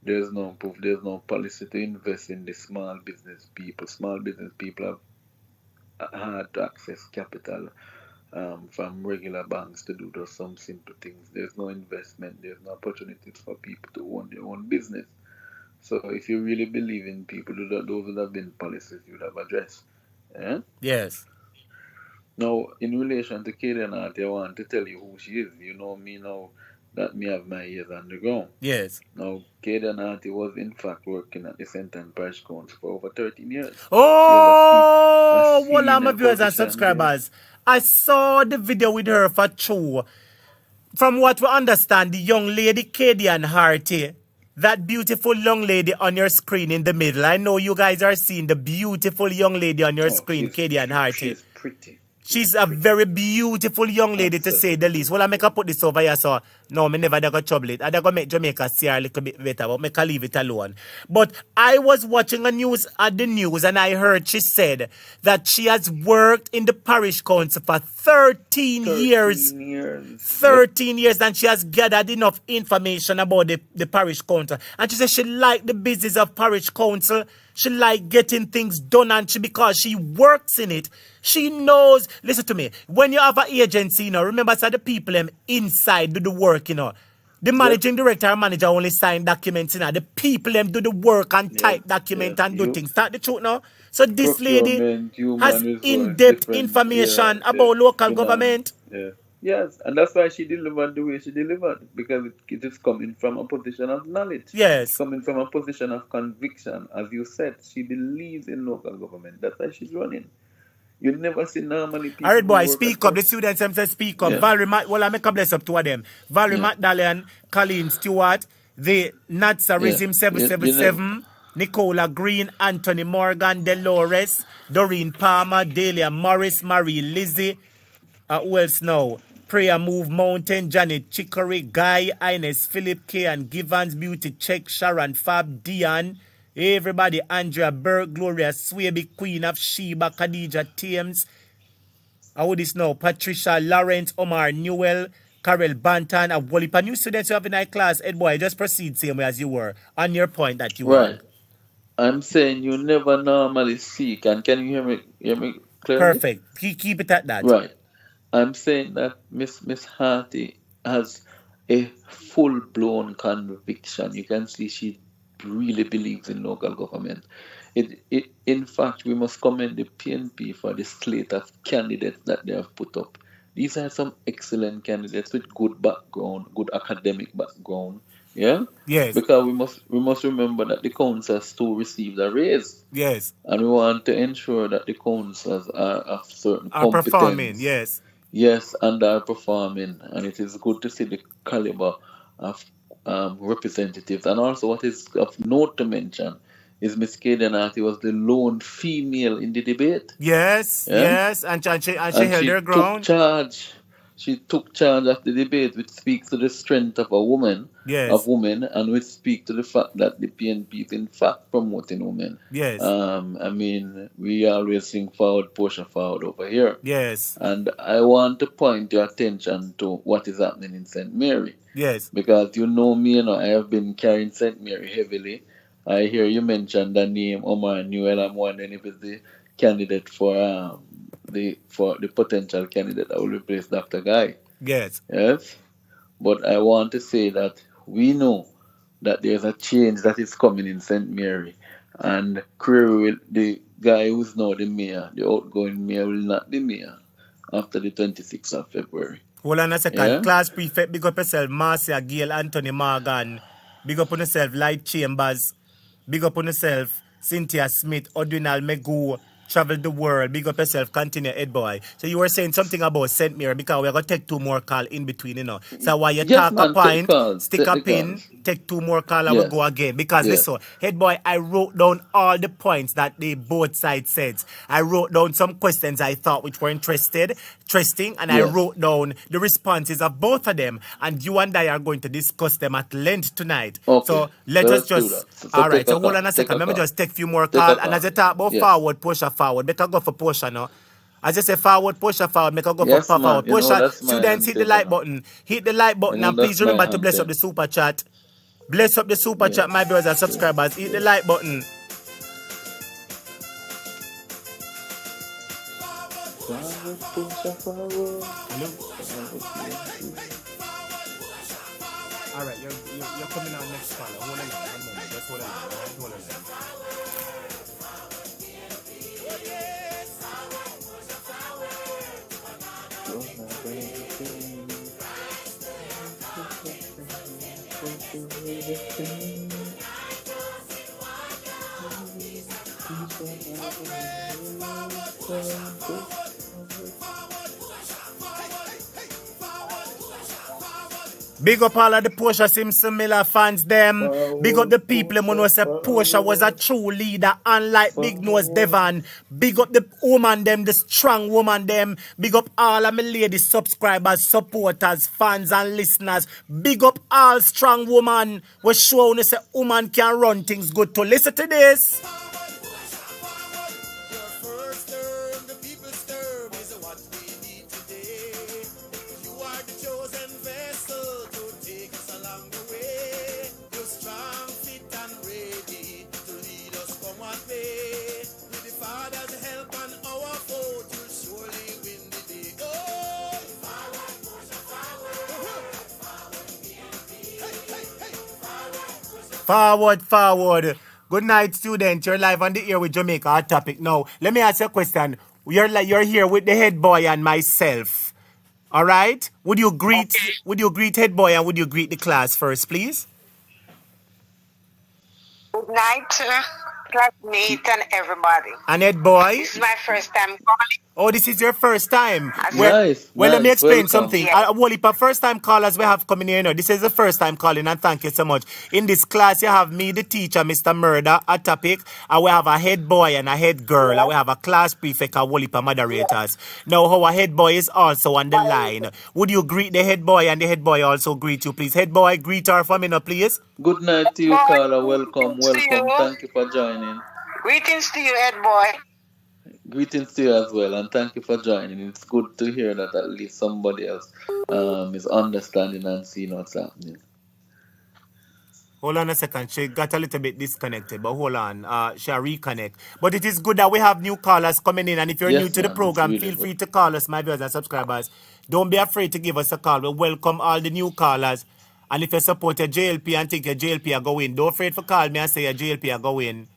there's no proof. There's no policy to invest in the small business people. Small business people have hard to access capital from regular banks to do those some simple things. There's no investment. There's no opportunities for people to own their own business. So if you really believe in people, those would have been policies you would have addressed. Yeah? Yes. Now, in relation to Kadian Harty, I want to tell you who she is. You know me now that me have my ears on the ground. Yes. Now, Kadian Harty was in fact working at the St. Ann Parish Council for over 13 years. Oh, well, my viewers and subscribers. I saw the video with her for true. From what we understand, the young lady Kadian Harty, that beautiful young lady on your screen in the middle. I know you guys are seeing the beautiful young lady on your screen, Kadian Harty. She's pretty. She's a very beautiful young lady, to say the least. Well, I make her put this over here, so no, me never got trouble it. I got make Jamaica see her a little bit better, but make her leave it alone. But I was watching the news and I heard she said that she has worked in the parish council for 13 years. 13 years, and she has gathered enough information about the parish council. And she said she liked the business of parish council. She like getting things done, and because she works in it, she knows. Listen to me. When you have an agency, remember, so the people inside do the work, The managing director and manager only sign documents, The people do the work and type documents and do things. Start the truth now. So this lady has in-depth information about local government. Yeah. Yes, and that's why she delivered the way she delivered, because it is coming from a position of knowledge. Yes. It's coming from a position of conviction. As you said, she believes in local government. That's why she's running. You never see normally people. All right, boy, speak up. The students themselves speak up. Yeah. I make a bless up two of them. Valerie Magdalene, Colleen Stewart, the Natsarism 777, Nicola Green, Anthony Morgan, Dolores, Doreen Palmer, Delia Morris, Marie Lizzie, who else now? Prayer Move Mountain, Janet Chicory, Guy, Ines Philip, K and Givens, Beauty Check, Sharon Fab, Dion, everybody, Andrea Burke, Gloria Swaby, Queen of Sheba, Khadija Thames, how this now? Patricia Lawrence, Omar Newell, Karel Bantan, a whole heap of new students you have in our class. Ed boy, just proceed same way as you were on your point that you Right. had. I'm saying you never normally seek, and can you hear me clearly? Perfect. Keep it at that. Right. I'm saying that Miss Harty has a full blown conviction. You can see she really believes in local government. In fact, we must commend the PNP for the slate of candidates that they have put up. These are some excellent candidates with good background, good academic background. Yeah? Yes. Because we must remember that the councils too received a raise. Yes. And we want to ensure that the councils are of certain Are competence. performing, yes. Yes, and are performing, and it is good to see the caliber of representatives. And also, what is of note to mention is Miss Kadenati was the lone female in the debate. Yes, Yeah? yes, and she held her ground. She took charge of the debate, which speaks to the strength of a woman, Yes. and which speak to the fact that the PNP is in fact promoting women. Yes. I mean, we always sing forward, push forward over here. Yes. And I want to point your attention to what is happening in St. Mary. Yes. Because you know me, I have been carrying St. Mary heavily. I hear you mention the name Omar Newell. I'm wondering if it's the candidate for the potential candidate that will replace Dr. Guy. Yes. Yes. But I want to say that we know that there's a change that is coming in St. Mary. And the guy who's now the mayor, the outgoing mayor, will not be mayor after the 26th of February. Hold on a second. Yeah? Class prefect, big up yourself. Marcia, Gail, Anthony, Morgan. Big up on yourself. Light Chambers. Big up on yourself. Cynthia Smith, Odwinal Megu. Travel the world. Big up yourself. Continue, Ed boy. So you were saying something about St. Mary because we're going to take 2 more calls in between, So while you talk a point, stick a pin, take 2 more calls and we'll go again. Because listen, Head boy, I wrote down all the points that they both sides said. I wrote down some questions I thought which were interesting, and I wrote down the responses of both of them. And you and I are going to discuss them at length tonight. Okay. So let's just... So all right, so hold on a second. Let me just take a few more calls. And as I talk about forward, push forward, better go for push, no? As I say forward, push forward, make a go for forward. Push. Students, hit the like button. Hit the like button and please remember to bless up the super chat. Bless up the super chat, my brothers and subscribers. Hit the like button. All right, you're coming on next caller. Hold on, 1 moment. Just hold on. Hold on. Big up all of the Portia Simpson Miller fans them. Big up the people who know say Portia was a true leader, unlike Big Nose Devon. Big up the woman them, the strong woman them. Big up all of my ladies, subscribers, supporters, fans and listeners. Big up all strong woman. We show you say woman can run things good to listen to this. Forward. Good night, students. You're live on the air with Jamaica Hot Topic. Now, let me ask you a question. You're here with the head boy and myself. All right? Would you greet head boy and would you greet the class first, please? Good night, classmate and everybody. And head boy? This is my first time calling. Oh, this is your first time. Nice. Let me explain Welcome. something. Yeah. First time callers we have coming here now. This is the first time calling and thank you so much. In this class, you have me, the teacher, Mr. Murder, a topic, and we have a head boy and a head girl, and we have a class prefect, a whole heap of moderators. Now, our head boy is also on the line. Would you greet the head boy and the head boy also greet you, please? Head boy, greet her for me now, please. Good night to you, Carla. Welcome. Thank you for joining. Greetings to you, head boy. Greetings to you as well, and thank you for joining. It's good to hear that at least somebody else is understanding and seeing what's happening. Hold on a second. She got a little bit disconnected, but hold on. She'll reconnect. But it is good that we have new callers coming in. And if you're new Yes, to the man, it's program, really feel good. free to call us, my viewers and subscribers. Don't be afraid to give us a call. We welcome all the new callers. And if you support your JLP and think your JLP are going, don't afraid to call me and say your JLP are going.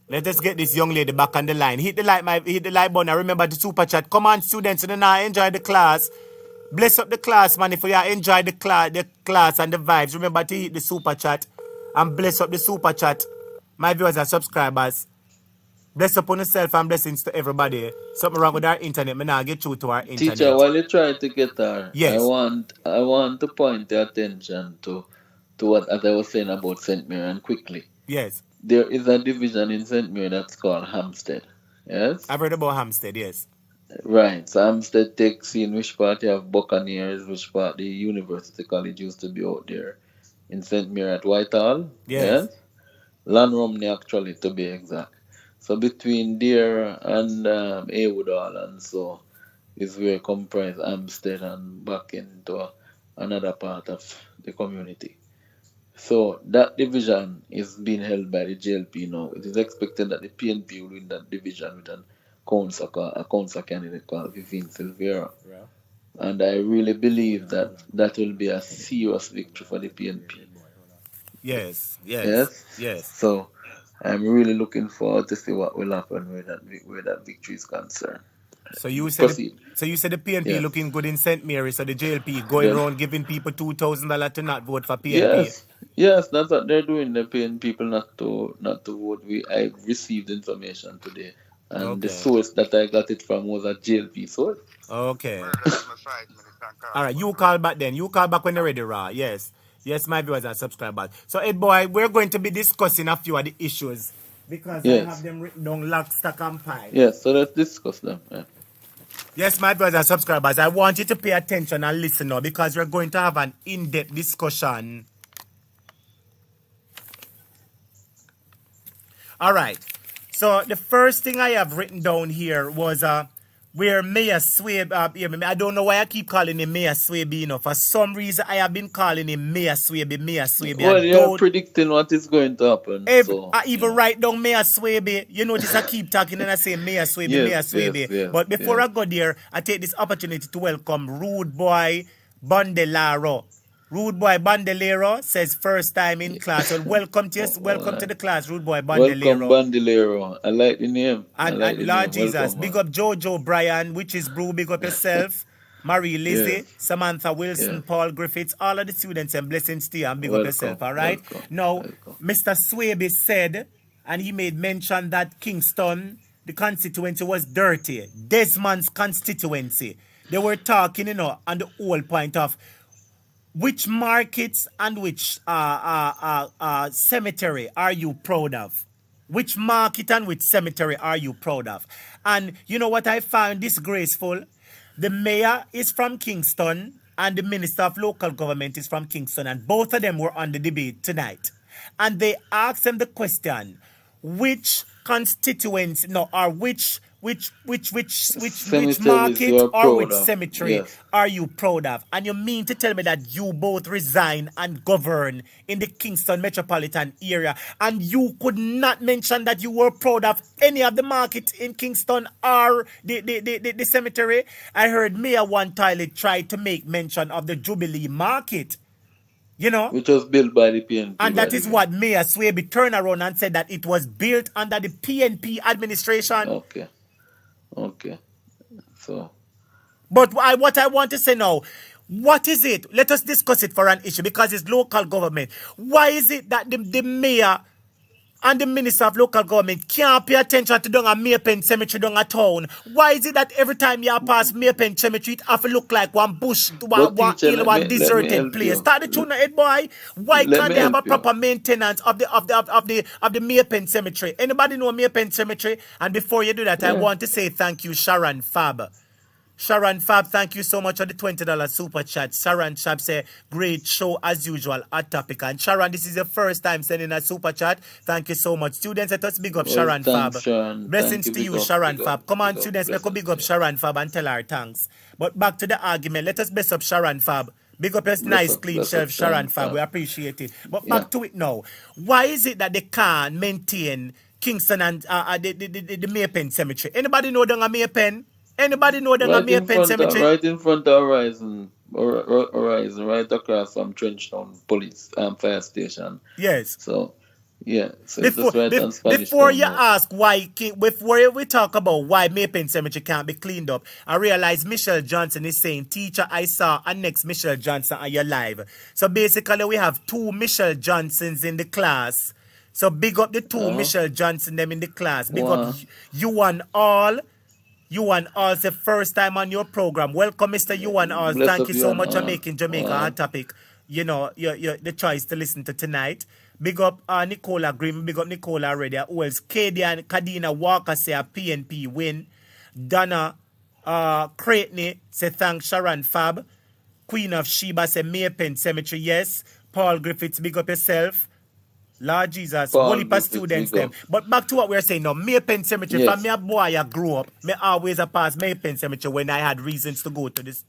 Let us get this young lady back on the line. Hit the like button. And remember the super chat. Come on, students, and now enjoy the class. Bless up the class, man. If you enjoy the class and the vibes, remember to hit the super chat and bless up the super chat. My viewers and subscribers, bless upon yourself and blessings to everybody. Something wrong with our internet, me now get through to our internet. Teacher, while you try to get her, yes. I want to point the attention to what I was saying about St. Mary quickly. Yes. There is a division in St. Mary that's called Hampstead. Yes? I've heard about Hampstead, yes. Right. So Hampstead takes in which part you have Buccaneers, which part the University College used to be out there in St. Mary at Whitehall. Yes. Lanromney actually, to be exact. So between there and Haywood Hall and so is where comprise Hampstead and back into another part of the community. So that division is being held by the JLP now. It is expected that the PNP will win that division with a council candidate called Vivine Silvera. Yeah. And I really believe that will be a serious victory for the PNP. Yes. So I'm really looking forward to see what will happen where that victory is concerned. So you said the PNP looking good in St. Mary, so the JLP going around giving people $2,000 to not vote for PNP. Yes, that's what they're doing. They're paying people not to vote. I received information today, and the source that I got it from was a JLP source. Okay. All right, you call back then. You call back when you're ready, Ra. Yes, my viewers and subscribers. So, Ed Boy, we're going to be discussing a few of the issues because I have them written down lock, stock, and pile. Yes, so let's discuss them. Yeah. Yes, my brothers and subscribers, I want you to pay attention and listen now because we're going to have an in-depth discussion. All right. So the first thing I have written down here was where Mayor Swaby, I don't know why I keep calling him Mayor Swaby, for some reason I have been calling him Mayor Swaby. Well, you're predicting what is going to happen. I even write down Mayor Swaby. You notice I keep talking and I say Mayor Swaby. Yes, but before I go there, I take this opportunity to welcome Rude Boy Bandelaro. Rude Boy Bandelero says first time in class. Well, welcome to the class, Rude Boy Bandelero. Welcome Bandelero. I like the name. And Lord Jesus, welcome, big up Jojo Brian, which is Brew, big up yourself. Marie Lizzie, Samantha Wilson, Paul Griffiths, all of the students, and blessings to you and big up yourself, all right? Now, Mr. Swaby said, and he made mention that Kingston, the constituency was dirty. Desmond's constituency. They were talking, on the whole point of which markets and which cemetery are you proud of? Which market and which cemetery are you proud of? And you know what I found disgraceful? The mayor is from Kingston and the minister of local government is from Kingston, and both of them were on the debate tonight. And they asked them the question, which constituency, or which market or which cemetery are you proud of? And you mean to tell me that you both resign and govern in the Kingston metropolitan area and you could not mention that you were proud of any of the market in Kingston or the cemetery? I heard Mayor One Toilet tried to make mention of the Jubilee Market. Which was built by the PNP. And that is what Mayor Swaby turned around and said, that it was built under the PNP administration. Okay. So. But what I want to say now, what is it? Let us discuss it for an issue because it's local government. Why is it that the mayor and the minister of local government can't pay attention to down a Maypen cemetery down a town? Why is it that every time you pass Maypen cemetery, it have to look like one bush, one deserted place? Start the tune, Ed Boy. Why can't they have a proper maintenance of the Maypen cemetery? Anybody know Maypen cemetery? And before you do that, I want to say thank you, Sharon Fab. Sharon Fab, thank you so much for the $20 super chat. Sharon Fab say, great show as usual, hot topic. And Sharon, this is your first time sending a super chat. Thank you so much. Students, let us big up Well, Sharon Fab. thanks, Sharon. Blessings Thank to you. you, Sharon Fab. Come on, students, make a big up Sharon Fab and tell her thanks. But back to the argument. Let us bless up Sharon Fab. Big up his nice, clean shelf, Sharon Fab. We appreciate it. But back to it now. Why is it that they can't maintain Kingston and the Maypen Cemetery? Anybody know the Maypen? Anybody know the Maypen Cemetery? Right in front of Horizon, right across from Trenchtown Police Fire Station. Yes. So, yeah. So before, right on Spanish before you now. ask why, before we talk about why Maypen Cemetery can't be cleaned up, I realize Michelle Johnson is saying, teacher, I saw a next Michelle Johnson on your live. So basically, we have 2 Michelle Johnsons in the class. So big up the 2 Michelle Johnson them in the class. Big up you and all. You and all, the first time on your program. Welcome, Mr. You and all. Thank you so much for making Jamaica a topic. You know, the choice to listen to tonight. Big up Nicola Grimm. Big up Nicola already. Who else? Katie and Kadina Walker say a PNP win. Donna Creighton say thanks Sharon Fab. Queen of Sheba say Maypen Cemetery. Yes. Paul Griffiths, big up yourself. Lord Jesus, only for students them. But back to what we were saying now, Maypen Cemetery, from me a boy I grew up, me always a pass Maypen Cemetery when I had reasons to go to this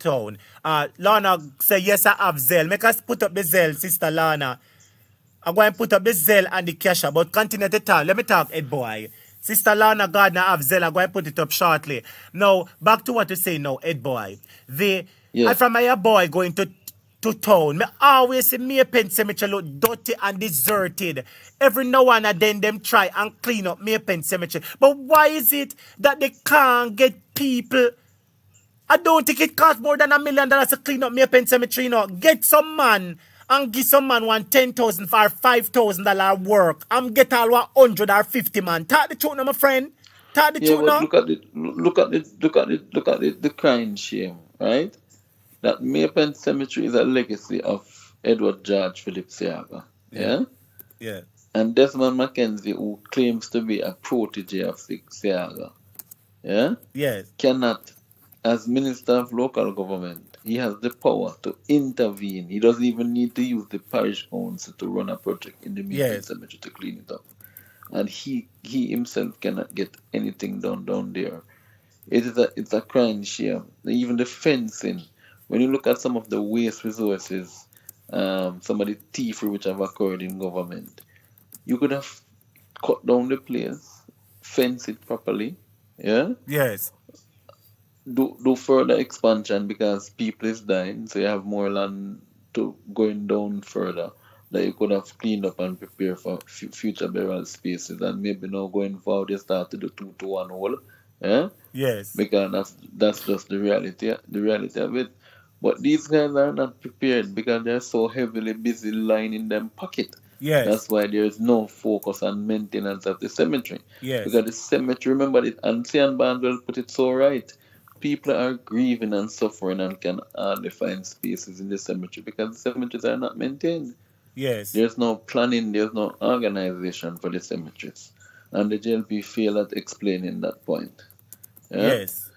town. Lana say yes I have Zelle. Make us put up the Zelle, Sister Lana. I'm going to put up the Zelle and the cash, but continue to talk. Let me talk, Ed boy. Sister Lana Gardner have Zelle. I'm going to put it up shortly. Now, back to what you say now, Ed boy. I from my boy going to town. Me always see Maypen Cemetery look dirty and deserted. Every now and then them try and clean up Maypen Cemetery. But why is it that they can't get people? I don't think it costs more than $1 million to clean up Maypen Cemetery. No. Get some man and give some man $10,000 for $5,000 work. I'm get all 100 or 50 man. Talk the truth now, my friend. Talk the truth now. Look at the crime shame, right? That Maypen Cemetery is a legacy of Edward George Philip Seaga. Yeah? Yeah. And Desmond Mackenzie, who claims to be a protege of Seaga, yeah? Yes. Cannot, as Minister of Local Government, he has the power to intervene. He doesn't even need to use the parish council to run a project in the Maypen Cemetery to clean it up. And he himself cannot get anything done down there. It's a crying shame. Even the fencing. When you look at some of the waste resources, some of the thievery which have occurred in government, you could have cut down the place, fence it properly, yeah? Yes. Do further expansion because people is dying, so you have more land to going down further that you could have cleaned up and prepared for future burial spaces, and maybe now going forward you start to do 2 to 1 hole, yeah? Yes. Because that's just the reality of it. But these guys are not prepared because they're so heavily busy lining them pocket. Yes. That's why there is no focus on maintenance of the cemetery. Yes. Because the cemetery, remember it, and Sian Bandwell put it so right. People are grieving and suffering and can hardly find spaces in the cemetery because the cemeteries are not maintained. Yes. There's no planning, there's no organization for the cemeteries. And the JLP failed at explaining that point. Yeah? Yes.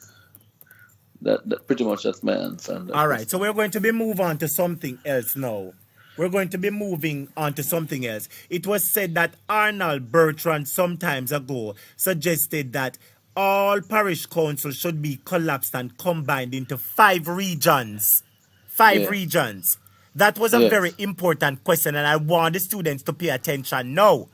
That pretty much that's my answer. All right, so we're going to be moving on to something else now. We're going to be moving on to something else. It was said that Arnold Bertrand some times ago suggested that all parish councils should be collapsed and combined into 5 regions. 5 regions. That was a very important question, and I want the students to pay attention now.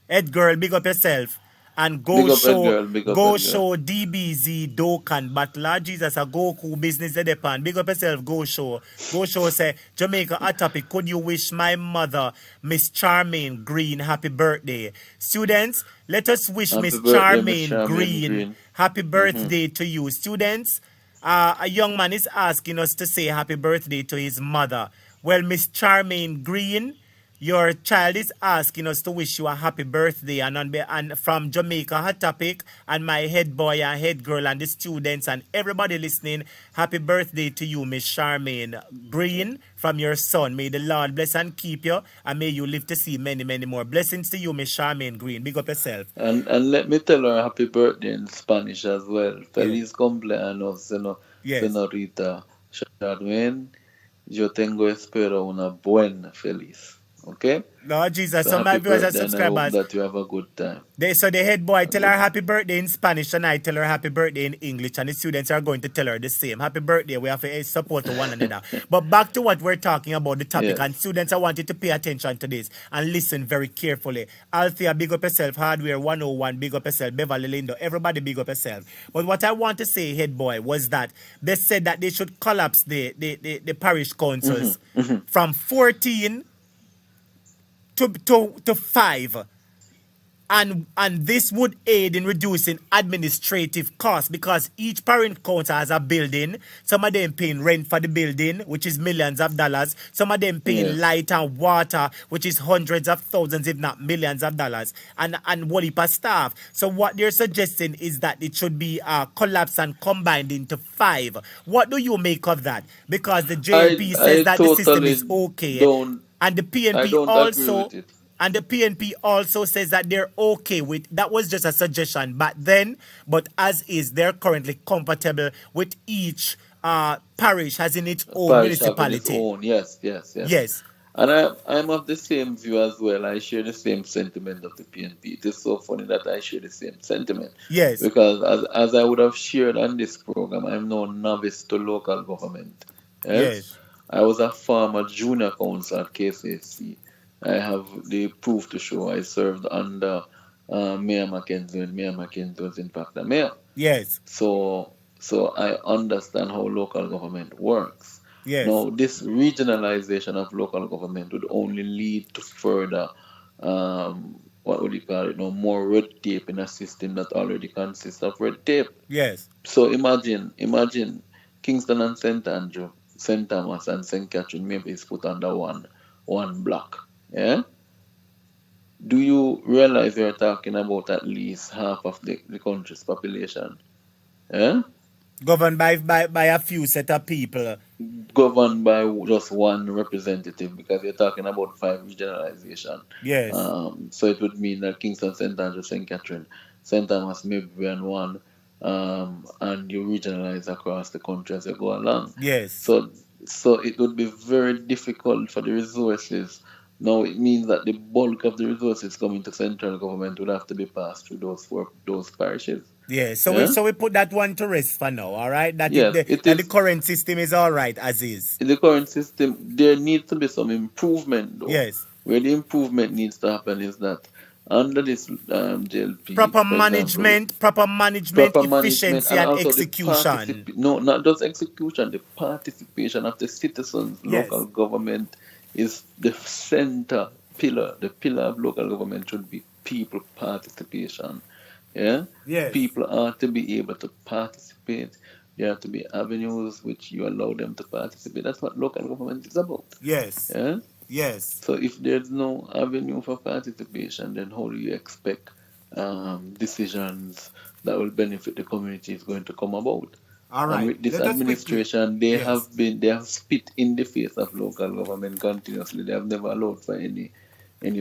Ed Girl, big up yourself. And go show DBZ, Dokan, but Lord Jesus, a Goku business de depan. Big up yourself, go show. Go show say, Jamaica a topic. Could you wish my mother, Miss Charmaine Green, happy birthday? Students, let us wish Miss Charmaine Green happy birthday to you. Students, a young man is asking us to say happy birthday to his mother. Well, Miss Charmaine Green, Your child is asking us to wish you a happy birthday, and from Jamaica Hot Topic and my head boy and head girl and the students and everybody listening, happy birthday to you, Miss Charmaine Green, from your son. May the Lord bless and keep you, and may you live to see many, many more blessings to you, Miss Charmaine Green. Big up yourself. And let me tell her happy birthday in Spanish as well. Feliz cumpleaños, señorita Charmaine. Yo tengo espero una buena feliz. Okay? Lord Jesus, so so my happy viewers and birthday, and I hope subscribers, that you have a good time. so the head boy tell her happy birthday in Spanish, and I tell her happy birthday in English, and the students are going to tell her the same. Happy birthday. We have to support to one another. But back to what we're talking about, the topic, Yes. and students, I want you to pay attention to this and listen very carefully. Althea, big up yourself. Hardware 101, big up yourself. Beverly Lindo, everybody big up yourself. But what I want to say, head boy, was that they said that they should collapse the parish councils from 14 to 5. And this would aid in reducing administrative costs, because each parent council has a building. Some of them paying rent for the building, which is millions of dollars. Some of them paying light and water, which is hundreds of thousands, if not millions of dollars. And one heap of staff. So what they're suggesting is that it should be collapsed and combined into 5. What do you make of that? Because the JLP says that the system is okay. And the PNP also... And the PNP also says that they're okay with, that was just a suggestion back then, but as is, they're currently compatible with each parish has in its own municipality. Yes. And I'm of the same view as well. I share the same sentiment of the PNP. It is so funny that I share the same sentiment. Yes. Because as I would have shared on this program, I'm no novice to local government. Yes. I was a former junior council at KCC. I have the proof to show I served under Mayor Mackenzie, and Mayor Mackenzie was in fact a mayor. Yes. So I understand how local government works. Yes. Now, this regionalization of local government would only lead to further, what would you call it, more red tape in a system that already consists of red tape. Yes. So imagine Kingston and St. Andrew, St. Thomas and St. Catherine maybe is put under one block. Yeah. Do you realize we are talking about at least half of the country's population? Yeah. Governed by a few set of people. Governed by just one representative, because you're talking about 5 regionalization. Yes. So it would mean that Kingston, St. Andrew, St. Catherine, St. Thomas maybe and one, and you regionalize across the country as you go along. Yes. So it would be very difficult for the resources. Now it means that the bulk of the resources coming to central government would have to be passed through those parishes. Yeah, so we put that one to rest for now, all right? The current system is all right as is. In the current system, there needs to be some improvement, though. Yes. Where the improvement needs to happen is that under this JLP, proper management, efficiency, and execution. No, not just execution. The participation of the citizens. Yes. Local government is the center pillar. The pillar of local government should be people participation. Yeah? Yes. People are to be able to participate. There have to be avenues which you allow them to participate. That's what local government is about. Yes. Yeah? Yes. So if there's no avenue for participation, then how do you expect decisions that will benefit the community is going to come about? All right. And with this administration, they have spit in the face of local government continuously. They have never allowed for any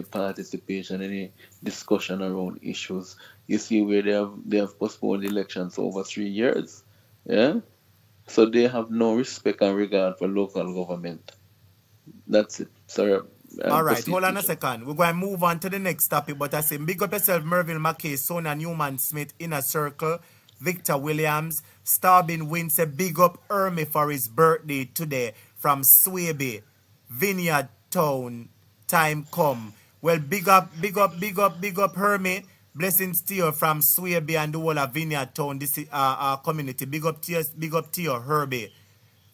participation, any discussion around issues. You see where they have postponed elections over 3 years. Yeah? So they have no respect and regard for local government. That's it. Sorry. All right, hold on a second. We're going to move on to the next topic, but I say big up yourself, Mervyn McKay, Sonia Newman Smith, Inner Circle, Victor Williams, Starbin Wynn, say big up Ermi for his birthday today from Swaby, Vineyard Town, time come. Well, big up Hermie. Blessings to you from Swaby and the whole of Vineyard Town, this community. Big up to you, Herbie.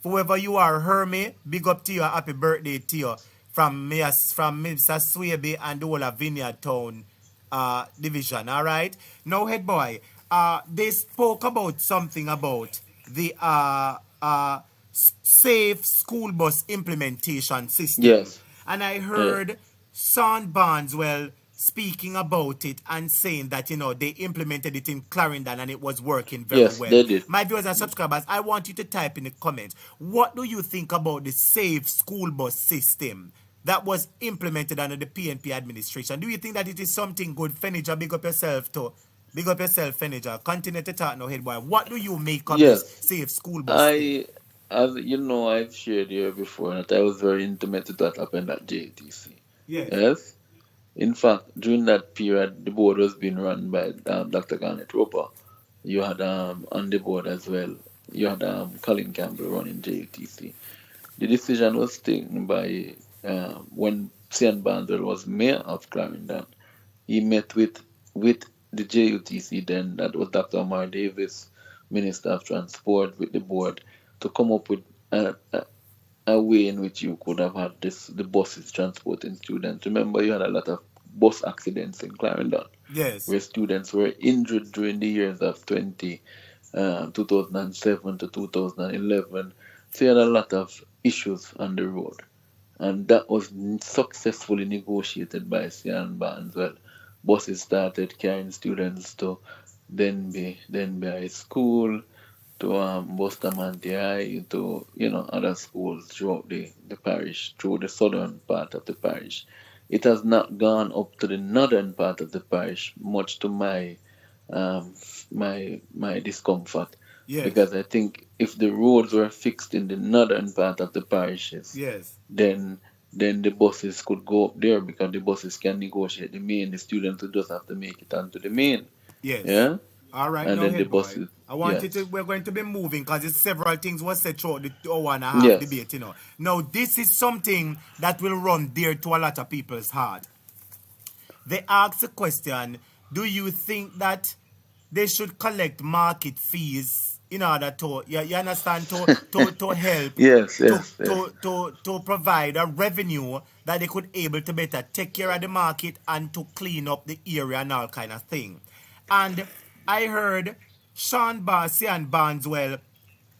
Whoever you are, Hermie, big up to you, happy birthday to you. From Mr. Swaby and the whole of Vineyard Town division, all right? Now, head boy, they spoke about something about the safe school bus implementation system. Yes. And I heard Sean Barneswell speaking about it and saying that, they implemented it in Clarendon and it was working very Yes, well. they did. My viewers and subscribers, I want you to type in the comments, what do you think about the safe school bus system that was implemented under the PNP administration? Do you think that it is something good? Fenija, big up yourself too. Big up yourself, Fenija. Continue to talk now, head boy. What do you make of this Yes, safe school bus thing? as you know, I've shared here before that I was very intimate with what happened at JTC. Yes. Yes. In fact, during that period, the board was being run by Dr. Garnet Roper. You had on the board as well. You had Colin Campbell running JTC. The decision was taken by when Cian Bandel was mayor of Clarendon. He met with the JUTC then, that was Dr. Omar Davis, Minister of Transport, with the board to come up with a way in which you could have had the buses transporting students. Remember, you had a lot of bus accidents in Clarendon. Yes. Where students were injured during the years of 2007 to 2011. So you had a lot of issues on the road. And that was successfully negotiated by Cian Barneswell. Buses started carrying students to Denby High School, to Bustamante High, to other schools throughout the parish, through the southern part of the parish. It has not gone up to the northern part of the parish, much to my my discomfort. Yes. Because I think if the roads were fixed in the northern part of the parishes, Yes. then the buses could go up there, because the buses can negotiate the main. The students would just have to make it onto the main. Yes. Yeah. All right, And now, then the head boy. buses. I want Yes. we're going to be moving because it's several things was said throughout the hour and a half Yes. debate, Now, this is something that will run dear to a lot of people's heart. They ask the question, do you think that they should collect market fees in order to, you understand, to help, Yes. to provide a revenue that they could able to better take care of the market and to clean up the area and all kind of thing. And I heard Cian Barneswell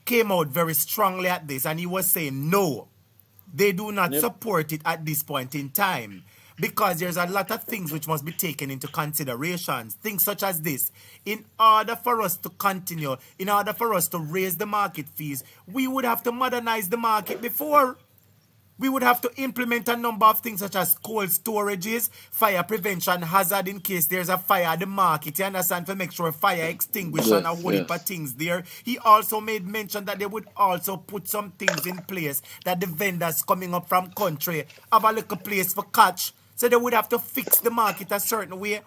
came out very strongly at this, and he was saying no, they do not support it at this point in time, because there's a lot of things which must be taken into consideration. Things such as this. In order for us to continue, in order for us to raise the market fees, we would have to modernize the market before. We would have to implement a number of things such as cold storages, fire prevention hazard in case there's a fire at the market. You understand? To make sure fire extinguisher and a whole heap of things there. He also made mention that they would also put some things in place that the vendors coming up from country have a little place for catch. So they would have to fix the market a certain way.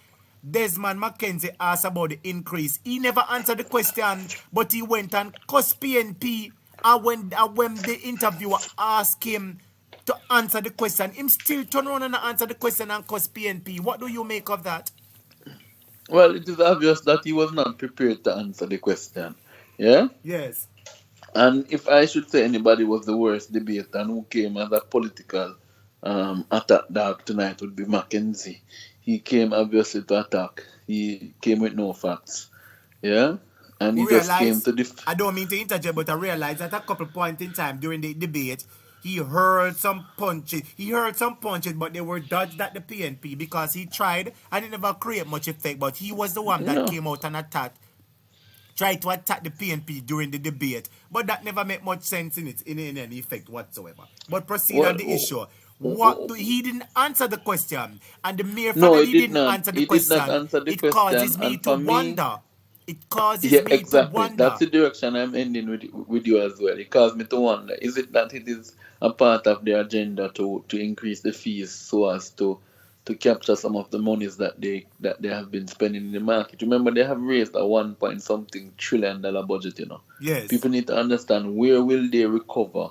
Desmond McKenzie asked about the increase. He never answered the question, but he went and cussed PNP. And when the interviewer asked him to answer the question, him still turn around and answer the question and cuss PNP. What do you make of that? Well, it is obvious that he was not prepared to answer the question. Yeah? Yes. And if I should say anybody was the worst debater and who came as a political attack dog tonight would be Mackenzie. He came obviously to attack. He came with no facts. Yeah? And he just came to I don't mean to interject, but I realized at a couple points in time during the debate, he hurled some punches. But they were dodged at the PNP because he tried and it never created much effect. But he was the one that came out and tried to attack the PNP during the debate. But that never made much sense in any effect whatsoever. But proceed on the issue. He didn't answer the question. And the mere fact that he didn't answer the question, it causes me to wonder. It causes me to wonder. That's the direction I'm ending with you as well. It caused me to wonder. Is it that it is a part of their agenda to increase the fees so as to capture some of the monies that they have been spending in the market? Remember, they have raised a 1 point something $1 trillion budget, Yes. People need to understand, where will they recover?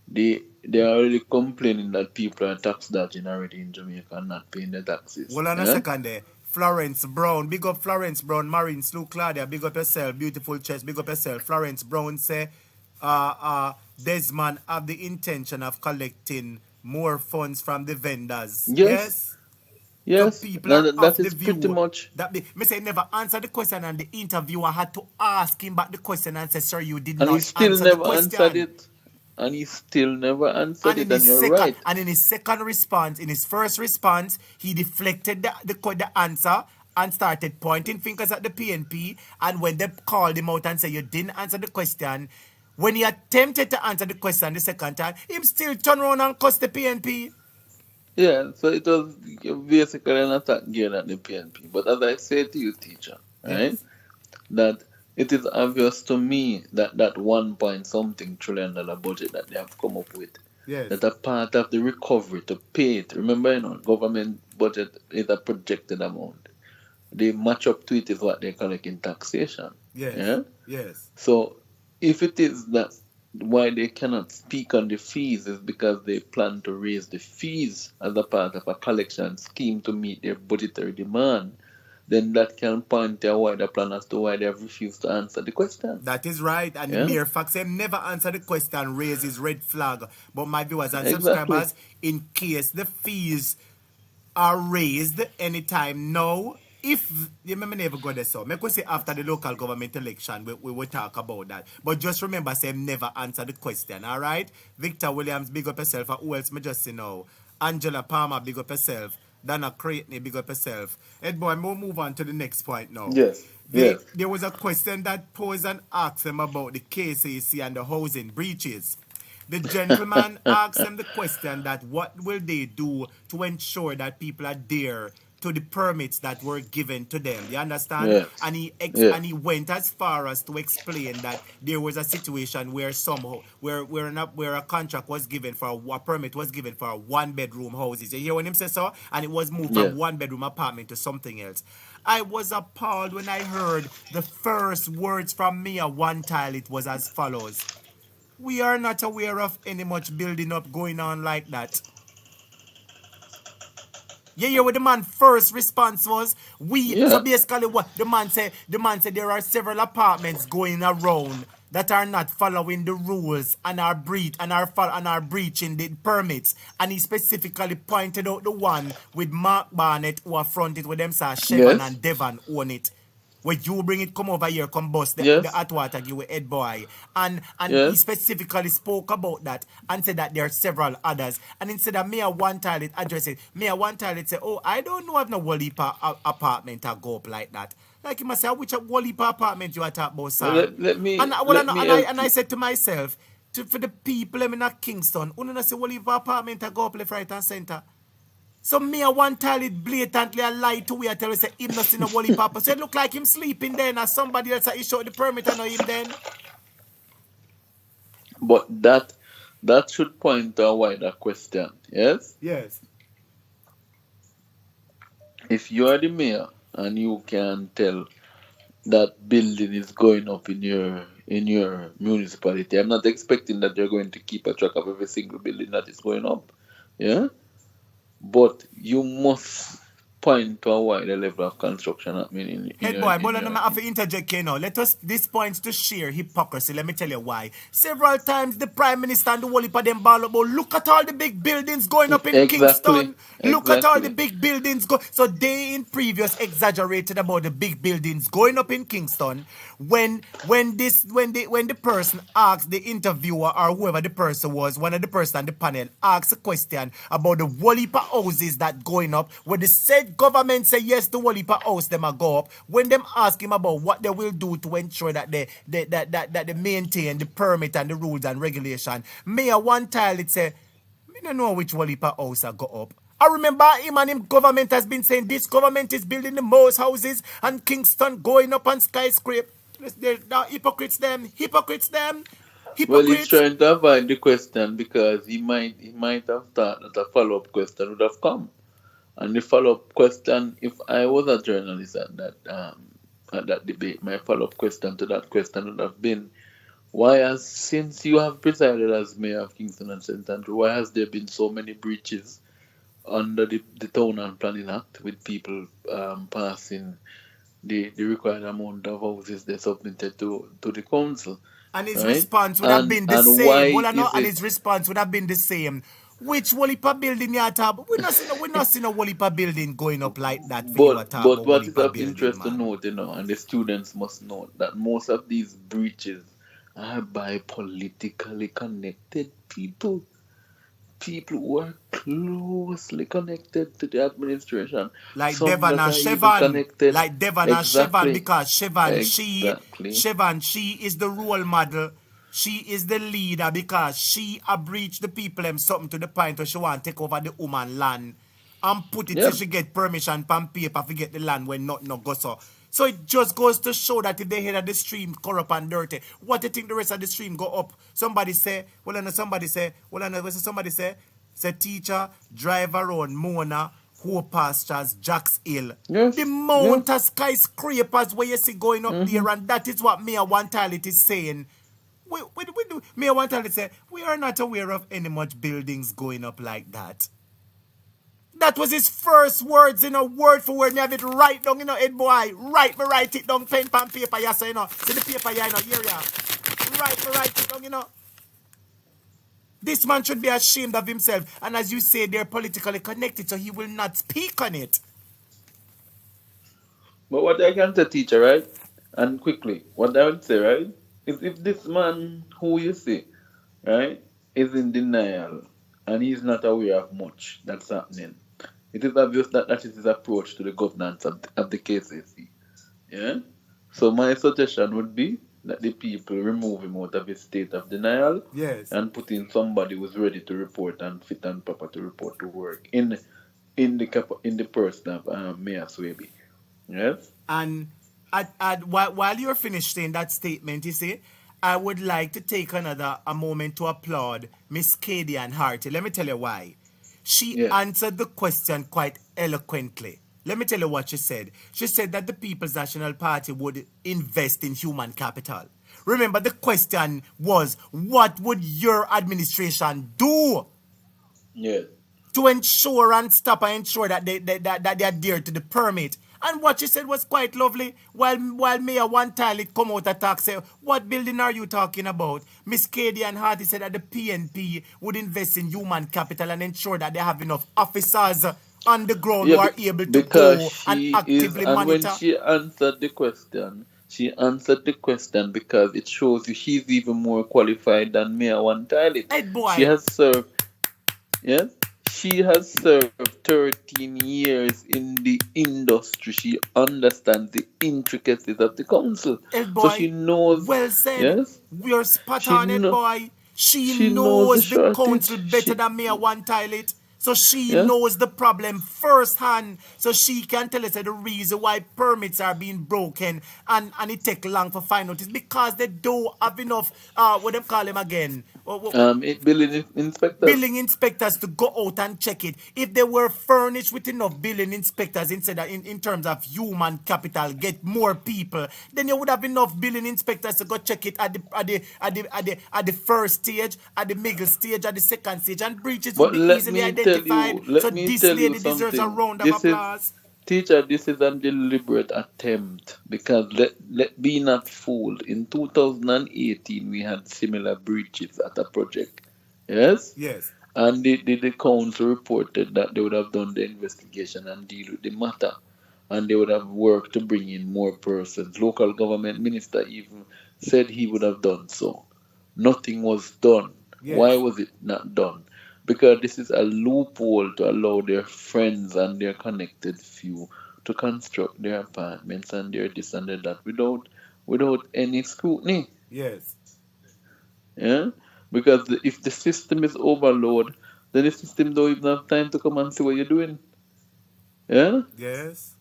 They are already complaining that people are tax dodging already in Jamaica and not paying their taxes. Hold on a second there. Florence Brown, big up Florence Brown, Marine Slew Claudia, big up yourself, beautiful chest, big up yourself. Florence Brown say, Desmond have the intention of collecting more funds from the vendors. Yes. So people That is pretty much. Me say never answer the question, and the interviewer had to ask him back the question and say, sir, you did And not he still answer never the question. answered it. and he still never answered And it, and you're right. And in his second response, in his first response, he deflected the answer and started pointing fingers at the PNP. And when they called him out and said, you didn't answer the question, when he attempted to answer the question the second time, he still turned around and cussed the PNP. Yeah, so it was basically an attack geared at the PNP. But as I say to you, teacher, right, Yes. that it is obvious to me that that 1 point something trillion dollar budget that they have come up with, Yes. that a part of the recovery to pay it. Remember, government budget is a projected amount. They match up to it is what they collect in taxation. Yes. Yeah? Yes. So if it is that why they cannot speak on the fees is because they plan to raise the fees as a part of a collection scheme to meet their budgetary demand, then that can point to a wider plan as to why they have refused to answer the question. That is right. And the mere fact they never answer the question raises red flag. But my viewers and subscribers, in case the fees are raised anytime now, if you remember never go there, so me could say after the local government election we will talk about that. But just remember, say never answer the question. All right, Victor Williams, big up yourself. Who else me just say now? Angela Palmer, big up yourself. Donna Creighton, big up yourself. Ed boy, we'll move on to the next point now. Yes. There was a question that posed and asked them about the KCC and the housing breaches. The gentleman asked them the question that what will they do to ensure that people adhere to the permits that were given to them. You understand? Yes. And he went as far as to explain that there was a situation where where a contract was given for a permit was given for a 1-bedroom houses. You hear when him say so? And it was moved from 1-bedroom apartment to something else. I was appalled when I heard the first words from Mia One Tile. It was as follows. We are not aware of any much building up going on like that. You hear what the man's first response was? So basically what the man said there are several apartments going around that are not following the rules and are breaching the permits. And he specifically pointed out the one with Mark Barnett who are fronted with them sir Chevron and Devon own it. Where you bring it, come over here, come bust the hot water give with Ed Boy. And he specifically spoke about that and said that there are several others. And instead of Mayor One Tile address it, Mayor One Tile say, oh, I don't know if no whole heap apartment to go up like that. Like you must say, which whole heap apartment you are talking about, sir? And I said to myself, for the people in Kingston, who don't say whole heap apartment to go up left, right, and center. So Mayor One Tile it blatantly a lie to we tell us say him not see no wally papa. So it look like him sleeping then and somebody else issue the permit and know him then. But that should point to a wider question, yes? Yes. If you are the mayor and you can tell that building is going up in your municipality, I'm not expecting that you're going to keep a track of every single building that is going up. Yeah? But you must point to a wider level of construction happening Head boy, but I have to interject here now. Let us, this points to sheer hypocrisy. Let me tell you why. Several times the Prime Minister and the whole heap of them ball about, look at all the big buildings going up in Kingston. Look at all the big buildings go. So they in previous exaggerated about the big buildings going up in Kingston. When the person asked the interviewer or whoever the person was, one of the person on the panel asked a question about the whole heap of houses that going up, where the said government say yes to whole heap of house them a go up. When them ask him about what they will do to ensure that they maintain the permit and the rules and regulation, Mayor One Tile it say, me don't know which whole heap of house a go up. I remember him and him government has been saying this government is building the most houses and Kingston going up on skyscraper. They're hypocrites them. Well, he's trying to avoid the question because he might have thought that a follow-up question would have come. And the follow-up question, if I was a journalist at that debate, my follow-up question to that question would have been, since you have presided as mayor of Kingston and St. Andrew, why has there been so many breaches under the Town and Planning Act with people passing the required amount of houses they submitted to the council? And his response would have been the same. And his response would have been the same. Which Wolipa building you have? We're not seeing a Wolipa building going up like that. But what is of interest to note, and the students must note that most of these breaches are by politically connected people. People who are closely connected to the administration. Like Some Devon that and are even Chevan, connected. like Devon and Chevan, Exactly. because Exactly. She is the role model. She is the leader because she breached the people them something to the point where she want to take over the woman land and put it so Yeah. she get permission from paper to get the land when not no go so. So it just goes to show that if they head of the stream corrupt and dirty, what do you think the rest of the stream go up? Somebody say, well, I know somebody say, well, I know what somebody say teacher, drive around Mona, who pastures Jack's Hill. Yes. The amount of skyscrapers where you see going up there, and that is what Mayor One Toilet is saying. Mayor One Toilet say, we are not aware of any much buildings going up like that. That was his first words, word for word. Me have it right down, head boy. Write it down, pen, paper, yes, see the paper, here, yeah. Write it down, This man should be ashamed of himself. And as you say, they're politically connected, so he will not speak on it. But what I can say, teacher, right? And quickly, what I would say, right? Is if this man who you see, right, is in denial and he's not aware of much that's happening, it is obvious that that is his approach to the governance of the KCC. Yeah? So my suggestion would be that the people remove him out of his state of denial, yes, and put in somebody who's ready to report and fit and proper to report to work in the person of Mayor Swaby. Yes? And while you're finished saying that statement, you see, I would like to take a moment to applaud Miss Katie and Harty. Let me tell you why. She answered the question quite eloquently. Let me tell you what she said. She said that the People's National Party would invest in human capital. Remember, the question was, what would your administration do? Yeah. To ensure and stop and ensure that they adhere to the permit. And what she said was quite lovely. While Mayor One Toilet come out and talk, say, what building are you talking about? Miss Katie and Harty said that the PNP would invest in human capital and ensure that they have enough officers on the ground who are able to go and actively monitor. When she answered the question, because it shows you she's even more qualified than Mayor One Toilet. Hey, boy. She has served 13 years in the industry. She understands the intricacies of the council. Hey, boy. So she knows. Well said. Yes? We are spot on it, boy. She knows the council better than Mayor One Toilet. So she knows the problem firsthand. So she can tell us the reason why permits are being broken and it take long to find out is because they don't have enough, what they call them again? Building inspectors. Building inspectors to go out and check it. If they were furnished with enough building inspectors instead of in terms of human capital, get more people, then you would have enough building inspectors to go check it at the first stage, at the middle stage, at the second stage, and breaches would be easily identified. So this lady deserves a round of applause. Teacher, this is a deliberate attempt because let be not fooled. In 2018, we had similar breaches at a project. Yes? Yes. And the council reported that they would have done the investigation and deal with the matter. And they would have worked to bring in more persons. Local government minister even said he would have done so. Nothing was done. Yes. Why was it not done? Because this is a loophole to allow their friends and their connected few to construct their apartments and their this and that without any scrutiny. Yes. Yeah? Because if the system is overloaded, then the system don't even have time to come and see what you're doing. Yeah? Yes.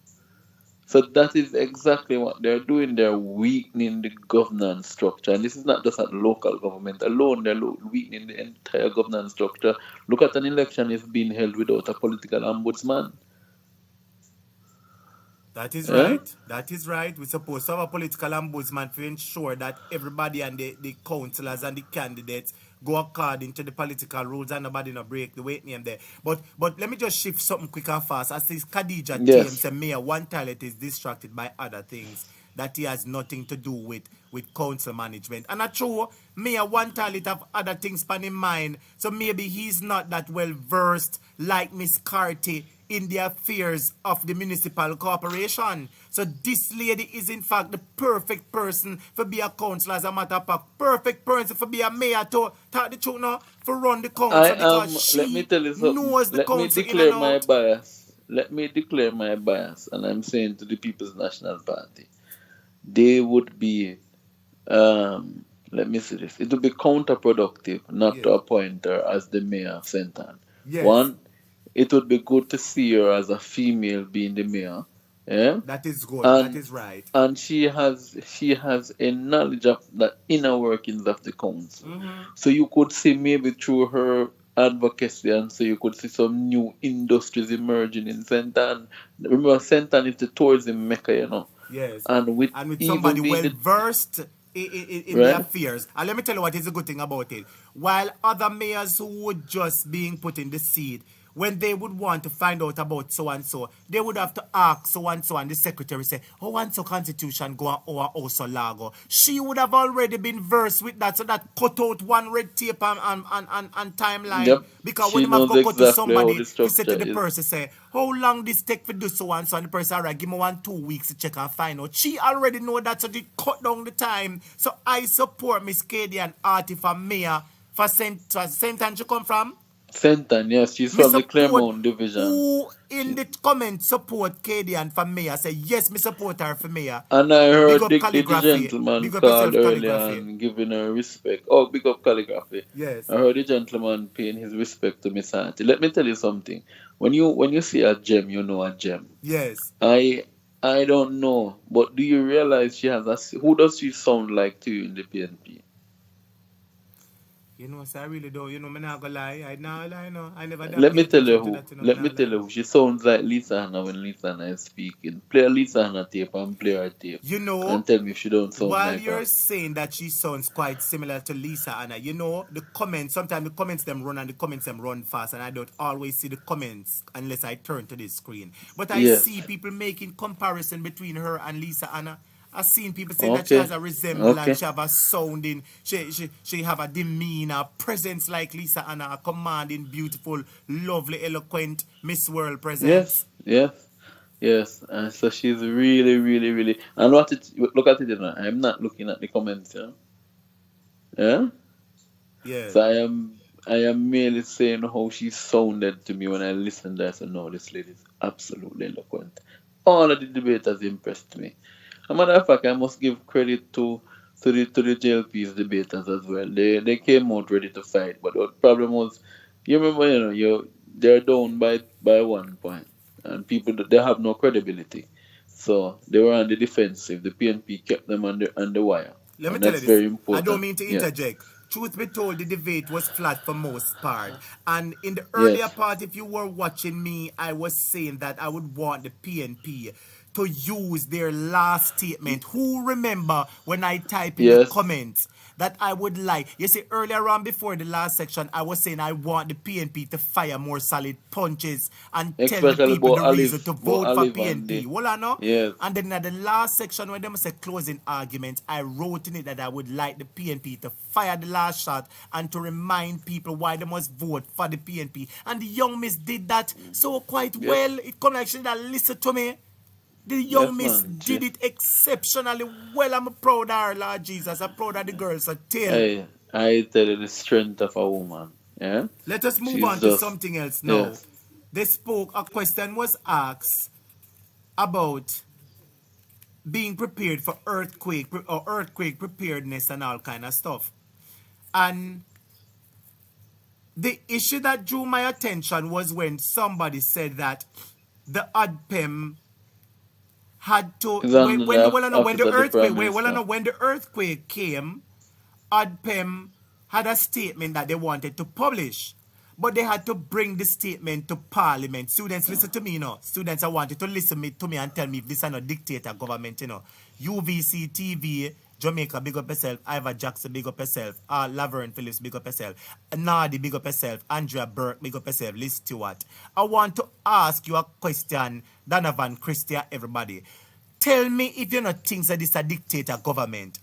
So that is exactly what they're doing. They're weakening the governance structure. And this is not just at local government alone. They're weakening the entire governance structure. Look at an election is being held without a political ombudsman. That is right. That is right. We're supposed to have a political ombudsman to ensure that everybody and the councillors and the candidates go according to the political rules and nobody no break the weight name there. But let me just shift something quick and fast. As this Khadija James and Mayor One Toilet is distracted by other things that he has nothing to do with council management. And that's true, Mayor One Toilet have other things in mind. So maybe he's not that well versed like Miss Carty in the affairs of the municipal corporation. So this lady is in fact the perfect person for be a councillor, as a matter of fact. Perfect person for be a mayor to talk the truth now, for run the council, because Let me she tell you something. knows the Let me council in and declare my out. bias. Let me declare my bias, and I'm saying to the People's National Party, they would be, let me say this, it would be counterproductive not to appoint her as the mayor of St. Anne. Yes. One, it would be good to see her as a female being the mayor. Yeah? That is good. And That is right. and she has a knowledge of the inner workings of the council. So you could see maybe through her advocacy, and so you could see some new industries emerging in St. Anne. Remember, St. Anne is the tourism mecca, you know. Yes. And with Somebody even being well the versed in the right, affairs. And let me tell you what is the good thing about it. While other mayors who would just being put in the seat, when they would want to find out about so and so, they would have to ask so and so, and the secretary say, "Oh, and so constitution go or also lago." She would have already been versed with that, so that cut out one red tape and timeline. yep, Because when she them have knows to cut to exactly how somebody, the to say to structure the is. person, say, "How long this take for do so and so?" And the person, "All right, give me 2 weeks to check and find out." She already know that, so they cut down the time. So I support Miss Katie and Artie for mayor for St. Anne. She come from? St. Anne, yes, she's Me from the support Claremont division. who in the comments support Katie and for mayor. Say yes, me support her for mayor. And I Big heard up the calligraphy. gentleman Big up called yourself, earlier calligraphy. and giving her respect. Oh, big up calligraphy. Yes. I heard the gentleman paying his respect to Miss Auntie. Let me tell you something. When you see a gem, you know a gem. Yes. I don't know, but do you realize she has who does she sound like to you in the PNP? You know, so I really don't. You know, me not gonna lie. I not lie, no. I never Let me pay tell you attention to who. that, you know, Let me me not tell lie. you who. She sounds like Lisa Hanna when Lisa Hanna is speaking. Play a Lisa Hanna tape and play her tape. You know, and tell me if she don't sound while like you're her. saying that she sounds quite similar to Lisa Anna, you know, the comments, sometimes the comments them run and the comments them run fast, and I don't always see the comments unless I turn to this screen. But I Yes. see people making comparison between her and Lisa Anna. I've seen people saying that she Okay. has a resemblance, Okay. she have a sounding, she have a demeanor, presence like Lisa Anna, a commanding, beautiful, lovely, eloquent Miss World presence. Yes. And so she's really, really, really. And look at it, you know. I'm not looking at the comments, you know. Yeah. Yeah. So I am merely saying how she sounded to me when I listened. I said, no, this lady is absolutely eloquent. All of the debaters impressed me. As a matter of fact, I must give credit to the JLP's debaters as well. They came out ready to fight, but the problem was, you remember, you know, they're down by 1 point, and people they have no credibility, so they were on the defensive. The PNP kept them on the wire, Let me and tell you that's this. very I important. don't mean to Yeah. interject. Truth be told, the debate was flat for most part. And in the Yes. earlier part, if you were watching me, I was saying that I would want the PNP to use their last statement. Who remember when I type in the Yes. comments that I would like? You see, earlier on before the last section, I was saying I want the PNP to fire more solid punches and tell the Especially people about the reason to Olive, vote for and PNP. the Well, I know. yes. And then at the last section, when they say closing arguments, I wrote in it that I would like the PNP to fire the last shot and to remind people why they must vote for the PNP. And the young miss did that so quite Yep. well. It come like she did listen to me. The young Yes, miss man. did it exceptionally well. I'm proud of her, Lord Jesus. I'm proud of the girls. So tell. I tell you the strength of a woman. Yeah. Let us move She's on to just something else now. yes. They spoke, a question was asked about being prepared for earthquake preparedness and all kind of stuff. And the issue that drew my attention was when somebody said that the ADPEM had to Is under the office of the Prime Minister. when the earthquake came, ADPEM had a statement that they wanted to publish. But they had to bring the statement to Parliament. Students, listen to me, you know. Students, I want you to listen to me and tell me if this is not dictator government, you know. UVC TV, Jamaica, big up yourself. Ivor Jackson, big up yourself. Laverne Phillips, big up yourself. Nardi, big up yourself. Andrea Burke, big up yourself. Liz Stewart. I want to ask you a question, Donovan, Christia, everybody. Tell me if you not think that this is a dictator government.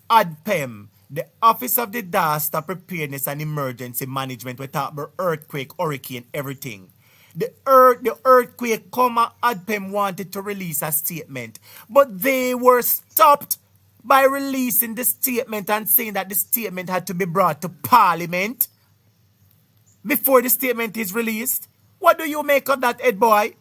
ADPEM, the Office of Disaster Preparedness and Emergency Management, we talk about earthquake, hurricane, everything. the earthquake come, ADPEM wanted to release a statement, but they were stopped by releasing the statement and saying that the statement had to be brought to Parliament before the statement is released. What do you make of that, Ed boy?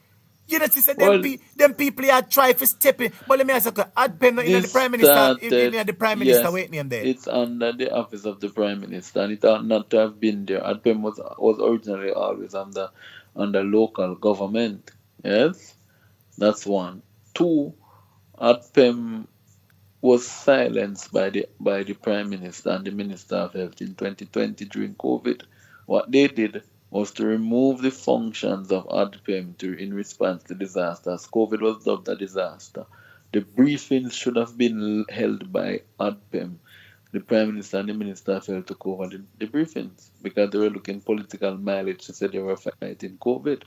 You know, sister, them people are trying to step in. But let me ask you, ADPEM in the Prime Minister, in the Prime Minister, yes, wait name there. it's under the office of the Prime Minister, and it ought not to have been there. ADPEM was originally always under local government. Yes, that's one. Two, ADPEM was silenced by the Prime Minister and the Minister of Health in 2020 during COVID. What they did was to remove the functions of ADPEM in response to disasters. COVID was dubbed a disaster. The briefings should have been held by ADPEM. The Prime Minister and the Minister of Health took over the briefings because they were looking political mileage to say they were fighting COVID.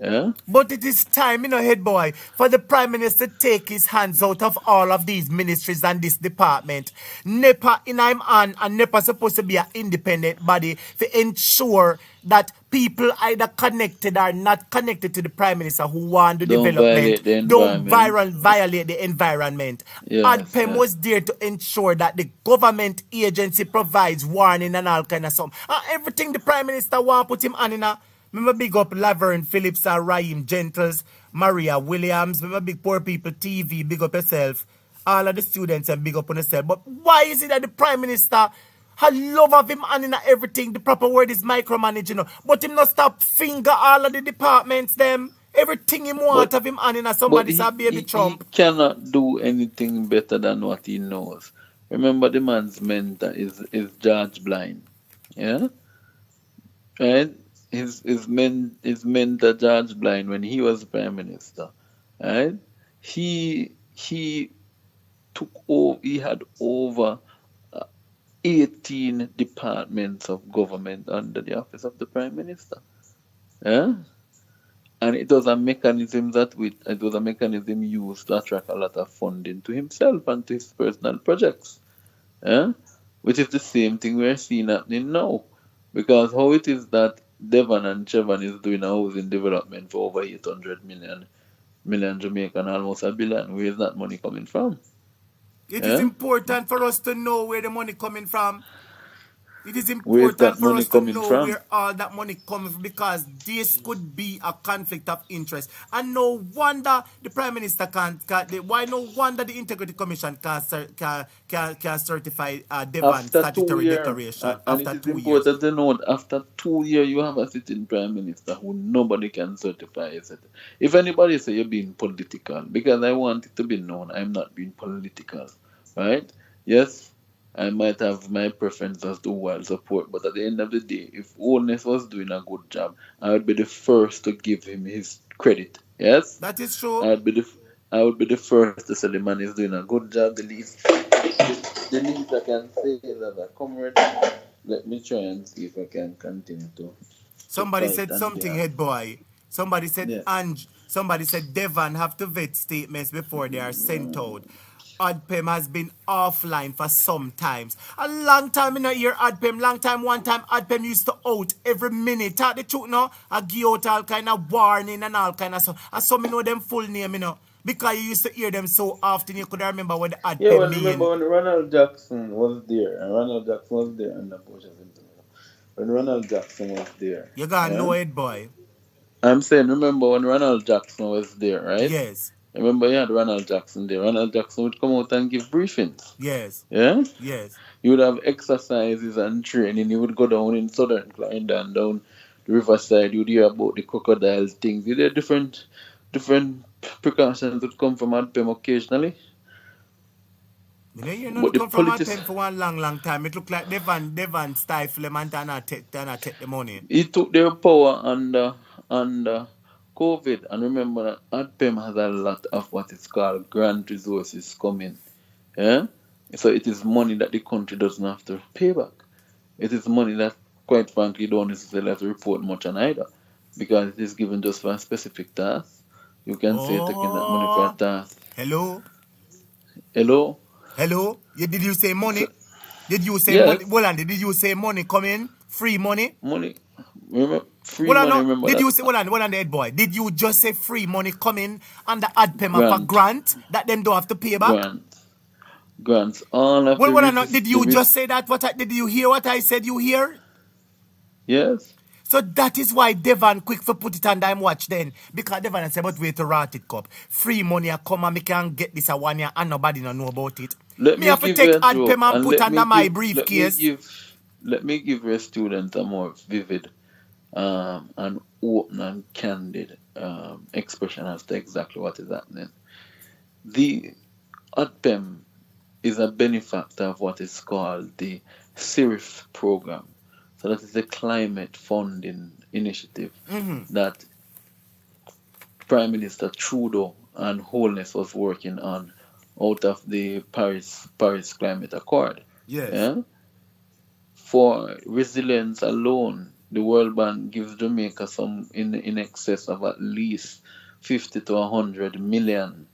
Yeah? But it is time, head boy, for the Prime Minister to take his hands out of all of these ministries and this department. NEPA in I'm on, and NEPA supposed to be an independent body to ensure that people either connected or not connected to the Prime Minister who want the development don't violate the environment. ADPEM was there to ensure that the government agency provides warning and all kind of stuff. Everything the Prime Minister want put him on in a... Remember big up Laverne Phillips and Raheem Gentles, Maria Williams, remember big Poor People TV, big up yourself, all of the students and big up on yourself. But why is it that the Prime Minister had love of him and in everything? The proper word is micromanaging, but him not stop finger all of the departments them. Everything him want of him and in somebody say baby Trump. He cannot do anything better than what he knows. Remember the man's mentor is George Blind. Yeah? Right? His mentor George Blind, when he was Prime Minister, right? He took over. He had over 18 departments of government under the office of the Prime Minister. Yeah? And it was a mechanism used to attract a lot of funding to himself and to his personal projects. Yeah? Which is the same thing we're seeing happening now. Because how it is that Devon and Chevron is doing a housing development for over 800 million Jamaican, almost $1 billion. Where is that money coming from? It is important for us to know where the money coming from. It is important for us to know where all that money comes from, because this could be a conflict of interest. And no wonder the Prime Minister why no wonder the Integrity Commission can certify Devon statutory declaration and after 2 years. It is important to note, after 2 years, you have a sitting Prime Minister who nobody can certify. If anybody say you're being political, because I want it to be known, I'm not being political, right? Yes, I might have my preference as to who I'll support, but at the end of the day, if Holness was doing a good job, I would be the first to give him his credit. Yes? That is true. I would be the first to say the man is doing a good job. The least I can say is that a comrade. Let me try and see if I can continue to. Somebody said something, head boy. Somebody said somebody said Devon have to vet statements before they are sent out. ADPEM has been offline for some times. A long time in a year, ADPEM, long time, one time, ADPEM used to out every minute. Talk the truth now, I give out all kind of warning and all kind of stuff. I saw me know them full name, because you used to hear them so often, you could remember what the ADPEM mean. Remember when Ronald Jackson was there, and Ronald Jackson was there under Bush. When Ronald Jackson was there. You gotta know it, boy. I'm saying, remember when Ronald Jackson was there, right? Yes. Remember, you had Ronald Jackson there. Ronald Jackson would come out and give briefings. Yes. Yeah? Yes. You would have exercises and training. You would go down in southern Clarendon and down the riverside. You would hear about the crocodile things. You hear different precautions that come from ADPEM occasionally. You know, come from ADPEM for one long time. It looked like Devon stifle them and take the money. He took their power under COVID, and remember that ADPEM has a lot of what is called grant resources coming. Yeah? So it is money that the country doesn't have to pay back. It is money that, quite frankly, don't necessarily have to report much on either, because it is given just for a specific task. You can say taking that money for a task. Hello? Did you say money? Did you say money? Hold on, did you say money coming? Free money? Money. Remember, Free money, remember did that? you say, hold on, head boy. Did you just say free money coming and the ADPEM of a Grant. grant that them don't have to pay back? Grants. All of Well, the did you just say that? Did you hear what I said you hear? Yes. So that is why Devon quick for put it on them watch then. Because Devon said, but wait to rot it cup. Free money a come and me can get this a 1 year and nobody no know about it. Let me me have to give take you a ad joke, payment and and put under my briefcase. Let me give your student a more vivid and open and candid expression as to exactly what is happening. The ADPEM is a benefactor of what is called the CIRIF program. So that is the climate funding initiative that Prime Minister Trudeau and Holness was working on out of the Paris Climate Accord. Yes. Yeah? For resilience alone, the World Bank gives Jamaica some in excess of at least 50 to 100 million,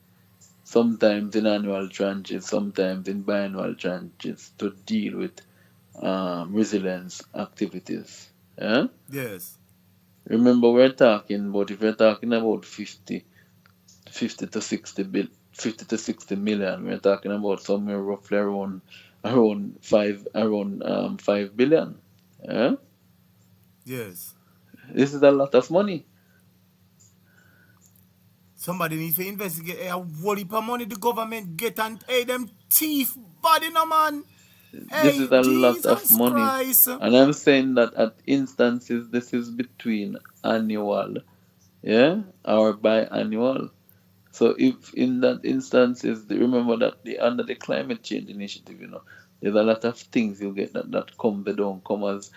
sometimes in annual tranches, sometimes in biannual tranches, to deal with resilience activities. Yeah? Yes. Remember, if we're talking about 50 to 60 million, we're talking about somewhere roughly around 5 billion. Yeah? Yes. This is a lot of money. Somebody needs to investigate a whole heap of money the government get and pay them thief body no man. This is a lot of money. Christ. And I'm saying that at instances this is between annual, yeah, or biannual. So if in that instances, remember that under the climate change initiative, there's a lot of things you get that they don't come as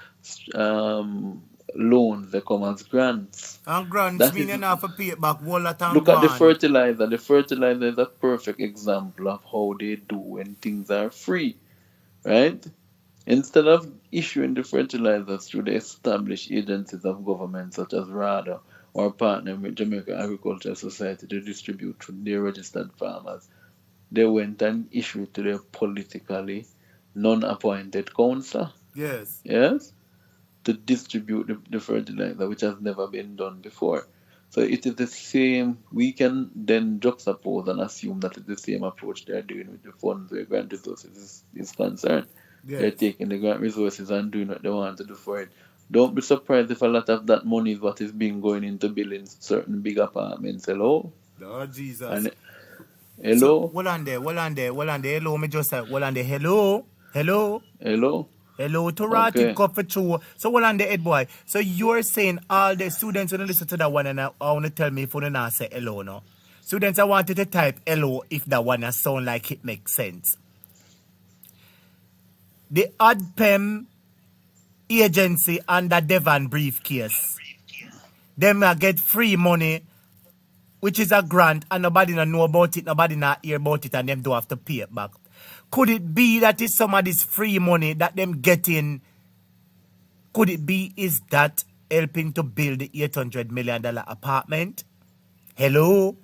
loans, they come as grants. And grants mean you have to pay it back whole lot and Look at the gone. fertilizer. The fertilizer is a perfect example of how they do when things are free, right? Instead of issuing the fertilizers through the established agencies of government such as RADA or partnering with Jamaica Agricultural Society to distribute to their registered farmers, they went and issued it to their politically non-appointed council. Yes. Yes? To distribute the fertilizer, which has never been done before. So it is the same. We can then juxtapose and assume that it's the same approach they are doing with the funds where grant resources is concerned. Yes. They're taking the grant resources and doing what they want to do for it. Don't be surprised if a lot of that money is what is being going into building certain big apartments. Hello? Lord Jesus. And, hello? So, hold on there. Hello, me just say, hold on there. Hello? Hello to Rati Cup for true. So hold on the head boy. So you're saying all the students when listen to that one and I want to tell me if you not say hello no. Students I wanted to type hello if that one sound like it makes sense. The ADPEM agency under Devon briefcase. Them get free money, which is a grant, and nobody know about it, nobody not hear about it, and them don't have to pay it back. Could it be that is some of this free money that them getting? Could it be is that helping to build the $800 million apartment? Hello?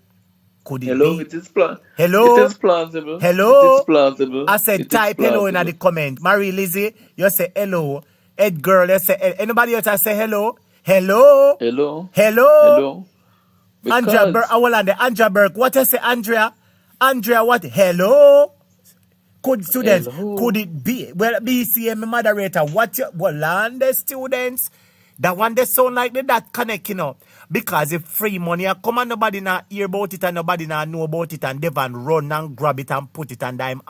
Could it be? It is plausible. Hello? It is plausible. Hello? It is plausible. I said type hello in the comment. Marie Lizzie, you say hello. Ed girl, you say anybody else I say hello? Hello? Hello? Hello? Because Andrea Burke, what you say, Andrea? Andrea, what? Hello? Could students, could it be? Well, BCM moderator, and the students, that one they sound like that connect, because if free money come and nobody not hear about it and nobody not know about it and Devon run and grab it and put it on them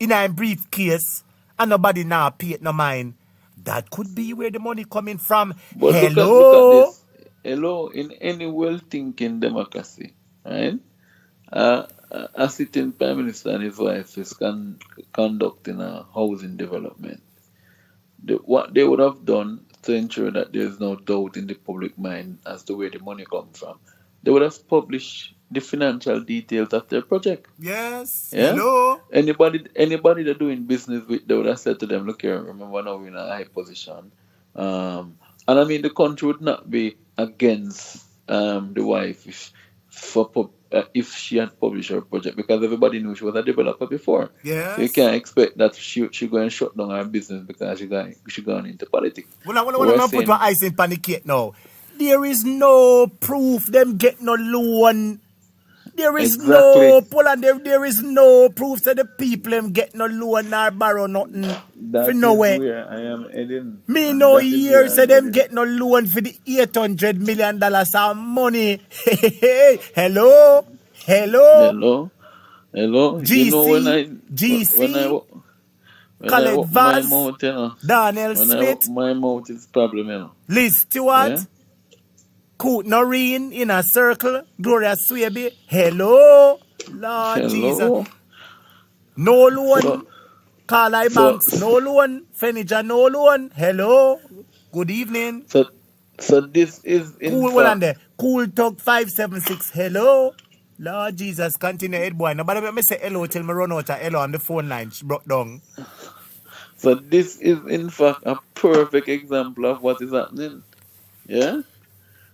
in a briefcase and nobody not pay it no mind. That could be where the money coming from. But hello? Look at this. Hello, in any well-thinking democracy, right? A sitting prime minister and his wife is conducting a housing development. What they would have done to ensure that there is no doubt in the public mind as to where the money comes from, they would have published the financial details of their project. Yes. Yeah? Hello. Anybody they're doing business with, they would have said to them, look here, remember now we're in a high position. And I mean, the country would not be against the wife for if she had published her project, because everybody knew she was a developer before. Yes. So you can't expect that she go and shut down her business because she gone into politics. Well, I'm put my eyes in panic now. There is no proof them get no loan. There is no Poland. There is no proof that the people them get no loan or borrow nothing. That is where I am heading. Me no year say them get no loan for the $800 million of money. Hello. GC, you know GC, when Khaled I open Vaz, my mouth, you know, Daniel when Smith, I open my mouth, it's problem, you know. Liz Stewart, Yeah? Coot Noreen in a circle, Gloria Swaby. Hello, Lord Jesus. No loan. Carly Banks, no loan. Fenija, no loan. Hello. Good evening. So this is in Cool one there. Cool Talk 576. Hello. Lord Jesus, continue, head boy. Nobody let me say hello till me run out of hello on the phone line. Broke down. So this is in fact a perfect example of what is happening. Yeah?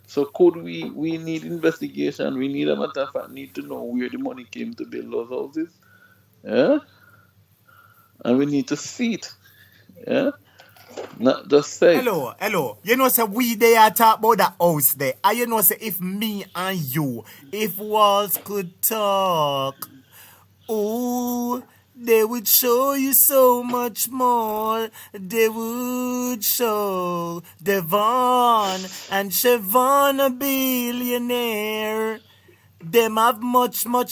So could we need investigation, we need a matter of fact need to know where the money came to build those houses. Yeah? And we need to see it. Yeah? Not just say Hello. You know, say we there talk about the house there. And you know, say if me and you, if walls could talk, ooh, they would show you so much more. They would show Devon and Siobhan a billionaire. Them have much more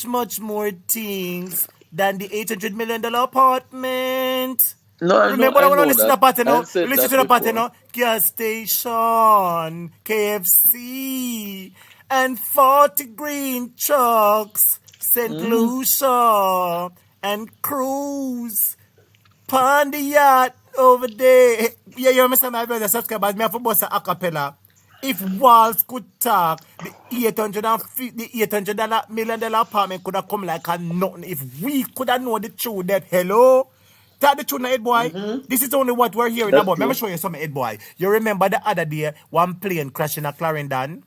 things than the $800 million apartment. No, I Remember know, when I listen to the party now? I've said Listen that to the party before. now. Gas station, KFC, and 40 green trucks, St. Lucia, and cruise. Pond the yacht over there. Yeah, you understand my brother subscribers. Me have to bust a acapella. If walls could talk, the $800 million apartment could have come like a nothing. If we could have known the truth that, hello, tell the truth now, head boy. This is only what we're hearing about. Let me show you something, head boy. You remember the other day, one plane crashing at Clarendon?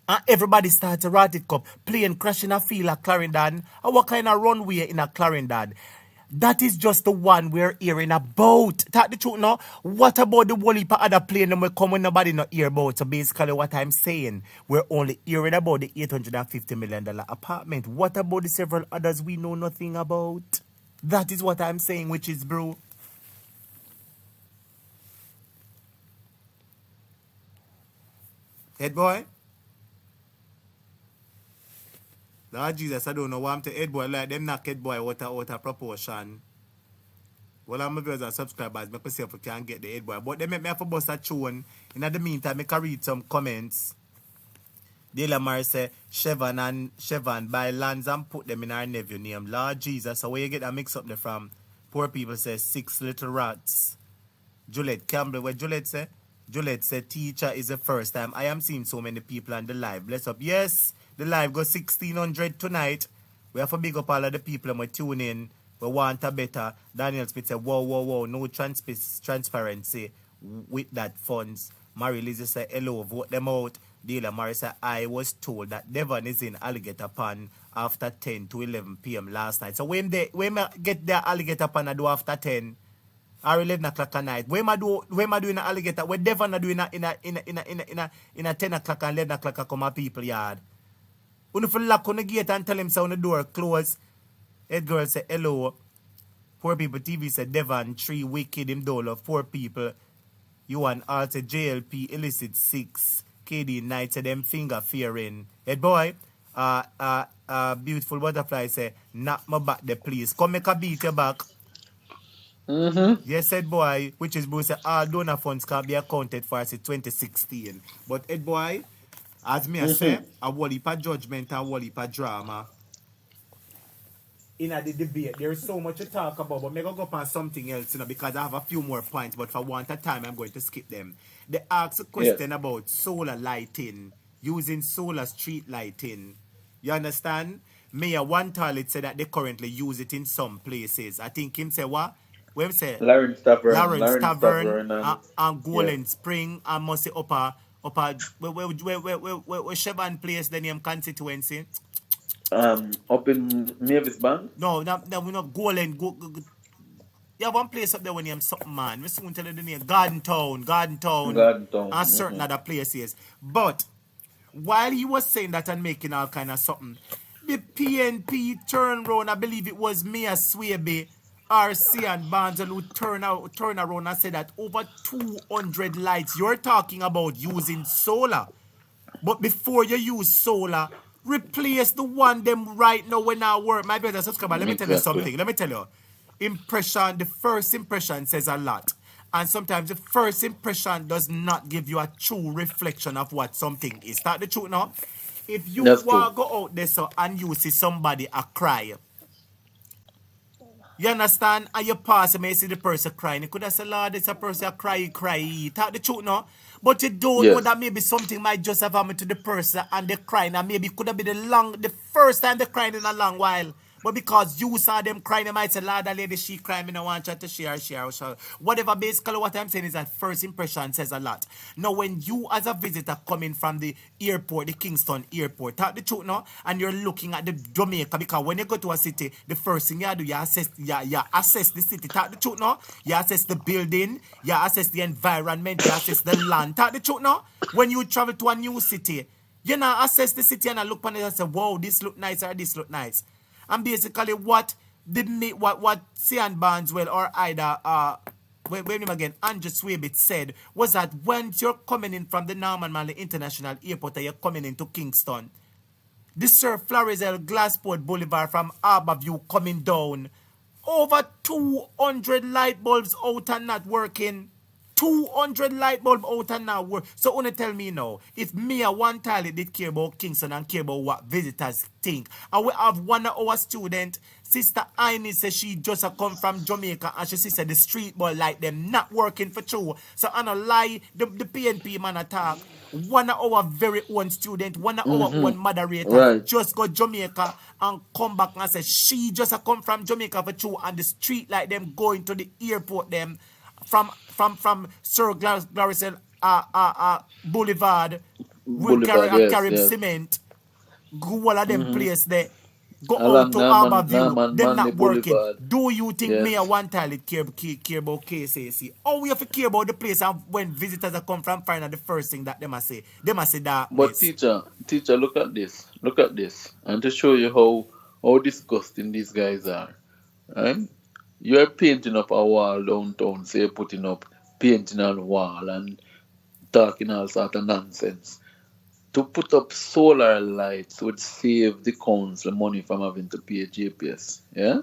And everybody started to rat it up. Plane crashing a field at Clarendon. And what kind of runway in a Clarendon? That is just the one we're hearing about. Talk the truth now. What about the whole heap of other plane that will come when nobody not hear about? So basically what I'm saying, we're only hearing about the $850 million apartment. What about the several others we know nothing about? That is what I'm saying, which is, bro. Head boy? Lord Jesus, I don't know why I'm to head boy like them knock head boy out of proportion. Well, I'm viewers and subscribers, make myself if can get the head boy. But they make me have to bust a tune. In the meantime, I can read some comments. Dela Mar say, Chevon buy lands and put them in our nephew name. Lord Jesus, so where you get that mix up there from? Poor people say 6 little rats. Juliet Campbell, what Juliet say? Juliet said, teacher is the first time I am seeing so many people on the live. Bless up. Yes, the live goes 1,600 tonight. We have to big up all of the people and we tune in. We want a better. Daniel Smith said, whoa. No transparency with that funds. Mary Lizzie said, hello, vote them out. Dela Mary said, I was told that Devon is in Alligator Pond after 10 to 11 p.m. last night. So when get their Alligator Pond, I do after 10 or 11 o'clock at night. When I do in the Alligator, when Devon are doing in a 10 o'clock and 11 o'clock come my people yard. When you lock on the gate and tell him so on the door close. Head girl say hello. Poor people TV said Devon 3 wicked him dolo 4 people. You and all say JLP illicit 6. KD Knight said them finger fearing. Head boy, beautiful butterfly say knock my back there please. Come make a beat your back. Yes, head boy, which is Bruce said all donor funds can be accounted for as 2016. But head boy, as me I say, a whole heap of judgment and a whole heap of drama. In the debate, there is so much to talk about, but I'm going to go on something else, because I have a few more points, but for one time, I'm going to skip them. They asked a question about solar lighting, using solar street lighting. You understand? Mayor One Toilet said that they currently use it in some places. I think him say what? Where him say? Lawrence Tavern and Golden Spring, and must say upper where Chevron place the name constituency? Up in Mavis Bank? No, we're not Golan. You have one place up there when you have something, man. We soon tell you the name. Garden Town, and certain other places. But while he was saying that and making all kind of something, the PNP turned around, I believe it was Mia Swaby, RC and Barnes who turn around and said that over 200 lights, you're talking about using solar. But before you use solar, replace the one them right now when I work. My brother subscriber, let me tell you something. Let me tell you. The first impression says a lot. And sometimes the first impression does not give you a true reflection of what something is. That's the truth now. If you want to go out there and you see somebody a cry, you understand? And you pass and you see the person crying. You could have said, Lord, it's a person cry. That's the truth now. But you don't know that maybe something might just have happened to the person and they're crying. And maybe it could have been the first time they're crying in a long while. But because you saw them crying, you might say, Lord, that lady, she crying, I don't want you to share. Whatever, basically what I'm saying is that first impression says a lot. Now, when you as a visitor coming from the airport, the Kingston airport, tell the truth now, and you're looking at the Jamaica, because when you go to a city, the first thing you do, you assess the city. Tell the truth now, you assess the building, you assess the environment, you assess the land. Tell the truth now, when you travel to a new city, you now assess the city and I look on it and say, wow, this look nice or this look nice. And basically what Cian Barneswell or either Andrew Swaby said was that when you're coming in from the Norman Manley International Airport and you're coming into Kingston, the Sir Florizel Glassport Boulevard from Harbourview coming down, over 200 light bulbs out and not working. 200 light bulb out and now work. So only tell me now, if me a one tile did care about Kingston and care about what visitors think, and we have one of our student, Sister Aini says she just a come from Jamaica and she said the street boy like them not working for true. So I no lie, the PNP man attack. One of our very own student, one of our own moderator just go Jamaica and come back and say she just a come from Jamaica for true and the street like them going to the airport them from Sir Glarison Boulevard will carry cement, go all of them place there, go out to Harbourview, them not working. Boulevard. Do you think me a one tile it care about KCC? Or we have to care about the place and when visitors are come from foreign, the first thing that they must say that. But teacher, look at this, and to show you how disgusting these guys are, right? You're painting up a wall downtown, so you're putting up painting on the wall and talking all sort of nonsense. To put up solar lights would save the council money from having to pay JPS. Yeah?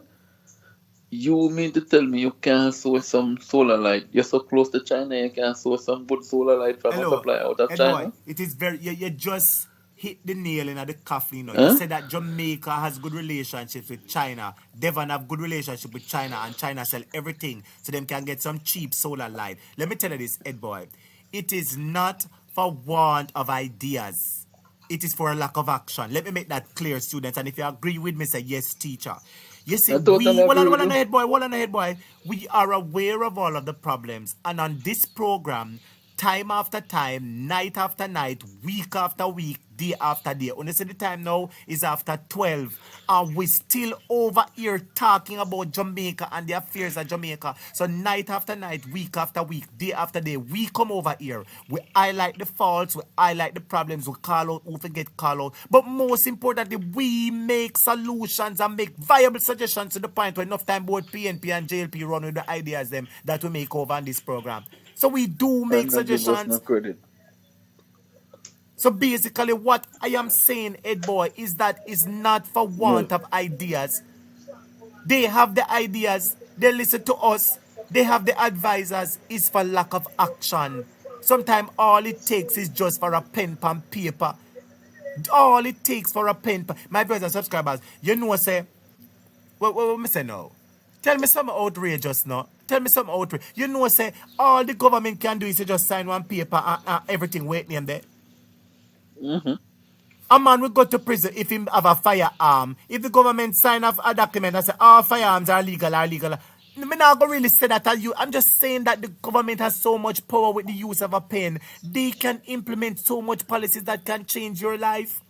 You mean to tell me you can't source some solar light? You're so close to China, you can't source some good solar light from a supply out of China? Boy, it is very, you just hit the nail in the coffin. You said that Jamaica has good relationships with China. Devon have good relationship with China and China sell everything so them can get some cheap solar light. Let me tell you this, Ed Boy. It is not for want of ideas. It is for a lack of action. Let me make that clear, students. And if you agree with me, say yes, teacher. You see, hold on ahead, boy. We are aware of all of the problems. And on this program, time after time, night after night, week after week, day after day. When you see the time now is after 12. And we still over here talking about Jamaica and the affairs of Jamaica. So night after night, week after week, day after day, we come over here. We highlight the faults, we highlight the problems, we call out who forget call out. But most importantly, we make solutions and make viable suggestions to the point where enough time both PNP and JLP run with the ideas them that we make over on this program. So we do make suggestions. So basically what I am saying, Ed Boy, is that it's not for want of ideas. They have the ideas. They listen to us. They have the advisors. It's for lack of action. Sometimes all it takes is just for a pen and paper. All it takes for a pen. My brothers and subscribers, you know, say, what me say now? Tell me something outrageous now. Tell me something outrageous. You know, say, all the government can do is to just sign one paper and everything waiting them there. A man will go to prison if he have a firearm. If the government sign off a document and say all firearms are legal, me not gonna really say that. I'm just saying that the government has so much power with the use of a pen. They can implement so much policies that can change your life.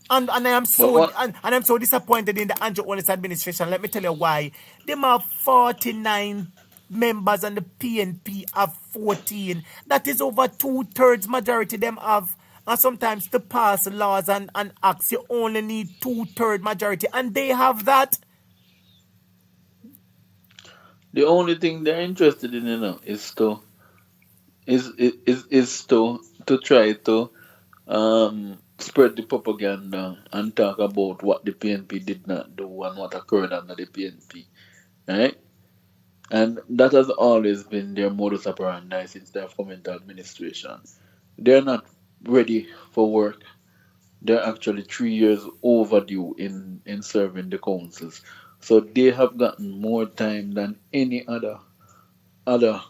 And I am so and I'm so disappointed in the Andrew Holness administration. Let me tell you why. Them have 49 members and the PNP have 14. That is over 2/3 majority them have. And sometimes to pass laws and acts, you only need 2/3 majority. And they have that. The only thing they're interested in, is to try to spread the propaganda and talk about what the PNP did not do and what occurred under the PNP, right? And that has always been their modus operandi since they have come into administration. They're not ready for work. They're actually 3 years overdue in serving the councils. So they have gotten more time than any other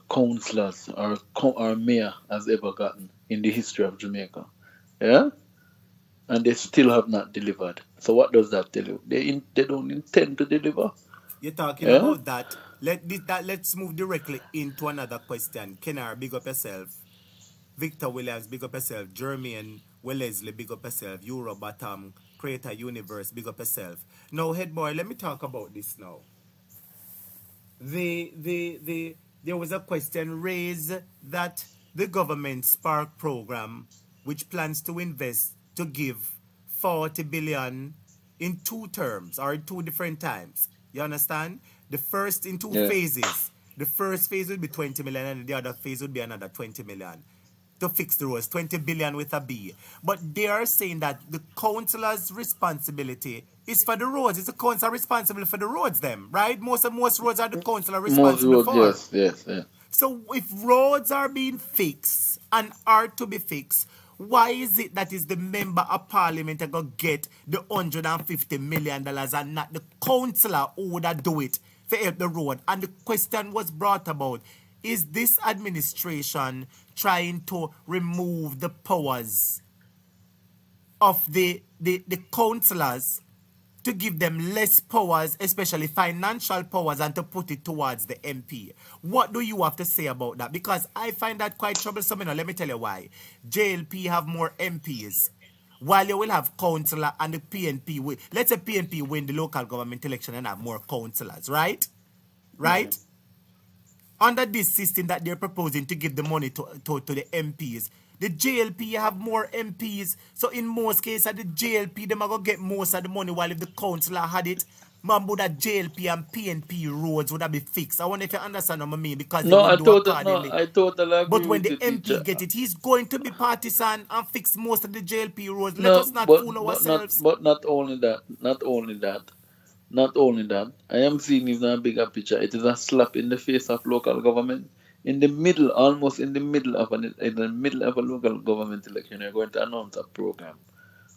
councillors or mayor has ever gotten in the history of Jamaica. Yeah? And they still have not delivered. So what does that tell you? They don't intend to deliver. You're talking about that. Let's move directly into another question. Kenar, big up yourself. Victor Williams, big up yourself. Jermaine Wellesley, big up yourself. Euro Batam, Creator Universe, big up yourself. Now, head boy, let me talk about this now. There was a question raised that the government Spark program, which plans to invest to give 40 billion in 2 terms or in 2 different times. You understand? The first in 2 phases. The first phase would be 20 million and the other phase would be another 20 million. To fix the roads, 20 billion with a B. But they are saying that the councillor's responsibility is for the roads. It's the councillor responsible for the roads, them, right? Most roads are the councillor responsible for. Yes. So if roads are being fixed and are to be fixed, why is it that is the member of parliament that going to get the $150 million and not the councillor who would do it for help the road? And the question was brought about, is this administration trying to remove the powers of the councillors to give them less powers, especially financial powers, and to put it towards the MP? What do you have to say about that? Because I find that quite troublesome. Let me tell you why. JLP have more MPs, while you will have councillor and the PNP. Let's say PNP win the local government election and have more councillors, right? Right? Mm-hmm. Under this system that they're proposing to give the money to the MPs, the JLP have more MPs. So in most cases, the JLP, them are going to get most of the money, while if the councillor had it, man, would that JLP and PNP roads would have been fixed. I wonder if you understand what I mean, because I totally agree. But when the MP get it, he's going to be partisan and fix most of the JLP roads. Let us not fool ourselves. But not only that, I am seeing even a bigger picture. It is a slap in the face of local government. In the middle, almost in the middle of a local government election, you're going to announce a program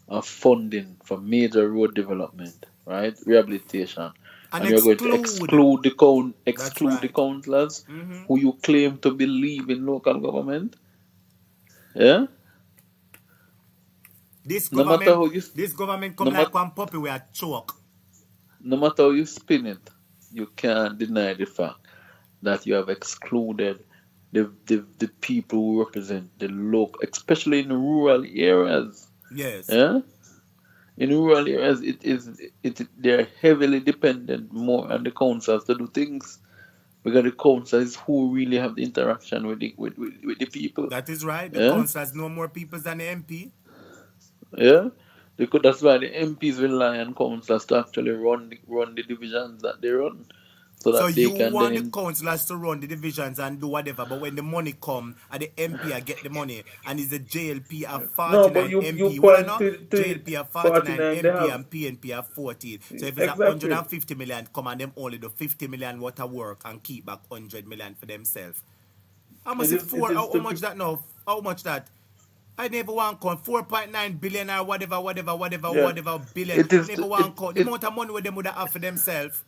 of funding for major road development, right? Rehabilitation. And you're going to exclude the councillors who you claim to believe in local government. Yeah? This government come like one puppy with a choke. No matter how you spin it, you can't deny the fact that you have excluded the people who represent the local, especially in rural areas. Yes. Yeah? In rural areas, they're heavily dependent more on the councils to do things, because the councils who really have the interaction with the people. That is right. The councils know more people than the MP. Yeah. That's why the MPs rely on councillors to actually run the divisions that they run. So you want the councillors to run the divisions and do whatever, but when the money come, and the MP I get the money, and it's the JLP of 49 MP. JLP of 49 MP and PNP of 14. So if it's 150 million, come and them only do 50 million worth of work and keep back 100 million for themselves. How much How much that? I never want to count 4.9 billion or whatever billion. I never want to count the amount of money where they would have for themselves.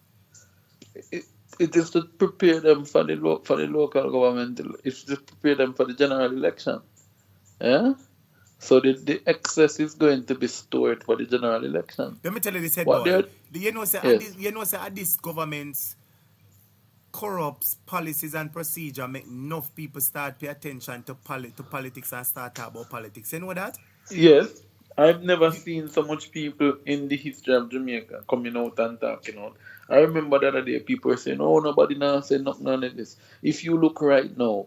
It is to prepare them for the local government. It's to prepare them for the general election. Yeah? So the excess is going to be stored for the general election. Let me tell you this, head What boy. they're You know, say, yes. this government's corrupts policies and procedure make enough people start pay attention to politics and start talk about politics. You know that? Yes, I've never seen so much people in the history of Jamaica coming out and talking out. I remember the other day people were saying, "Oh, nobody now say nothing on this." If you look right now,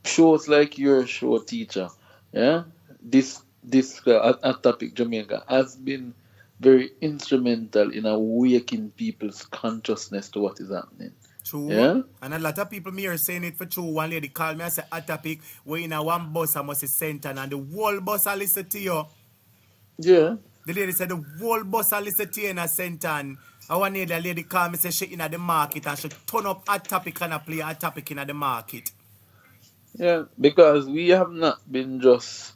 shows like your show teacher, yeah, this topic Jamaica has been very instrumental in awakening people's consciousness to what is happening. True. Yeah, And a lot of people me are saying it for true. One lady called me and said, a topic where in a one bus I must send and the whole bus I listen to you. yeah. The lady said the whole bus I listen to you in a sentence. I want the lady call me say she in the market and she turn up a topic and I play a topic in the market. Yeah, because we have not been just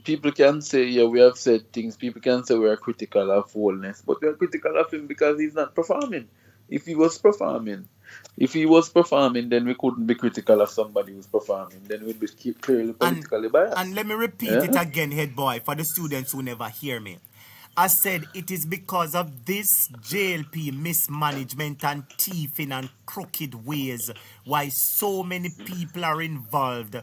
people can say, yeah, we have said things, people can say we are critical of Wholeness, but we are critical of him because he's not performing. If he was performing, then we couldn't be critical of somebody who's performing. Then we'd be clearly politically biased. And let me repeat it again, head boy, for the students who never hear me. I said it is because of this JLP mismanagement and thieving and crooked ways why so many people are involved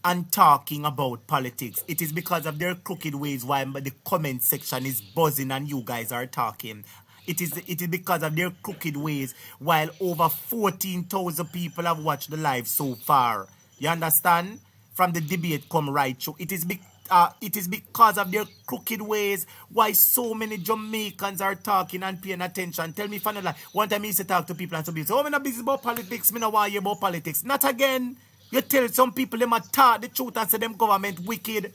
and talking about politics. It is because of their crooked ways why the comment section is buzzing and you guys are talking. It is because of their crooked ways while over 14,000 people have watched the live so far. You understand? From the debate come right through. It is because of their crooked ways why so many Jamaicans are talking and paying attention. Tell me if I not lie. One time I used to talk to people and some people say, oh, I'm not busy about politics. Me not want to hear about politics. Not again. You tell some people them a talk the truth and say them government wicked.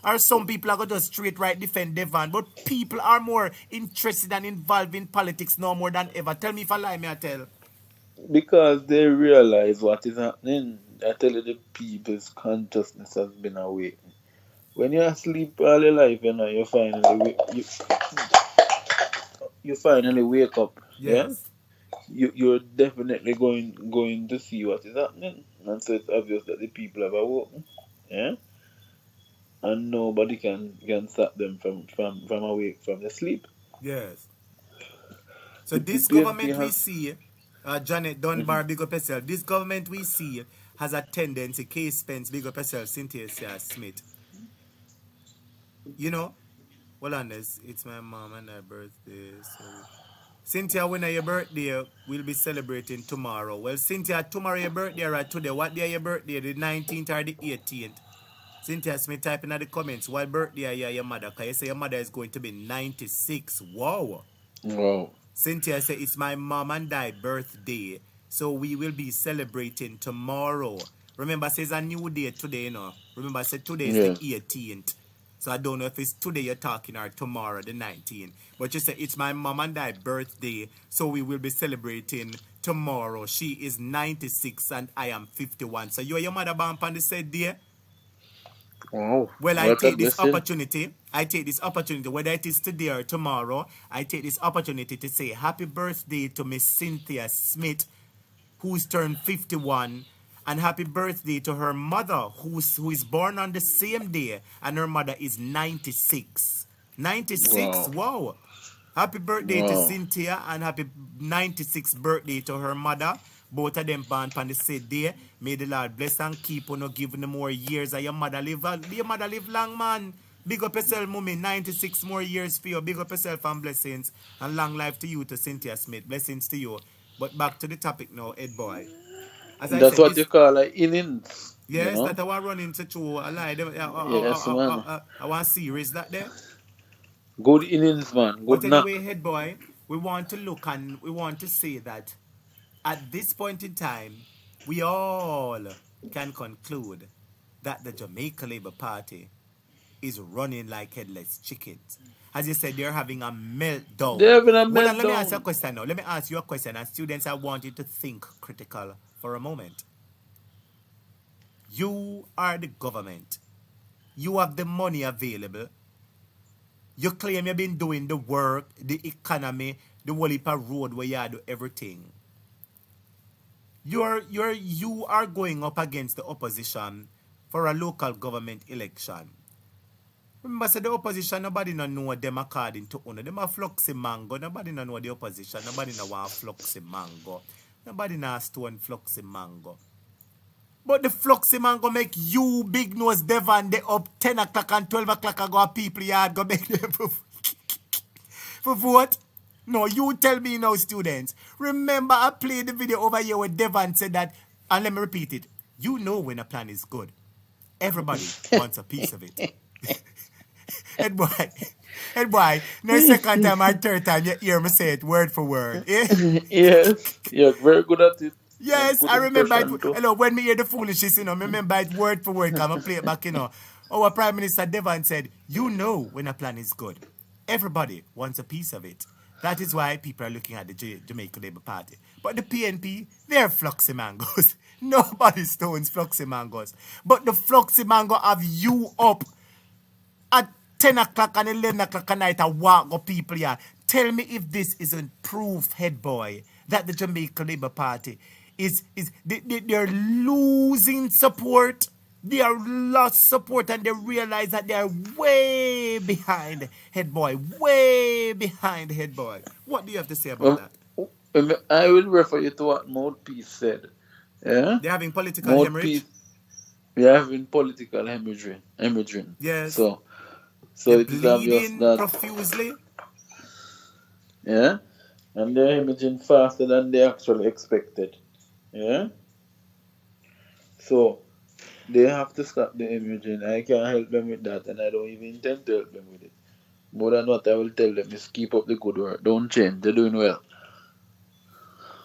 Or some people are going to straight right defend Devon. But people are more interested and involved in politics now more than ever. Tell me if I lie, me I tell. Because they realize what is happening. I tell you, the people's consciousness has been awakened. When you're asleep all your life, you know, you finally wake up. Yes. Yeah? You're definitely going to see what is happening. And so it's obvious that the people have awoken. Yeah? And nobody can stop them from awake from the sleep. Yes. So this government we see, Janet Dunbar, big up yourself. This government we see has a tendency, Case Spence, big up yourself, Cynthia Smith. You know, hold on this. It's my mom and her birthday. So Cynthia, when are your birthday? We'll be celebrating tomorrow. Well, Cynthia, tomorrow your birthday right today. What day are your birthday? The 19th or the 18th? Cynthia Smith, type in the comments. What birthday are your mother? Because you say your mother is going to be 96. Wow. Wow. Cynthia said, it's my mom and dad birthday. So we will be celebrating tomorrow. Remember, says a new day today, you know. Remember, I said today is the 18th. So I don't know if it's today you're talking or tomorrow, the 19th. But you said, it's my mom and dad birthday. So we will be celebrating tomorrow. She is 96 and I am 51. So you and your mother born on the said day? Wow. Well, I take this opportunity, whether it is today or tomorrow, I take this opportunity to say happy birthday to Miss Cynthia Smith, who's turned 51, and happy birthday to her mother, who is born on the same day, and her mother is 96. 96? Wow. Happy birthday to Cynthia, and happy 96th birthday to her mother. Both of them born on the same day. May the Lord bless and keep on giving them more years. And your mother live long, man. Big up yourself, mommy. 96 more years for you. Big up yourself and blessings. And long life to you, to Cynthia Smith. Blessings to you. But back to the topic now, Ed Boy. That's what you call innings. Yes, you know? that I want run into true. I lie. Yes, man. I want series that there. Good innings, man. Good But anyway, knock. Head Boy, we want to look and we want to say that at this point in time, we all can conclude that the Jamaica Labour Party is running like headless chickens. As you said, they're having a meltdown. They're having a meltdown. Well, let me ask you a question now. Let me ask you a question. And students, I want you to think critical for a moment. You are the government. You have the money available. You claim you've been doing the work, the economy, the whole heap of road where you do everything. You are going up against the opposition for a local government election. Remember, say the opposition, nobody no know them according to Uno. Them a fluxy mango. Nobody no know the opposition. Nobody no want fluxy mango. Nobody no stone fluxy mango. But the fluxy mango make you big nose Devon they up 10 o'clock and 12 o'clock ago people yard go make them for vote. No, you tell me now, students. Remember, I played the video over here where Devon said that, and let me repeat it. You know when a plan is good. Everybody wants a piece of it. And boy, no second time or third time you hear me say it word for word. Eh? Yes, you're very good at it. Yes, I remember it. Hello, when me hear the foolishness, I remember it word for word. Come and play it back, Our Prime Minister Devon said, you know when a plan is good. Everybody wants a piece of it. That is why people are looking at the Jamaica Labour Party. But the PNP, they're fluxy mangoes. Nobody stones fluxy mangoes. But the fluxy mango have you up at 10 o'clock and 11 o'clock at night and walk up people here. Tell me if this isn't proof, head boy, that the Jamaica Labour Party they're losing support. They are lost support and they realize that they are way behind head boy. Way behind head boy. What do you have to say about that? I will refer you to what Mouthpiece said. Yeah? They're having political hemorrhage. They're having political hemorrhaging. Yes. So they're it is obvious that profusely. Yeah. And they're hemorrhaging faster than they actually expected. Yeah. So they have to stop the hemorrhaging. I can't help them with that, and I don't even intend to help them with it. More than what I will tell them is keep up the good work. Don't change. They're doing well.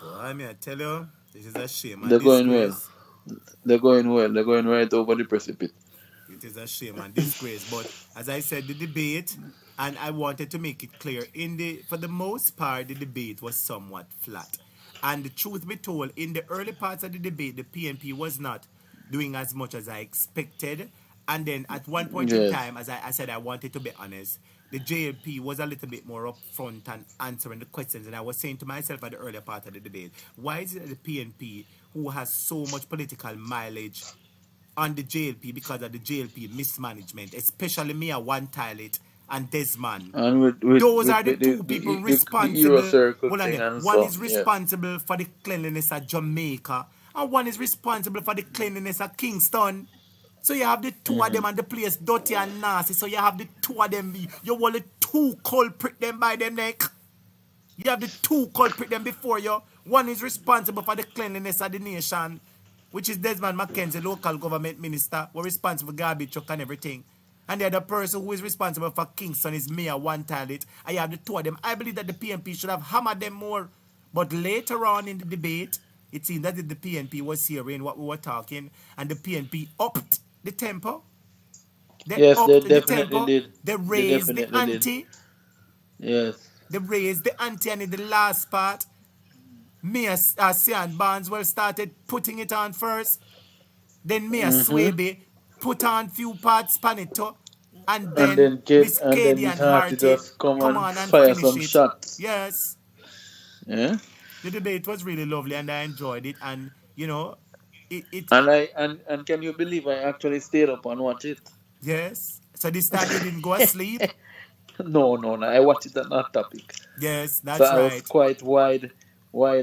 Well, I mean, I tell you, this is a shame. They're going well. They're going well. They're going right over the precipice. It is a shame and disgrace. But as I said, the debate, and I wanted to make it clear, for the most part, the debate was somewhat flat. And the truth be told, in the early parts of the debate, the PNP was not doing as much as I expected. And then at one point in time, as I said, I wanted to be honest, the JLP was a little bit more upfront and answering the questions. And I was saying to myself at the earlier part of the debate, why is it that the PNP, who has so much political mileage on the JLP because of the JLP mismanagement, especially Mia One Toilet and Desmond. And those are the two people responsible. One is responsible for the cleanliness of Jamaica, and one is responsible for the cleanliness of Kingston. So you have the two of them and the place dirty and nasty. So you have the two of them. You want the two culprit them by their neck. You have the two culprit them before you. One is responsible for the cleanliness of the nation, which is Desmond McKenzie, local government minister, who is responsible for garbage truck and everything. And the other person who is responsible for Kingston is Mayor One Toilet. I have the two of them. I believe that the PNP should have hammered them more. But later on in the debate, it seemed that the PNP was hearing what we were talking, and the PNP upped the tempo. They definitely did. They raised the ante. Yes. They raised the ante, and in the last part, Mayor Sian Barneswell started putting it on first. Then Mayor Swaby put on few parts pan it too. And then Miss Katie and Harty just come on and fire some it. shots. Yes. Yeah. The debate was really lovely and I enjoyed it, and it and can you believe I actually stayed up and watched it? Yes. So this time you didn't go asleep? No. I watched it on that topic. Yes, that's so right. I was quite wide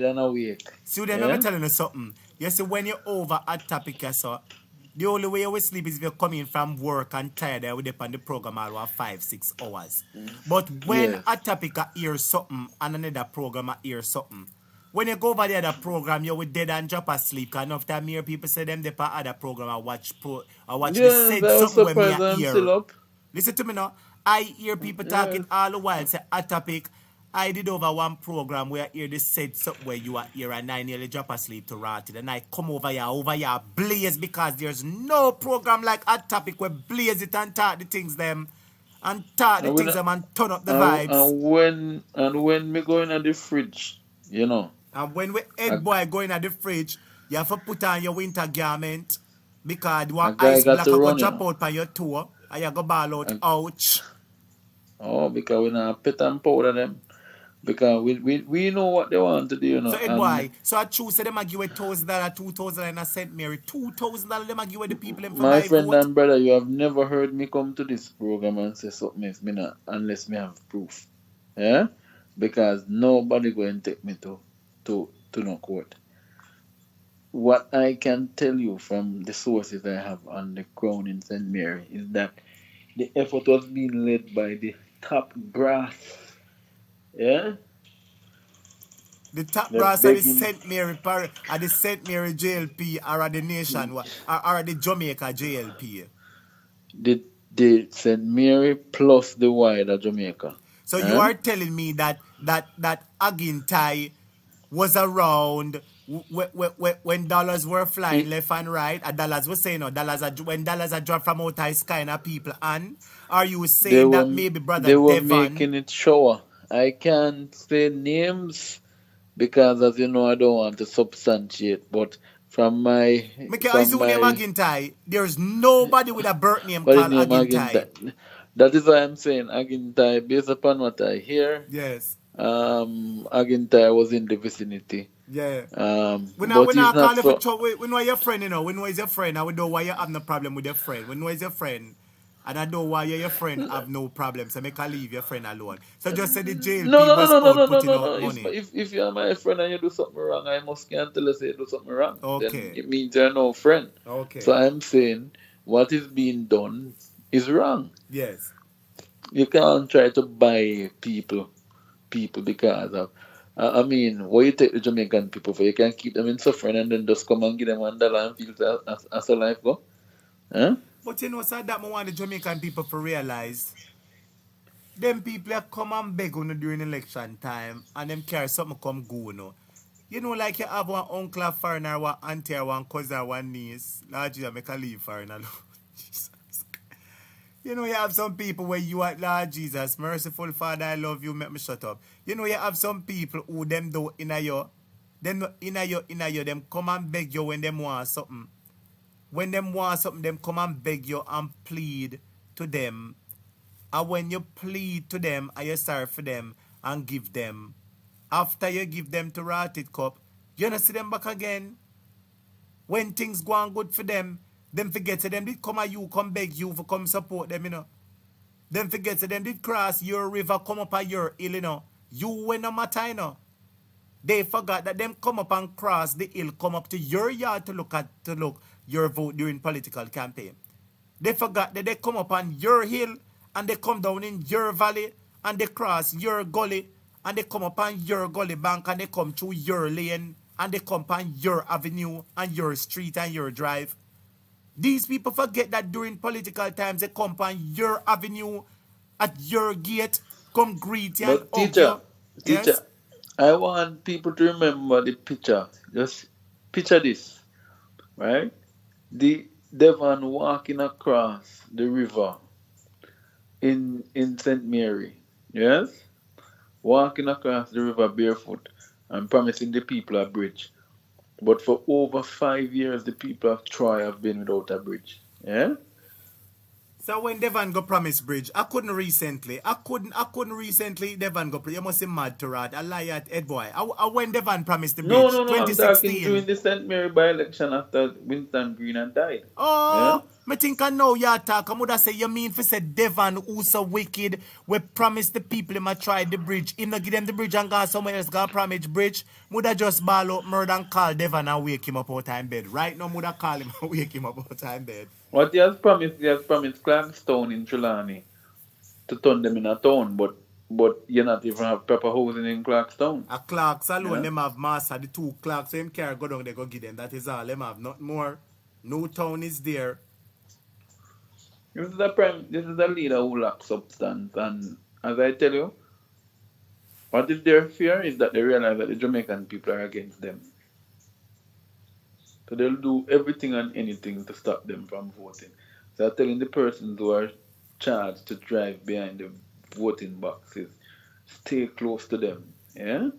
and awake. Student, let me tell you something. You see, when you're over at topic, the only way you will sleep is if you're coming from work and tired and we're on the program all 5-6 hours. But when a topic hears something and another program hears something, when you go over the other program, you will dead and drop asleep. Because enough time here people say them they part other program and watch the said something when me hear. Listen to me now. I hear people talking all the while say a topic. I did over one program where I hear this said something where you are here and I nearly drop asleep to rot it. And I come over here blaze because there's no program like a topic where blaze it and talk the things them and talk the things them and turn up the vibes. And when me going at the fridge, And when we head boy going at the fridge, you have to put on your winter garment because you want ice block go drop out on your toe and you go ball out. Ouch. Oh, because we not pet and powder them. Because we know what they want to do, you know. So, Ed And boy, so I choose say them a give $1,000, $2,000 in a St. Mary. $2,000 them a give the people them for my buy friend vote. and brother, you have never heard me come to this program and say something if me not, unless me have proof. Yeah? Because nobody going to take me to no court. What I can tell you from the sources I have on the ground in St. Mary is that the effort was being led by the top brass. Yeah? The top They're brass of the begging St. Mary at the St. Mary JLP or at the nation or at the Jamaica JLP. the St. Mary plus the wider Jamaica. So you are telling me that Agintai was around when dollars were flying left and right, and dollars were saying, no, when dollars are dropped from out the sky and people, and are you saying that maybe brother they were Devon making it shower. I can't say names because, as you know, I don't want to substantiate. But from my Agintai, there's nobody with a birth name what is called name Agintai. That is why I'm saying Agintai, based upon what I hear. Yes. Agintai was in the vicinity. Yeah. But he's not for. We know your friend, you know. We know he's your friend, and we know why you have no problem with your friend. We know he's your friend. And I know why you're your friend have no problem, so make her leave your friend alone. So just say the JLP was out putting out money. If you're my friend and you do something wrong, I must can't tell you say you do something wrong. Okay. Then it means you're no friend. Okay. So I'm saying what is being done is wrong. Yes. You can't try to buy people because of. I mean, what you take the Jamaican people for? You can keep them in suffering and then just come and give them $1 and feel as a life go? Huh? But you know, sir, that I want the Jamaican people to realize them people that come and beg on during election time and them carry something come go, no. You know, like you have one uncle or foreigner, one auntie or one cousin or one niece. Lord Jesus, make a leave foreigner alone. Jesus. You know, you have some people where you are, Lord Jesus, merciful Father, I love you, make me shut up. You know, you have some people who them do inna you, them come and beg you when them want something. When them want something, them come and beg you and plead to them. And when you plead to them and you sorry for them and give them, after you give them to Rotted Cup, you don't see them back again. When things go on good for them forget to them did come at you, come beg you for come support them, you know. Them forget to them did cross your river, come up at your hill, you know. You win no matter, you know. They forgot that them come up and cross the hill, come up to your yard to look your vote during political campaign. They forgot that they come up on your hill and they come down in your valley and they cross your gully and they come up on your gully bank and they come through your lane and they come on your avenue and your street and your drive. These people forget that during political times they come on your avenue, at your gate, come greet you and hug you. Teacher, Yes? I want people to remember the picture. Just picture this, right? The Devon walking across the river in St. Mary, yes? Walking across the river barefoot and promising the people a bridge. But for over 5 years, the people of Troy have been without a bridge. Yeah? So when Devon go promise bridge, I couldn't recently Devon go, you must be mad to rat. I lie at Ed boy. When Devon promised the bridge, No, 2016. I'm talking during the St. Mary by-election after Winston Green had died. Oh, me think I know you talk. I would have say you mean for say Devon who so wicked we promise the people him a try the bridge. Him not give them the bridge and go somewhere else go promise bridge. Would have just ball up murder and call Devon and wake him up out of bed. Right now would have call him and wake him up out of bed. What he has promised Clarkstown in Trelawney to turn them in a town, but you not even have proper housing in Clarkstown. A Clarks alone, them have master the 2 Clarks, so him carry go down, they go give them. That is all. Them have nothing more. No town is there. This is a leader who lacks substance, and as I tell you, what is their fear is that they realize that the Jamaican people are against them. So they'll do everything and anything to stop them from voting. So I'm telling the persons who are charged to drive behind the voting boxes, stay close to them. Yeah?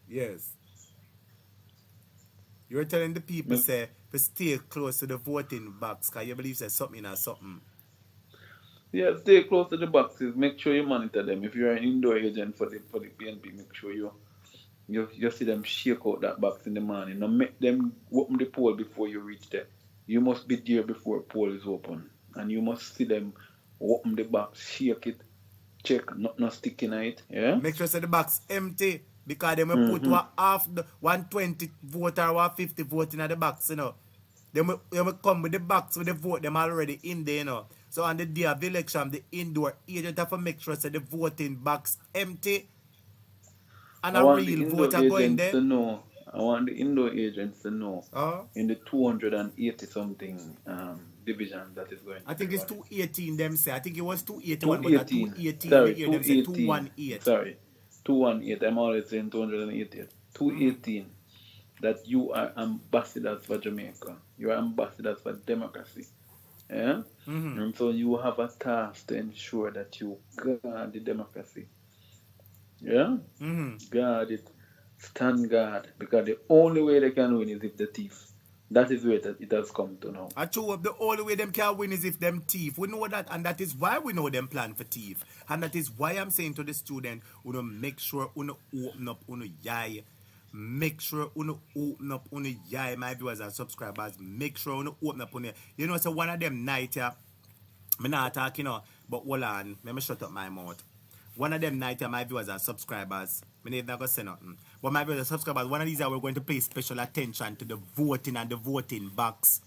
Yes. You're telling the people say to stay close to the voting box because you believe there's something or something. Yeah, stay close to the boxes. Make sure you monitor them. If you're an indoor agent for the PNP, make sure you see them shake out that box in the morning. Now make them open the pole before you reach there. You must be there before pole is open, and you must see them open the box, shake it, check, not sticking it. Yeah. Make sure say the box empty because they will put Mm-hmm. half the 120 vote or 150 vote in the box, you know. They will come with the box with the vote them already in there, you know. So on the day of the election, the indoor agent have to make sure say the voting box empty and I a want the real indoor voter go in agents there. to know. I want the indoor agents to know in the 280 something division that is going I to be think it's running. 218 them say. I think it was 281, but at 218. 218 we Sorry, hear them say 218. 218. Sorry, 218. I'm always saying 280. 218. That you are ambassadors for Jamaica. You are ambassadors for democracy. Yeah? Mm-hmm. And so you have a task to ensure that you guard the democracy. Yeah? Mm-hmm. Guard it. Stand guard. Because the only way they can win is if the thief. That is where it has come to now. I true up the only way them can win is if them thief. We know that, and that is why we know them plan for thief. And that is why I'm saying to the student, uno make sure uno open up uno yai. Make sure uno open up uno yai, my viewers and subscribers. Make sure uno open up uno. You know, so one of them night here, me not talking, you know, but hold on, let me shut up my mouth. One of them night, my viewers and subscribers, me not gonna say nothing. But my viewers and subscribers, one of these are we're going to pay special attention to the voting and the voting box.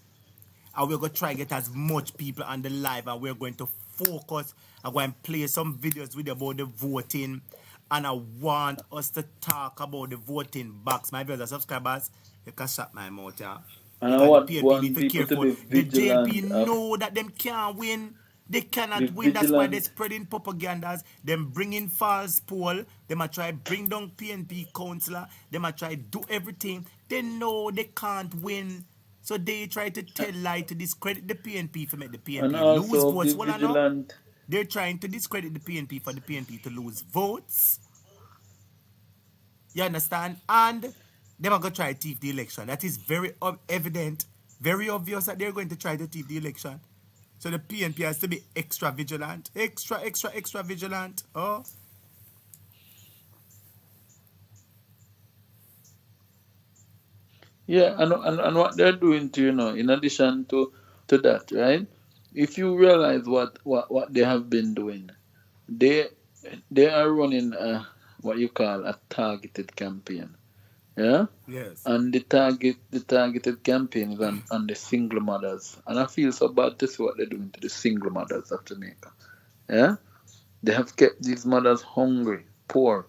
And we're going to try to get as much people on the live, and we're going to focus. I'm going to play some videos with you about the voting. And I want us to talk about the voting box. My viewers and subscribers, you can shut my mouth, yeah. And I Because the PNP want need to be people to careful. be The vigilant JLP of know that them can't win. They be cannot win. That's why they're vigilant. spreading propagandas. Them bringing false poll. They might try bring down PNP councillor. They might try do everything. They know they can't win. So they try to tell lie to discredit the PNP to make the And PNP lose also be votes. Well, I know vigilant. they're trying to discredit the PNP for the PNP to lose votes. You understand? And they're going to try to thief the election. That is very evident, very obvious that they're going to try to thief the election. So the PNP has to be extra vigilant. Extra vigilant. Oh. Yeah, and what they're doing to, in addition to that, right? If you realize what they have been doing, they are running what you call a targeted campaign. Yeah? Yes. And the targeted campaign is on the single mothers. And I feel so bad to see what they're doing to the single mothers of Jamaica. Yeah? They have kept these mothers hungry, poor.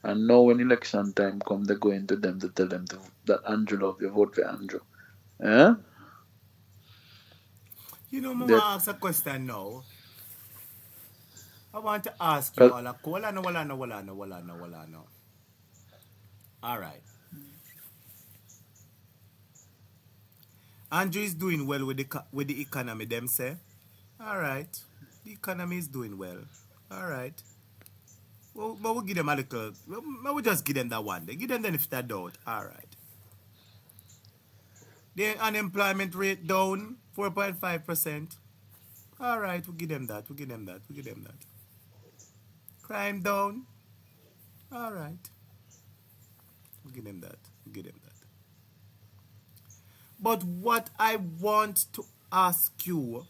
And now when election time comes, they go into them to tell them that Andrew love you, vote for Andrew. Yeah? You know, I want to ask a question now. I want to ask you all a All right. Andrew is doing well with the economy, them say. All right. The economy is doing well. All right. Well, but we'll give them a little. We'll just give them that one. They give them the if that doubt. All right. The unemployment rate down 4.5%. All right, we'll give them that. Crime down. All right. We'll give them that. But what I want to ask you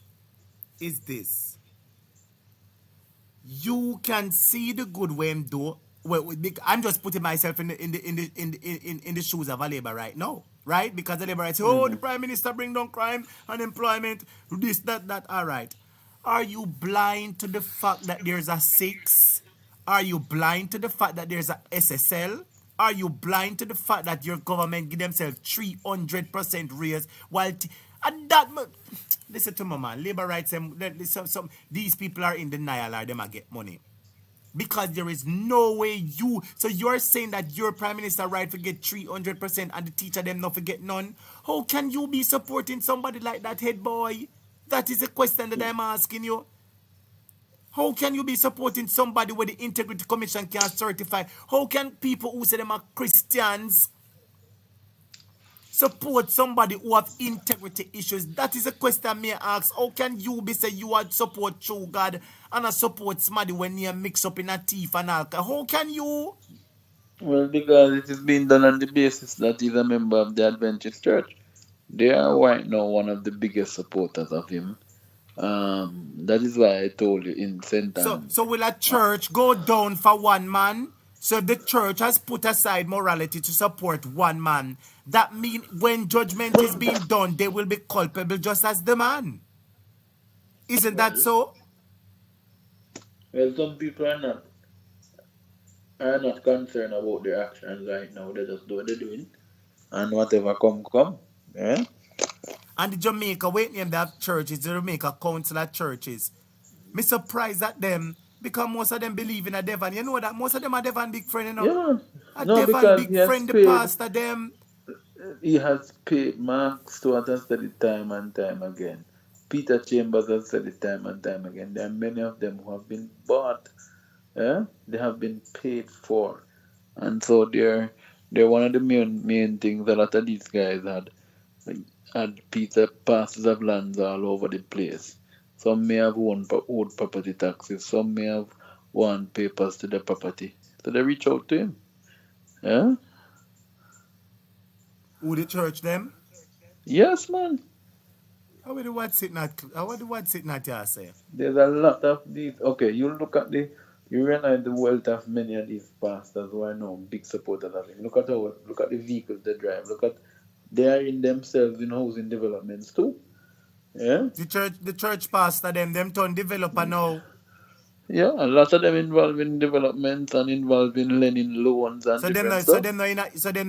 is this. You can see the good way I'm doing. Well, I'm just putting myself in the shoes of a labor right now, right? Because the labor say, oh, the prime minister bring down crime, unemployment, this, that. All right. Are you blind to the fact that there's a 6? Are you blind to the fact that there's a SSL? Are you blind to the fact that your government give themselves 300% raise while and that listen to me, man. Labor rights, these people are in denial or them get money. Because there is no way so you're saying that your prime minister right to get 300% and the teacher them not forget none? How can you be supporting somebody like that, head boy? That is a question that I'm asking you. How can you be supporting somebody where the Integrity Commission can't certify? How can people who say them are Christians support somebody who have integrity issues? That is a question me ask. How can you be say you are support true God and a support somebody when you mix up in a thief and alcohol? How can you? Well, because it is being done on the basis that he's a member of the Adventist Church. They are right now one of the biggest supporters of him. That is why I told you in St. So will a church go down for one man? So the church has put aside morality to support one man. That means when judgment is being done, they will be culpable just as the man. Isn't that so? Well, some people are not concerned about their actions right now. They just do what they're doing, and whatever come. Yeah. And the Jamaica, wait name they have churches, the Jamaica Council of Churches. Me surprised at them because most of them believe in a Devon. You know that most of them are Devon big friend, you know. Yeah. A No, Devon because he big has friend, the paid. pastor them. He has paid. Mark Stewart has said it time and time again. Peter Chambers has said it time and time again. There are many of them who have been bought. Yeah, they have been paid for, and so they're one of the main things. A lot of these guys had Peter passes of lands all over the place. Some may have owed property taxes. Some may have won papers to the property. So they reach out to him. Yeah. Who the church them? Yes, man. How would the word sitting at your say? There's a lot of these. Okay, you realize the wealth of many of these pastors who are now big supporters of him. Look at the vehicles they drive. They are in themselves in housing developments too. Yeah. The church pastor them turn developer now. Yeah, a lot of them involved in development and involved in lending loans and different stuff. So them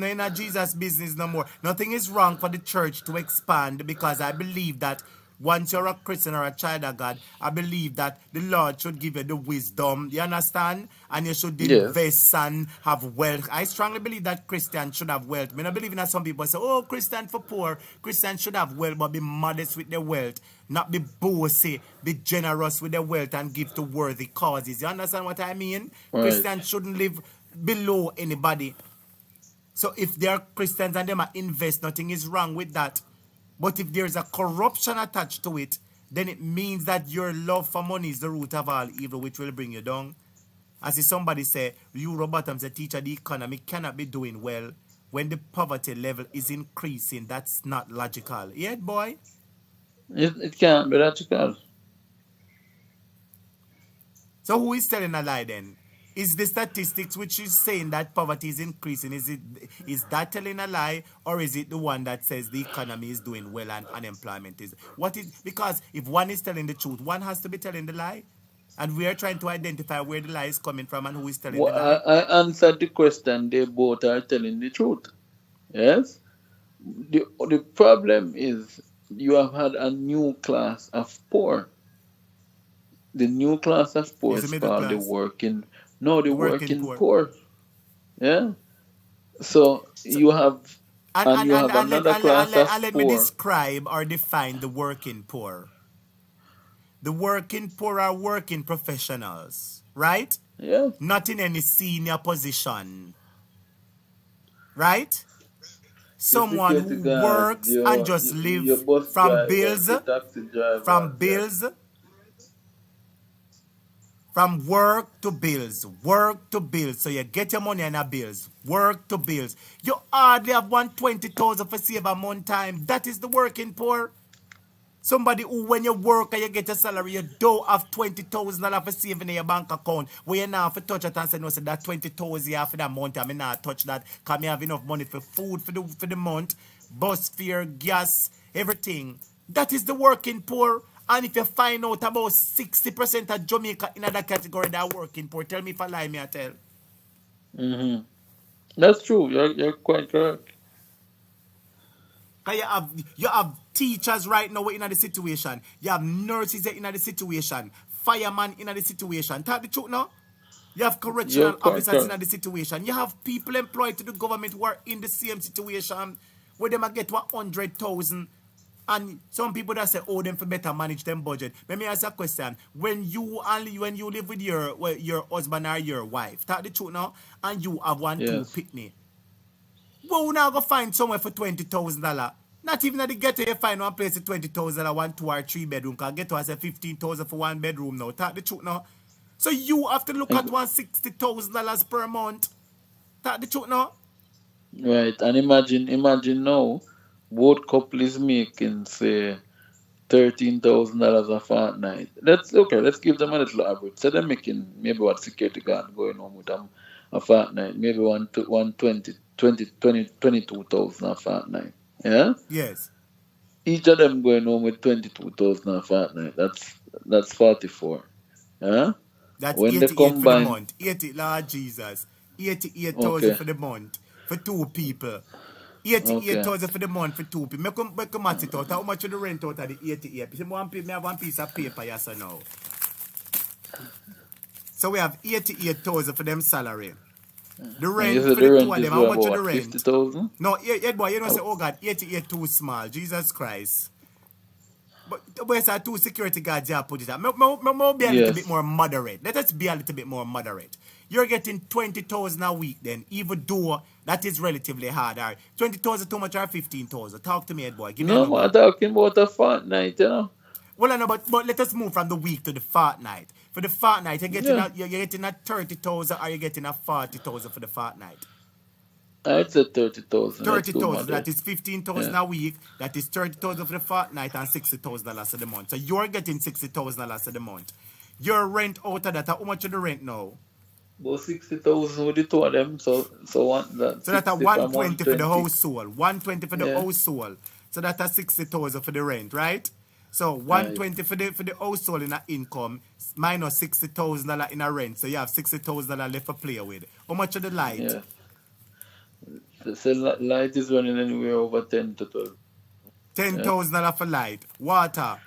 not in a Jesus business no more. Nothing is wrong for the church to expand because I believe that once you're a Christian or a child of God, I believe that the Lord should give you the wisdom, you understand? And you should invest and have wealth. I strongly believe that Christians should have wealth. I mean, I believe in some people say, oh, Christian for poor. Christians should have wealth, but be modest with their wealth. Not be bossy, be generous with their wealth and give to worthy causes. You understand what I mean? Right. Christians shouldn't live below anybody. So if they are Christians and they might invest, nothing is wrong with that. But if there's a corruption attached to it, then it means that your love for money is the root of all evil, which will bring you down. As if somebody say, you Robotham, the teacher, the economy cannot be doing well when the poverty level is increasing. That's not logical. Yeah, boy? It can't be logical. So who is telling a lie then? Is the statistics which is saying that poverty is increasing, is that telling a lie, or is it the one that says the economy is doing well and unemployment is? Because if one is telling the truth, one has to be telling the lie. And we are trying to identify where the lie is coming from and who is telling the lie. I answered the question. They both are telling the truth. Yes? The problem is you have had a new class of poor. The new class of poor is called the working. No, the working poor. Yeah. So you have another class of poor. Let me describe or define the working poor. The working poor are working professionals, right? Yeah. Not in any senior position, right? Someone who works and just live from bills, from work to bills. So you get your money and your bills, work to bills. You hardly have 120,000 for save a month time. That is the working poor. Somebody who, when you work and you get a salary, you don't have $20,000 for saving in your bank account. Where you now have to touch it and say, no, so that 20,000 you have for that month, I mean, not touch that, because I have enough money for food for the month, bus fare, gas, everything. That is the working poor. And if you find out about 60% of Jamaica in that category that are working poor, tell me if I lie, me I tell. Mm-hmm. That's true. You're quite correct. You have teachers right now in the situation. You have nurses in the situation. Firemen in the situation. Tell the truth now. You have correctional officers in the situation. You have people employed to the government who are in the same situation where they might get 100,000. And some people that say, oh, them for better manage them budget. Let me ask you a question. When you live with your husband or your wife, tell the truth now, and you have two pitney. But we now go find somewhere for $20,000. Not even at the ghetto you find one place for $20,000, 1, 2 or 3 bedroom. Cause ghetto has a 15,000 for 1 bedroom now. Talk the truth now. So you have to look at $160,000 per month. Talk the truth now. Right, and imagine now, both couples making say $13,000 a fortnight. Let's give them a little average. So they're making maybe what security guard going on with them a fortnight, maybe 22,000 a fortnight. Yeah? Yes. Each of them going home with 22,000 a fortnight. That's 44. Yeah? That's when 88 they combine, for the month. 80, Lord Jesus. 88,000 okay, for the month for 2 people. 88,000 for the month for 2 people. Make a match it out. How much of the rent out of the 88? You have one piece of paper, yes or no? So we have 88,000 for them salary. The rent for the two of them, how much of the rent? 50,000? No, boy, you don't say, oh God, 88 too small. Jesus Christ. But where's our 2 security guards you put it at? Be a little bit more moderate. Let us be a little bit more moderate. You're getting 20,000 a week then, even though that is relatively hard. 20,000 too much or 15,000? Talk to me, boy. Give me a number. I'm talking about a fortnight, you know. Well, I know, but let us move from the week to the fortnight. For the fortnight, you're getting a 30,000 or you're getting a 40,000 for the fortnight? I'd say 30,000. 30,000. That is 15,000 a week. That is 30,000 for the fortnight and $60,000 a month. So you're getting $60,000 a month. Your rent out of that, how much is the rent now? About 60,000 with the two of them. So that's 120 for the household. 120 for the household. So that's 60,000 for the rent, right? So 120 for the household in a income minus $60,000 in a rent. So you have $60,000 left to play with. How much of the light? Yeah. So light is running anywhere over 10 to 12. $10,000 for light. Water.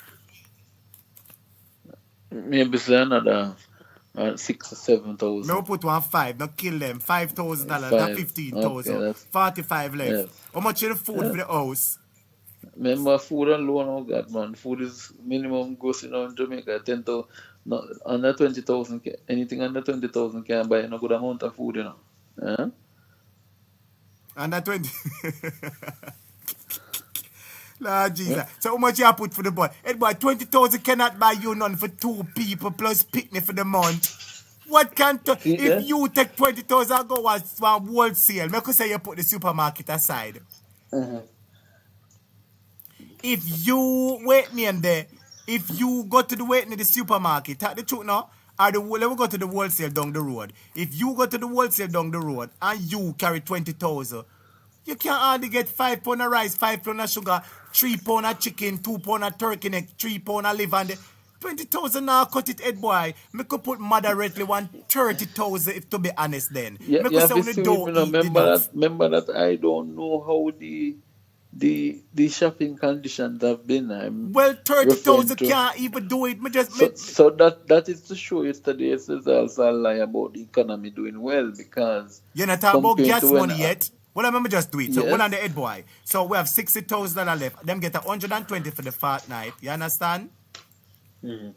Maybe say another 6 or 7,000. No put 5. No kill them. $5,000. That's 15,000. Okay, 45 left. Yes. How much is the food for the house? Remember, food alone, oh God, man. Food is minimum grossing in Jamaica. 10,000. No, under 20,000. Anything under 20,000 can buy a good amount of food, you know. Yeah? Under 20. Lord Jesus. Yeah. So how much you put for the boy? Hey boy, 20,000 cannot buy you none for 2 people plus picnic for the month. What can if you take 20,000 and go one wholesale, make us say you put the supermarket aside. If you wait name there, if you go to the wait near the supermarket, tell the truth now. Or let me go to the wholesale down the road. If you go to the wholesale down the road and you carry 20,000, you can hardly get 5 pounds of rice, 5 pounds of sugar, 3 pounds of chicken, 2 pounds of turkey neck, 3 pounds of liver. And 20,000 now cut it, head boy. Me could put moderately 30,000 if to be honest then. Yeah, me could say remember that I don't know how the shopping conditions have been. Well, 30,000 can't even do it. So that is to show yesterday's results are lie about the economy doing well because you're not talking about gas money yet. Well, I remember just do it. So one on the head boy. So we have $60,000 left. Them get 120 for the fortnight. You understand? Mm-hmm.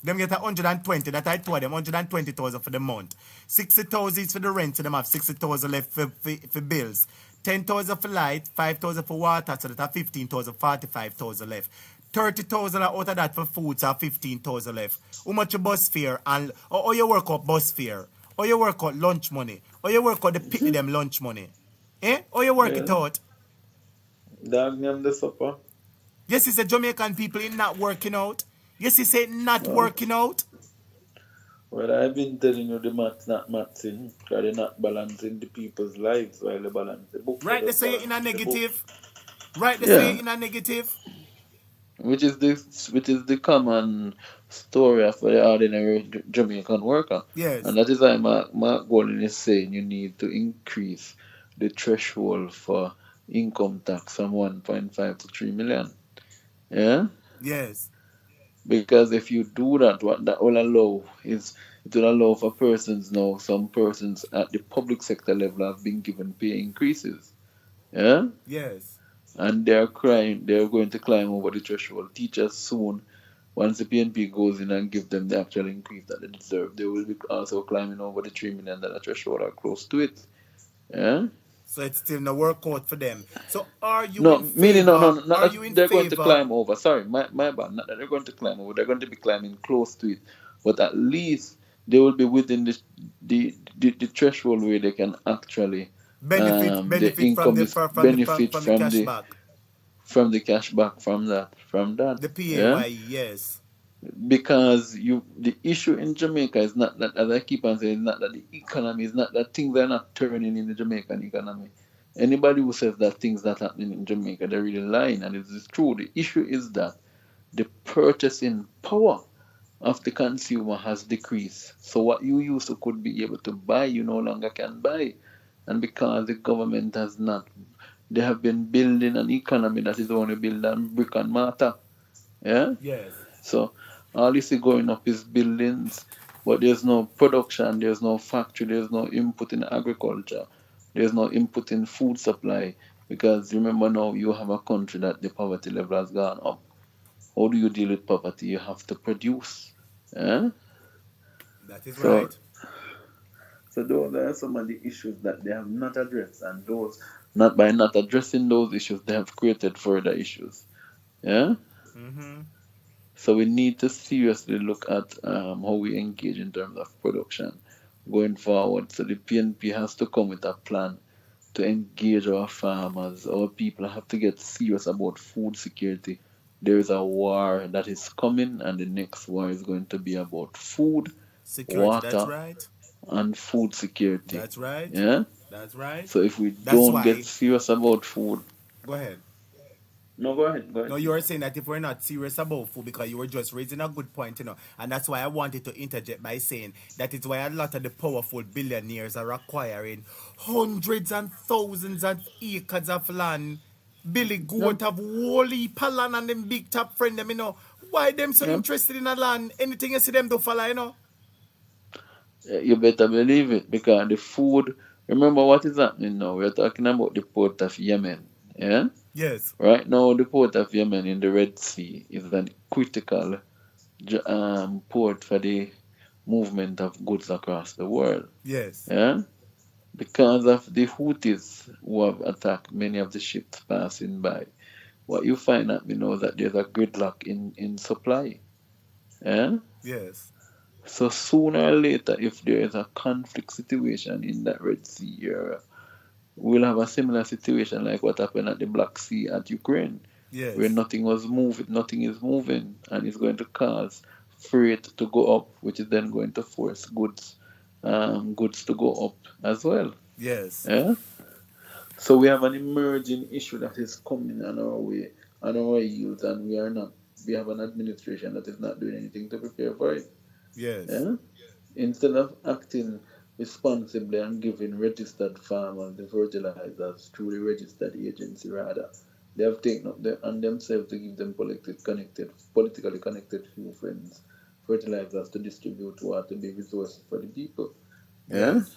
Them get 120. That I told them 120,000 for the month. 60,000 is for the rent. So them have 60,000 left for bills. 10,000 for light, 5,000 for water, so that's 15,000, 45,000 left. 30,000 out of that for food, so 15,000 left. How much bus fare and or you work out bus fare, or you work out lunch money, or you work out the picnic them lunch money, or you work it out. Dog name the supper. Yes, it's a Jamaican people in not working out. Yes, he said not working out. Well, I've been telling you the maths not mathsing, because they're not balancing the people's lives while they balance the book. Right, they say it in a negative. Right, they say it in a negative. Which is the common story of the ordinary Jamaican worker. Yes. And that is why Mark Golden is saying you need to increase the threshold for income tax from 1.5 to 3 million. Yeah? Yes. Because if you do that, what that will allow is it will allow for persons now, some persons at the public sector level have been given pay increases. Yeah? Yes. And they're going to climb over the threshold. Teachers soon, once the PNP goes in and give them the actual increase that they deserve, they will be also climbing over the $3 million threshold or close to it. Yeah? So it's still no workout for them. So are you No, in meaning no, favor? no, not Are that you in they're going to favor? climb over. Sorry, my bad. Not that they're going to climb over. They're going to be climbing close to it, but at least they will be within the threshold where they can actually the Benefit from income the is benefit from the cash back. from the cash back from that. The Yeah, PAYE, yes. because the issue in Jamaica is not that, as I keep on saying, not that the economy is not that things are not turning in the Jamaican economy. Anybody who says that things not happening in Jamaica, they're really lying, and it is true. The issue is that the purchasing power of the consumer has decreased. So what you used to could be able to buy, you no longer can buy, and because the government has not, they have been building an economy that is only built on brick and mortar. Yeah. Yes. So all you see going up is buildings, but there's no production, there's no factory, there's no input in agriculture, there's no input in food supply. Because remember now, you have a country that the poverty level has gone up. How do you deal with poverty? You have to produce. Yeah? That is right. So those are some of the issues that they have not addressed, and those, not by not addressing those issues, they have created further issues. Yeah. Mm-hmm. So we need to seriously look at how we engage in terms of production going forward. So the PNP has to come with a plan to engage our farmers. Our people have to get serious about food security. There is a war that is coming, and the next war is going to be about food, Security, that's water, right. and food security. That's right. Yeah? That's right. So if we That's don't why. get serious about food. Go ahead. No, go ahead. No, you were saying that if we're not serious about food, because you were just raising a good point, and that's why I wanted to interject by saying that is why a lot of the powerful billionaires are acquiring hundreds and thousands of acres of land. Billy Goat have whole heap of land and them big top friend them, Why them so interested in a land? Anything you see them do follow, You better believe it, because the food, remember what is happening now? We're talking about the port of Yemen. Yeah? Yes. Right now, the port of Yemen in the Red Sea is a critical port for the movement of goods across the world. Yes. Yeah? Because of the Houthis who have attacked many of the ships passing by. What you find out, is that there's a gridlock in supply. Yeah? Yes. So sooner or later, if there is a conflict situation in that Red Sea area, we'll have a similar situation like what happened at the Black Sea at Ukraine, yes, where nothing is moving, and it's going to cause freight to go up, which is then going to force goods to go up as well. Yes. Yeah. So we have an emerging issue that is coming on our way, on our youth, and we have an administration that is not doing anything to prepare for it. Yes. Yeah? Instead of acting responsibly and giving registered farmers the fertilizers through the registered agency, rather, they have taken up on themselves to give them politically connected few friends fertilizers to distribute to be resources for the people. Yeah? Yes.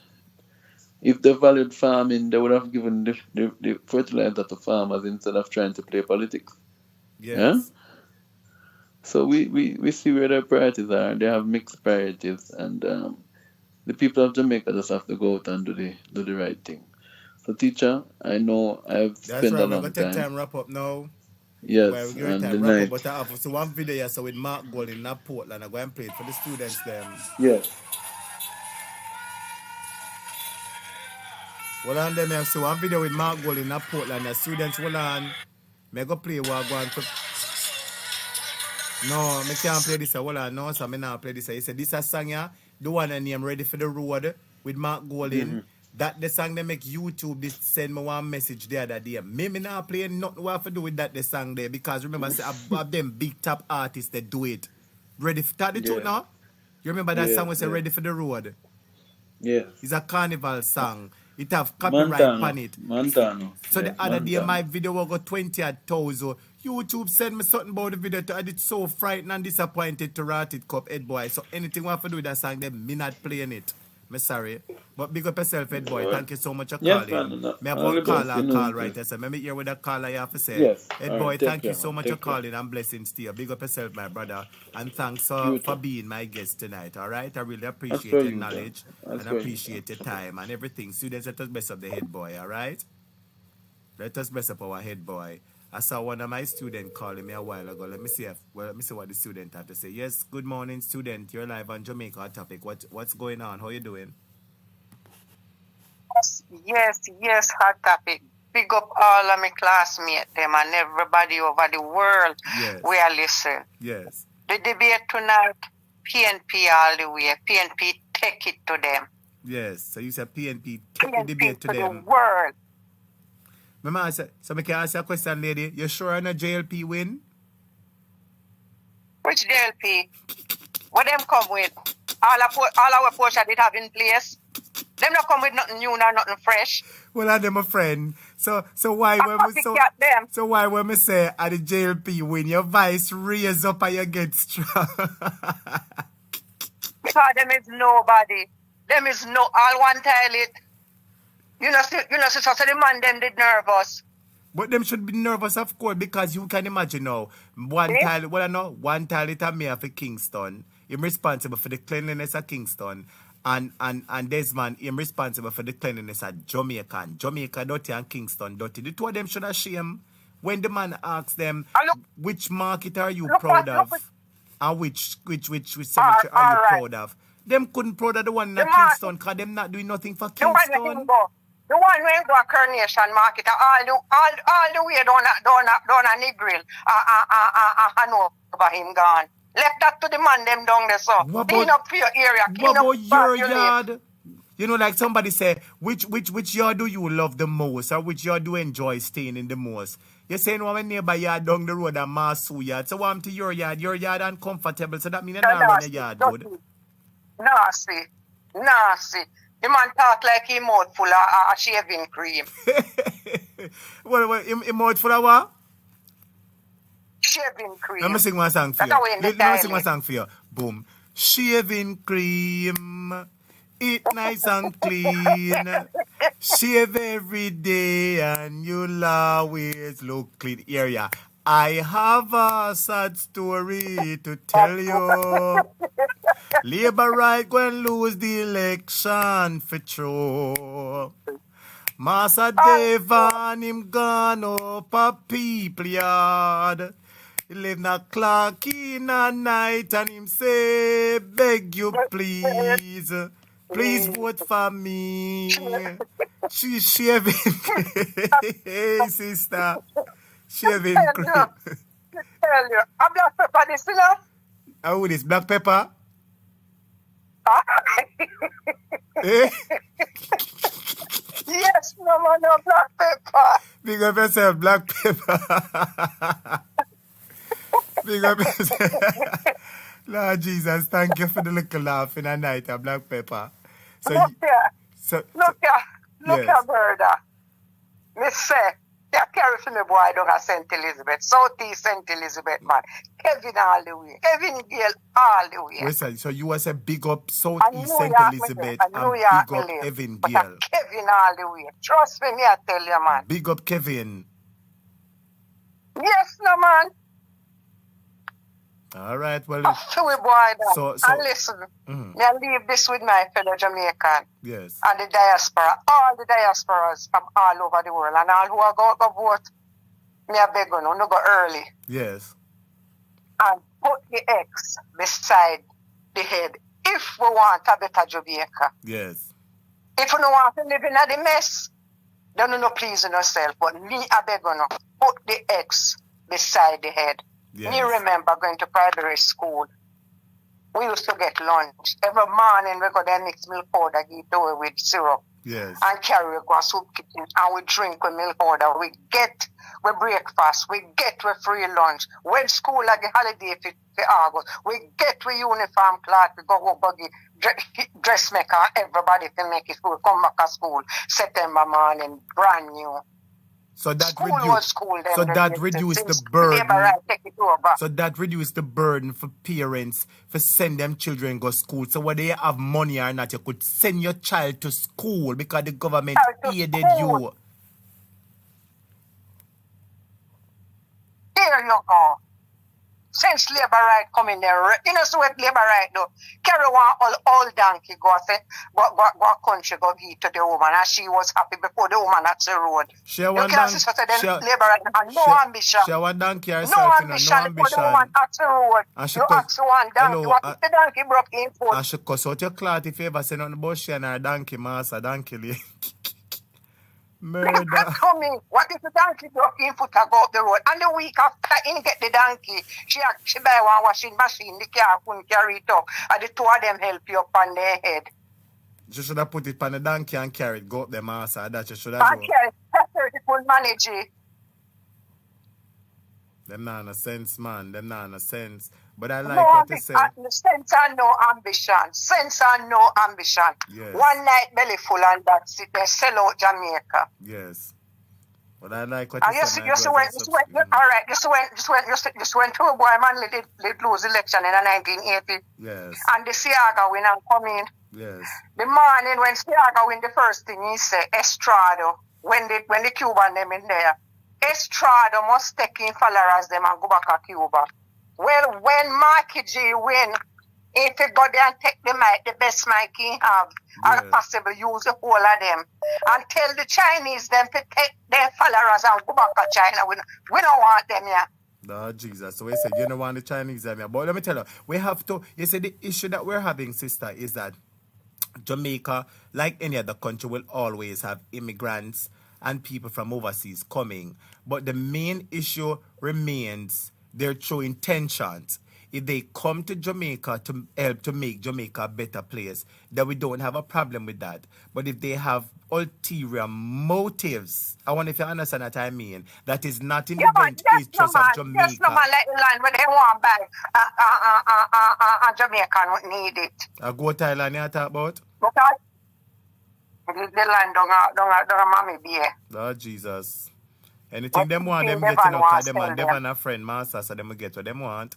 If they valued farming, they would have given the fertilizer to farmers instead of trying to play politics. Yes. Yeah? So we see where their priorities are. They have mixed priorities, and the people of Jamaica just have to go out and do the right thing. So, teacher, I know I've spent a long time. We're going to take time wrap up now. Yes, well, we're and time the wrap night. up, but I have one video here, so with Mark Gold in Portland, I go and play it for the students them. Yes. Well, on them, I have one video with Mark Gold in Portland. The students will on. I go play what I go on to. No, I can't play this. Hold on, no, so I not play this. He said, this is a song, yeah, the one I name Ready for the Road with Mark Golding. Mm-hmm. That the song they make YouTube this send me one message the other day. Me not playing nothing what to do with that the song there, because remember say about them big top artists that do it. Ready for that the truth now? You remember that song was Ready for the Road? Yeah. It's a carnival song. It have copyright on it. Montano. So the other day my video will go 20,000. YouTube send me something about the video. I did so frightened and disappointed to rat it cup head boy. So anything we have to do with that song, them me not playing it. I'm sorry. But big up yourself, head boy. Alright. Thank you so much for Yes, calling. man. Me have All one the best. caller You know call it, right yeah. there. So let me hear what that caller you have to say. Yes. Head All boy, right. Take thank you care, so man. much Take for care. calling and blessings to you. Big up yourself, my brother. And thanks You for too. being my guest tonight. All right. I really As appreciate per your usual. knowledge As and per usual. appreciate your time and everything. Students, let us mess up the head boy. All right. Let us mess up our head boy. I saw one of my students calling me a while ago. Let me see what the student had to say. Yes, good morning, student. You're live on Jamaica topic. What's going on? How you doing? Yes, hot topic. Big up all of my classmates, them and everybody over the world. Yes. We are listening. Yes. The debate tonight, PNP all the way. PNP take it to them. Yes. So you said PNP take the PNP debate to to the them. world. So I can ask you a question, lady. You sure on a JLP win? Which JLP? What them come with? All our portion did have in place. Them not come with nothing new nor nothing fresh. Well, I'm a friend. So why when we say at the JLP win, your voice raise up and you get strong? Because them is nobody. Them is no all one toilet. So the man them did nervous. But them should be nervous, of course, because you can imagine now, one toilet a mayor for Kingston. I'm responsible for the cleanliness of Kingston. And Desmond, I'm responsible for the cleanliness of Jamaica. Jamaica dirty and Kingston dirty. The two of them should have shame when the man asks them, which market are you proud of? And which cemetery are you proud of? Them couldn't proud of the one in Kingston because them not doing nothing for Kingston. The one when go a Coronation Market all the way down a Negril over him gone. Left that to the man them down there, so clean up for your area, clean what up about your yard? You know, like somebody say, which yard do you love the most, or which yard do you enjoy staying in the most? You're saying one neighbor yard down the road and Masu yard, so I'm to your yard uncomfortable, so that means you're not running your yard good. Nasty. The man talk like he mouth full of shaving cream. Well, him mouth full of what? Shaving cream. Let me sing one song for you. Let me sing one song for you. Boom. Shaving cream. Eat nice and clean. Shave every day and you'll always look clean. Area. I have a sad story to tell you. Labour right go and lose the election for true. Master Dave and him gone up a people yard. 11 o'clock in the night and him say, beg you please vote for me. She shaving. Hey sister, shaving cream. Tell you, a black pepper this, you know? Who this, black pepper? Eh? Yes, no black pepper. Big up yourself, black pepper. Big up yourself. Lord Jesus, thank you for the little laugh in the night of black pepper. Look here, brother. Me say, you carry for me boy down at St. Elizabeth, Southeast St. Elizabeth, man. Kevin all the way. Kevin Gale all the way. Listen, so you was a big up Southeast St. Elizabeth and big up Kevin Gale. Kevin all the way. Trust me, I tell you, man. Big up Kevin. Yes, no, man. All right, well. And listen, I leave this with my fellow Jamaican. Yes. And the diaspora, all the diasporas from all over the world, and all who are going to vote, me a beg you, no go early. Yes. And put the X beside the head if we want a better Jamaica. Yes. If you don't want to live in the mess, then you no pleasing yourself. But me a beg you, no, put the X beside the head. Yes. Me remember going to primary school. We used to get lunch. Every morning we go there mix milk powder, give away with syrup. Yes. And carry a soup kitchen and we drink with milk powder. We get we breakfast. We get we free lunch. When school like the holiday for August, we get we uniform cloth. We go buggy dressmaker. Everybody can make it. We come back to school September morning, brand new. So that School was school then. So that reduced the burden. Labor right take it over. So that reduced the burden for parents for send them children go school. So whether you have money or not, you could send your child to school because the government aided you. There you go. Since labor right come in there, you know, so what labor right do? Carry one old donkey go country go give to the woman, and she was happy before the woman at the road. She you one can't say that labor right and no ambition. She one donkey herself, no ambition. Before the woman at the road, you ask one donkey, what if the donkey broke in foot? And she cuss out your cloth if you ever say nothing about she and her donkey master, donkey lady. Murder. Tell me, what if the donkey broke in foot and go up the road? And the week after he get the donkey, she buy one washing machine, the car couldn't carry it up, and the two of them help you up on their head. You should have put it on the donkey and carry it, go up the master, that you should have done. And carry it, could manage it. Them not no sense, man. Them not no sense. But I like no what you say. Sense and no ambition. Sense and no ambition. Yes. One night belly full and that's it. They sell out Jamaica. Yes. But I like what you say. Just went to a boy man did lose election in 1980. Yes. And the Siaga win and come in. Yes. The morning when Siaga win, the first thing he say, Estrado, when the Cuban them in there, Estrado must take in followers them and go back to Cuba. Well, when Marky G win, if he go there and take the mic, the best mic he have, and possibly use the whole of them, and tell the Chinese them to take their followers and go back to China. We don't want them here. Oh, Jesus. So we said, you don't want the Chinese them here. But let me tell you, we have to, you see, the issue that we're having, sister, is that Jamaica, like any other country, will always have immigrants and people from overseas coming. But the main issue remains their true intentions. If they come to Jamaica to help to make Jamaica a better place, then we don't have a problem with that. But if they have ulterior motives, I wonder if you understand what I mean, that is not in the best interest of Jamaica. Yes, no man, like the land where they want back, Jamaica don't need it. Go Thailand you talk about? Because the land don't mommy be. Oh, Jesus. Anything them want, them getting up to them, and them and a friend master, so them will get what them want.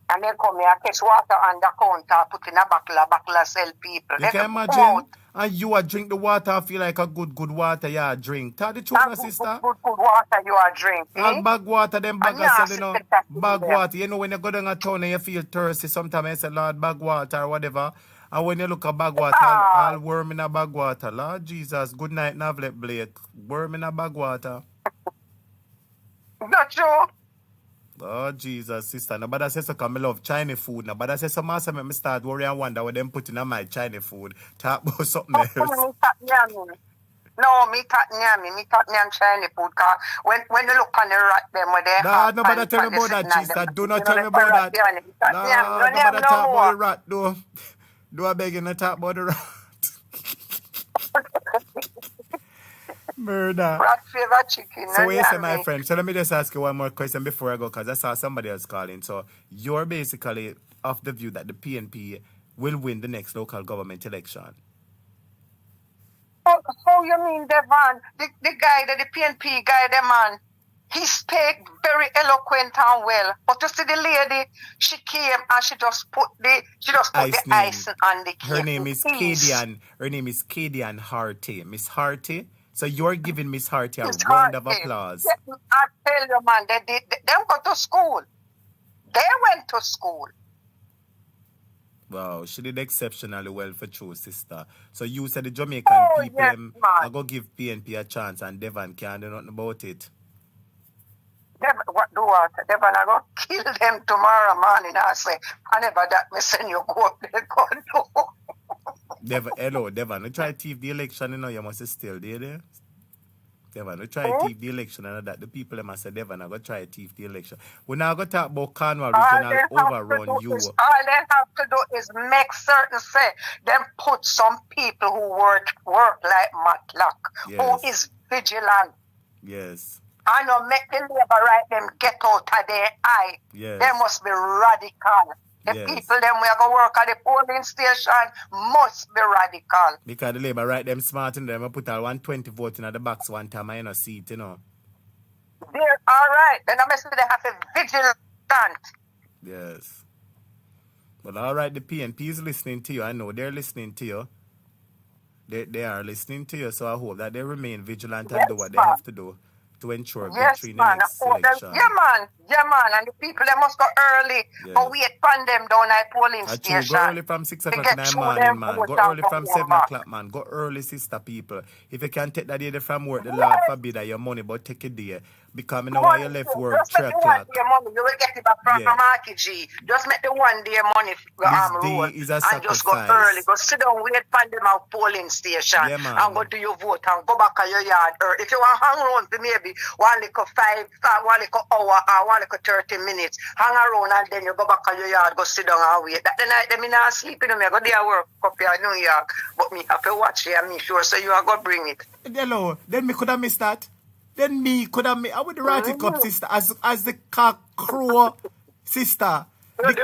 And they come here, catch water on the counter, put in a buckler, sell people. You can imagine, and you are drink the water, I feel like a good water you are drink. Tell the truth, sister. Good water you are drink. And bag water, them bag are selling, you know. Bag water, you know, when you go down a town and you feel thirsty, sometimes you say, Lord, bag water or whatever. And when you look at bag water, all worm in a bag water. Lord Jesus, good night, Navlet Blake. Worm in a bag water. Not true. Oh, Jesus, sister. Nobody says so I love Chinese food. Nobody says so master make me start worry and wonder what them putting on my Chinese food. Talk about something else. No, me talk nyam Chinese food. Cause when you look on the rat them where they have nobody tell me about that, sister. Do not tell me about that. Nobody talk about the rat, though. Do I beg you not talk about the rat? Murder. Rat favorite chicken. So wait a my friend. So let me just ask you one more question before I go, because I saw somebody else calling. So you're basically of the view that the PNP will win the next local government election. Oh, you mean Devon? The guy, the PNP guy, the man. He spoke very eloquent and well. But you see the lady, she came and she just put the ice on the cake. Her name is Kadian. Her name is Kadian Harty. Miss Harty. So you're giving Miss Harty a round of applause. I tell you, man, they go to school. They went to school. Wow, she did exceptionally well for true, sister. So you said the Jamaican people are going to give PNP a chance and Devon can't do nothing about it. What do what? Devon are going to kill them tomorrow morning. I say, I never that me send you go up there. Hello, Devon, we try to thief the election, you know, you must still there. Devon, we try to thief the election and that the people must say, Devon, I'm going to try to thief the election. We're now going to talk about Cornwall Regional overrun you. All they have to do is make certain say, them put some people who work like Matlock, who is vigilant. Yes. I know make the labor right them get out of their eye. Yes. They must be radical. The Yes. people them we are going to work at the polling station must be radical. Because the Labour right them smart in them. I put out 120 votes in the box one time. I ain't a seat, They're all right. Then I must say they have to be vigilant. Yes. But all right, the PNP is listening to you. I know they're listening to you. They are listening to you, so I hope that they remain vigilant and do what they have to do to ensure victory in the next election. Yeah, man. And the people, they must go early. Yeah. But wait for them down at polling True. station. Go early from 6 o'clock in the through morning, them man. vote Go and early go from home 7 back. o'clock, man. Go early, sister people. If you can take that day from work, the Lord forbid that your money, but take it there. Because you know why you left work Just 3 make the 1 o'clock. day money. You will get it back from Yeah. Marky G. Just make the 1 day money This roll. day is a And just go sacrifice. early. Go sit down, wait for them at polling station. Yeah, man. And go do your vote and go back to your yard early. If you want to hang around for maybe one little 1 hour or 1 little 30 minutes, hang around and then you go back to your yard, go sit down and wait. That the night them in not sleep in me. I go there work up here in New York. But me have to watch here and make sure so you are going to bring it. Hello. Then me could have missed that. Then me could have missed. I would write it up, sister, as the cock crow, sister. Listen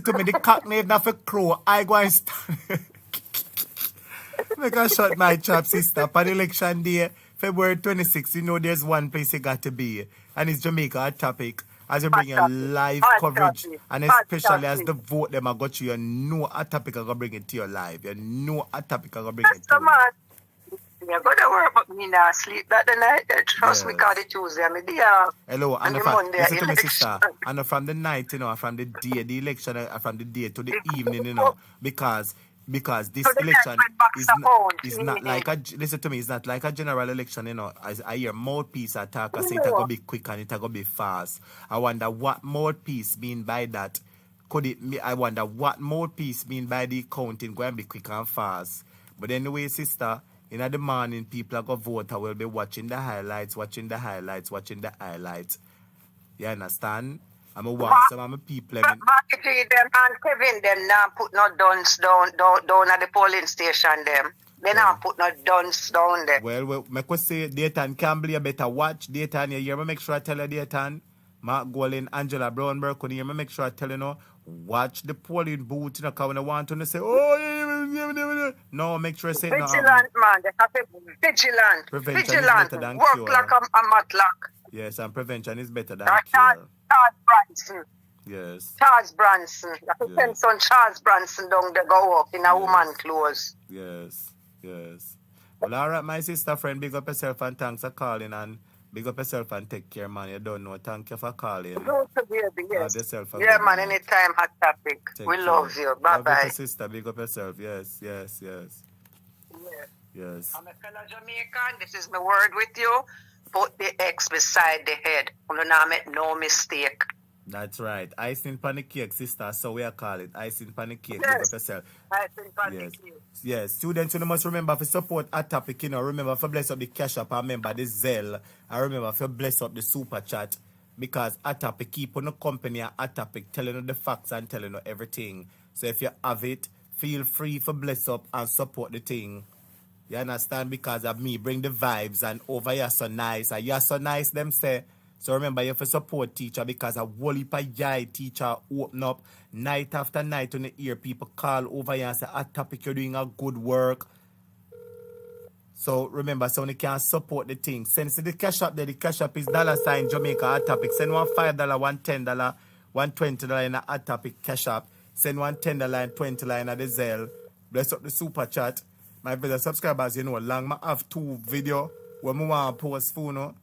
to me, the cock name not for crow. I go and stand. Make a shot my chop, sister. For the election day, February 26th, you know there's one place you got to be. And it's Jamaica Hot Topic. As you bring your live coverage. And especially as the vote them I got you know Hot Topic are going to bring it to your live. You know Hot Topic are going to bring it to you. Yeah, go to work, but me not sleep that the night. Trust me, because the Tuesday, I'm there. Hello, and the from, Monday, listen to me, election. sister. And from the night, you know, from the day, the election, from the day to the evening, you know, because this election is not like a, listen to me, it's not like a general election, you know. As I hear mouthpiece attack, I say it's going to be quick and it's going to be fast. I wonder what mouthpiece mean by that. I wonder what mouthpiece mean by the counting going to be quick and fast. But anyway, sister, in the morning, people are going to vote. I will be watching the highlights. You understand? I'm a watch some of my people. Marketing them and Kevin them now put no guns down at the polling station them. They now put no guns down there. Well, I could say Dayton Campbell, you better watch. Dayton, you hear me? Make sure I tell you Dayton. Mark Golin, Angela Brownberg, you hear me? Make sure I tell you now. Watch the polling booth, you know, because when I want to say, no, make sure I say no. Vigilant, man. They have to be vigilant. Prevention vigilant. is better than Work cure. like a matlock. Yes, and prevention is better than Charles cure. Branson. Yes. Charles Branson. You have to send son Charles Branson down there go up in a woman clothes. Yes. Well, all right, my sister friend, big up yourself and thanks for calling and big up yourself and take care, man. You don't know. Thank you for calling. Go to baby, yes. Have yourself a Yeah, good man, night. anytime Hot Topic. Take We care. love you. Love Bye-bye. you, sister. Big up yourself. Yes. Yes. I'm a fellow Jamaican. This is my word with you. Put the X beside the head. You do not make no mistake. That's right. Icing pan the cake, sister. So we are call it. Icing pan the cake. Yes. Big up yourself. Icing pan the cake. Yes. Students, you must remember to support Hot Topic, you know. Remember to bless up the cash up. I remember the Zelle. I remember to bless up the super chat. Because Hot Topic keep on the company and Hot Topic telling you the facts and telling you everything. So if you have it, feel free to bless up and support the thing. You understand? Because of me, bring the vibes and over here so nice. And you're so nice, them say. So remember, you have to support teacher because a whole heap of yai teacher open up night after night when you hear people call over here and say, Hot Topic, you're doing a good work. So remember, so when you can support the thing, send to the cash up there. The cash up is $ Jamaica Hot Topic. Send one $5, one $10, one $20 in a Hot Topic cash up. Send one $10 and $20 at the Zelle. Bless up the super chat. My fellow subscribers, you know, long I have 2 video when I want to post for no.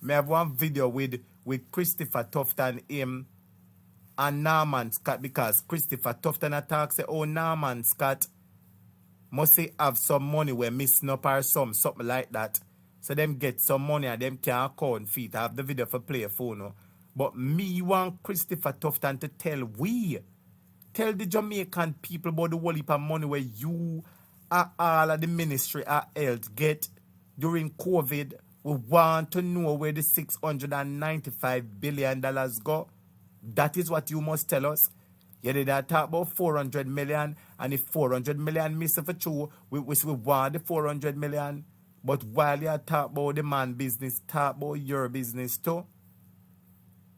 I have one video with Christopher Tufton him and Norman Scott because Christopher Tufton attacks say, oh, Norman Scott must say have some money where missing up or something like that. So them get some money and them can account feet. I have the video for play phone. No? But me want Christopher Tufton to tell the Jamaican people about the whole heap of money where you all of the ministry of health get during COVID. We want to know where the $695 billion go. That is what you must tell us. You did talk about 400 million, and if 400 million miss for true, we want the 400 million. But while you talk about the man business, talk about your business too.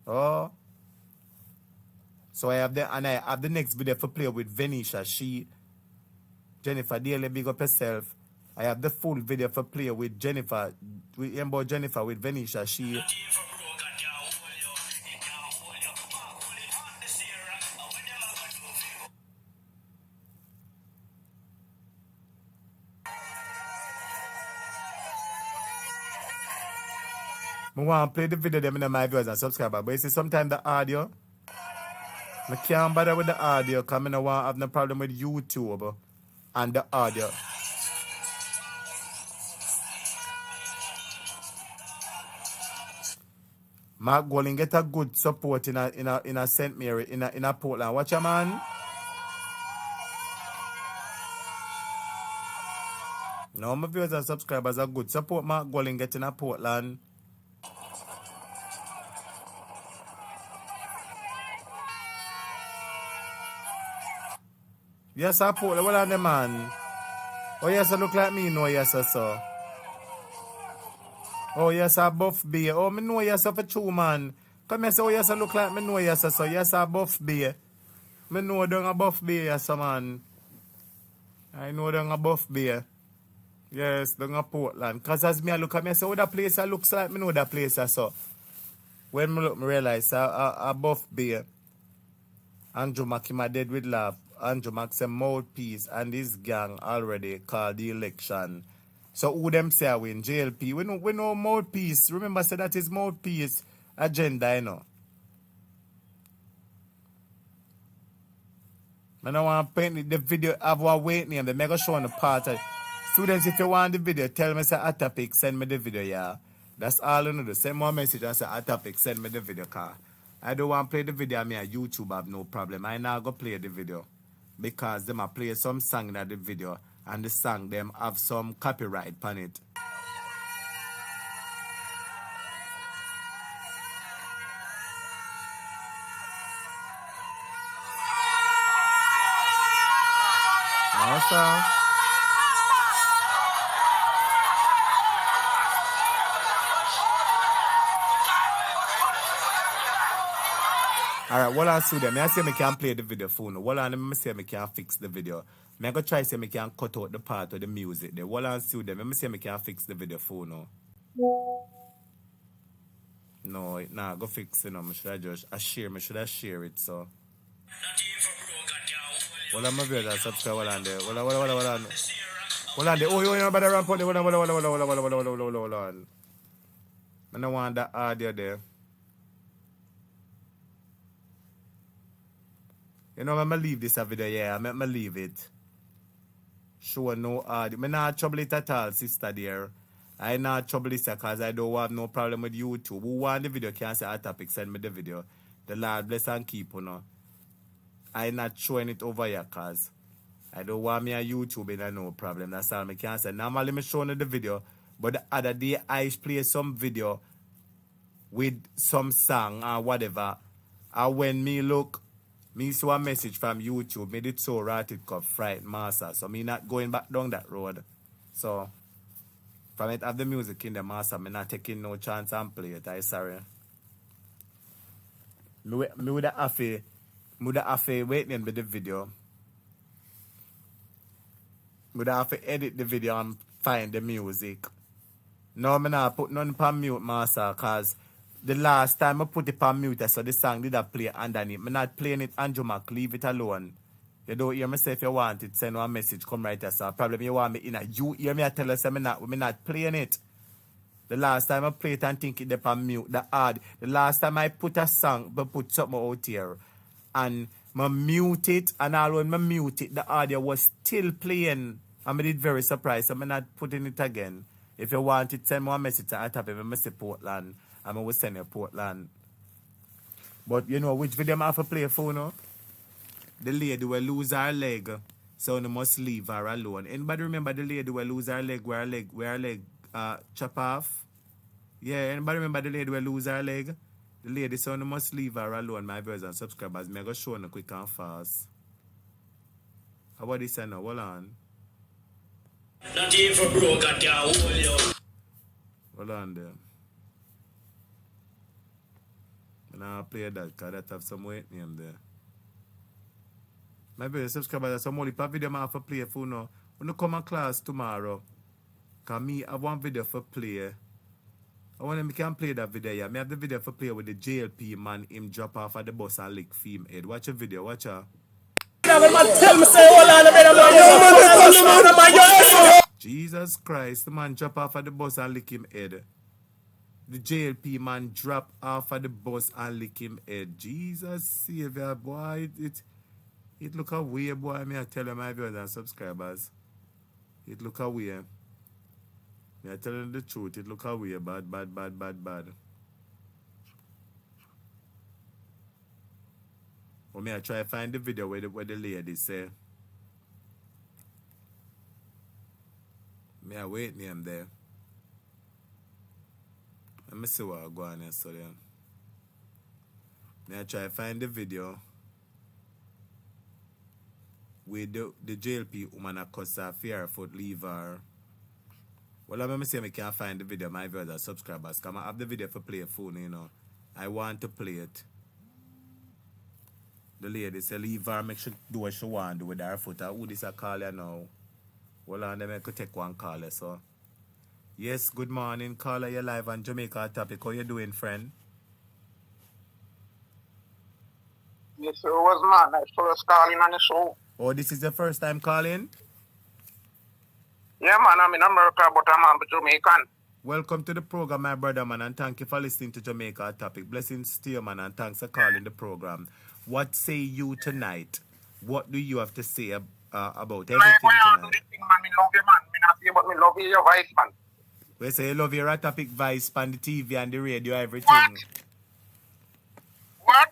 Oh. So I have the next video for play with Venetia. Jennifer, daily big up yourself. I have the full video for play with Jennifer, with Venetia. I want to play the video them in my viewers and subscribers. But you see, sometimes the audio, I can't bother with the audio because I don't want to have no problem with YouTube and the audio. Mark Golling get a good support in a St. Mary, in a Portland. Watch your man. No, my viewers and subscribers are good support. Mark Golling get in a Portland. Yes, I put what on the man. Oh, yes, I look like me. No, yes, I saw. Oh, yes, I buff beer. Oh, me know yes, I for true, man. Come here, say, oh, yes, I look like me. No, yes, I saw. Yes, I buff beer. Me know down a buff beer, yes, man. I know down a buff beer. Yes, down a Portland. Because as me, I look at me, I say, oh, that place I looks like me. Know that place I saw. When me look, me realize I buff beer. Andrew Mack, him a dead with laugh. Andrew Mack say mouthpiece and his gang already called the election. So who them say I win? JLP. We know mouthpiece. Remember say that is mouthpiece agenda, you know. I don't want to paint the video have one weight name. They make a show on the part of students. If you want the video, tell me say at topic, send me the video, yeah. That's all you know. Do. Send me a message and say at topic, send me the video car. I don't want to play the video. I mean, YouTube have no problem. I now go play the video. Because them a play some song in the video and the song them have some copyright on it. No, sir. Alright, what I see them. I say I can play the video phone. What I say I can fix the video. I go try say I can cut out the part of the music there. What I see them. I say I can fix the video phone. No, it nah go fix it. I should just share. I should share it. So. What am I doing? Subscribe. What on there? What on? What on there? Oh, you better run for the. Hold on. I don't want that audio there. You know, I'm going to leave this video, yeah. I'm going to leave it. Sure, no audio. I'm not trouble it at all, sister dear. I not trouble this because I don't have no problem with YouTube. Who want the video can say a topic, send me the video. The Lord bless and keep, you know. I not showing it over here because I don't want me on YouTube and no problem. That's all I can say. Normally, I'm showing the video, but the other day I play some video with some song or whatever. And when me look, me saw a message from YouTube, me did so right it got fright master. So me not going back down that road. So from it have the music in the master, me not taking no chance and play it. I sorry. Me would have to wait and the video. Would have to edit the video and find the music. No, me not put none on mute, master, cause the last time I put it on mute, so the song did not play underneath. I'm not playing it, Andrew Mack, leave it alone. You don't hear me say if you want it, send one message, come right here. So problem you want me in a you hear me I tell us I'm not playing it. The last time I play it and think it on mute, the last time I put a song, but put something out here and I mute it, and all when I mute it, the audio was still playing. And I did very surprised, so I'm not putting it again. If you want it, send me a message to type it, I say Portland. I will send you Portland. But you know which video I have to play for now? The lady will lose her leg, so you must leave her alone. Anybody remember the lady will lose her leg, where her leg chop off? Yeah, anybody remember the lady will lose her leg? The lady, so you must leave her alone, my viewers and subscribers. I'm going to show you quick and fast. How about this now? Hold on. Not even for broke, I can't hold you. Hold on there. And I'll play that because that have some weight name there. My brother subscribers, some only video I have to play for now. When you come to class tomorrow, because me have one video for play. I want me can play that video, yeah. Me have the video for play with the JLP man, him drop off at the bus and lick film head. Watch a video, watch her. Jesus Christ, the man drop off at the bus and lick him head. The JLP man drop off at the bus and lick him head. Jesus Savior, boy, it look away, boy. Me I tell you, my viewers and subscribers. It look away. Me I tell you the truth. It look away. Bad. Or me I try to find the video where the lady say. Me I wait name there. Let me see what I go on here so then. Me I try to find the video where the JLP woman a cuss her fear foot leave her. Well, let me see if I can find the video, my viewers and subscribers. Because I have the video for play a phone, you know. I want to play it. The lady say leave her, make she do what she want to do with her foot. Who this a call her now? Well, and then I could take one caller, so. Yes, good morning. Caller, you're live on Jamaica Topic. How you doing, friend? Yes, sir, was man. I first calling on the show. Oh, this is your first time calling? Yeah, man, I'm in America, but I'm Jamaican. Welcome to the program, my brother, man, and thank you for listening to Jamaica Topic. Blessings to you, man, and thanks for calling the program. What say you tonight? What do you have to say about everything tonight? Me love you, man. Me not say, but me love your voice, man. We say you love your topic voice on the TV and the radio, everything. What?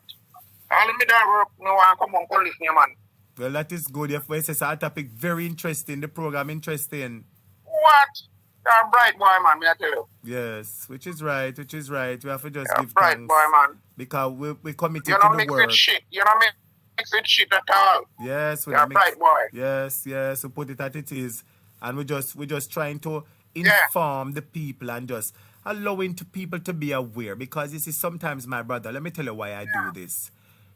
All of me that work, no one come on police me, man. Well, that is good. Your voice is a topic very interesting. The program interesting. What? You're a bright boy, man, me I tell you. Yes, which is right. We have to just give bright thanks. Boy, man. Because we committed you to don't the mix work. With shit. You don't mix with shit at all. Yes, you're a bright boy. Yes, we put it as it is. And we're just trying to inform the people and just allowing to people to be aware. Because you see, sometimes, my brother, let me tell you why I do this.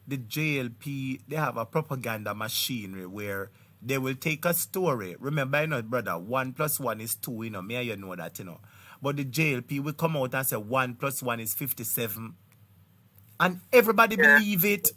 The JLP, they have a propaganda machinery where they will take a story. Remember, you know, brother, 1 + 1 is 2, you know, me and you know that, you know. But the JLP will come out and say 1 + 1 is 57. And everybody believe it.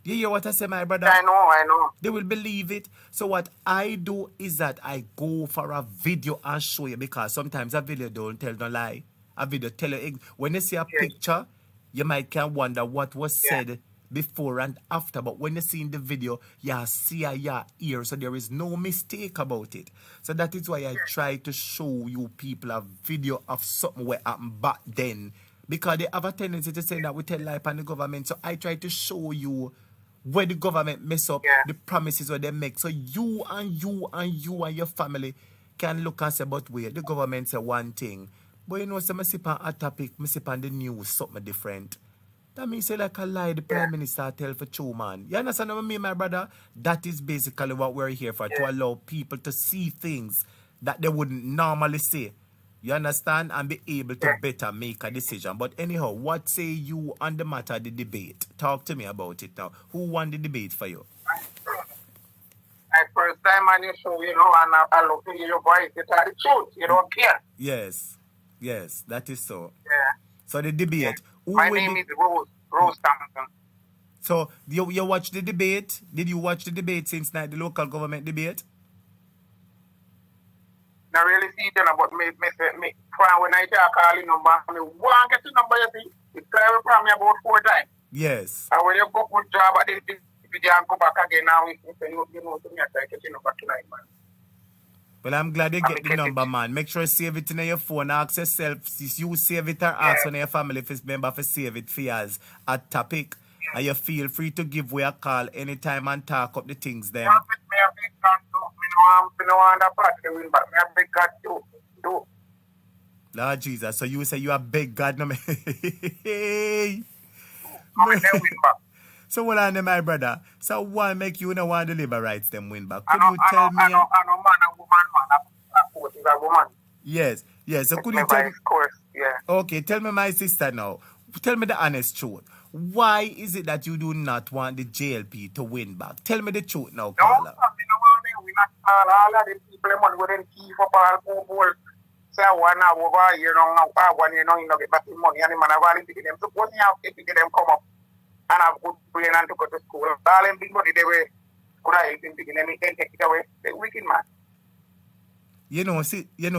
You hear what I say, my brother? I know. They will believe it. So what I do is that I go for a video and show you, because sometimes a video don't tell no lie. A video tell you, when you see a picture, you might can wonder what was said before and after, but when you see in the video, you see a you hear, so there is no mistake about it. So that is why I try to show you people a video of something where happened back then, because they have a tendency to say that we tell lie on the government. So I try to show you where the government mess up, the promises where they make, so you and your family can look and say, but wait, the government say one thing, but you know, so I sip on a topic, I sip on the news, something different. That means say like a lie the Prime Minister tell for true, man. You understand what I mean, my brother? That is basically what we're here for, to allow people to see things that they wouldn't normally see. You understand? And be able to better make a decision. But anyhow, what say you on the matter of the debate? Talk to me about it now. Who won the debate for you? My first time on your show, you know, and I love to hear your voice. It's the truth. You don't care. Yes, that is so. Yeah. So the debate. My name is Rose Thompson. So you watch the debate? Did you watch the debate since night, the local government debate? I really see it, but me when I call the number, I want to get the number, you see. It's clear from me about 4 times. Yes. And when you go good job at this video and go back again now, you know, to me, I try to get the number tonight, man. Well, I'm glad you get the number, man. Make sure you save it in your phone. Ask yourself, you save it or ask on your family member to save it for you as a topic. And you feel free to give away a call anytime and talk up the things then. Lord Jesus, so you say you are big God, no man. So what on them, my brother? So why make you no want the labor rights them win back? Could you tell me? I know man and woman, is a woman. Yes. So could you tell me? Of course, yeah. Okay, tell me, my sister now. Tell me the honest truth. Why is it that you do not want the JLP to win back? Tell me the truth now, No, Carla. we don't want them. We not all of the people them go then key for all football. Say one hour over here, one year, you know, get back the money and the man have all pick them. Suppose you have to pick them come up and have good brain and to go to school. All them big money they were could have helped him picking them and take it away. The wicked man. You know,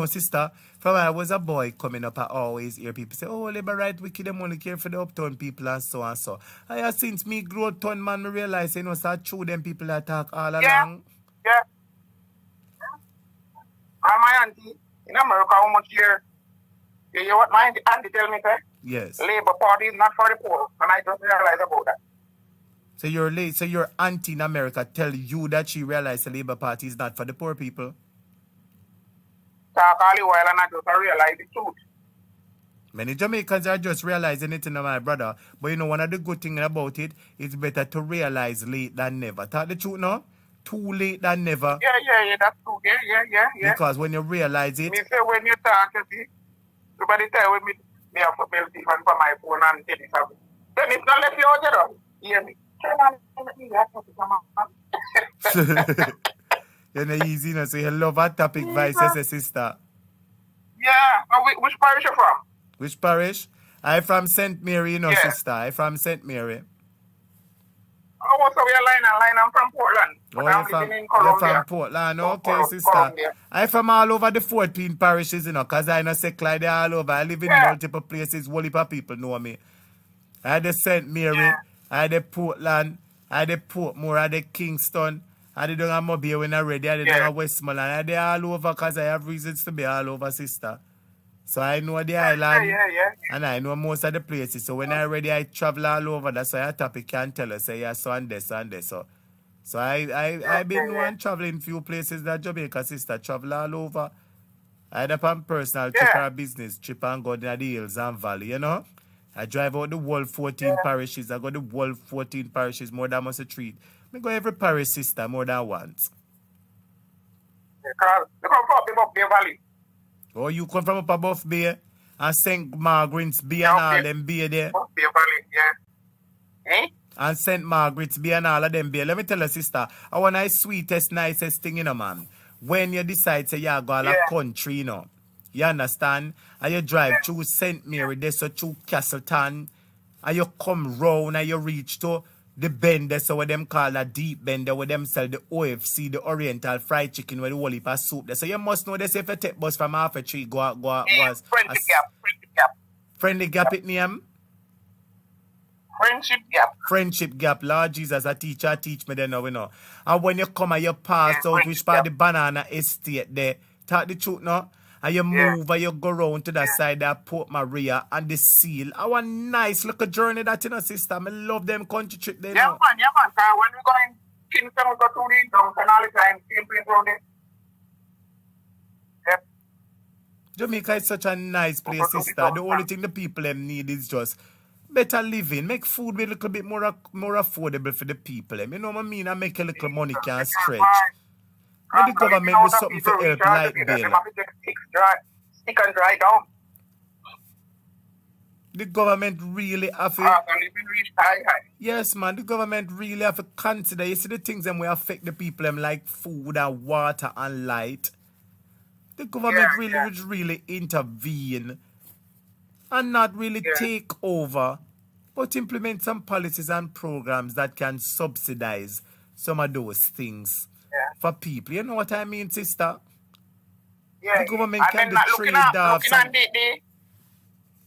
sister, from when I was a boy coming up, I always hear people say, oh, Labour right wicked, them only care for the uptown people and so and so. I have since me grow ton man, me realize, you know, so true them people that talk all along. Yeah. And my auntie, in America, how much year? You hear what my auntie tell me, sir? Yes. Labour Party is not for the poor. And I just realized about that. So your auntie in America tell you that she realized the Labour Party is not for the poor people? Talk all the while and I just realize the truth. Many Jamaicans are just realizing it, my brother. But you know, one of the good things about it, it's better to realize late than never. Talk the truth now? Too late than never. Yeah, that's true. Yeah. Because when you realize it... Me say when you talk, you see, somebody tell me have to build different for my phone and tell it up. Then it's not let you out, you know. Hear me. You're not easy, you know, so you love our topic vice, sister. Yeah. Which parish you from? Which parish? I from St. Mary, you know, Yeah. sister. I from St. Mary. Oh, so we are line. I'm from Portland. Oh, I'm living in Colombia. you're from Portland. Okay, sister. Colombia. I from all over the 14 parishes, you know, because I know say Clyde all over. I live in multiple places. Whole heap of people know me. I had the St. Mary. I had the Portland. I had the Portmore. I had the Kingston. I did down Mobile when I ready. I did down Westmoreland. I did all over because I have reasons to be all over, sister. So I know the island. Yeah. And I know most of the places. So when I ready, I travel all over. That's why a topic can tell us, say, yeah, so and this and this. So I've been one traveling few places that Jamaica, sister, travel all over. I had a personal trip or a business trip and go down the hills and valley, you know. I drive out the whole 14 parishes. I go the whole 14 parishes more than must treat. I go every parish, sister, more than once. Because you come from above Bay Valley. Oh, you come from up above Bay and St. Margaret's Bay and all them Bay there? Bay Valley, yeah. And St. Margaret's Bay and all of them Bay. Let me tell you, sister, I want the sweetest, nicest thing, you know, man. When you decide to you go all a country, you know, you understand? And you drive through St. Mary, there, so through Castleton, and you come round and you reach to the bend, that's what them call a deep bend, where them sell the OFC, the Oriental fried chicken, where the whole heap of soup there. So you must know this if you take bus from half a tree, go Friendly Gap. Friendly Gap it name? Friendship Gap. Lord Jesus, a teacher teach me there now, you know. And when you come and you pass out which part the banana estate there, talk the truth now. And you move and you go round to that side of Port Maria and the Seal. Our nice little journey that, you know, sister. I love them country trip there. Yeah, man. When we go in Kingston, we go to the downtown all the time, same place around there. Yep. Jamaica is such a nice place, sister. The only thing the people them need is just better living. Make food be a little bit more affordable for the people. You know what I mean? And make a little money can stretch. But the government do something for help like Bill. Stick and dry down. The government really have to... Yes, man. The government really have to consider. You see the things that will affect the people them like food and water and light. The government would really intervene and not really take over, but implement some policies and programs that can subsidize some of those things for people. You know what I mean, sister? Yeah. The government can not trade looking off some...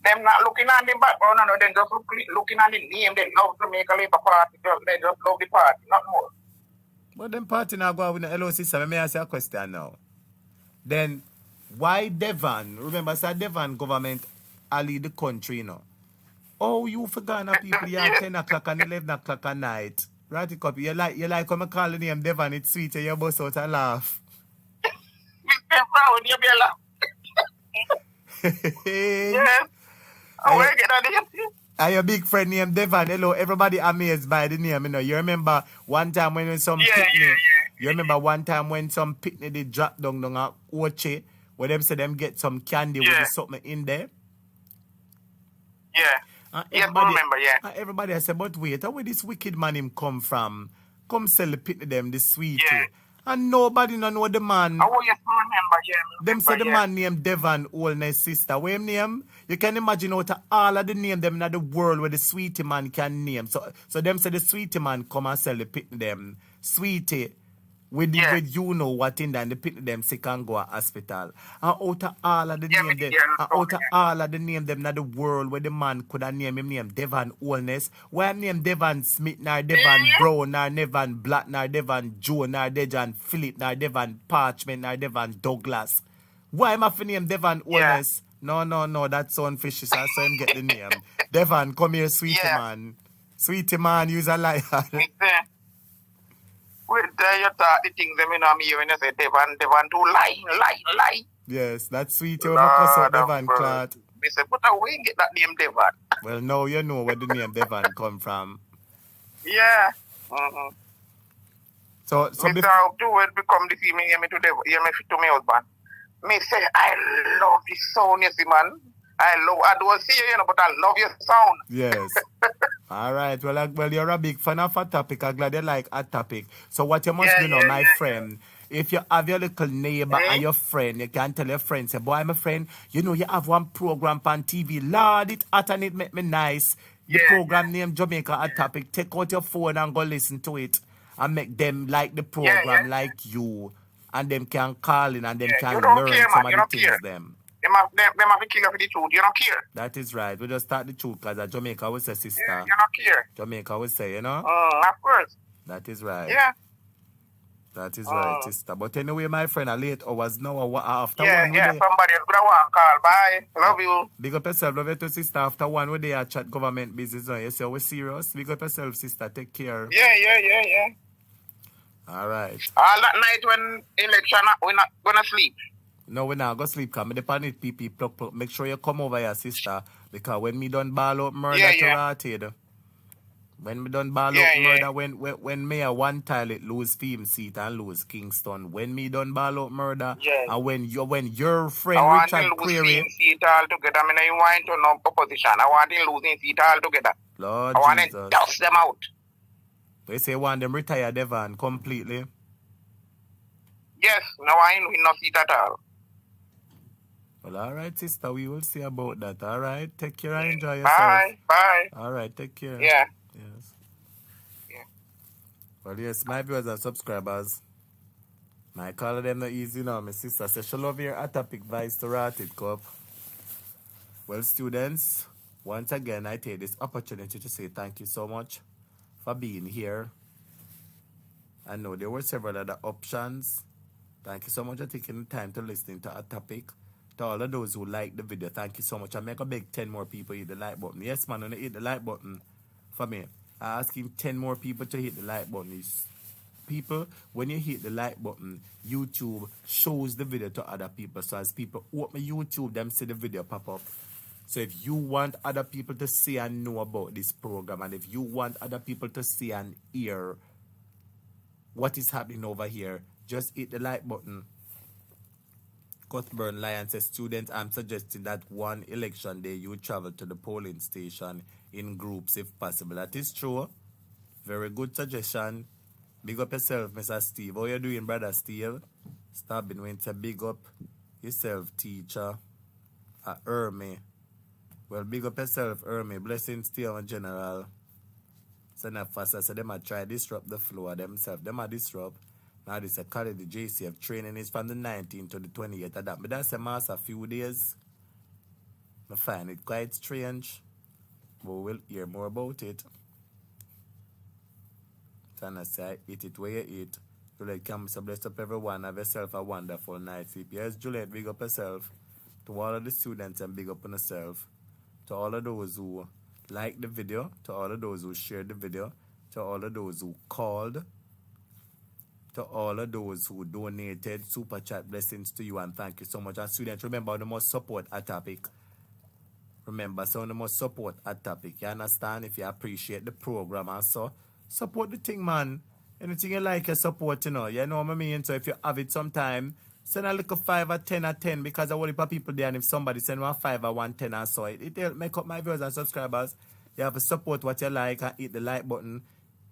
Them not looking on the background, no, they just looking on the name. They love to make a Labour Party. They just love the party, not more. But them party now go with the hello, sister. Let me ask you a question now. Then, why Devon? Remember, sir, Devon government lead the country, you know. Oh, you forgot people here 10 o'clock and 11 o'clock at night. Right, it copy. You like when I call the name Devon, it's sweet, and you bust out and laugh. I'm proud, you be laugh. Yes. And your big friend named Devon. Hello, everybody amazed by the name, you know. You remember one time when some picnic, you remember one time when some picnic they drop down at Oche, where them say them get some candy with something in there? Yeah. remember, yeah. Everybody I say, but wait, where this wicked man him come from? Come sell the pit to them, the sweetie. Yeah. And nobody no know the man. Oh, yes, remember, yeah. Them say the man named Devon Oldness sister. What him name? You can imagine out of all of the name them in the world where the sweetie man can name. So them say the sweetie man come and sell the pit to them. Sweetie. With you know what in there, and the pit them sick and go to hospital. And out of all of the name them, all of the name them in the world where the man could have named him name Devon Oldness. Why name Devon Smith, nor Devon Brown, nor Devon Black, nor Devon Joe, nor Devon Philip, nor Devon Parchment, nor Devon Douglas? Why am I for name Devon Oldness? No, that's unfishy, so I saw him get the name. Devon, come here, sweetie man. Sweetie man, you's a liar. Wait, you thought the things them in me when you say Devon too lie. Yes, that's sweetie when I cuss out Devon Clark. Me say, but where you get that name Devon? Well, now you know where the name Devon come from. Yeah. So Mr. How to it become the female hear me to my husband. Me say, I love the sound, you see, man. I don't see you, but I love your sound. Yes. All right. Well, you're a big fan of a topic. I'm glad you like a topic. So what you must do now, my friend, if you have your little neighbor and your friend, you can tell your friend, say, boy, my friend, you know you have one program on TV. Lord, it hot and it make me nice. The program named Jamaica a topic. Take out your phone and go listen to it and make them like the program like you. And them can call in and them can learn some of the things them. Them have to kill you for the truth. You don't care. That is right. We just start the truth because Jamaica will say, sister. Yeah, you don't care. Jamaica will say, you know? Of course. That is right. Yeah. That is right, sister. But anyway, my friend, a late hours now after one. Yeah, somebody else could have call. Bye. Love you. Big up yourself. Love you too, sister. After one, we there chat government business. You say, we're serious. Big up yourself, sister. Take care. Yeah. All right. All that night when election, we're not going to sleep. No, we're not going to sleep. Because I'm depend on PP. Make sure you come over here, sister. Because when me done ball out murder to rotted. When me done ball out murder, when Mayor one toilet lose Fame seat and lose Kingston. When me done ball out murder, and when your friend Richard Query. I want to lose seat altogether. I mean, I want to no opposition. I want to lose seat altogether. Lord I want Jesus. to dust them out. They say want them retire Devon completely. Yes, no, I ain't no seat at all. Well, all right, sister, we will see about that. All right, take care and enjoy yourself. Bye. All right, take care. Yeah. Yes. Yeah. Well, yes, my viewers and subscribers. My call them not easy now. My sister says she love your atopic vice to rotted cup. Well, students, once again, I take this opportunity to say thank you so much for being here. I know there were several other options. Thank you so much for taking the time to listen to a topic. To all of those who like the video, thank you so much. I make a big 10 more people hit the like button. Yes, man, when you hit the like button for me, I'm asking 10 more people to hit the like button. People, when you hit the like button, YouTube shows the video to other people. So as people open YouTube, them see the video pop up. So if you want other people to see and know about this program, and if you want other people to see and hear what is happening over here, just hit the like button. Cuthburn Lion says, students, I'm suggesting that one election day you travel to the polling station in groups if possible. That is true. Very good suggestion. Big up yourself, Mr. Steve. How you doing, brother Steve? Stop being when to big up yourself, teacher. Ermi. Well, big up yourself, Ermi. Blessings to you in general. So not faster, so they might try disrupt the flow of themselves. They might disrupt. Now this a college, the JCF training is from the 19th to the 28th of that. But that's a mass a few days. I find it quite strange. But we'll hear more about it. So I say, eat it where you eat. Juliet Campbell, bless up everyone. Have yourself a wonderful night. Yes, Juliet, big up yourself. To all of the students and big up on yourself. To all of those who liked the video. To all of those who shared the video. To all of those who called. To all of those who donated, super chat, blessings to you and thank you so much. And students, remember the most support a topic. Remember, so the most support a topic. You understand? If you appreciate the program and so, support the thing, man. Anything you like, you support, you know what I mean? So if you have it sometime, Send a little 5 or 10 or 10 because I want people there, and if somebody send 1 5 or 1 10 or so, it help make up my viewers and subscribers. You have to support what you like and hit the like button.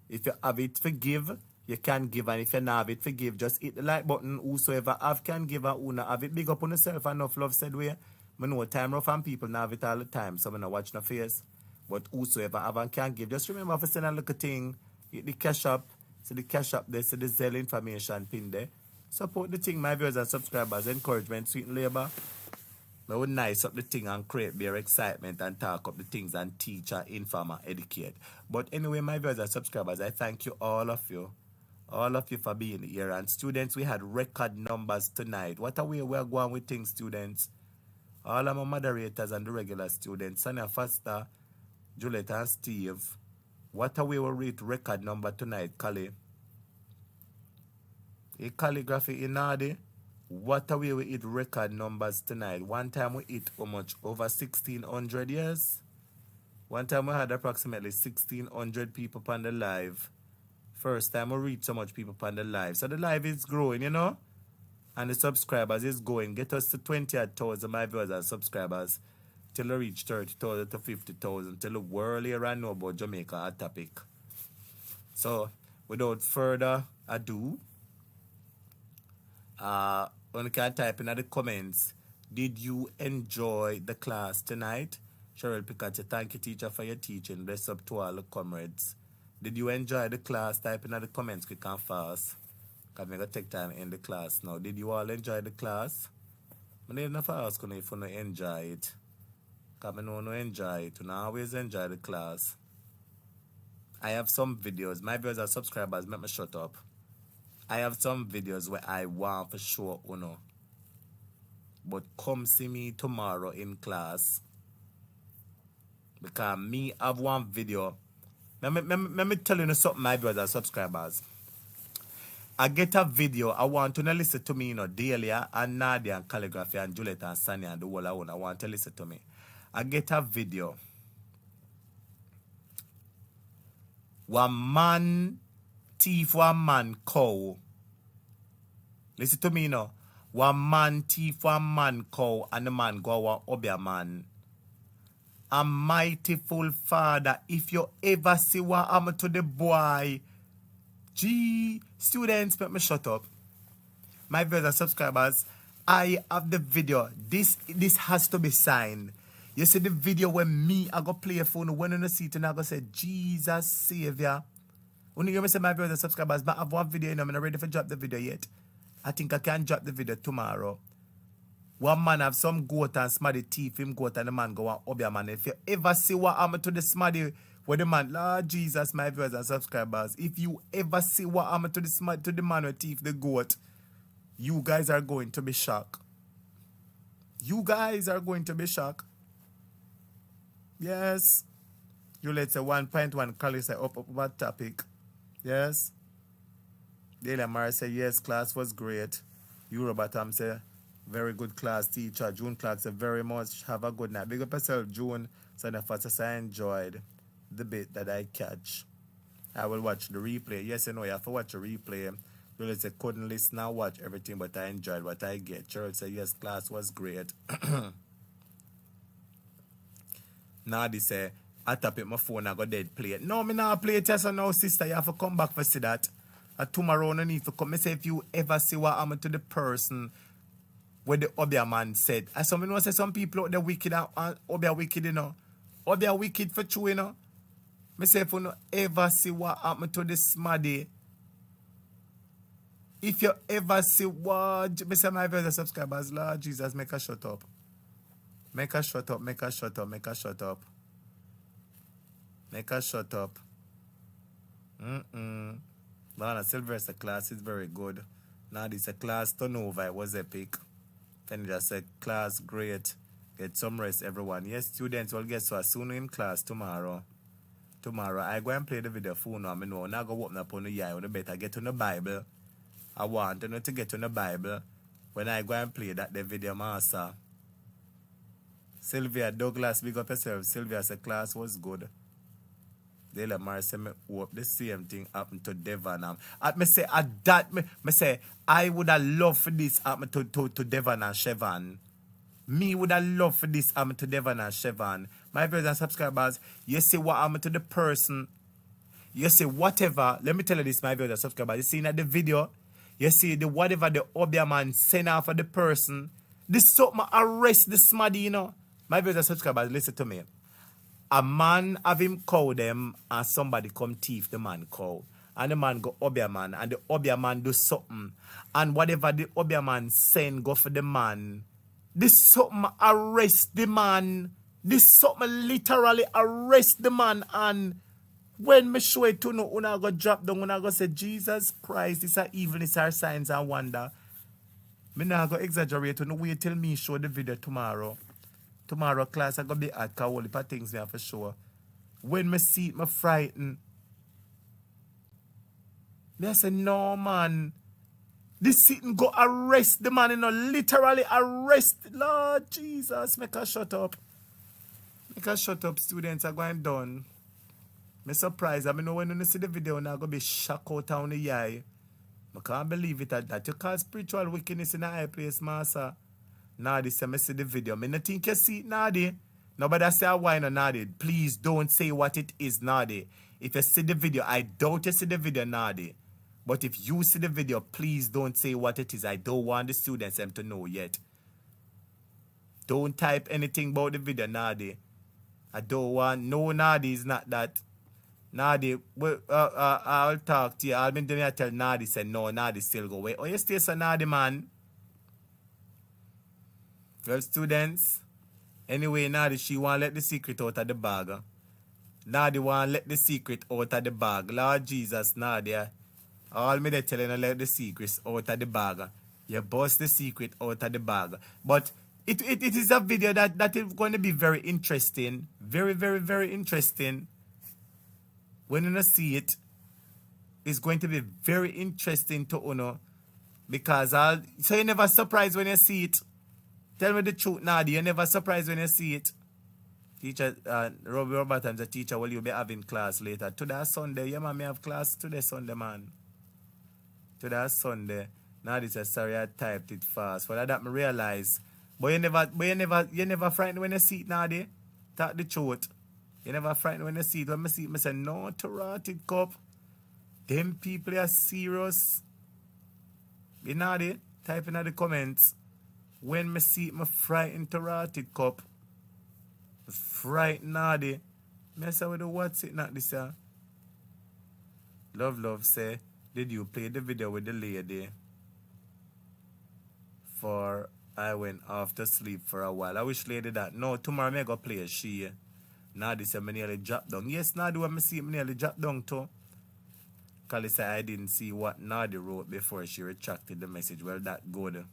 If you have it, forgive. You can give, and if you not have it, forgive. Just hit the like button. Whosoever have can give, and who not have it, big up on yourself. Enough love said way. I know time rough and people not have it all the time, so I not watch no face. But whosoever have and can give, just remember to send a little thing. Hit the cash up. See the cash up there. See the Zelle information pin there. Support the thing, my viewers and subscribers. Encouragement, sweet labor. I would nice up the thing and create their excitement and talk up the things and teach and inform and educate. But anyway, my viewers and subscribers, I thank you, all of you for being here. And students, we had record numbers tonight. What a way we're going with things, students. All of my moderators and the regular students, Sonia Foster, Juliet and Steve. What a way we read record number tonight, Kali. A calligraphy in Nadi. What a way we hit record numbers tonight. One time we hit how much? Over 1,600 years. One time we had approximately 1,600 people on the live. First time we reached so much people on the live. So the live is growing, you know? And the subscribers is going. Get us to 20,000, my viewers and subscribers. Till we reach 30,000 to 50,000. Till the world here and know about Jamaica Hot Topic. So, without further ado, one can type in the comments, did you enjoy the class tonight? Cheryl Pikachu, thank you, teacher, for your teaching. Bless up to all the comrades. Did you enjoy the class? Type in the comments quick and fast. Because I'm going to take time in the class now. Did you all enjoy the class? I don't know if I ask you if you enjoy it. Because I know you enjoy it. You always enjoy the class. I have some videos. My viewers and subscribers, make me shut up. I have some videos where I want for sure, you know. But come see me tomorrow in class. Because me have one video. Let me tell you something, my brothers and subscribers. I get a video. I want to listen to me, you know, Delia and Nadia and Calligraphy and Juliet and Sanya and the whole I want to listen to me. I get a video. One man thief one man cow. Listen to me now. One man thief one man cow and the man go obey a man. A mightyful father, if you ever see what happened to the boy. Gee, students, let me shut up. My viewers and subscribers, I have the video. This has to be signed. You see the video when me, I go play a phone, when on the seat and I go say, Jesus Savior. When you say my viewers and subscribers, but I have one video, and I'm not ready to drop the video yet. I think I can drop the video tomorrow. One man have some goat and smaddy teeth, him goat and the man go and obey a man. If you ever see what happened to the smaddy, where the man, Lord Jesus, my viewers and subscribers, if you ever see what happened to the smaddy, to the man with teeth, the goat, you guys are going to be shocked. You guys are going to be shocked. Yes. You let's say 1.1 Kali say up about topic. Yes. Delia Mara say yes, class was great. Eurobatam say very good class teacher. June Clark said very much. Have a good night. Big up yourself, June. So the first I enjoyed the bit that I catch. I will watch the replay. Yes, you know, you have to watch the replay. Really say couldn't listen and watch everything, but I enjoyed what I get. Charles said yes, class was great. Nadi say, I tap it my phone, I go dead play it. No, me not play it, yes or no, sister. You have to come back for see that. Tomorrow I need to come. I say if you ever see what happened to the person where the Obia man said. I some know say some people out there wicked and Obia wicked, you know. Obia wicked for true, you know. Me say if you no ever see what happened to this smaddy. If you ever see what me say my viewers subscribers, Lord Jesus, make a shut up. Make a shut up, make a shut up, make a shut up. Make a shut up. Lana Sylvester class is very good. Now this a class turnover, it was epic. Then just said class great. Get some rest everyone. Yes, students will get so soon in class tomorrow. Tomorrow I go and play the video phone. I know now go open up on the eye. You better get on the Bible. I want you know to get on the Bible when I go and play that the video master. Sylvia Douglas, big up yourself. Sylvia said class was good. They let me say me hope the same thing happened to Devon. Me say at that me say I would have loved for this happen to Devon and Chevron. Me would have loved for this happen to Devon and Chevron. My viewers and subscribers, you see what happened to the person. You see whatever. Let me tell you this, my viewers and subscribers. You see in the video, you see the whatever the Obia man sent out for the person. This something arrest the smaddy, you know. My viewers and subscribers, listen to me. A man have him cow them and somebody come thief the man cow. And the man go Obia man and the Obia man do something. And whatever the Obia man send go for the man. This something arrest the man. This something literally arrest the man. And when me show it to no, una go drop down, una go say, Jesus Christ, this are evil, this are signs and wonder. Me not go exaggerate, no wait till me show the video tomorrow. Tomorrow class I go be at Kawoli for things me have for sure. When me see it, me frightened. Me I say, no man. This sitting go arrest the man, you know, literally arrest. Lord Jesus, make her shut up. Make her shut up, students are going done. Me surprised. I mean, when you see the video, now go be shocked out on the eye. I can't believe it at that. You call spiritual wickedness in a high place, master. Nadi say, me see the video. Me not think you see it, Nadi. Nobody say why no, Nadi. Please don't say what it is, Nadi. If you see the video, I doubt you see the video, Nadi. But if you see the video, please don't say what it is. I don't want the students them to know yet. Don't type anything about the video, Nadi. I don't want, no, Nadi is not that. Nadi, I'll talk to you. I'll be doing tell Nadi, say no, Nadi still go away. Oh, you stay so Nadi, man. Well, students, anyway, Nadi, she want to let the secret out of the bag. Nadi want to let the secret out of the bag. Lord Jesus, Nadia. All me they telling her let the secrets out of the bag. You bust the secret out of the bag. But it is a video that is going to be very interesting. Very, very, very interesting. When you see it, it's going to be very interesting to know. Because so you never surprised when you see it. Tell me the truth, Nadi. You never surprised when you see it. Teacher, Robert, I'm the teacher. Will you be having class later? Today Sunday. Yeah, man, me have class today Sunday, man. Today Sunday. Nadi says, sorry, I typed it fast. For that, me realize. But you never frightened when you see it, Nadi. Talk the truth. You never frightened when you see it. When I see it, I say, no, to rotted cup. Them people are serious. You know it? Type in the comments. When I see it, I frightened to rotted cup. Frightened, Nadi. I say, what's it not this, Love say, did you play the video with the lady? For I went off to sleep for a while. I wish lady that. No, tomorrow I go play a she. Nadi said, I nearly dropped down. Yes, Nadi, when I see it, I nearly dropped down too. Kali said, I didn't see what Nadi wrote before she retracted the message. Well, that good.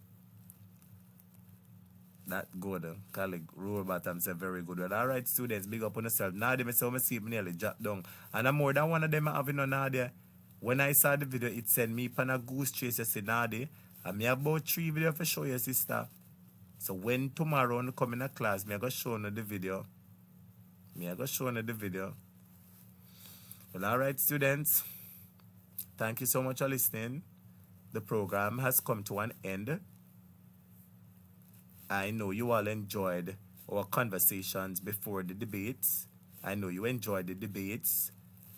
That good. Kali wrote bottom said, very good. Well, all right, students, big up on yourself. Nadi, I said, I see it, I nearly dropped down. And I'm more than one of them having on Nadi. When I saw the video, it said me pan a goose chase. I said, Nadi, and me about 3 videos for show your sister. So when tomorrow I come in a class, me I go show you the video. Well, all right, students. Thank you so much for listening. The program has come to an end. I know you all enjoyed our conversations before the debates. I know you enjoyed the debates.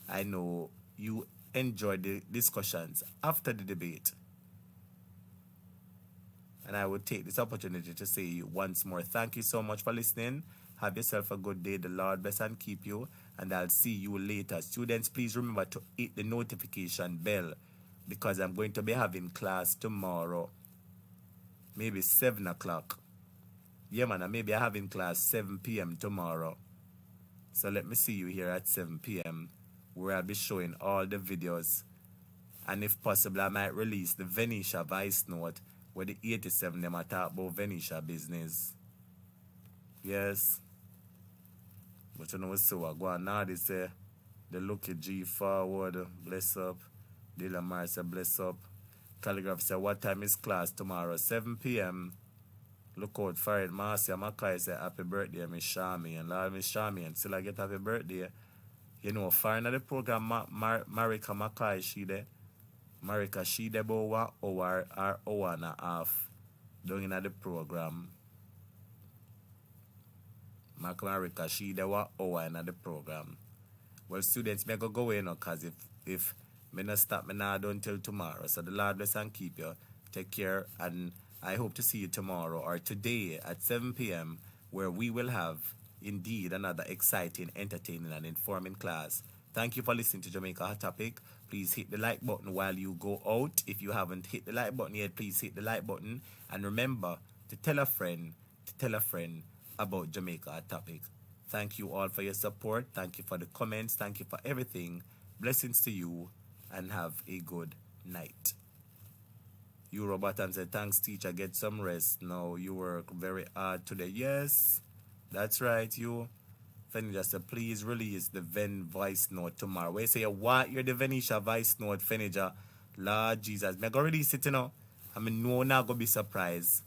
I know you enjoyed the discussions after the debate. And I would take this opportunity to say once more, thank you so much for listening. Have yourself a good day. The Lord bless and keep you. And I'll see you later. Students, please remember to hit the notification bell because I'm going to be having class tomorrow. Maybe 7 o'clock. Yeah, man, maybe I'm having class 7 p.m. tomorrow. So let me see you here at 7 p.m. where I'll be showing all the videos. And if possible, I might release the Venetia voice note where the 87 them are talk about Venetia business. Yes. But you know what's so I go on now, they say the Lucky G forward, bless up. Dylan Mar say bless up. Calligraph say what time is class tomorrow? 7 p.m. Look out for it. Marcia Mackay say happy birthday, Miss Shami. And Lord Miss Shami, and still I get happy birthday. You know, foreign of the program, Marika Makai, she there. Marika, she there about 1 hour or hour and a half doing the program. Marika, she there 1 hour in the program. Well, students, may go away now, because if me not stop, me not done till tomorrow. So the Lord bless and keep you. Take care, and I hope to see you tomorrow or today at 7 p.m. where we will have indeed another exciting, entertaining, and informing class. Thank you for listening to Jamaica Hot Topic. Please hit the like button while you go out. If you haven't hit the like button yet, please hit the like button. And remember to tell a friend about Jamaica Hot Topic. Thank you all for your support. Thank you for the comments. Thank you for everything. Blessings to you, and have a good night. You, Robertan, said, thanks, teacher. Get some rest. No, you work very hard today. Yes, that's right, you. Fenija said, please release the Ven voice note tomorrow. Where you say you want your the Venetia voice note, Fenija. Lord Jesus. I'm going to release it, you know. I mean, no, not going to be surprised.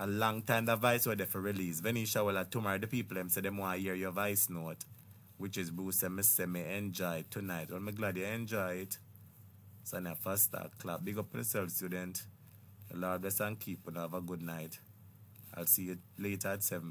A long time the voice were there for release. Venetia will tomorrow the people them say they want to hear your voice note. Which is Bruce and me enjoy it tonight. Well, I'm glad you enjoy it. So now first start clap. Big up yourself, student. The Lord bless and keep you. Have a good night. I'll see you later at 7.